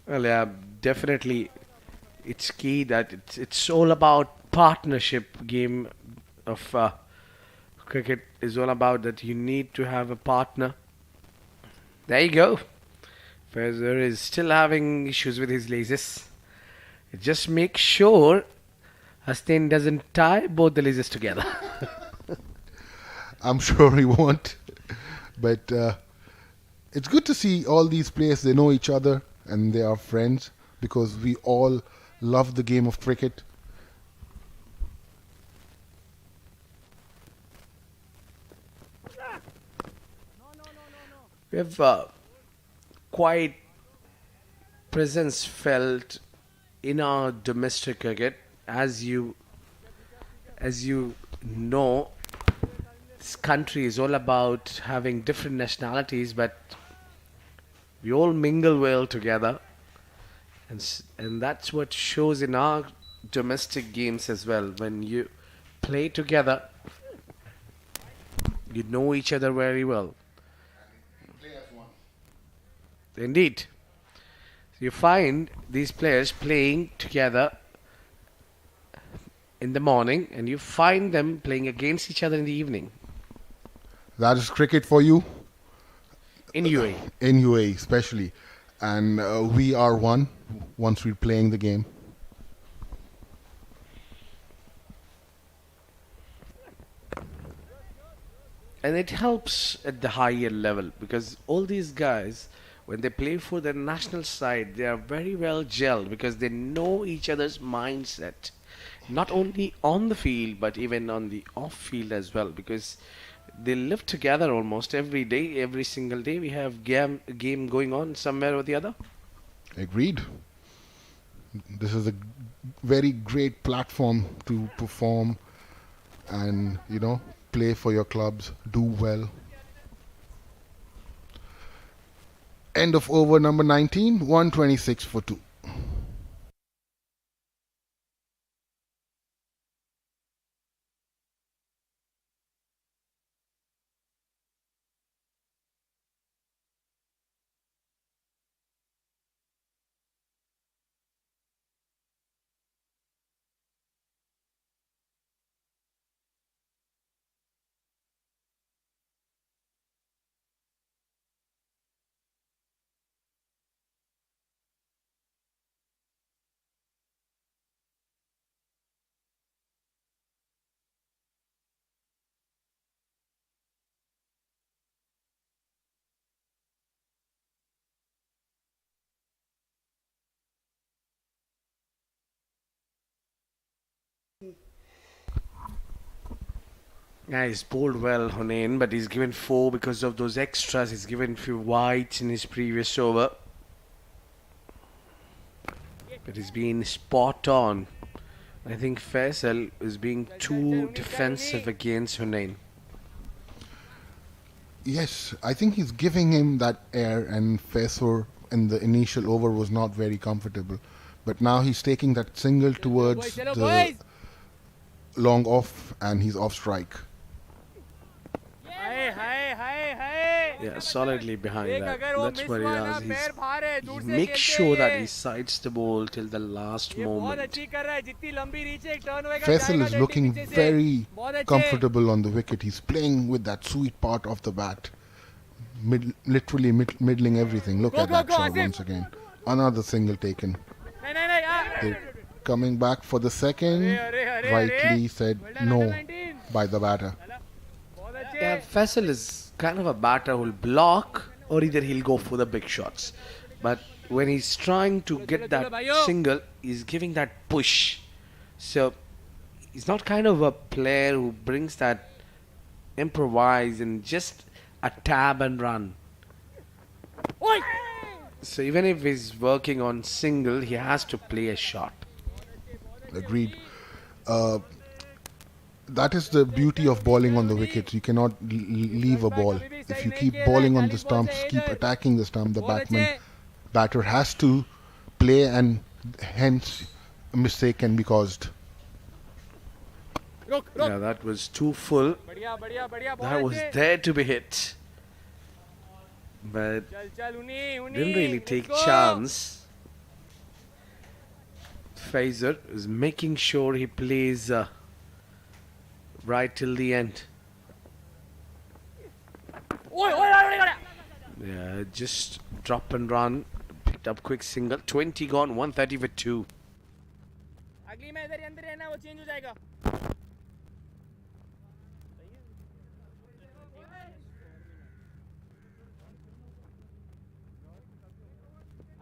Well, yeah, definitely. It's key that it's all about partnership. Game of cricket is all about that. You need to have a partner. There you go. Fazer is still having issues with his laces. Just make sure Hastin doesn't tie both the laces together. I'm sure he won't. But it's good to see all these players. They know each other and they are friends because we all love the game of cricket. We have quite presence felt in our domestic cricket. As you know, this country is all about having different nationalities, but we all mingle well together, and that's what shows in our domestic games as well. When you play together, you know each other very well. Indeed. You find these players playing together in the morning and you find them playing against each other in the evening. That is cricket for you. In UAE. In UAE especially. And we are one once we're playing the game. And it helps at the higher level because all these guys, when they play for their national side, they are very well gelled because they know each other's mindset. Not only on the field, but even on the off field as well because they live together almost every day, every single day. We have game going on somewhere or the other. Agreed. This is a very great platform to perform and, play for your clubs, do well. End of over number 19, 126 for 2. Yeah, he's bowled well, Hunain, but he's given 4 because of those extras. He's given few wides in his previous over. But he's been spot on. I think Faisal is being too defensive against Hunain. Yes, I think he's giving him that air, and Faisal in the initial over was not very comfortable. But now he's taking that single towards the long off, and he's off strike. Yeah, solidly behind that. That's what he does. He makes sure that he sides the ball till the last moment. Faisal is looking very comfortable on the wicket. He's playing with that sweet part of the bat. Literally middling everything. Look at that shot once again. Another single taken. They're coming back for the second. Rightly said no by the batter. Yeah, Faisal is kind of a batter who'll block or either he'll go for the big shots. But when he's trying to get that single, he's giving that push. So he's not kind of a player who brings that improvise and just a tab and run. So even if he's working on single, he has to play a shot. Agreed. That is the beauty of bowling on the wickets. You cannot leave a ball. If you keep bowling on the stumps, keep attacking the stump, the batter has to play, and hence a mistake can be caused. Yeah, that was too full. That was there to be hit. But didn't really take chance. Faisal is making sure he plays right till the end. Yeah, just drop and run. Picked up quick single. 20 gone, 130 for 2. अगली में इधर अंदर रहना वो change हो जाएगा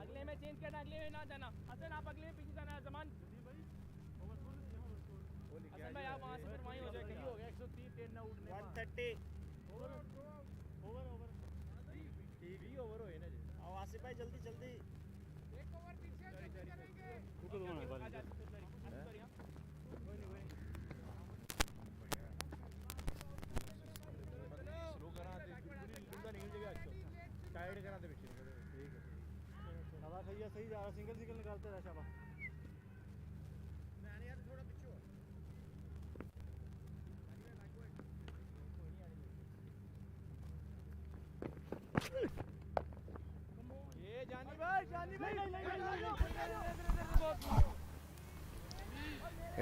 अगले में चेंज करना अगले में ना जाना हसन आप अगले में पीछे जाना जमान हसन भाई आप वहां से फिर वहीं हो जाएगा हो गया 130 10 ना उड़ने 130 ओवर ओवर ठीक ही ओवर होए ना जी आओ आसिफ भाई जल्दी जल्दी एक ओवर पीछे करेंगे रुको दोनों बार साइड करा दे ठीक है हवा सही सही जा रहा सिंगल सिंगल निकालते रहा शाबाश मैंने यार थोड़ा पीछे ये जानी भाई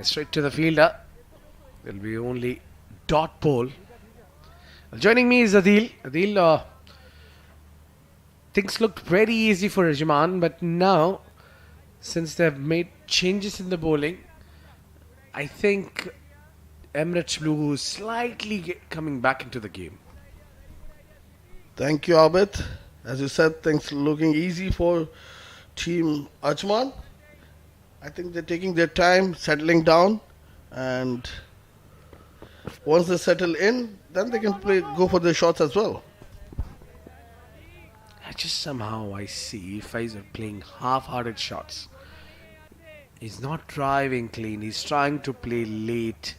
Straight to the fielder. There'll be only dot ball. Joining me is Adil. Adil, things looked very easy for Ajman, but now, since they've made changes in the bowling, I think Emirates Blue is slightly coming back into the game. Thank you, Abid. As you said, things looking easy for Team Ajman. I think they're taking their time, settling down, and once they settle in, then they can go for their shots as well. I just somehow I see Faisal playing half-hearted shots. He's not driving clean. He's trying to play late,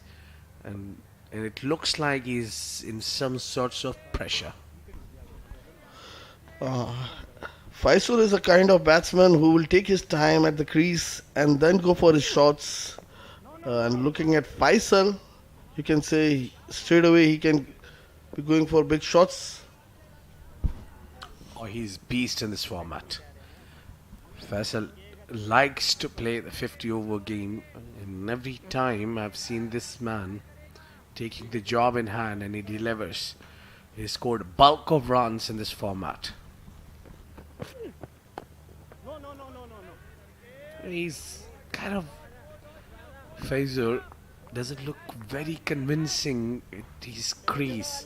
and it looks like he's in some sorts of pressure. Uh, Faisal is a kind of batsman who will take his time at the crease and then go for his shots. And looking at Faisal, you can say straight away he can be going for big shots. Oh, he's beast in this format. Faisal likes to play the 50 over game, and every time I've seen this man taking the job in hand and he delivers. He scored a bulk of runs in this format. He's kind of Faisal doesn't look very convincing at his crease.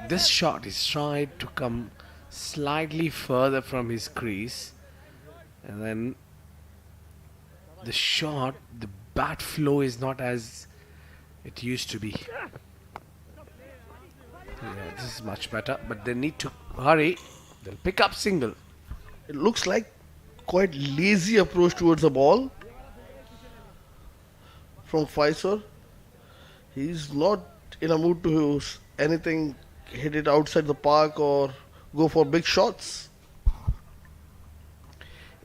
This shot is tried to come slightly further from his crease, and then the shot, the bat flow is not as it used to be. Yeah, this is much better, but they need to hurry. They'll pick up single. It looks like quite lazy approach towards the ball from Faisal. He's not in a mood to anything hit it outside the park or go for big shots.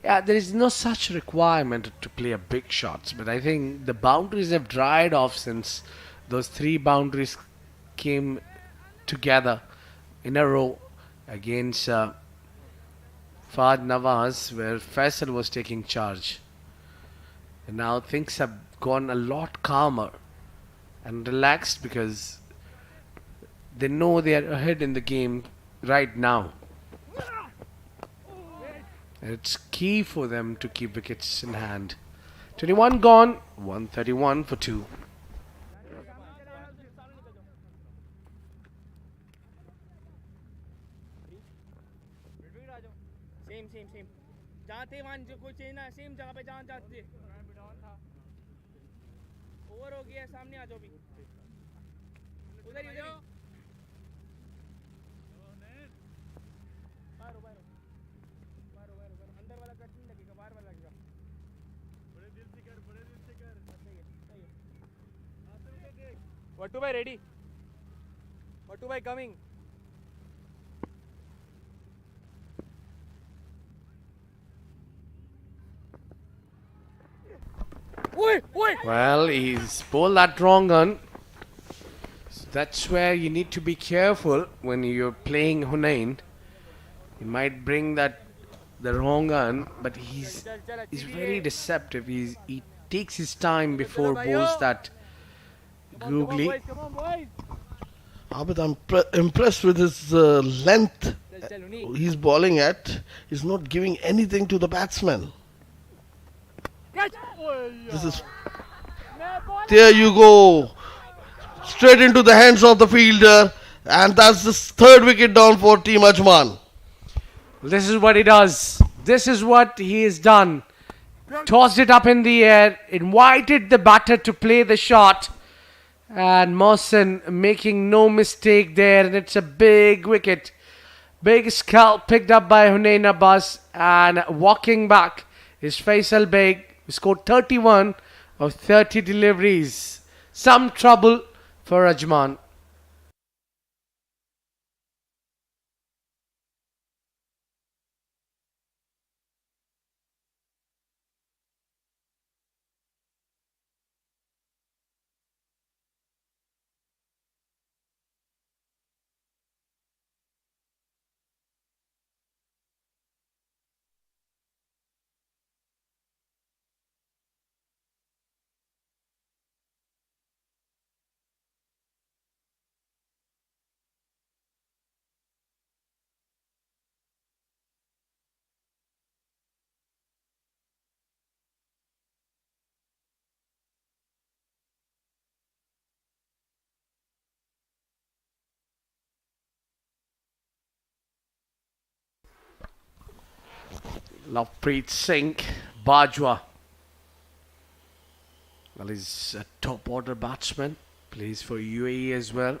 Yeah, there is no such requirement to play a big shots, but I think the boundaries have dried off since those three boundaries came together in a row against Fahd Nawaz, where Faisal was taking charge. And now things have gone a lot calmer and relaxed because they know they are ahead in the game right now. And it's key for them to keep wickets in hand. 21 gone, 131 for 2. Same same same जहाँ थे वहाँ कोई change ना same जगह पे जहाँ जहाँ थे ओवर हो गया सामने आ जाओ भी उधर ही बाहर बाहर बाहर बाहर अंदर वाला कट नहीं लगेगा बाहर वाला लगेगा बड़े दिल से कर सही है वट्टू भाई रेडी वट्टू भाई coming Well, he's bowled that wrong on. So that's where you need to be careful when you're playing Hunain. He might bring that the wrong on, but he's very deceptive. He takes his time before bowls that googly. Abid, I'm impressed with his length he's bowling at. He's not giving anything to the batsman. This is. There you go. Straight into the hands of the fielder. And that's the third wicket down for Team Ajman. This is what he does. This is what he has done. Tossed it up in the air, invited the batter to play the shot. And Mohsen making no mistake there. And it's a big wicket. Big scalp picked up by Hunain Abbas. And walking back is Faisal Beg, who scored 31 of 30 deliveries. Some trouble for Ajman. Lovepreet Singh, Bajwa. Well, he's a top order batsman. Plays for UAE as well.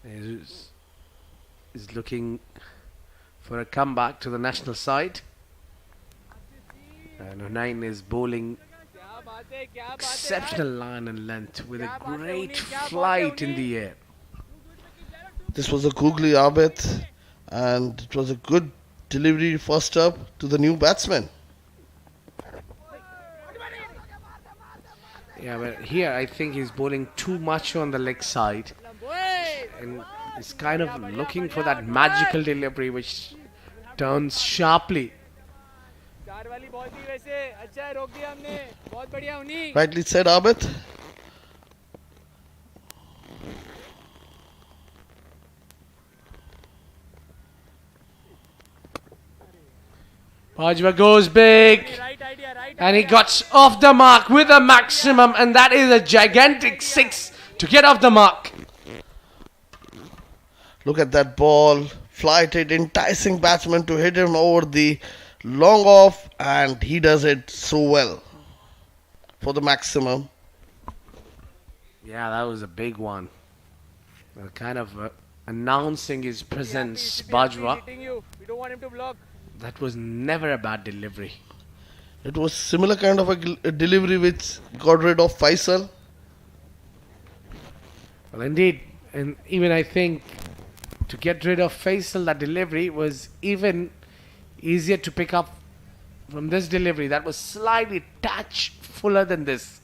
He's looking for a comeback to the national side. And Hunain is bowling exceptional line and length with a great flight in the air. This was a googly Abid, and it was a good delivery first up to the new batsman. Yeah, but here I think he's bowling too much on the leg side. And he's kind of looking for that magical delivery which turns sharply. Rightly said, Abid. Bajwa goes big. And he got off the mark with a maximum. And that is a gigantic 6 to get off the mark. Look at that ball. Flighted, enticing batsman to hit him over the long off. And he does it so well for the maximum. Yeah, that was a big one. Kind of announcing his presence, Bajwa. We don't want him to block. That was never a bad delivery. It was similar kind of a delivery which got rid of Faisal. Well, indeed. And even I think to get rid of Faisal, that delivery was even easier to pick up from this delivery. That was slightly touch fuller than this.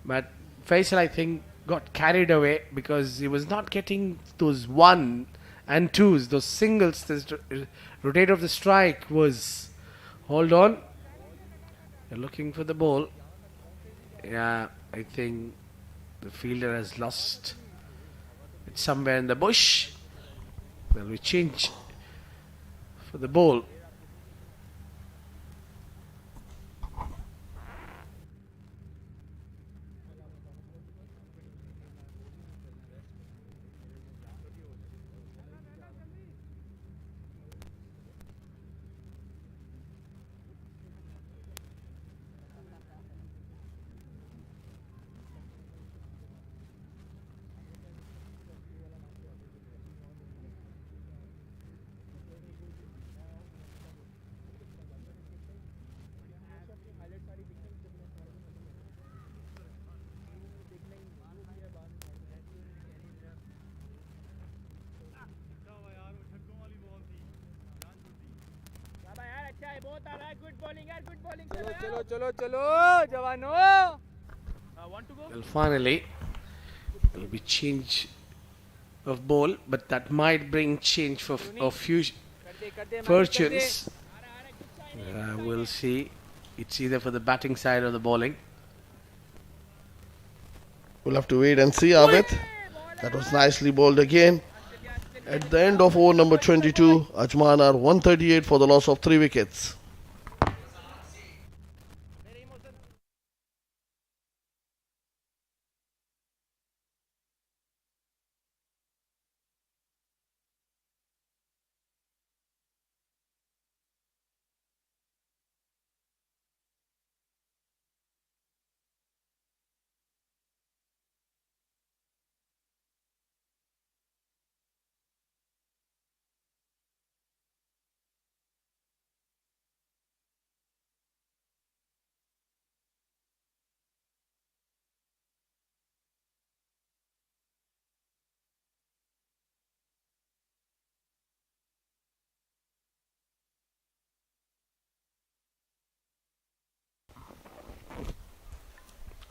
But Faisal, I think, got carried away because he was not getting those 1 and 2s, those singles. This rotate of the strike was, hold on, you're looking for the ball. Yeah, I think the fielder has lost it somewhere in the bush. Well, we change for the ball. चलो जवानों. Well, finally, there will be change of ball, but that might bring change of few fortunes. We'll see. It's either for the batting side or the bowling. We'll have to wait and see, Abid. That was nicely bowled again. At the end of over number 22, Ajman are 138 for the loss of 3 wickets.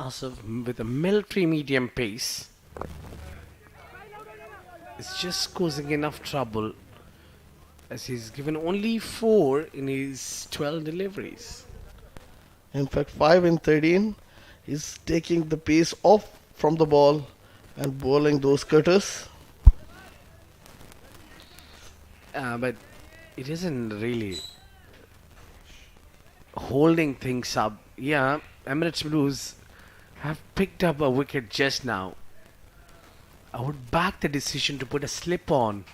Asif, with a military medium pace, is just causing enough trouble as he's given only 4 in his 12 deliveries. In fact, 5 in 13 is taking the pace off from the ball and bowling those cutters. But it isn't really holding things up. Yeah, Emirates Blues have picked up a wicket just now. I would back the decision to put a slip on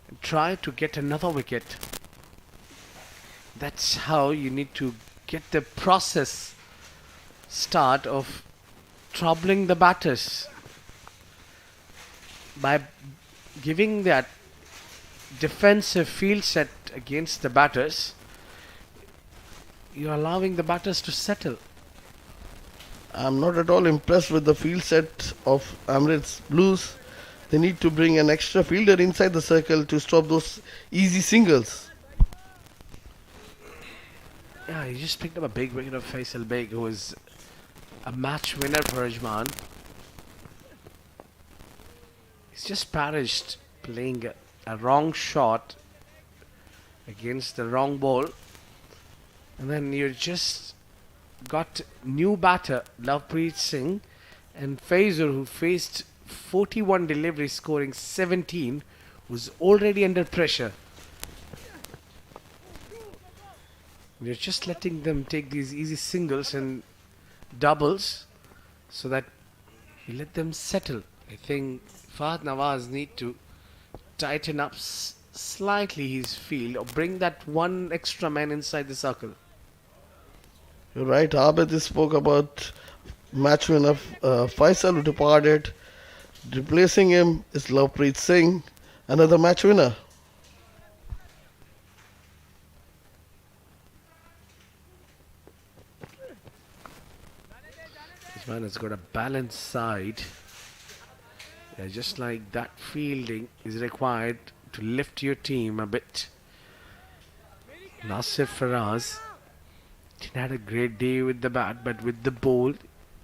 and try to get another wicket. That's how you need to get the process start of troubling the batters by giving that defensive field set against the batters. You're allowing the batters to settle. I'm not at all impressed with the field set of Emirates Blues. They need to bring an extra fielder inside the circle to stop those easy singles. Yeah, he just picked up a big wicket of Faisal Beg, who was a match winner for Ajman. He's just perished playing a wrong shot against the wrong ball. And then you just got new batter Lovepreet Singh and Fazur, who faced 41 deliveries scoring 17, was already under pressure. You're just letting them take these easy singles and doubles so that you let them settle. I think Fahad Nawaz need to tighten up slightly his field or bring that one extra man inside the circle. You're right, Abid spoke about match winner Faisal who departed. Replacing him is Lovepreet Singh, another match winner. This man has got a balanced side. Yeah, just like that fielding is required to lift your team a bit. Nasir Faraz didn't had a great day with the bat, but with the ball,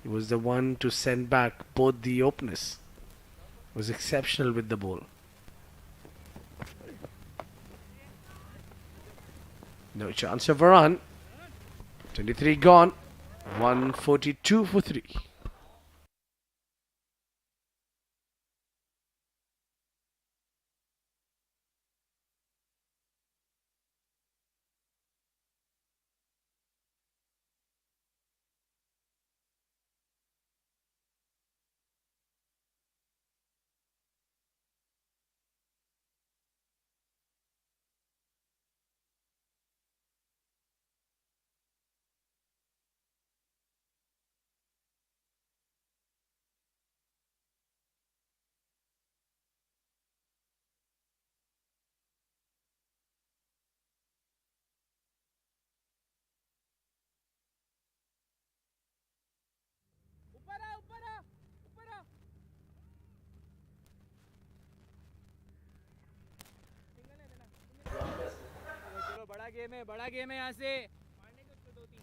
he was the one to send back both the openers. Was exceptional with the ball. No chance of a run. 23 gone. 142 for 3. चलो बड़ा game है यहाँ से मारने के उसको 2-3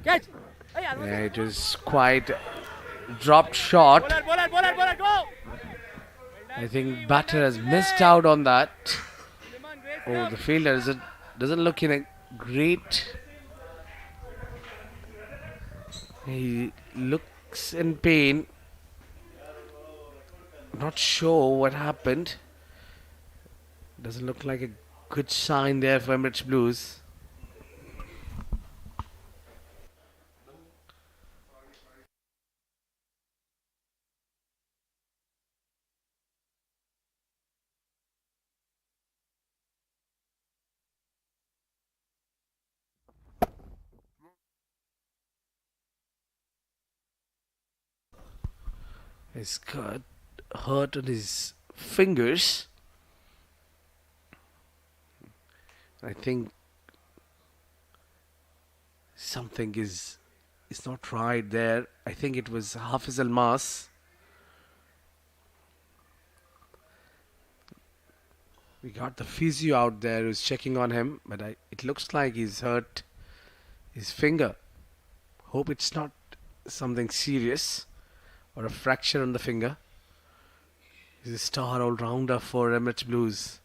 catch Yeah, it was quite dropped shot. Bowler go I think batter has missed out on that. Oh, the fielder doesn't look in a great. He looks in pain. Not sure what happened. Doesn't look like a good sign there for Emirates Blues. He's got hurt on his fingers. I think something is not right there. I think it was Hafiz Almas. We got the physio out there who's checking on him, but it looks like he's hurt his finger. Hope it's not something serious or a fracture on the finger. He's a star all-rounder for Emirates Blues.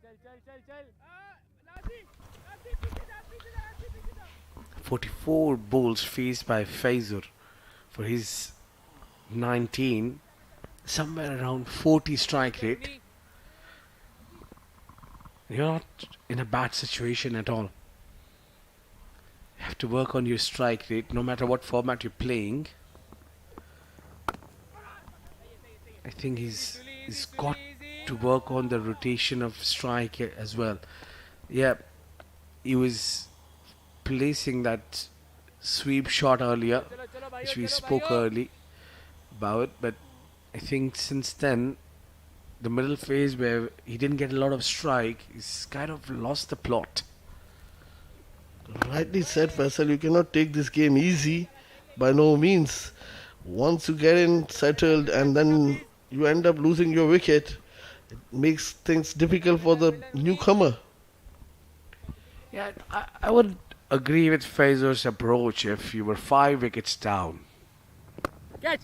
Nazi, पीछे जा 44 balls faced by Faizur for his 19, somewhere around 40 strike rate. You're not in a bad situation at all. You have to work on your strike rate no matter what format you're playing. I think he's got to work on the rotation of strike as well. Yeah, he was placing that sweep shot earlier, which we spoke early about, but I think since then, the middle phase where he didn't get a lot of strike, he's kind of lost the plot. Rightly said, Faisal. You cannot take this game easy, by no means. Once you get in settled and then you end up losing your wicket, it makes things difficult for the newcomer. Yeah, I would agree with Faizur's approach if you were 5 wickets down. Catch.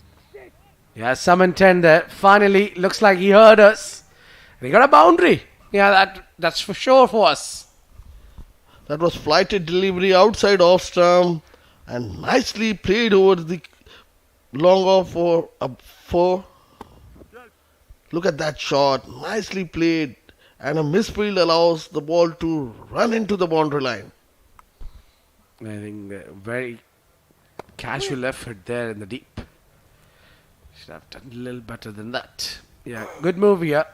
Yeah, some intent there. Finally, looks like he heard us. We got a boundary. Yeah, that's for sure for us. That was flighted delivery outside off stump and nicely played over the long off for a 4. Look at that shot. Nicely played. And a misfield allows the ball to run into the boundary line. I think very casual effort there in the deep. Should have done a little better than that. Yeah, good move here.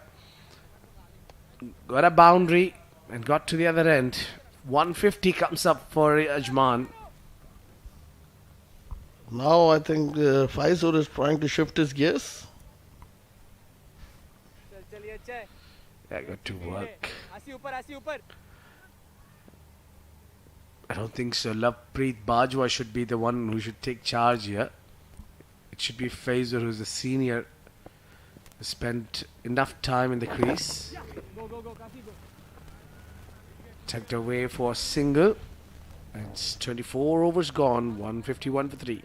Got a boundary and got to the other end. 150 comes up for Ajman. Now I think Faizur is trying to shift his gears. चलिए अच्छा है Yeah, got to work. आसी ऊपर I don't think so. Lovepreet Bajwa should be the one who should take charge here. It should be Faizur, who's the senior, who spent enough time in the crease. go काफी go Tucked away for a single. It's 24 overs gone, 151 for 3.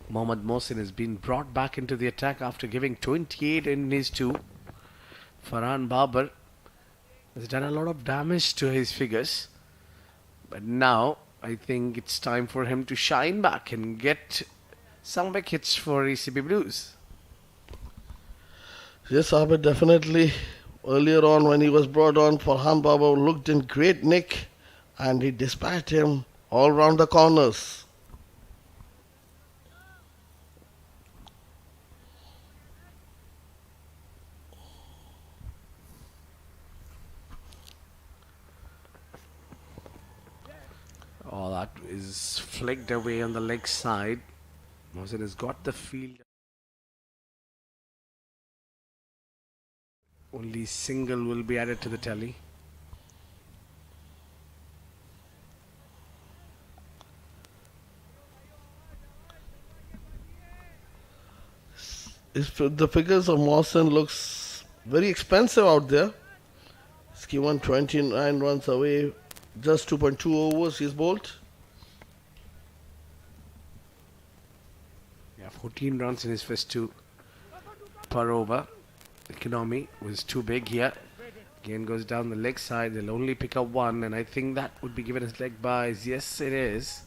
Mohammad Mohsin has been brought back into the attack after giving 28 in his 2. Farhan Babar has done a lot of damage to his figures. But now I think it's time for him to shine back and get some wickets for ECB Blues. Yes, Abid, definitely. Earlier on when he was brought on, Farhan Baba looked in great nick and he dispatched him all round the corners. Oh, that is flicked away on the leg side. Mohsin has got the field. Only single will be added to the tally. The figures of Mawson looks very expensive out there. He's given 29 runs away, just 2.2 overs he's bowled. Yeah, 14 runs in his first 2 per over. Economy was too big here. Again goes down the leg side. They'll only pick up 1, and I think that would be given as leg buys. Yes, it is.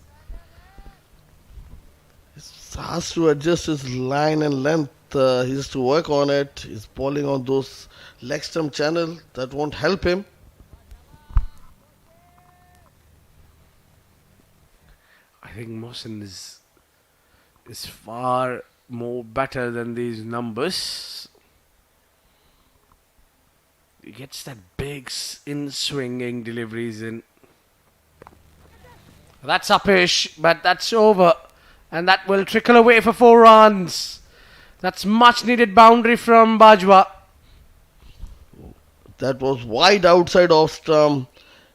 He has to adjust his line and length. He has to work on it. He's bowling on those leg stump channel that won't help him. I I think Mohsin is far more better than these numbers. He gets that big in-swinging deliveries in. That's uppish, but that's over. And that will trickle away for 4 runs. That's much needed boundary from Bajwa. That was wide outside off stump.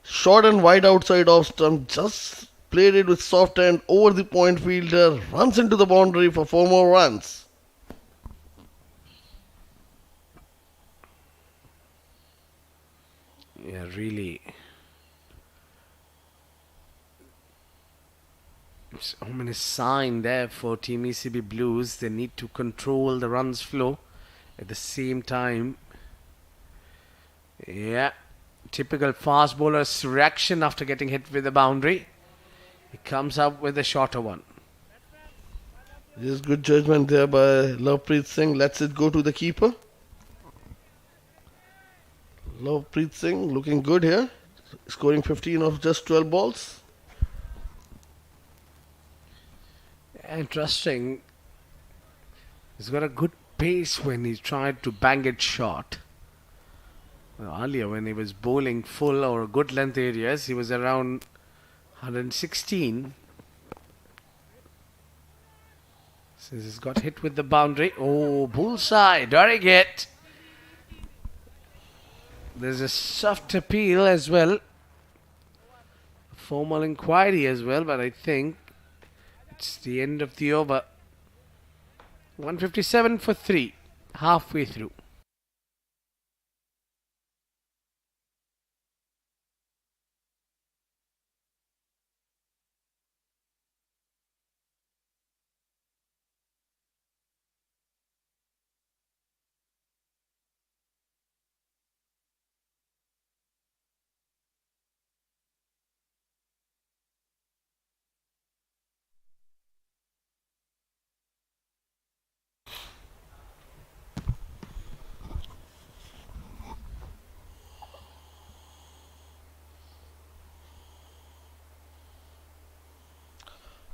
Short and wide outside off stump. Just played it with soft hand over the point fielder. Runs into the boundary for 4 more runs. Yeah, really. It's an ominous sign there for Team ECB Blues. They need to control the runs flow at the same time. Yeah, typical fast bowler's reaction after getting hit with the boundary. He comes up with a shorter one. This is good judgment there by Lovepreet Singh. Lets it go to the keeper. Lovepreet Singh looking good here. Scoring 15 of just 12 balls. Interesting. He's got a good pace when he tried to bang it short. Well, earlier when he was bowling full or good length areas, he was around 116. Since he's got hit with the boundary. Oh, bullseye. Tariq it. There's a soft appeal as well. Formal inquiry as well, but I think it's the end of the over. 157 for 3. Halfway through.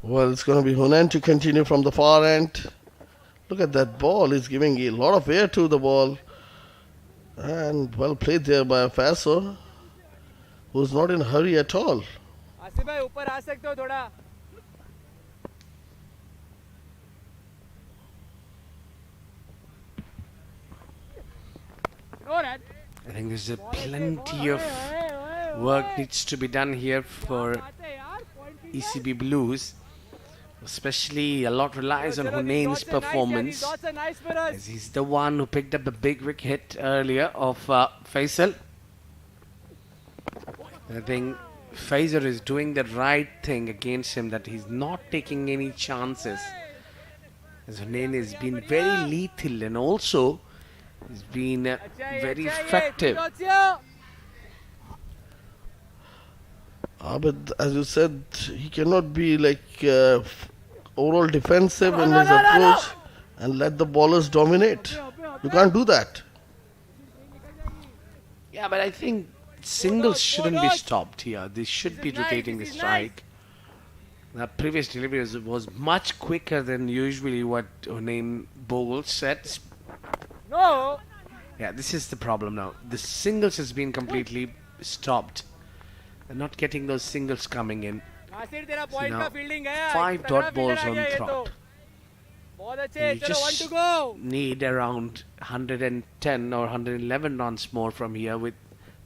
Well, it's going to be Hunan to continue from the far end. Look at that ball. He's giving a lot of air to the ball. And well played there by Faso, who's not in a hurry at all. Asif भाई ऊपर आ सकते हो थोड़ा. I think there's a plenty of work needs to be done here for ECB Blues. Especially a lot relies on Hunain's performance, as he's the one who picked up the big wicket earlier of Faisal. I think Faisal is doing the right thing against him, that he's not taking any chances. As Hunain has been very lethal and also he's been very effective. But as you said, he cannot be like overall defensive in his approach and let the bowlers dominate. You can't do that. Yeah, but I think singles shouldn't be stopped here. They should be rotating the strike. The previous delivery was much quicker than usually what Hunain bowls sets. No. Yeah, this is the problem now. The singles has been completely stopped. They're not getting those singles coming in. Nasir तेरा So point now का fielding है. 5 dot balls on Throt. बहुत अच्छे. You चलो 1 to just go. need around 110 or 111 runs more from here with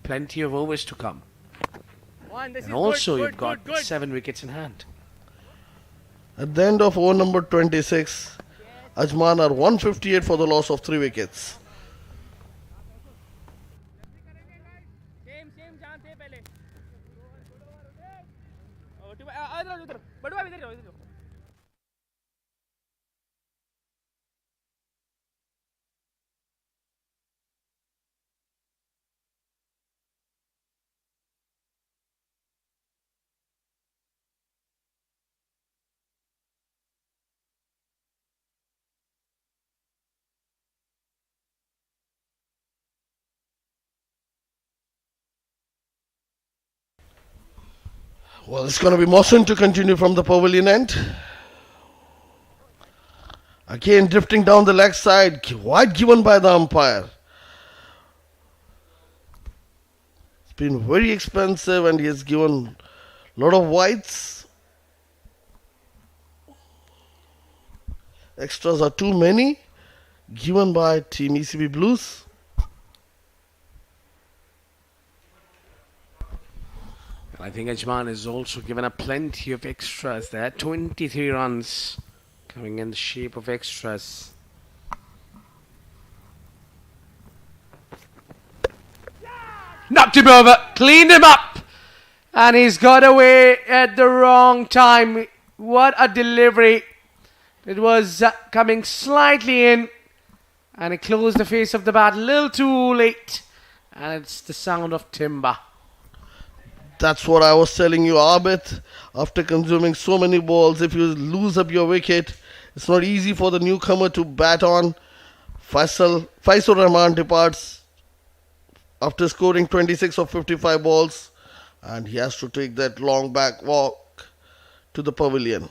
plenty of overs to come. This And is also good, you've got good. 7 wickets in hand. At the end of over number 26, Ajman are 158 for the loss of 3 wickets. Same जहां थे पहले. इधर बड़वा इधर जाओ. Well, it's going to be Mohsen to continue from the pavilion end. Again, drifting down the leg side. Wide given by the umpire. It's been very expensive and he has given a lot of wides. Extras are too many. Given by Team ECB Blues. I think Ajman is also given a plenty of extras there. 23 runs coming in the shape of extras. Knocked him over, cleaned him up, and he's got away at the wrong time. What a delivery. It was coming slightly in, and he closed the face of the bat a little too late. And it's the sound of timber. That's what I was telling you, Abid. After consuming so many balls, if you lose up your wicket, it's not easy for the newcomer to bat on. Faisal Rahman departs after scoring 26 of 55 balls, and he has to take that long back walk to the pavilion.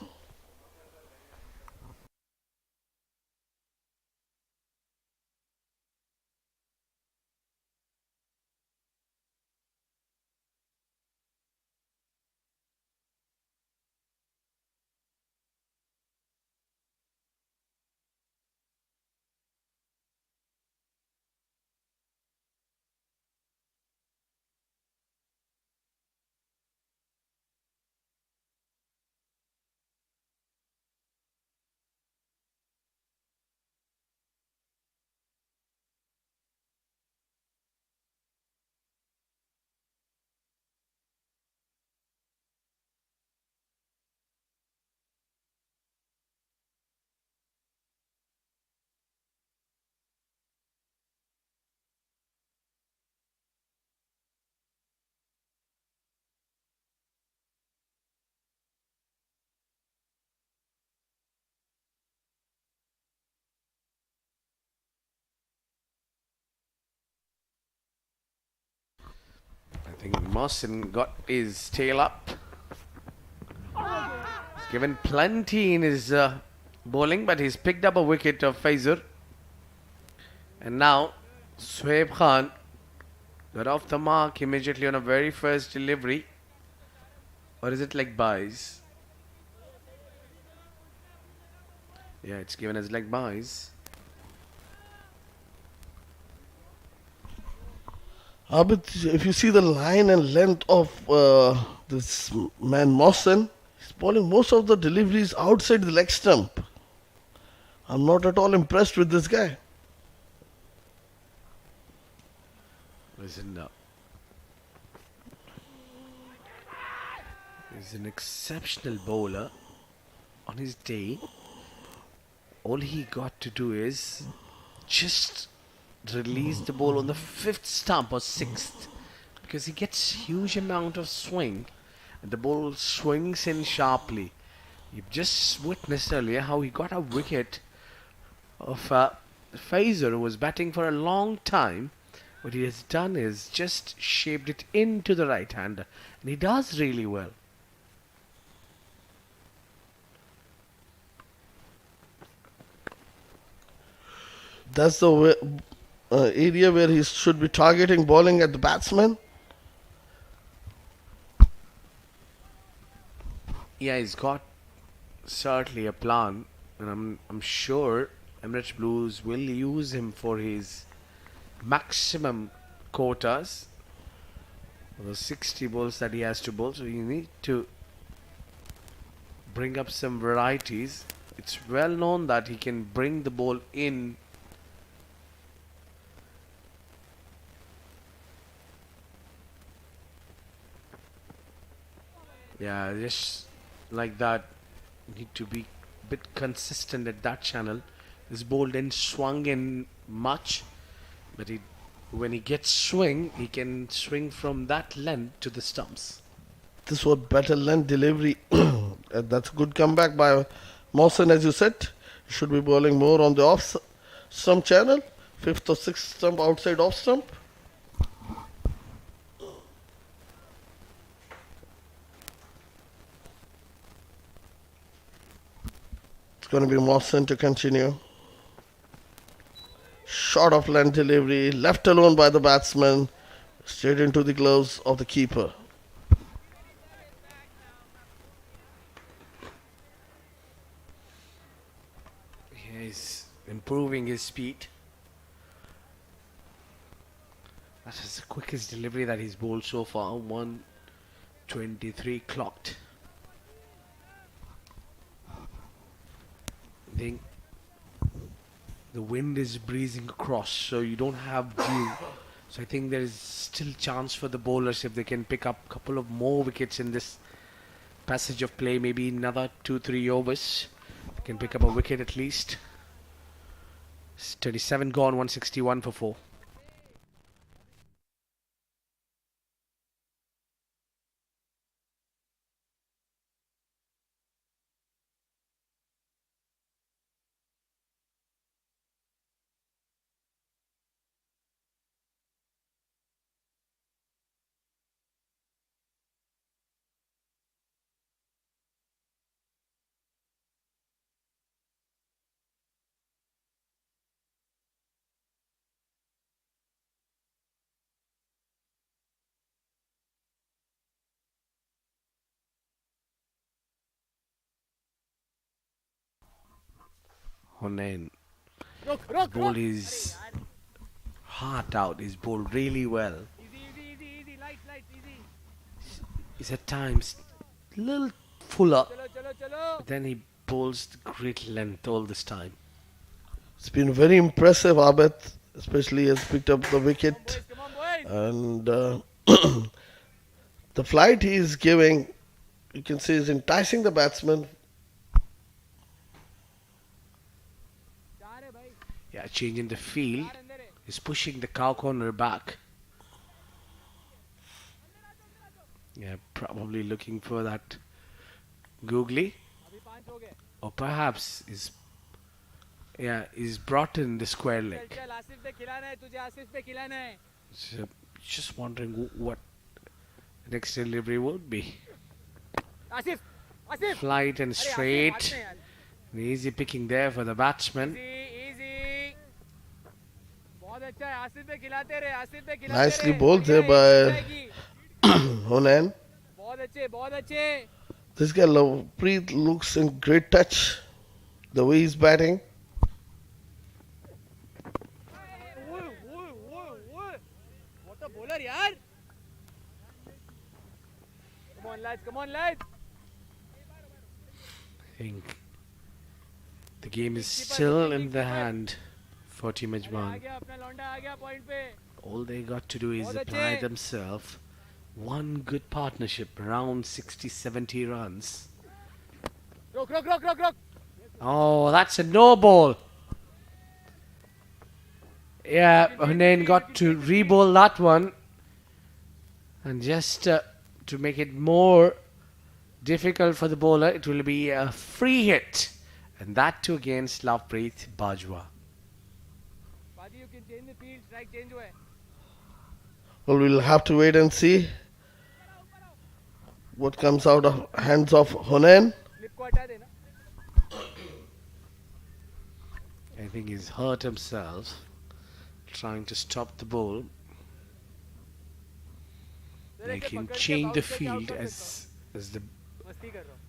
I think Mohsen got his tail up. He's given plenty in his bowling, but he's picked up a wicket of Faizur. And now Shoaib Khan got off the mark immediately on a very first delivery. Or is it leg buys? Yeah, it's given as leg buys. Abid, if you see the line and length of this man Mohsen, he's bowling most of the deliveries outside the leg stump. I'm not at all impressed with this guy. Listen up. He's an exceptional bowler. On his day, all he got to do is just release the ball on the 5th stump or 6th, because he gets huge amount of swing and the ball swings in sharply. You've just witnessed earlier how he got a wicket of Faizur, who was batting for a long time. What he has done is just shaped it into the right hander, and he does really well. That's the area where he should be targeting bowling at the batsman. Yeah, he's got certainly a plan, and I'm sure Emirates Blues will use him for his maximum quotas, the 60 balls that he has to bowl. So you need to bring up some varieties. It's well known that he can bring the ball in. Yeah, just like that. Need to be a bit consistent at that channel. This ball didn't swung in much, but when he gets swing, he can swing from that length to the stumps. This was better length delivery. That's a good comeback by Mohsen, as you said. Should be bowling more on the off stump channel. 5th or 6th stump outside off stump. going to be Mawson to continue. Short of length delivery, left alone by the batsman, straight into the gloves of the keeper. He's improving his speed. That is the quickest delivery that he's bowled so far. 123 clocked. I think the wind is breezing across, so you don't have dew. So I think there is still chance for the bowlers if they can pick up a couple of more wickets in this passage of play. Maybe another 2-3 overs. They can pick up a wicket at least. It's 27 gone, 161 for 4. Hunain bowled his heart out. He's bowled really well. Easy, light, easy. He's at times a little fuller, Chalo. but then he bowls the great length all this time. It's been very impressive, Abid, especially has picked up the wicket. Come on, boys. And the flight he is giving, you can see, is enticing the batsman. Yeah, changing the field. He's pushing the cow corner back. Yeah, probably looking for that googly. Or perhaps is brought in the square leg. So just wondering what the next delivery would be. Asif. Flight and straight. An easy picking there for the batsman. Easy. बहुत अच्छा है आसिफ पे खिलाते रहे Nicely bowled there by Hunain. बहुत अच्छे This guy Lovepreet looks in great touch. The way he's batting. what a bowler यार come on lads I think the game is still in the hand for Team uh Ajman. गया अपना लौंडा आ गया point पे All they got to do is apply themselves. One good partnership, around 60-70 runs. रोक Oh, that's a no ball. Yeah, Hunain got to re-bowl that one. And just to make it more difficult for the bowler, it will be a free hit. And that too against Lovepreet Bajwa. Badi you can change the field strike change हुआ है Well, we'll have to wait and see what comes out of hands of Hunain. Flip को हटा देना I think he's hurt himself trying to stop the ball. They can change the field as the मस्ती कर रहा हूँ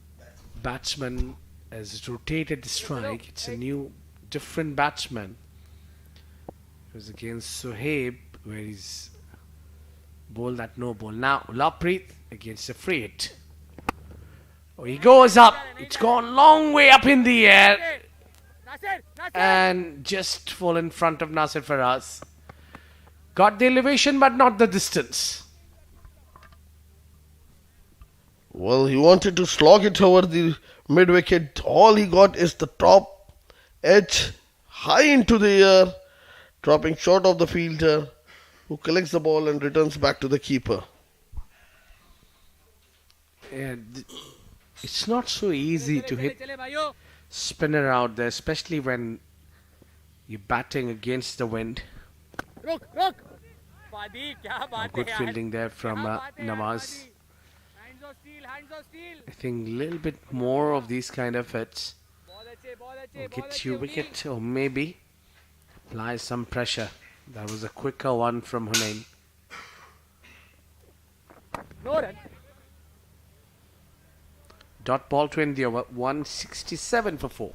batsman has rotated the strike. It's a new, different batsman. It was against Sohaib where he's bowled that no ball. Now Lovepreet against a free hit. Oh, he goes up. It's gone long way up in the air Nasir and just fall in front of Nasir Faraz. Got the elevation but not the distance. Well, he wanted to slog it over the mid wicket. All he got is the top edge high into the air, dropping short of the fielder, who collects the ball and returns back to the keeper. And it's not so easy to hit चले भाइयों spinner out there, especially when you're batting against the wind. रुक बादी क्या A बात है good यार fielding there from क्या बात है यार, Nawaz. बादी. hands of steel I think a little bit more of these kind of hits बहुत अच्छे will get you wicket or maybe apply some pressure. That was a quicker one from Hunain. Dot ball to end the over, 167 for 4.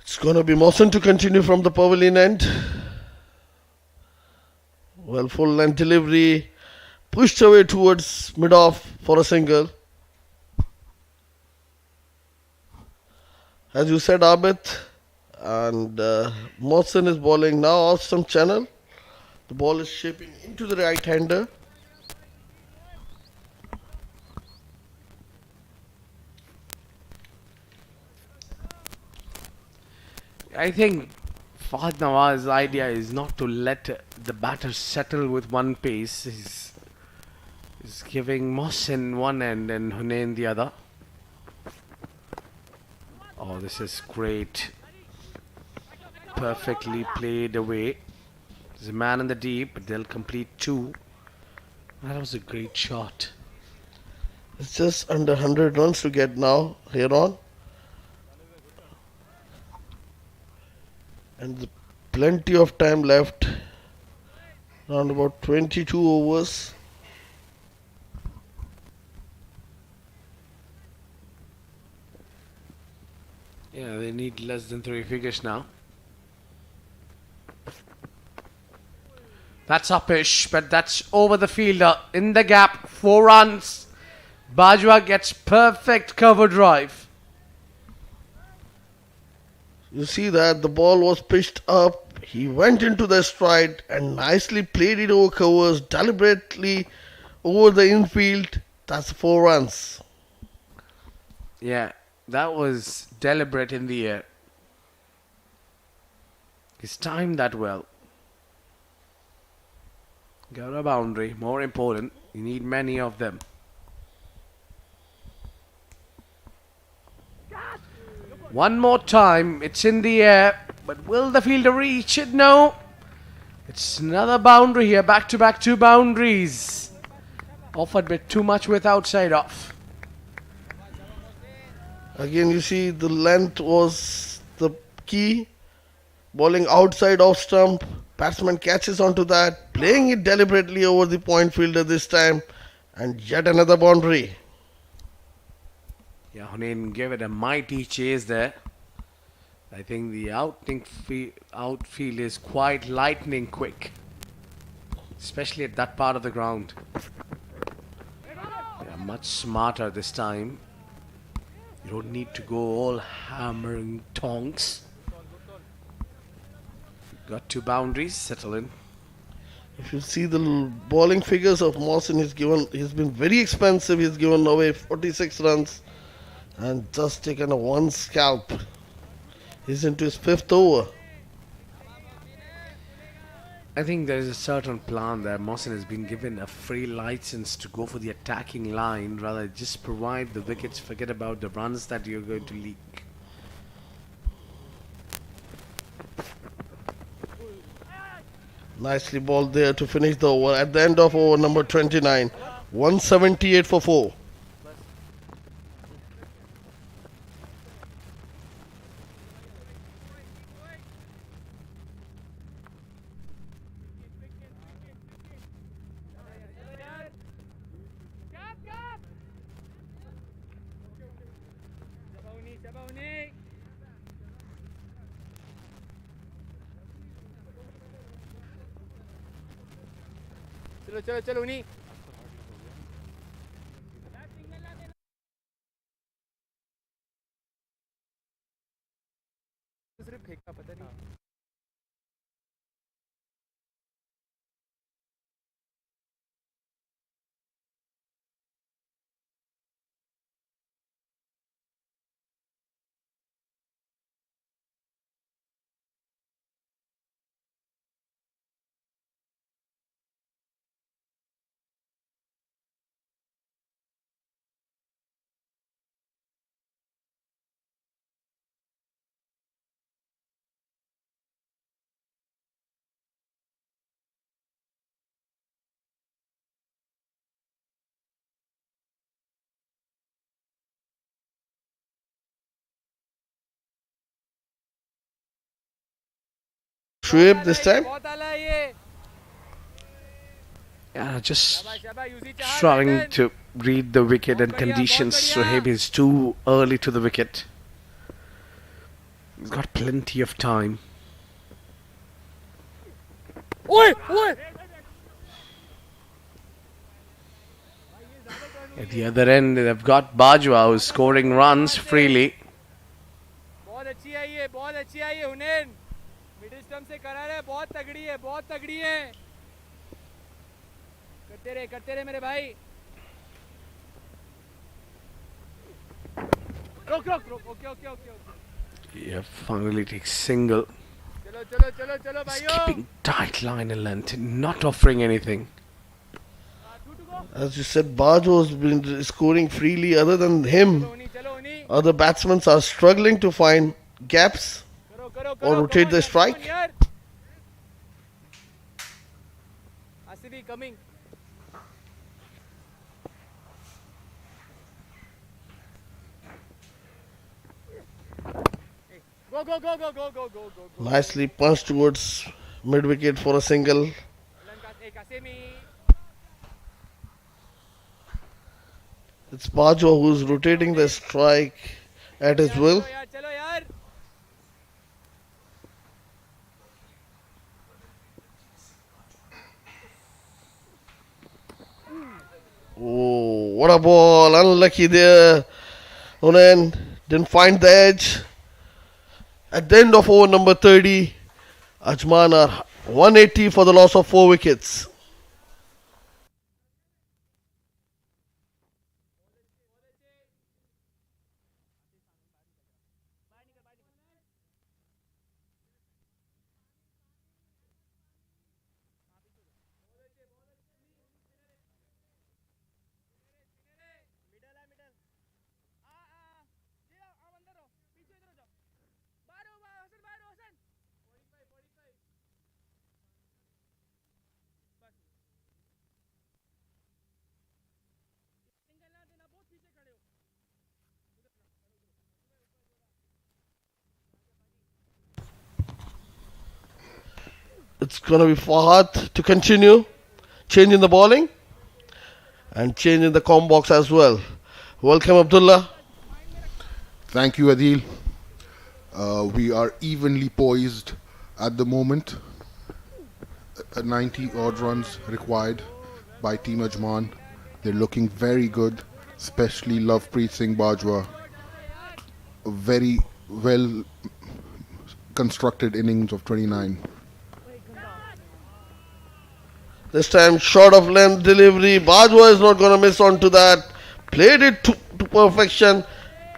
It's going to be Mohsen to continue from the pavilion end. Well, full length delivery. Pushed away towards mid-off for a single. As you said, Abid. And Mohsen is bowling now off some channel. The ball is shaping into the right-hander. I think Fahad Nawaz's idea is not to let the batter settle with one pace. He's giving Mohsen one end and Hunain the other. Oh, this is great. Perfectly played away. There's a man in the deep, but they'll complete 2. That was a great shot. It's just under 100 runs to get now here on. And plenty of time left. Around about 22 overs. Yeah, they need less than 3 figures now. That's uppish, but that's over the fielder. In the gap, 4 runs. Bajwa gets perfect cover drive. You see that the ball was pitched up. He went into the stride and nicely played it over covers, deliberately over the infield. That's 4 runs. Yeah, that was deliberate in the air. He's timed that well. Got a boundary, more important. You need many of them. One more time, it's in the air, but will the fielder reach it? No. It's another boundary here, back-to-back 2 boundaries. Offered a bit too much with outside off. Again, you see the length was the key. Bowling outside off stump. Batsman catches onto that, playing it deliberately over the point fielder this time, and yet another boundary. Yeah, Hunain gave it a mighty chase there. I think the outfield is quite lightning quick, especially at that part of the ground. They are much smarter this time. You don't need to go all hammering tonks. Got 2 boundaries, settle in. If you see the bowling figures of Mohsen, he's been very expensive. He's given away 46 runs and just taken a 1 scalp. He's into his 5th over. I think there is a certain plan there. Mohsen has been given a free license to go for the attacking line. Rather just provide the wickets, forget about the runs that you're going to leak. Nicely bowled there to finish the over. At the end of over number 29, 178 for 4. चलो चलो चलो उन्हीं सिर्फ फेंका पता नहीं Shoaib this time. बहुत आला है ये Yeah, just शाबाश शाबाश यूसी चाह trying वेतन to read the wicket and बहुत बढ़िया, बहुत conditions. बढ़िया। Sohaib is too early to the wicket. He's got plenty of time. ओए ओए At the other end, they've got Bajwa who's scoring runs freely. बहुत अच्छी है ये बहुत अच्छी है ये हुनैन मिडिल स्टंप से करा रहा है बहुत तगड़ी है करते रहे मेरे भाई रोक okay Yeah, finally takes single. चलो He's भाइयों keeping tight line and length, not offering anything. As you said, Bajo's been scoring freely. Other than him, चलो उन्हीं other batsmen are struggling to find gaps करो or rotate the strike. यार Asifi coming go Nicely punched towards mid wicket for a single. It's Bajo who's rotating the strike at his will. चलो यार Oh, what a ball! Unlucky there. Onan didn't find the edge. At the end of over number 30, Ajman are 180 for the loss of 4 wickets. It's going to be Fahad to continue, changing the bowling and changing the com box as well. Welcome, Abdullah. Thank you, Adil. We are evenly poised at the moment. 90 odd runs required by Team Ajman. They're looking very good, especially Lovepreet Singh Bajwa. A very well constructed innings of 29. This time, short of length delivery. Bajwa is not going to miss on to that. Played it to perfection.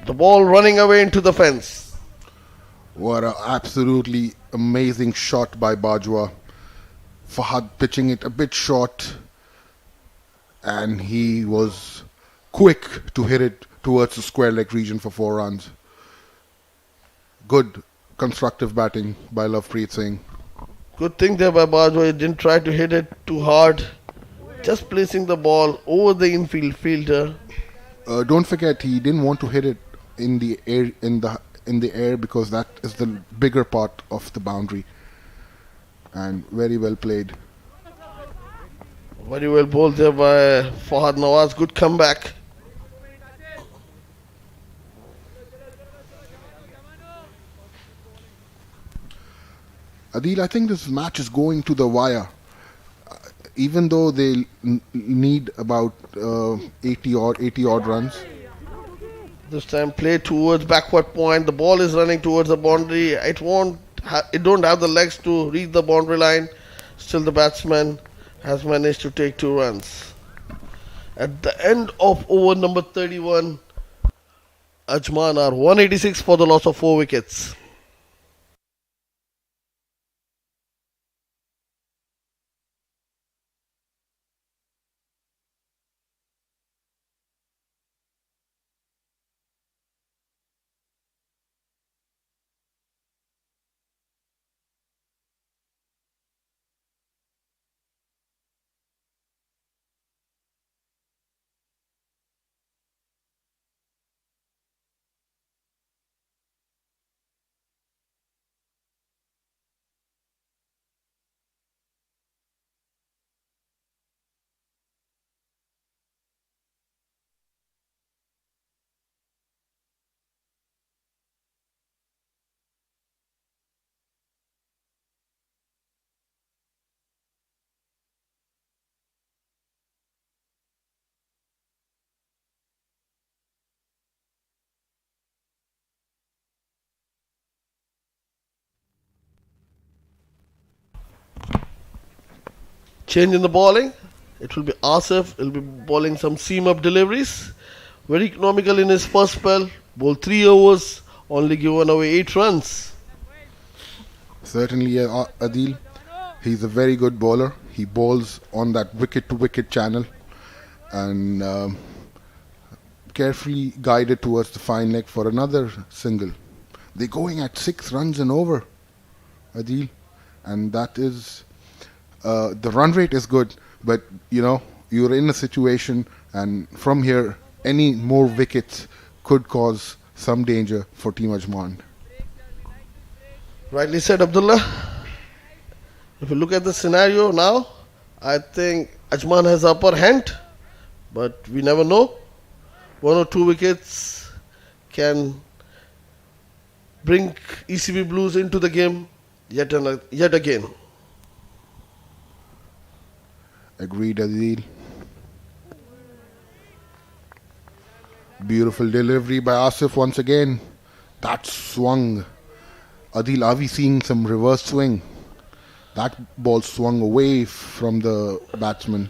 The ball running away into the fence. What an absolutely amazing shot by Bajwa. Fahad pitching it a bit short, and he was quick to hit it towards the square leg region for 4 runs. Good constructive batting by Lovepreet Singh. Good thing there by Bajwa. He didn't try to hit it too hard. Just placing the ball over the infield fielder. Don't forget, he didn't want to hit it in the air in the air because that is the bigger part of the boundary. And very well played. Very well bowled there by Fahad Nawaz. Good comeback. Adil, I think this match is going to the wire. Even though they need about 80 odd runs. This time play towards backward point. The ball is running towards the boundary. It don't have the legs to reach the boundary line. Still the batsman has managed to take 2 runs. At the end of over number 31, Ajman are 186 for the loss of 4 wickets. Change in the bowling. It will be Asif. He'll be bowling some seam up deliveries. Very economical in his first spell. Bowled 3 overs. Only given away 8 runs. Certainly, Adil. He's a very good bowler. He bowls on that wicket to wicket channel and carefully guided towards the fine leg for another single. They're going at 6 runs and over, Adil, and that is the run rate is good, but you're in a situation, and from here, any more wickets could cause some danger for Team Ajman. Rightly said, Abdullah. If you look at the scenario now, I think Ajman has upper hand, but we never know. 1 or 2 wickets can bring ECB Blues into the game yet again. Agreed, Adil. Beautiful delivery by Asif once again. That swung. Adil, are we seeing some reverse swing? That ball swung away from the batsman.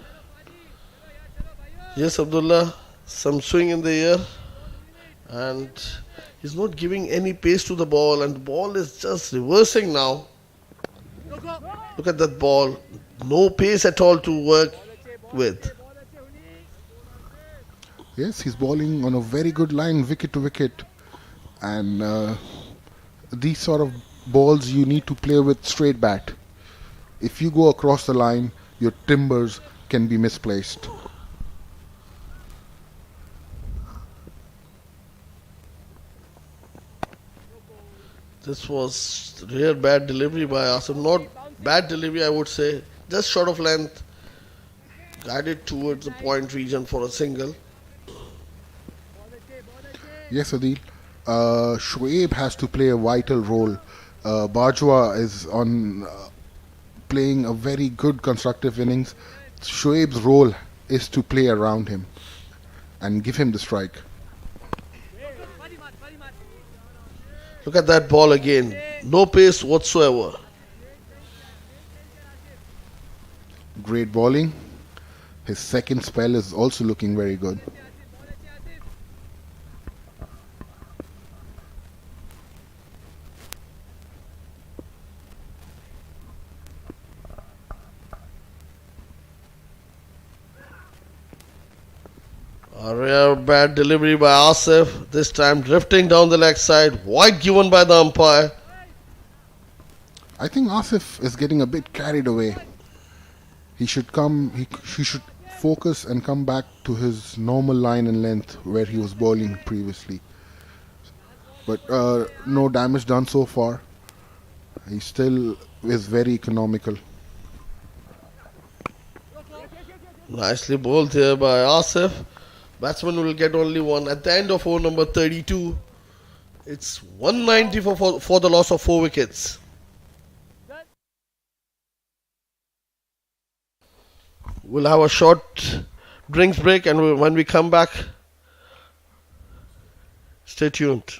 Yes, Abdullah, some swing in the air, and he's not giving any pace to the ball, and the ball is just reversing now. Look at that ball, no pace at all to work with. Yes, he's bowling on a very good line, wicket to wicket. And these sort of balls you need to play with straight bat. If you go across the line, your timbers can be misplaced. This was rare bad delivery by Asim. Not bad delivery, I would say. Just short of length, guided towards the point region for a single. Yes, Adil. Shoaib has to play a vital role. Bajwa is on playing a very good constructive innings. Shoaib's role is to play around him and give him the strike. Look at that ball again. No pace whatsoever. Great bowling. His second spell is also looking very good. A rare bad delivery by Asif. This time drifting down the leg side. Wide given by the umpire. I think Asif is getting a bit carried away. He should come. He should focus and come back to his normal line and length where he was bowling previously. But no damage done so far. He still is very economical. Nicely bowled here by Asif. Batsman will get only one. At the end of over number 32, it's 190 for the loss of 4 wickets. We'll have a short drinks break, and when we come back, stay tuned.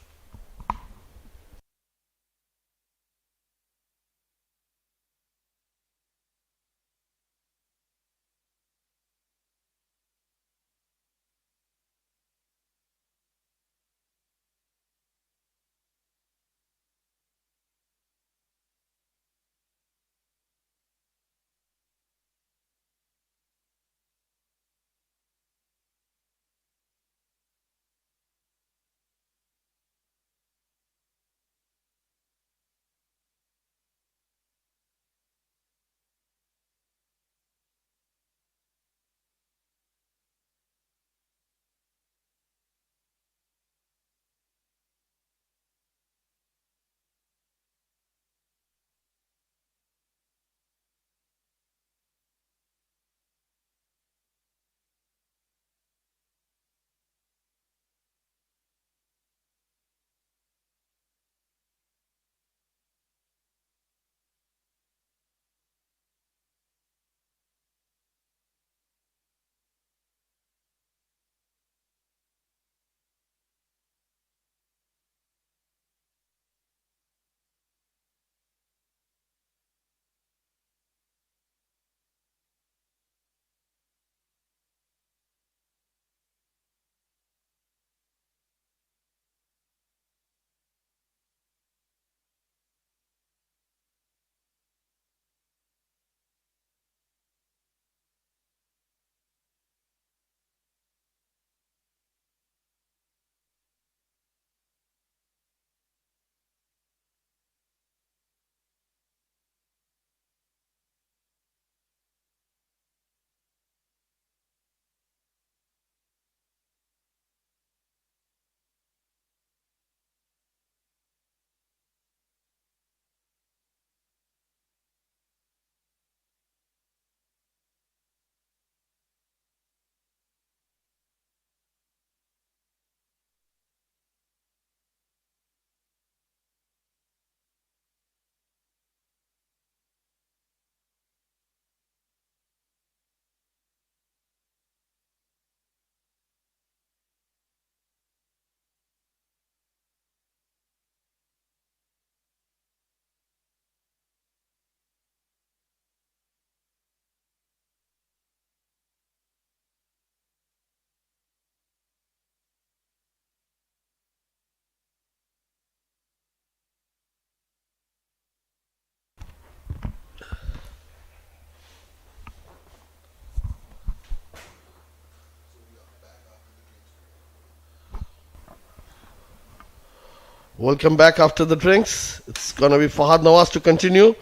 Welcome back after the drinks. It's gonna be Fahad Nawaz to continue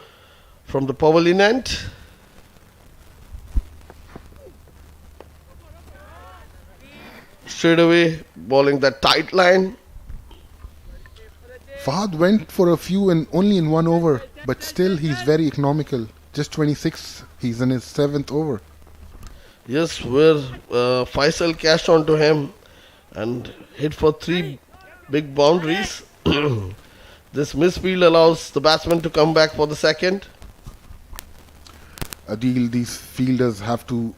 from the pavilion end. Straight away bowling that tight line. Fahad went for a few and only in 1 over, but still he's very economical. Just 26. He's in his 7th over. Yes, where Faisal cashed onto him and hit for 3 big boundaries. This misfield allows the batsman to come back for the second. Adil, these fielders have to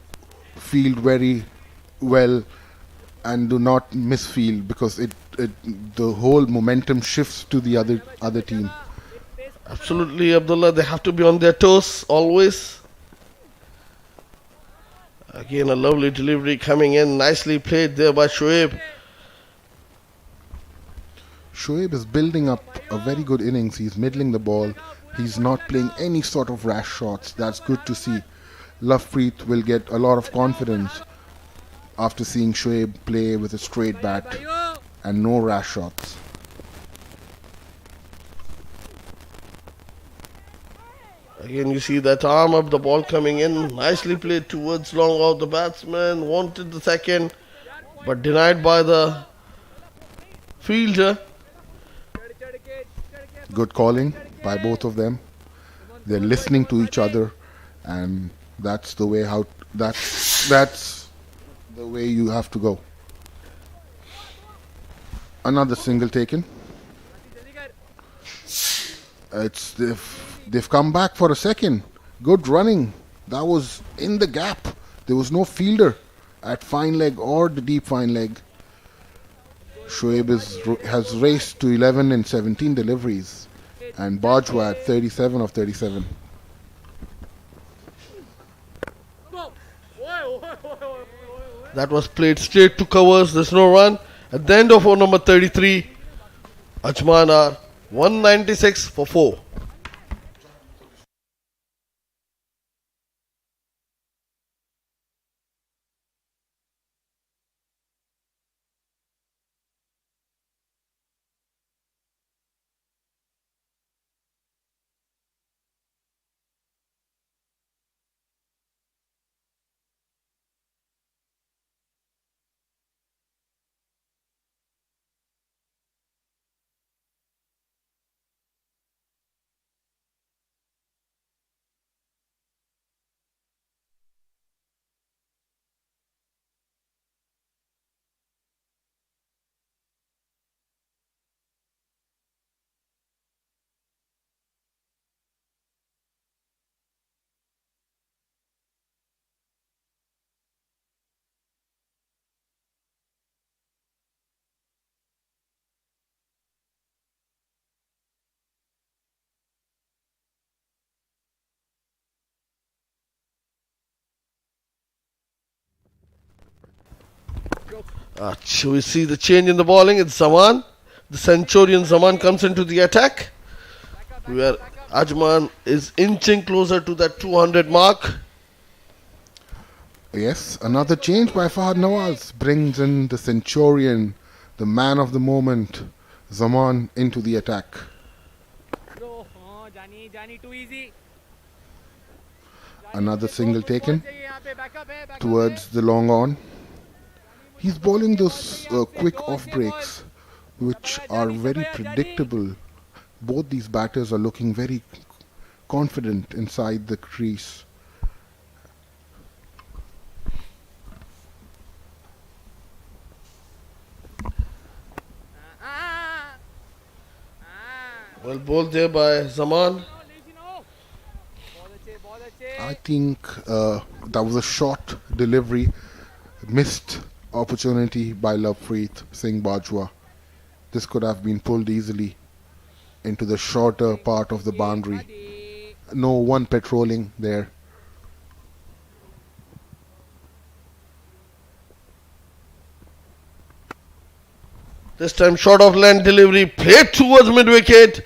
field very well and do not misfield because the whole momentum shifts to the other team. Absolutely, Abdullah. They have to be on their toes always. Again, a lovely delivery coming in. Nicely played there by Shoaib. Shoaib is building up a very good innings. He's middling the ball. He's not playing any sort of rash shots. That's good to see. Lovepreet will get a lot of confidence after seeing Shoaib play with a straight bat and no rash shots. Again, you see that arm up, the ball coming in. Nicely played towards long off. The batsman wanted the second, but denied by the fielder. Good calling by both of them. They're listening to each other, and that's the way that's the way you have to go. Another single taken. They've come back for a second. Good running. That was in the gap. There was no fielder at fine leg or the deep fine leg. Shoaib has raced to 11 and 17 deliveries, and Bajwa at 37 of 37. That was played straight to covers. There's no run. At the end of over number 33, Ajman are 196 for 4. We see the change in the bowling. It's Zaman. The Centurion Zaman comes into the attack, where Ajman is inching closer to that 200 mark. Yes, another change by Fahad Nawaz brings in the Centurion, the man of the moment, Zaman, into the attack. Another single taken towards the long on. He's bowling those quick off breaks, which are very predictable. Both these batters are looking very confident inside the crease. Well bowled there by Zaman. I think that was a short delivery, missed opportunity by Lovepreet Singh Bajwa. This could have been pulled easily into the shorter part of the boundary. No one patrolling there. This time short of length delivery played towards mid wicket.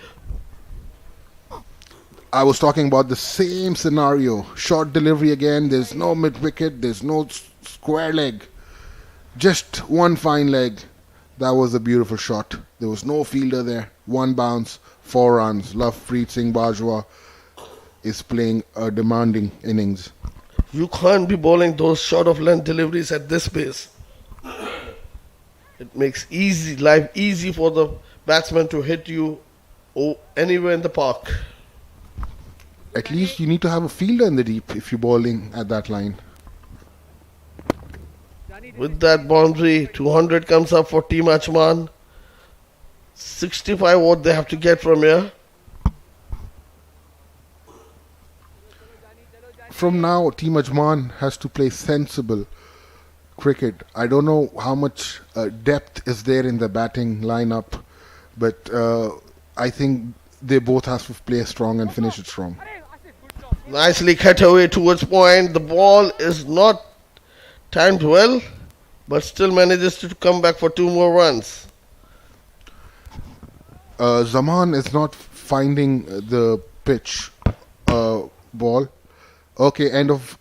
I was talking about the same scenario. Short delivery again. There's no mid wicket. There's no square leg. Just one fine leg. That was a beautiful shot. There was no fielder there. One bounce, 4 runs. Lovepreet Singh Bajwa is playing a demanding innings. You can't be bowling those short of length deliveries at this pace. It makes life easy for the batsman to hit you anywhere in the park. At least you need to have a fielder in the deep if you're bowling at that line. With that boundary, 200 comes up for Team Ajman. 65 what they have to get from here. From now, Team Ajman has to play sensible cricket. I don't know how much depth is there in the batting lineup, but I think they both have to play strong and finish it strong. Nicely cut away towards point. The ball is not timed well, but still manages to come back for 2 more runs. Zaman is not finding the pitch ball. Okay, end of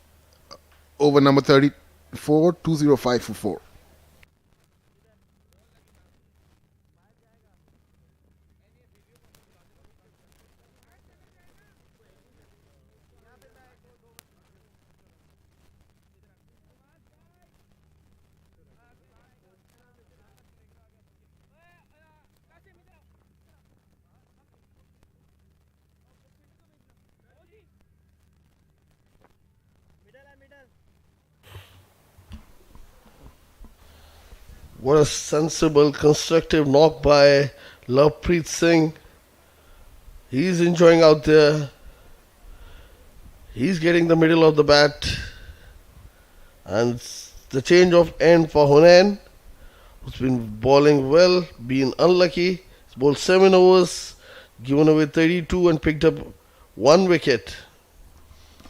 over number 34, 205 for 4. What a sensible, constructive knock by Lovepreet Singh. He's enjoying out there. He's getting the middle of the bat. And the change of end for Hunain, who's been bowling well, been unlucky. He's bowled 7 overs, given away 32 and picked up 1 wicket.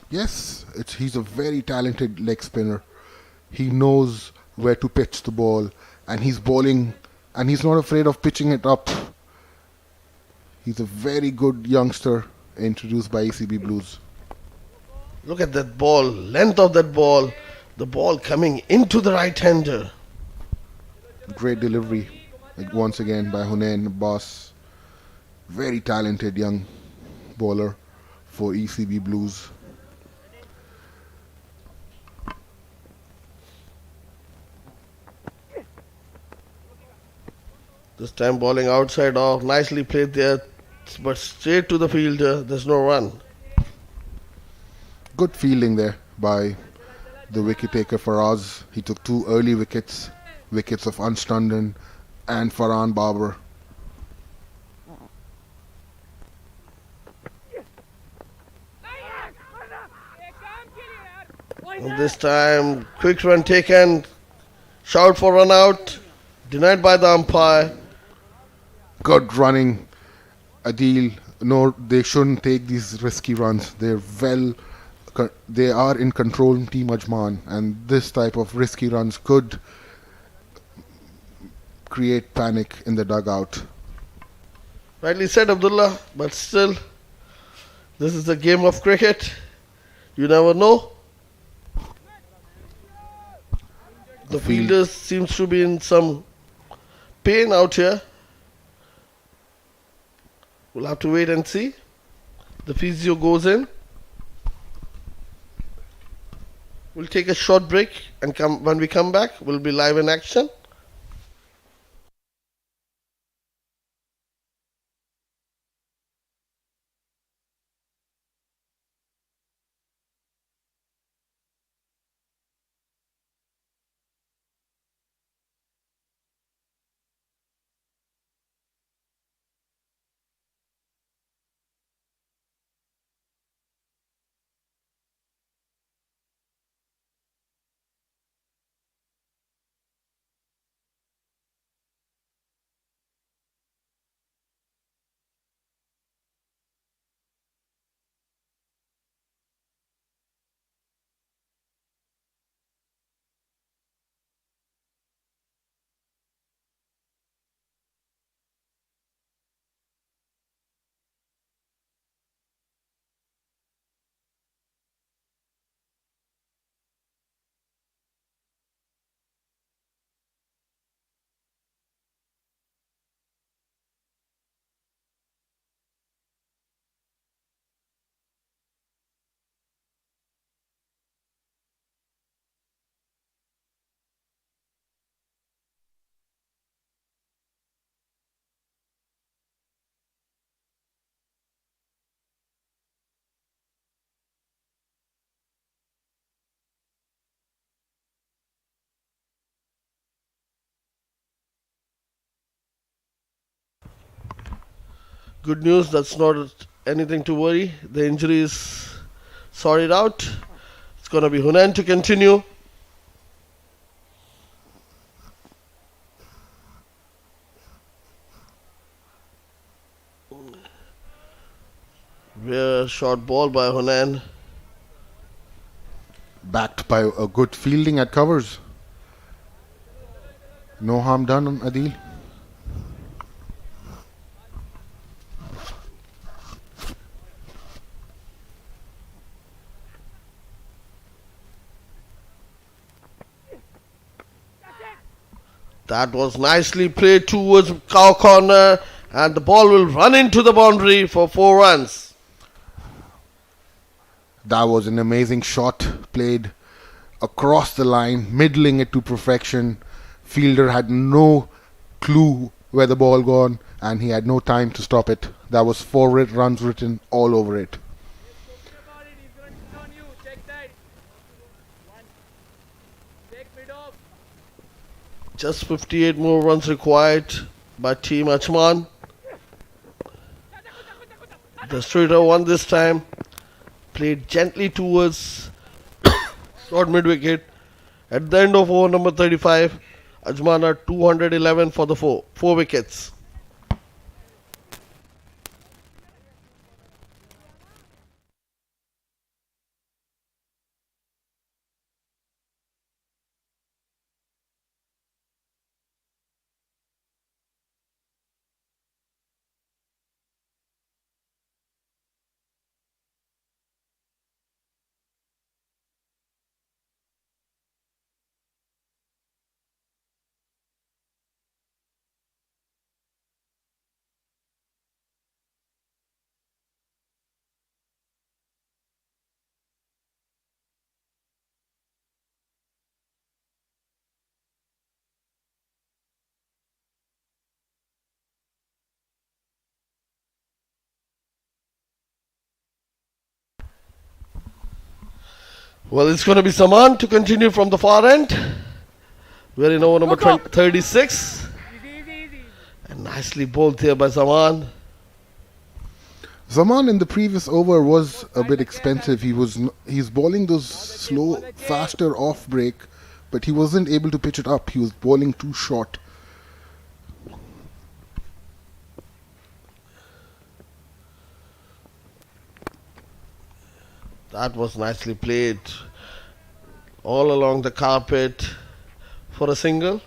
Yes, he's a very talented leg spinner. He knows where to pitch the ball, and he's bowling, and he's not afraid of pitching it up. He's a very good youngster introduced by ECB Blues. Look at that ball, length of that ball, the ball coming into the right hander. Great delivery once again by Hunain Abbas. Very talented young bowler for ECB Blues. This time bowling outside off, nicely played there, but straight to the fielder, there's no run. Good fielding there by the wicket taker Faraz. He took 2 early wickets of Anstanden and Farhan Babar. And this time, quick run taken, shout for run out, denied by the umpire. Good running, Adil. No, they shouldn't take these risky runs. They are in control, Team Ajman, and this type of risky runs could create panic in the dugout. Rightly said, Abdullah, but still, this is the game of cricket. You never know. The fielder seems to be in some pain out here. We'll have to wait and see. The physio goes in. We'll take a short break, and when we come back, we'll be live in action. Good news, that's not anything to worry. The injury is sorted out. It's going to be Hunan to continue. Rare short ball by Hunan. Backed by a good fielding at covers. No harm done on Adil. That was nicely played towards cow corner, and the ball will run into the boundary for 4 runs. That was an amazing shot played across the line, middling it to perfection. Fielder had no clue where the ball gone, and he had no time to stop it. That was 4 runs written all over it. Just 58 more runs required by Team Ajman. The straighter won this time. Played gently towards short mid wicket. At the end of over number 35, Ajman are 211 for the 4 wickets. Well, it's going to be Zaman to continue from the far end. We're in over number 36. And nicely bowled there by Zaman. Zaman in the previous over was a bit expensive. He's bowling those slow, faster off break, but he wasn't able to pitch it up. He was bowling too short. That was nicely played all along the carpet for a single.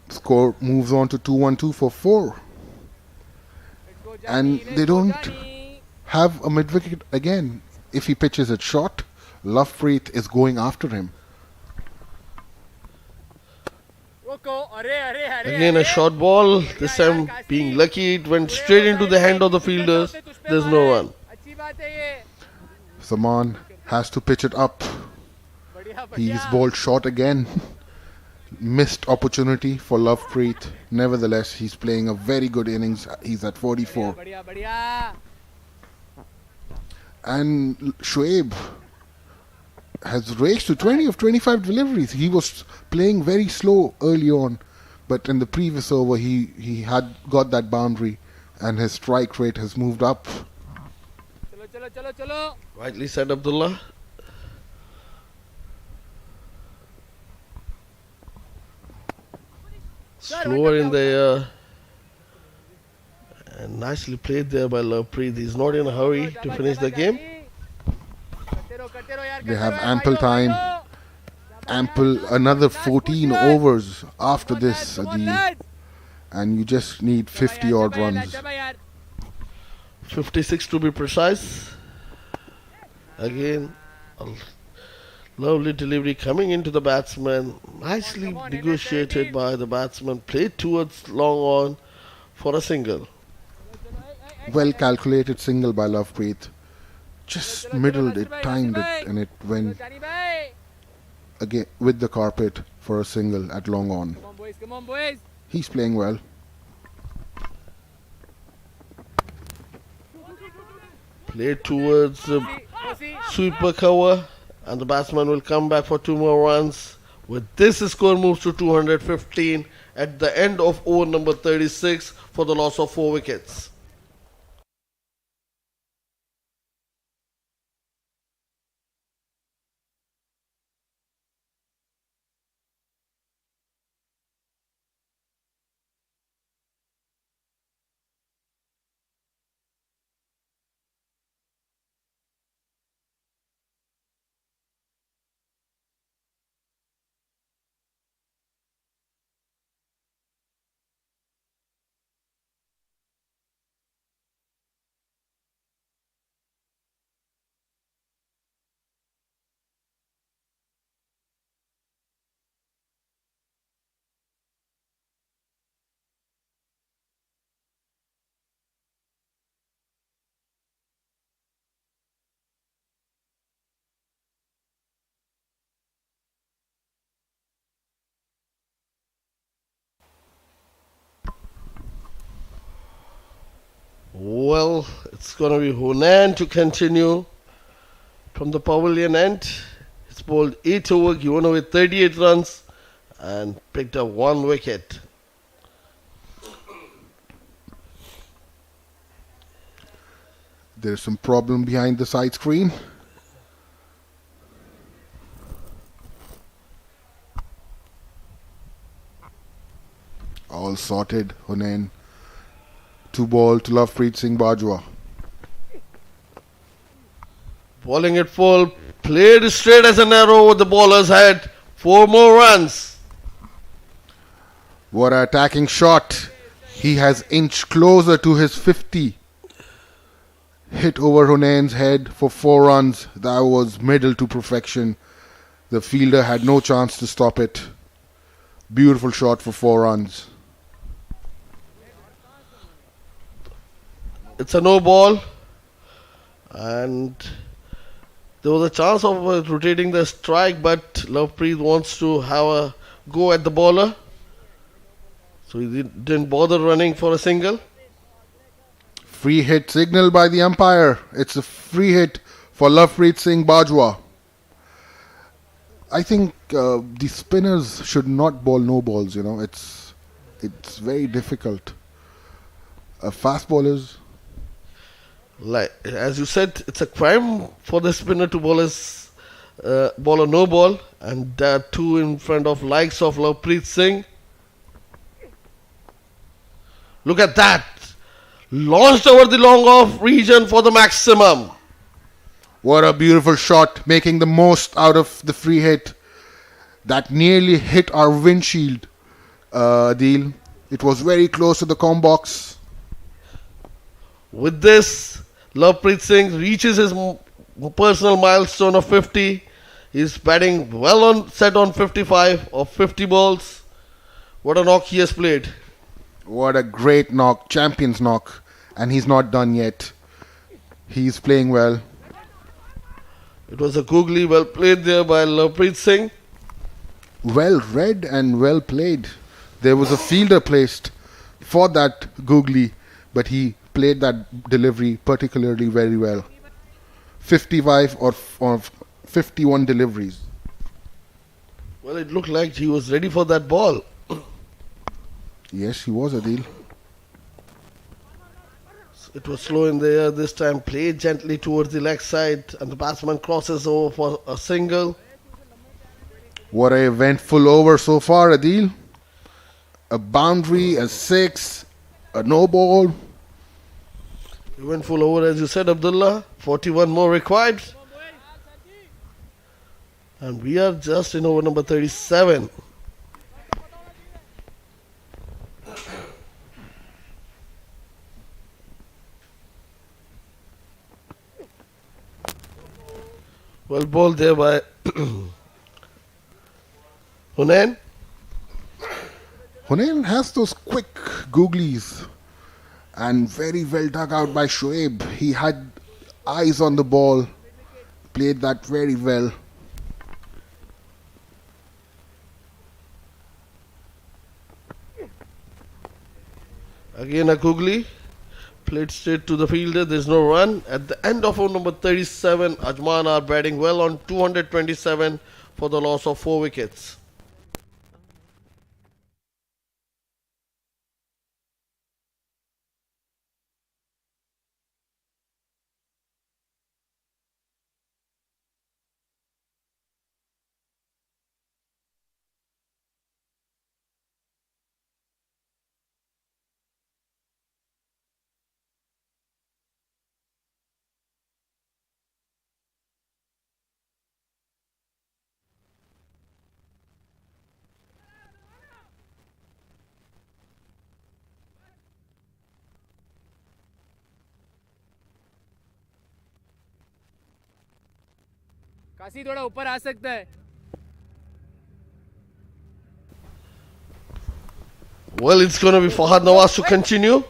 Score moves on to 2-1-2 for 4. And they don't have a mid wicket again. If he pitches it short, Lovepreet is going after him. Again a short ball, this time being lucky, it went straight into the hand of the fielders. There's no run. Zaman has to pitch it up. He's bowled short again. Missed opportunity for Lovepreet. Nevertheless, he's playing a very good innings. He's at 44. And Shoaib has raced to 20 of 25 deliveries. He was playing very slow early on, but in the previous over he had got that boundary and his strike rate has moved up. Rightly said, Abdullah. Slower in the air. And nicely played there by Lovepreet. He's not in a hurry to finish the game. They have ample time. Another 14 overs after this, Adil. And you just need 50 odd runs. 56 to be precise. Again, a lovely delivery coming into the batsman. Nicely negotiated by the batsman. Played towards long on for a single. Well calculated single by Lovepreet. Just middled it, timed it, and it went again with the carpet for a single at long on. He's playing well. Played towards sweeper cover, and the batsman will come back for 2 more runs. With this, score moves to 215 at the end of over number 36 for the loss of 4 wickets. Well, it's going to be Hunan to continue from the pavilion end. He's bowled 8 over, given away 38 runs and picked up 1 wicket. There's some problem behind the side screen. All sorted, Hunain. 2 ball to Lovepreet Singh Bajwa. Bowling it full, played straight as an arrow over the bowler's head. 4 more runs. What an attacking shot. He has inched closer to his 50. Hit over Hunain's head for 4 runs. That was middle to perfection. The fielder had no chance to stop it. Beautiful shot for 4 runs. It's a no ball, and there was a chance of rotating the strike, but Lovepreet wants to have a go at the bowler, so he didn't bother running for a single. Free hit signaled by the umpire. It's a free hit for Lovepreet Singh Bajwa. I think the spinners should not bowl no balls. You know, it's very difficult. Fast bowlers. Like as you said, it's a crime for the spinner to bowl a no ball, and that too in front of likes of Lovepreet Singh. Look at that! Launched over the long off region for the maximum. What a beautiful shot, making the most out of the free hit. That nearly hit our windshield, Deal. It was very close to the comb box. With this, Lovepreet Singh reaches his personal milestone of 50. He's batting well on set on 55 of 50 balls. What a knock he has played. What a great knock, champion's knock. And he's not done yet. He's playing well. It was a googly, well played there by Lovepreet Singh. Well read and well played. There was a fielder placed for that googly, but he played that delivery particularly very well. 55 or 51 deliveries. Well, it looked like he was ready for that ball. Yes, he was, Adil. It was slow in the air this time, played gently towards the leg side, and the batsman crosses over for a single. What an eventful over so far, Adil. A boundary, a 6, a no ball. Eventful over, as you said, Abdullah. 41 more required. And we are just in over number 37. Well bowled there by Hunain. Hunain has those quick googlies and very well dug out by Shoaib. He had eyes on the ball, played that very well. Again a googly. Played straight to the fielder. There's no run. At the end of over number 37, Ajman are batting well on 227 for the loss of 4 wickets. Kashi थोड़ा ऊपर आ सकता है. Well, it's going to be Fahad Nawaz to continue.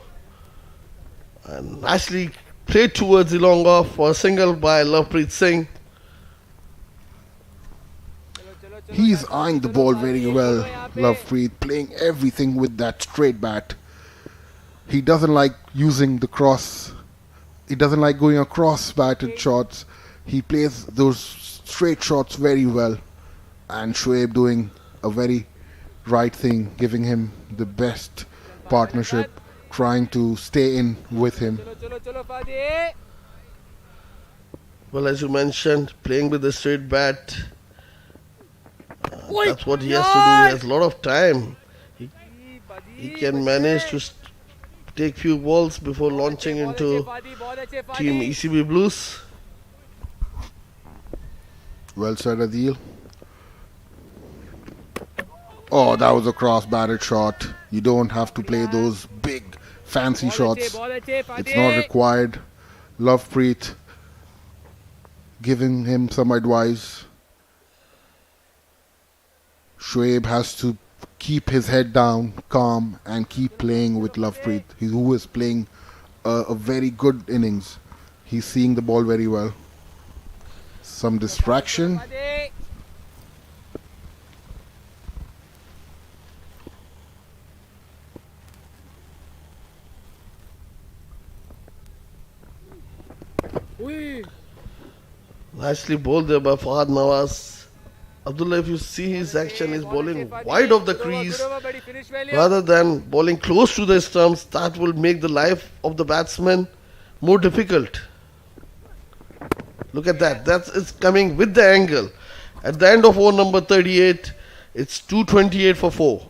And nicely played towards the long off for a single by Lovepreet Singh. He's eyeing the ball very well, Lovepreet, playing everything with that straight bat. He doesn't like using the cross. He doesn't like going across batted shots. He plays those straight shots very well. And Shoaib doing a very right thing, giving him the best partnership, trying to stay in with him. Well, as you mentioned, playing with the straight bat. That's what he has to do. He has a lot of time. He can manage to take few balls before launching into Team ECB Blues. Well said, Adil. Oh, that was a cross-batted shot. You don't have to play those big, fancy shots. It's not required. Lovepreet giving him some advice. Shoaib has to keep his head down, calm, and keep playing with Lovepreet, who is playing a very good innings. He's seeing the ball very well. Some distraction. Nicely bowled there by Fahad Nawaz. Abdullah, if you see his action, is bowling wide of the crease rather than bowling close to the stumps. That will make the life of the batsman more difficult. Look at that. It's coming with the angle. At the end of over number 38, it's 228 for 4.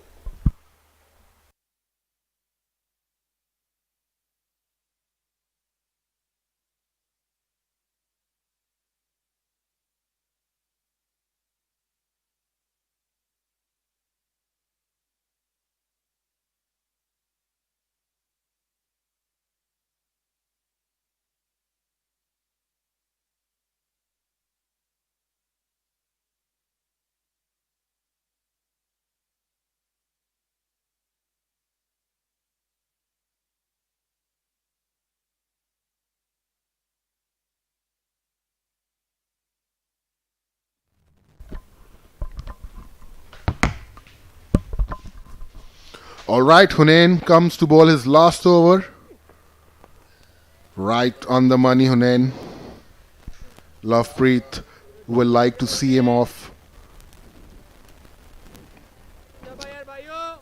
Alright, Hunain comes to bowl his last over. Right on the money, Hunain. Lovepreet will like to see him off.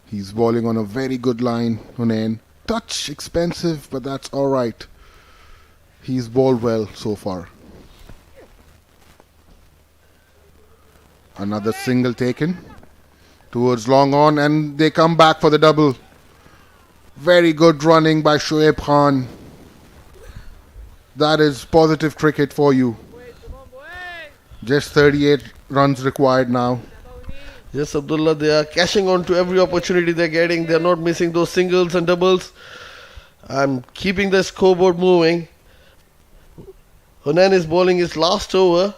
He's bowling on a very good line, Hunain. Touch expensive, but that's alright. He's bowled well so far. Another single taken towards long on, and they come back for the double. Very good running by Shoaib Khan. That is positive cricket for you. Just 38 runs required now. Yes, Abdullah, they are cashing on to every opportunity they're getting. They're not missing those singles and doubles. I'm keeping the scoreboard moving. Hunain is bowling his last over.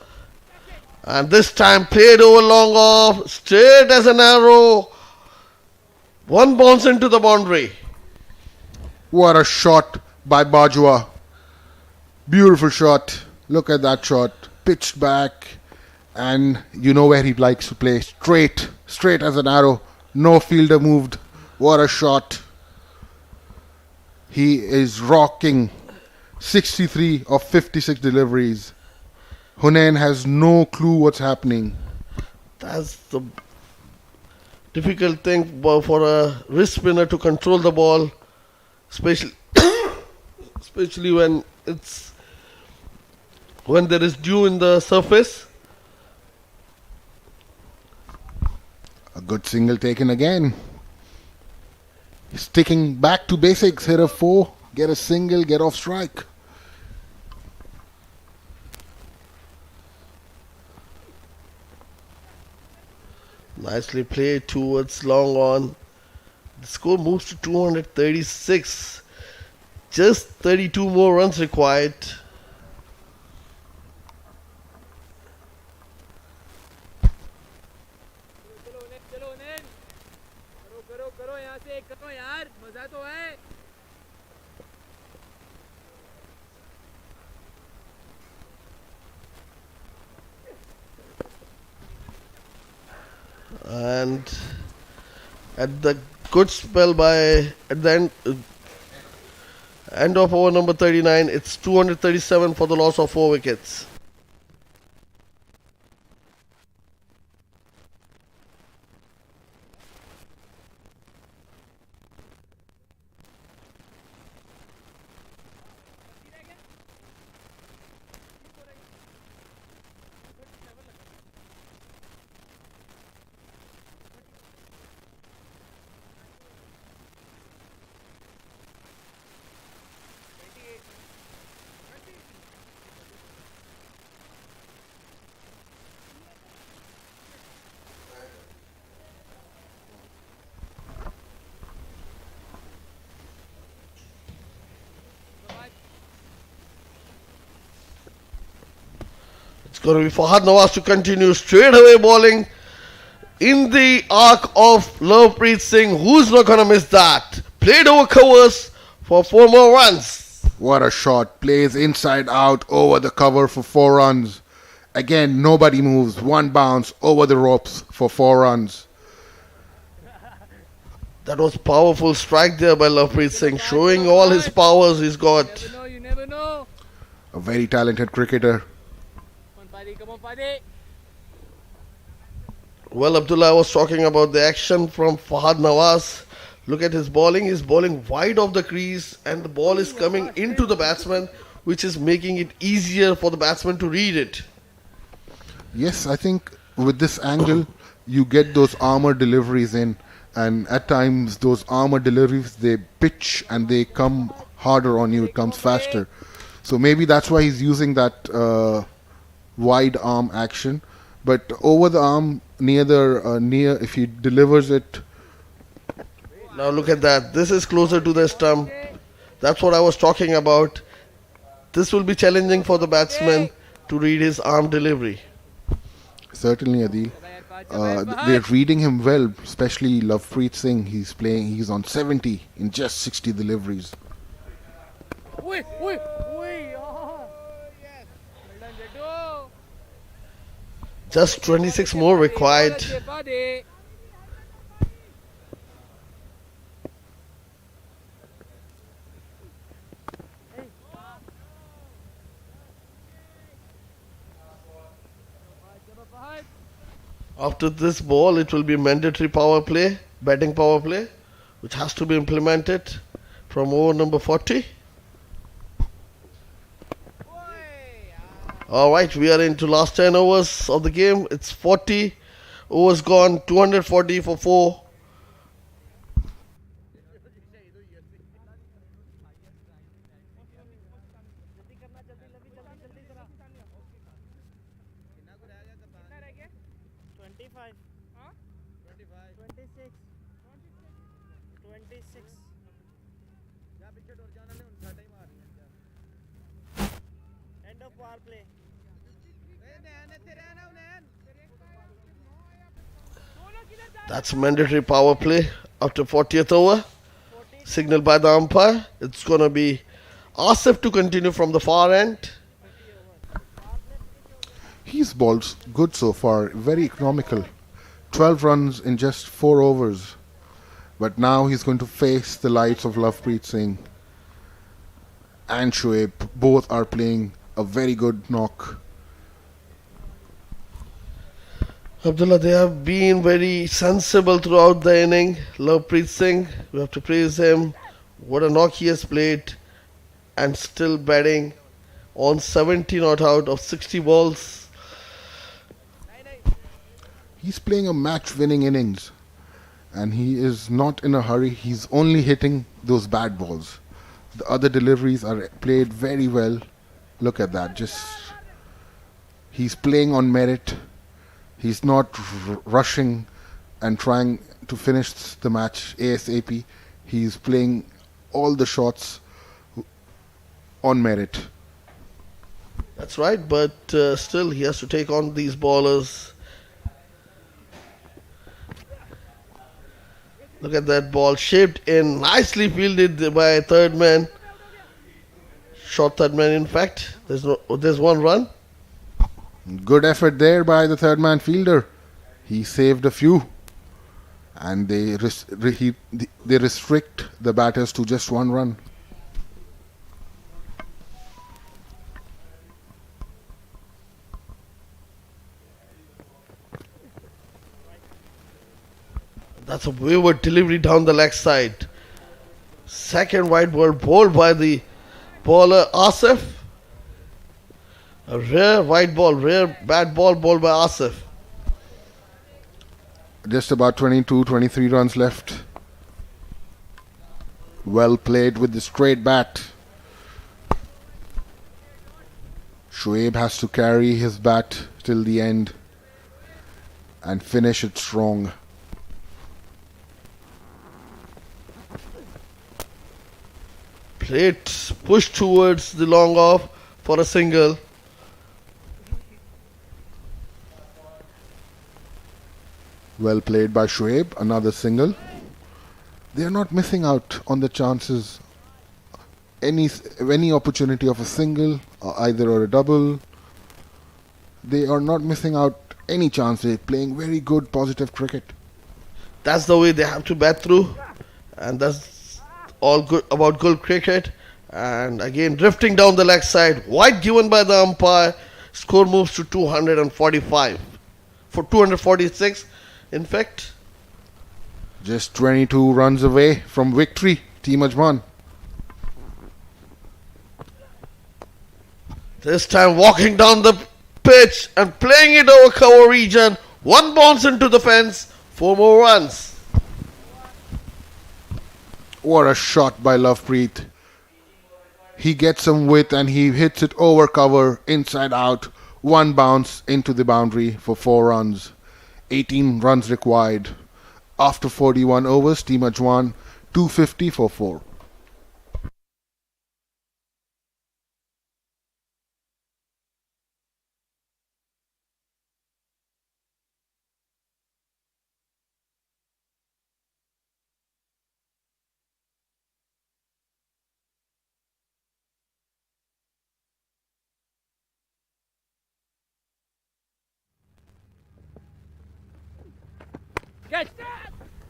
And this time played over long off, straight as an arrow. One bounce into the boundary. What a shot by Bajwa. Beautiful shot. Look at that shot. Pitched back. And you know where he likes to play. Straight as an arrow. No fielder moved. What a shot. He is rocking 63 of 56 deliveries. Hunain has no clue what's happening. That's the difficult thing for a wrist spinner to control the ball, especially when there is dew in the surface. A good single taken again. Sticking back to basics. Hit a 4, get a single, get off strike. Nicely played towards long on. The score moves to 236. Just 32 more runs required. यार मजा तो है And at the good spell by at the end of over number 39, it's 237 for the loss of 4 wickets. It's going to be Fahad Nawaz to continue straight away bowling in the arc of Lovepreet Singh. Who's not going to miss that? Played over covers for 4 more runs. What a shot. Plays inside out over the cover for 4 runs. Again, nobody moves. 1 bounce over the ropes for 4 runs. That was powerful strike there by Lovepreet Singh, showing all his powers he's got. you never know A very talented cricketer. come on Paddy Well, Abdullah was talking about the action from Fahad Nawaz. Look at his bowling. He's bowling wide of the crease and the ball is coming into the batsman, which is making it easier for the batsman to read it. Yes, I think with this angle, you get those armor deliveries in. And at times, those armor deliveries, they pitch and they come harder on you. It comes faster. So maybe that's why he's using that wide arm action. But over the arm, near, if he delivers it. Now look at that. This is closer to the stump. That's what I was talking about. This will be challenging for the batsman to read his arm delivery. Certainly, Adil. They're reading him well, especially Lovepreet Singh. He's on 70 in just 60 deliveries. Oi, oi, oi. Oh, yes. Well done, Jeddo. Just 26 more required. Paddy. After this ball, it will be mandatory power play, batting power play, which has to be implemented from over number 40. Alright, we are into last 10 overs of the game. It's 40 overs gone, 240 for 4. जल्दी करना जल्दी लवी जल्दी जल्दी जरा कितना रह गया 25 हाँ 26 जा पीछे डोर जाना ले उनका टाइम आ रही है end of power play That's mandatory power play after 40th over. Signaled by the umpire. It's going to be Asif to continue from the far end. He's bowled good so far, very economical. 12 runs in just 4 overs. But now he's going to face the likes of Lovepreet Singh and Shoaib. Both are playing a very good knock. Abdullah, they have been very sensible throughout the inning. Lovepreet Singh, we have to praise him. What a knock he has played. And still batting on 70 not out of 60 balls. He's playing a match-winning innings. And he is not in a hurry. He's only hitting those bad balls. The other deliveries are played very well. Look at that. He's playing on merit. He's not rushing and trying to finish the match ASAP. He's playing all the shots on merit. That's right, but still he has to take on these bowlers. Look at that ball, shaped in, nicely fielded by third man. Short third man, in fact. There's one run. Good effort there by the third man fielder. He saved a few. And they restrict the batters to just one run. That's a wayward delivery down the leg side. Second wide ball bowled by the bowler Asif. A rare white ball, rare bad ball bowled by Asif. Just about 22, 23 runs left. Well played with the straight bat. Shoaib has to carry his bat till the end and finish it strong. Plate pushed towards the long off for a single. Well played by Shoaib, another single. They are not missing out on the chances. Any opportunity of a single, or either or a double. They are not missing out any chance. They're playing very good, positive cricket. That's the way they have to bat through, and that's all good about good cricket. And again, drifting down the leg side, white given by the umpire. Score moves to 245 for 246. In fact, just 22 runs away from victory, Team Ajman. This time walking down the pitch and playing it over cover region. One bounce into the fence, 4 more runs. What a shot by Lovepreet. He gets some width and he hits it over cover, inside out. One bounce into the boundary for 4 runs. 18 runs required. After 41 overs, Team Ajman 250 for 4.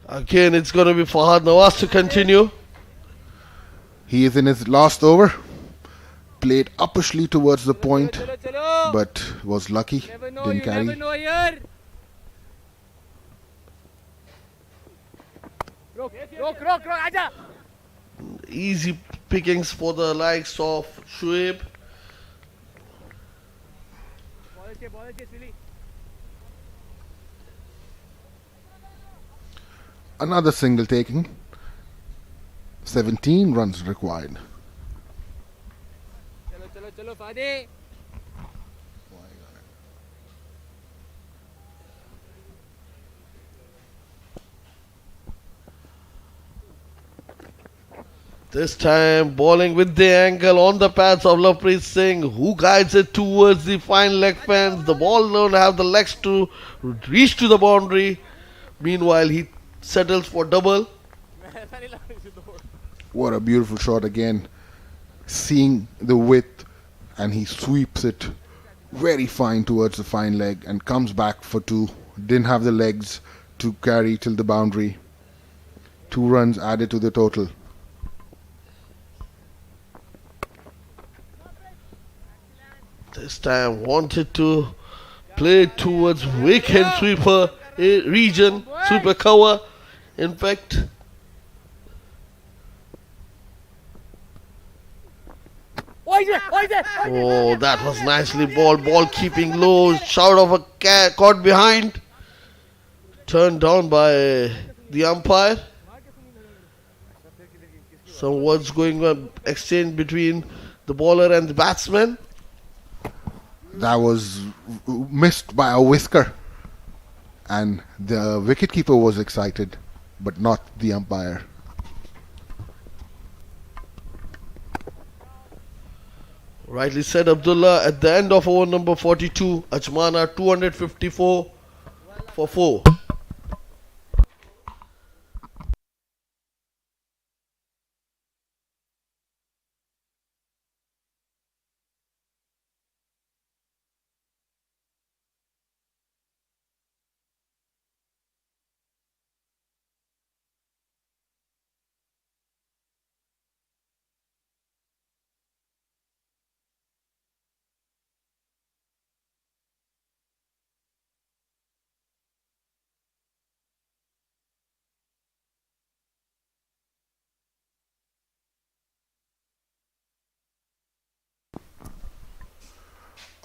Again, it's going to be Fahad Nawaz to continue. He is in his last over. Played uppishly towards the point, but was lucky. Didn't carry. Easy pickings for the likes of Shoaib. Another single taken. 17 runs required. This time bowling with the angle on the pads of Lovepreet Singh, who guides it towards the fine leg fence. The ball don't have the legs to reach to the boundary. Meanwhile, he settles for double. What a beautiful shot again. Seeing the width, and he sweeps it very fine towards the fine leg and comes back for 2. Didn't have the legs to carry till the boundary. 2 runs added to the total. This time wanted to play towards wicket sweeper region, sweeper cover. In fact, oh, that was nicely bowled. Ball keeping low. Shout of a cat caught behind. Turned down by the umpire. Some words going on, exchange between the bowler and the batsman. That was missed by a whisker. And the wicketkeeper was excited, but not the umpire. Rightly said, Abdullah. At the end of over number 42, Ajman are 254 for 4.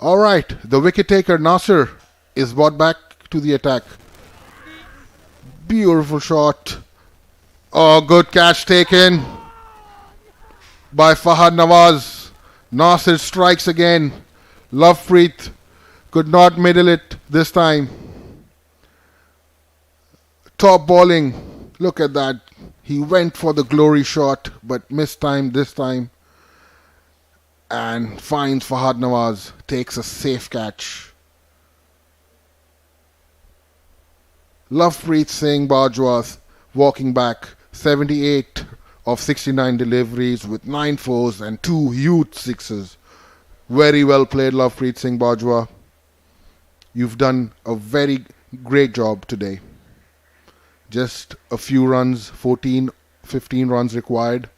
All right, the wicket taker Nasir is brought back to the attack. Beautiful shot. Oh, good catch taken by Fahad Nawaz. Nasir strikes again. Lovepreet could not middle it this time. Top bowling. Look at that. He went for the glory shot but missed time this time. And finds Fahad Nawaz. Takes a safe catch. Lovepreet Singh Bajwa walking back. 78 of 69 deliveries with 9 fours and 2 huge sixes. Very well played, Lovepreet Singh Bajwa. You've done a very great job today. Just a few runs, 14, 15 runs required.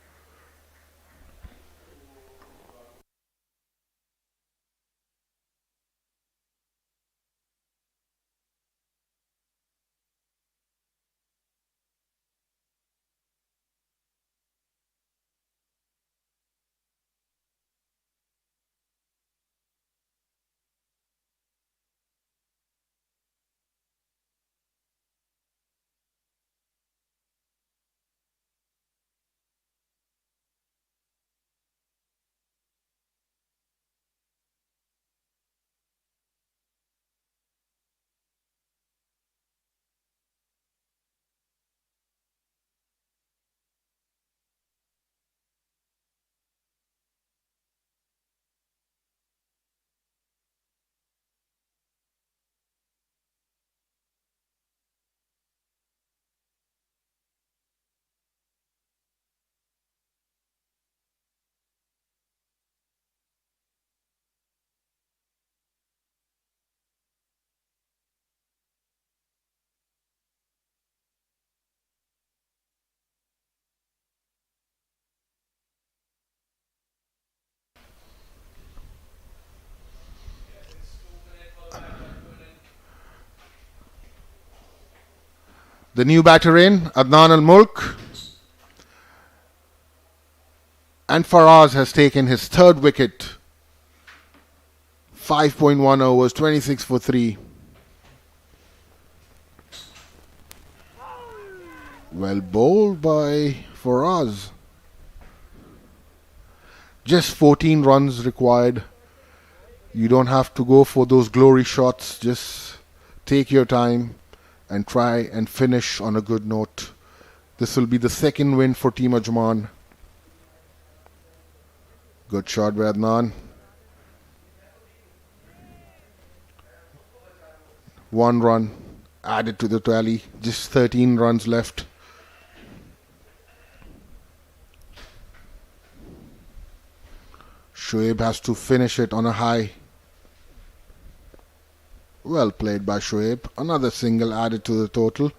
The new batter in, Adnan Al-Mulk. And Faraz has taken his third wicket. 5.1 overs, 26 for 3. Well bowled by Faraz. Just 14 runs required. You don't have to go for those glory shots. Just take your time and try and finish on a good note. This will be the second win for Team Ajman. Good shot by Adnan. 1 run added to the tally. Just 13 runs left. Shoaib has to finish it on a high. Well played by Shoaib. Another single added to the total.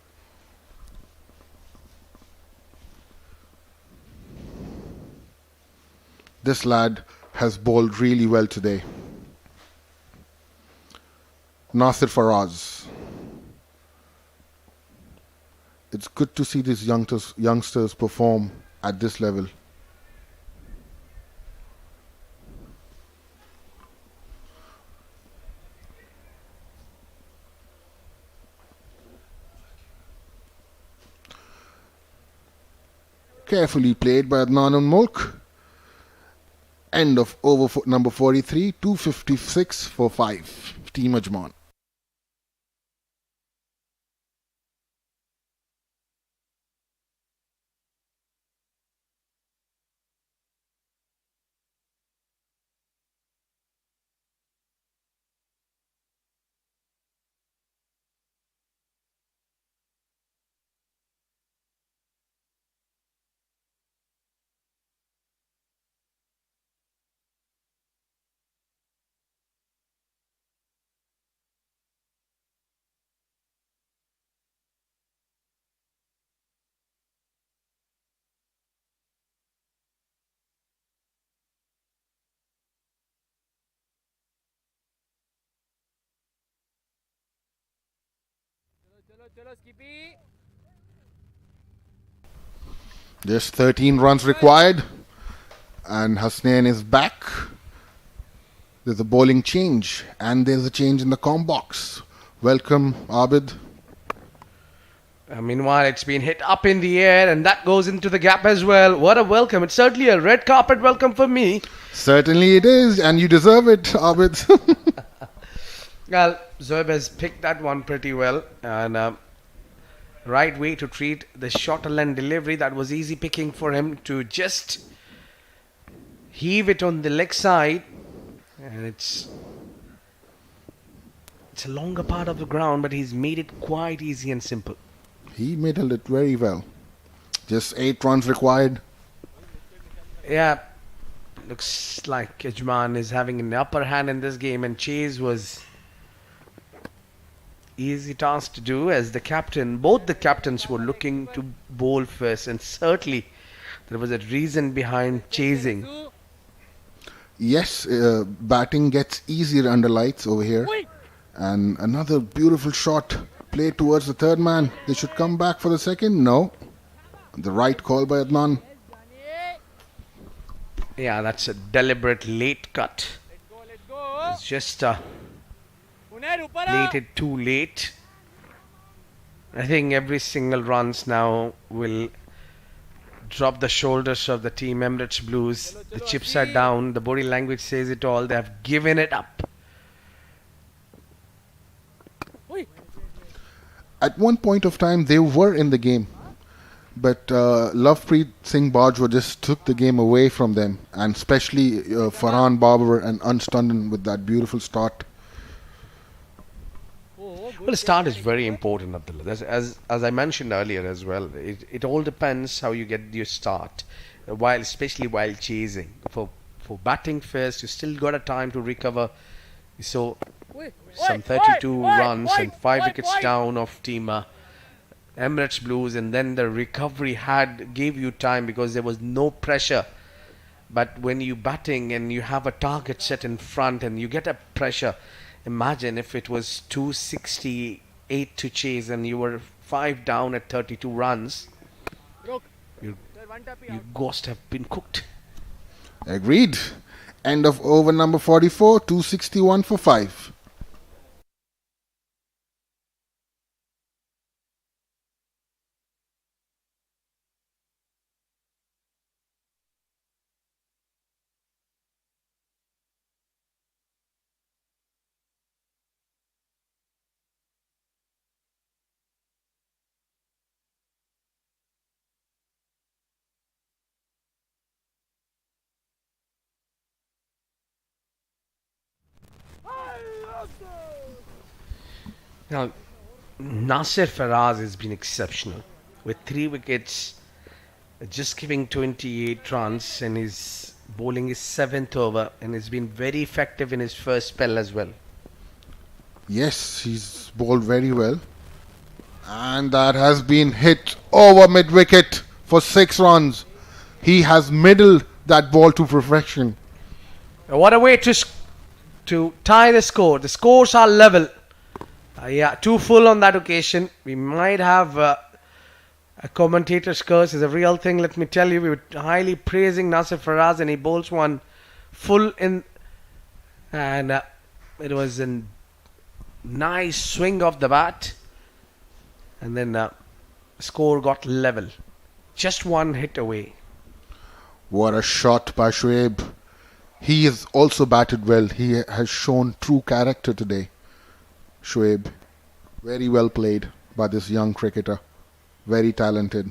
This lad has bowled really well today. Nasir Faraz. It's good to see these youngsters perform at this level. Carefully played by Adnan Al-Mulk. End of over number 43, 256 for 5. Team Ajman. Just 13 runs required. And Hasnain is back. There's a bowling change, and there's a change in the com box. Welcome, Abid. Meanwhile, it's been hit up in the air, and that goes into the gap as well. What a welcome. It's certainly a red carpet welcome for me. Certainly it is, and you deserve it, Abid. Well, Zoeb has picked that one pretty well, and right way to treat the shorter length delivery. That was easy picking for him to just heave it on the leg side, and it's a longer part of the ground, but he's made it quite easy and simple. He middled it very well. Just 8 runs required. Yeah, looks like Ajman is having an upper hand in this game, and chase was easy task to do as both the captains were looking to bowl first, and certainly there was a reason behind chasing. Yes, batting gets easier under lights over here. And another beautiful shot played towards the third man. They should come back for the second. No. The right call by Adnan. Yeah, that's a deliberate late cut. It's just played it too late. I think every single runs now will drop the shoulders of the team Emirates Blues. The chips are down. The body language says it all. They have given it up. At one point of time, they were in the game. But Lovepreet Singh Bajwa just took the game away from them. And especially Farhan Babar and Unstunden with that beautiful start. Well, the start is very important, Abdullah. As I mentioned earlier as well, it all depends how you get your start, especially while chasing. For batting first, you still got a time to recover. So some 32 runs and 5 wickets down of team Emirates Blues, and then the recovery gave you time because there was no pressure. But when you batting and you have a target set in front and you get a pressure, imagine if it was 268 to chase and you were 5 down at 32 runs, your ghost have been cooked. Agreed. End of over number 44, 261 for 5. Now, Nasir Faraz has been exceptional with 3 wickets, just giving 28 runs, and his bowling is 7th over, and he's been very effective in his first spell as well. Yes, he's bowled very well. And that has been hit over mid-wicket for 6 runs. He has middled that ball to perfection. What a way to tie the score. The scores are level. Yeah, 2 full on that occasion. We might have a commentator's curse is a real thing. Let me tell you, we were highly praising Nasir Faraz, and he bowls one full in, and it was a nice swing of the bat, and then score got level. Just 1 hit away. What a shot by Shoaib. He has also batted well. He has shown true character today. Shoaib, very well played by this young cricketer. Very talented.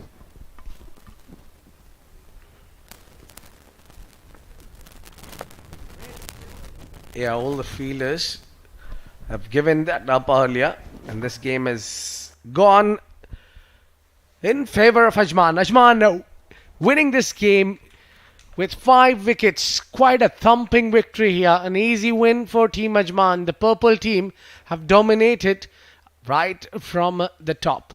Yeah, all the fielders have given that up earlier, and this game has gone in favor of Ajman. Ajman winning this game with 5 wickets. Quite a thumping victory here. An easy win for Team Ajman. The purple team have dominated right from the top.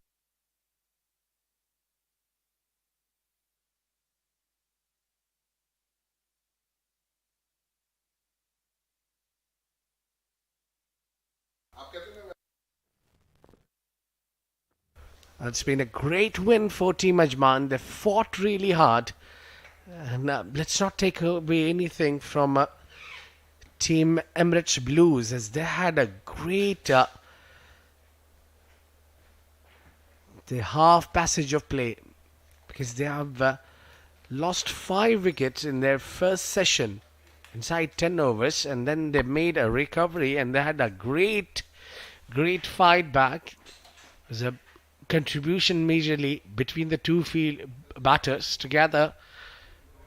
It's been a great win for Team Ajman. They fought really hard. And let's not take away anything from Team Emirates Blues, as they had a great the half passage of play, because they have lost 5 wickets in their first session inside 10 overs, and then they made a recovery and they had a great fight back. It was a contribution majorly between the two field batters together.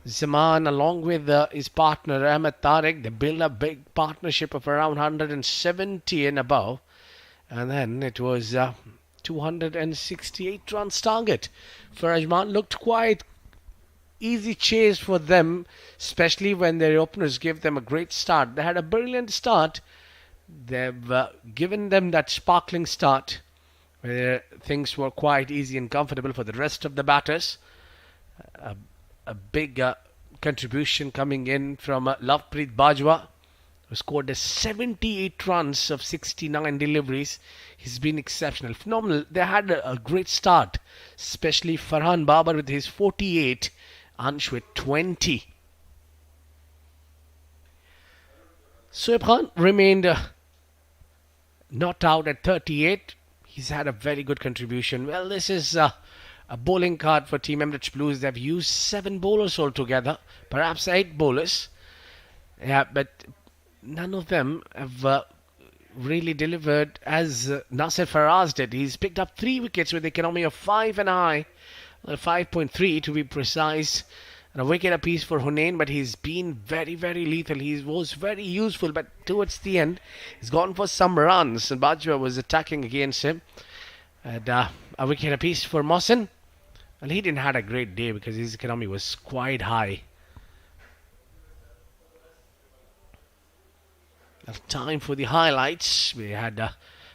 Zaman, along with his partner Ahmed Tariq, they built a big partnership of around 170 and above, and then it was 268 runs target for Ajman. Looked quite easy chase for them, especially when their openers gave them a great start. They had a brilliant start. They've given them that sparkling start where things were quite easy and comfortable for the rest of the batters. A big contribution coming in from Lovepreet Bajwa, who scored 78 runs of 69 deliveries. He's been exceptional, phenomenal. They had a great start, especially Farhan Babar with his 48, Ansh with 20. Shoaib Khan remained not out at 38. He's had a very good contribution. Well, this is a bowling card for Team Emirates Blues. They've used 7 bowlers altogether, perhaps 8 bowlers. Yeah, but none of them have really delivered as Nasser Faraz did. He's picked up 3 wickets with economy of 5 and a high, 5.3 to be precise. And a wicket apiece for Hunain, but he's been very, very lethal. He was very useful, but towards the end, he's gone for some runs, and Bajwa was attacking against him. And a wicket apiece for Mohsin. Well, he didn't have a great day because his economy was quite high. Time for the highlights. We had a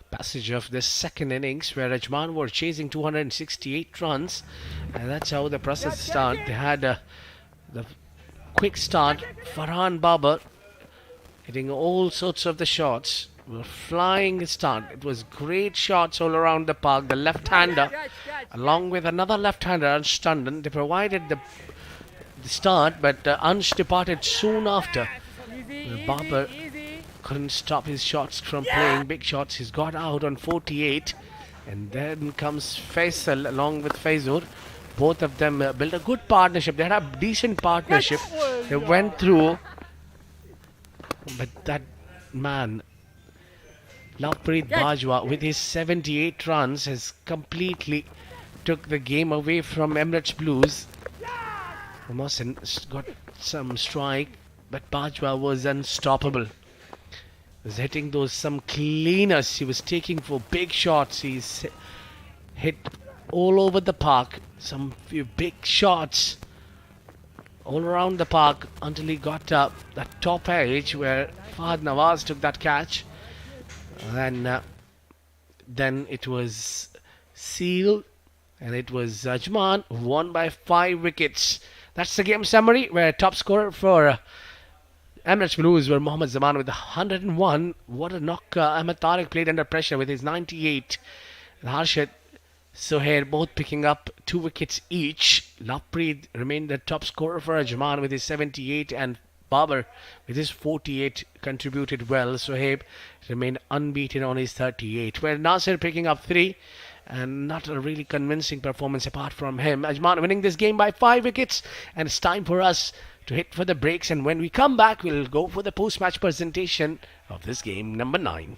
passage of the second innings where Ajman were chasing 268 runs, and that's how the process started. They had the quick start. Farhan Babar hitting all sorts of the shots. Were flying start. It was great shots all around the park. The left-hander, along with another left-hander, Ansh Tandon, they provided the start, but Ansh departed soon after. Babar couldn't stop his shots from playing big shots. He's got out on 48, and then comes Faisal along with Faizur. Both of them built a good partnership. They had a decent partnership. They went through, but that man, Lovepreet Bajwa, with his 78 runs, has completely took the game away from Emirates Blues. Mohsin got some strike, but Bajwa was unstoppable. He was hitting those some cleaners. He was taking for big shots. He's hit all over the park. Some few big shots all around the park until he got up that top edge where Fahad Nawaz took that catch. And then it was sealed, and it was Ajman who won by 5 wickets. That's the game summary, where top scorer for Emirates Blues were Mohammad Zaman with 101. What a knock. Ahmed Tariq played under pressure with his 98. And Harshad Sohair both picking up 2 wickets each. Lovepreet remained the top scorer for Ajman with his 78, and Babar with his 48 contributed well. Sohaib remained unbeaten on his 38. Where Nasser picking up 3, and not a really convincing performance apart from him. Ajman winning this game by 5 wickets, and it's time for us to hit for the breaks, and when we come back we'll go for the post-match presentation of this game number 9.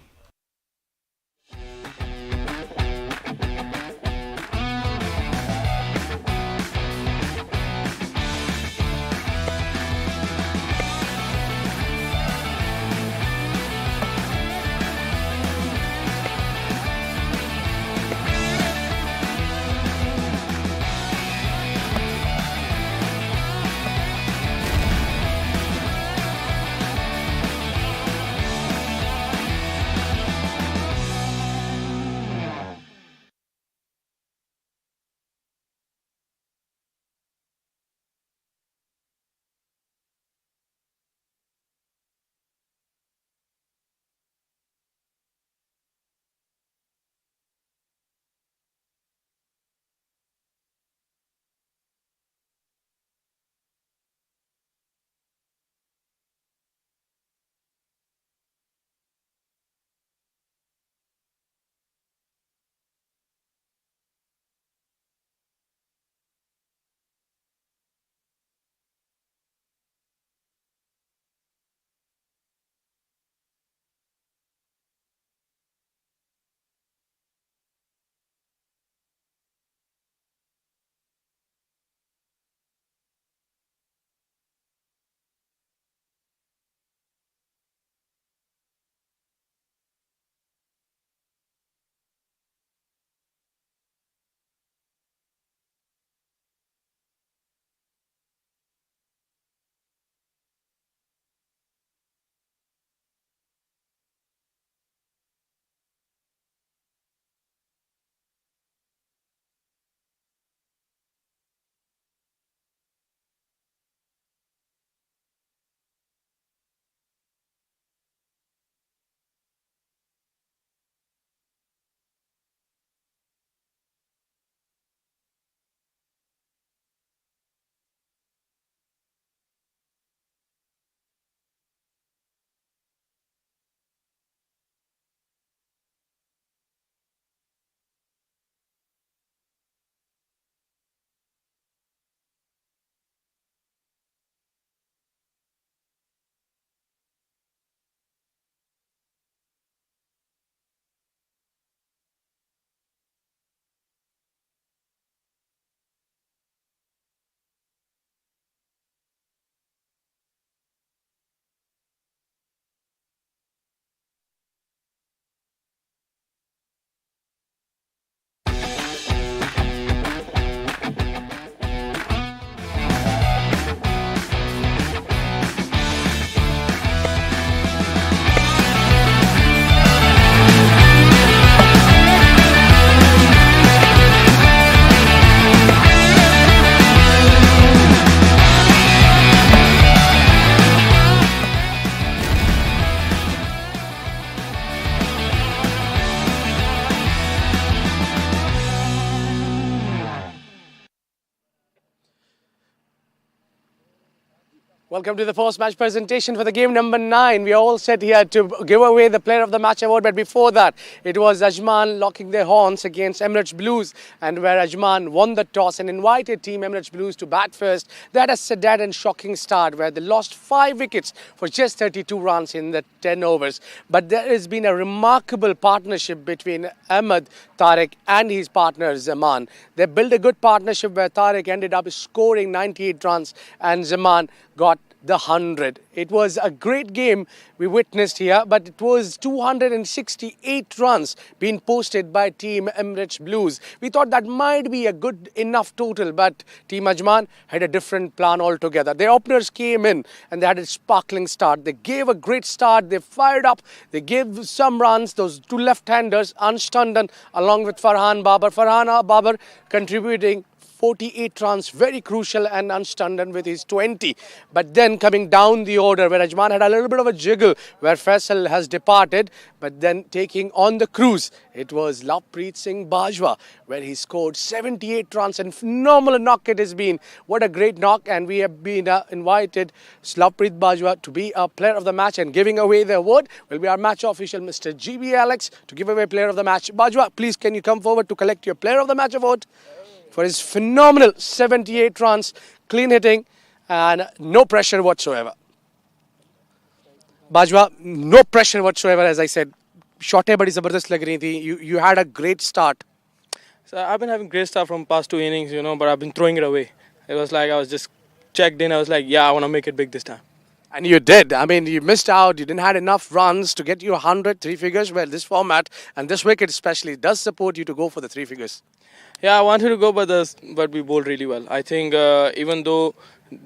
Welcome to the post-match presentation for the game number 9. We are all set here to give away the Player of the Match award, but before that, it was Ajman locking their horns against Emirates Blues, and where Ajman won the toss and invited Team Emirates Blues to bat first. They had a sad and shocking start where they lost 5 wickets for just 32 runs in the 10 overs. But there has been a remarkable partnership between Ahmed, Tariq and his partner Zaman. They built a good partnership where Tariq ended up scoring 98 runs and Zaman got the 100. It was a great game we witnessed here, but it was 268 runs being posted by Team Emirates Blues. We thought that might be a good enough total, but Team Ajman had a different plan altogether. Their openers came in and they had a sparkling start. They gave a great start. They fired up. They gave some runs. Those two left-handers, Anstanden along with Farhan Babar contributing 48 runs, very crucial, and Anstanden with his 20. But then coming down the order where Ajman had a little bit of a jiggle where Faisal has departed, but then taking on the cruise, it was Lovepreet Singh Bajwa where he scored 78 runs and phenomenal knock it has been. What a great knock, and we have been invited Lovepreet Bajwa to be a player of the match, and giving away the award will be our match official Mr. GB Alex to give away player of the match. Bajwa, please can you come forward to collect your player of the match award for his phenomenal 78 runs, clean hitting and no pressure whatsoever. Bajwa, no pressure whatsoever, as I said. Shoteं badi zabardast lag rahi thi. You had a great start. So I've been having great stuff from past 2 innings, but I've been throwing it away. It was like I was just checked in. I was like, yeah, I want to make it big this time. And you did. I mean, you missed out. You didn't have enough runs to get you 100, 3 figures. Well, this format and this wicket especially does support you to go for the 3 figures. Yeah, I wanted to go, but we bowled really well. I think even though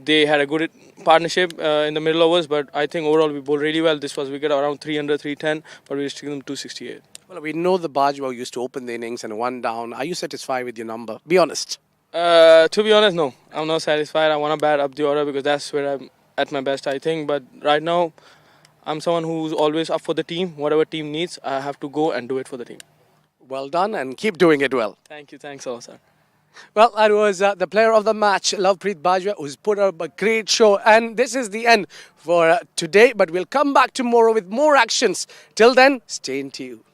they had a good partnership in the middle overs, but I think overall we bowled really well. This was wicket around 300, 310, but we restricted them 268. Well, we know the Bajwa used to open the innings and 1 down. Are you satisfied with your number? Be honest. To be honest, no. I'm not satisfied. I want to bat up the order because that's where I'm at my best, I think. But right now, I'm someone who's always up for the team. Whatever team needs, I have to go and do it for the team. Well done and keep doing it well. Thank you. Thanks a lot, sir. Well, that was the player of the match, Lovepreet Bajwa, who's put up a great show. And this is the end for today. But we'll come back tomorrow with more actions. Till then, stay in tune.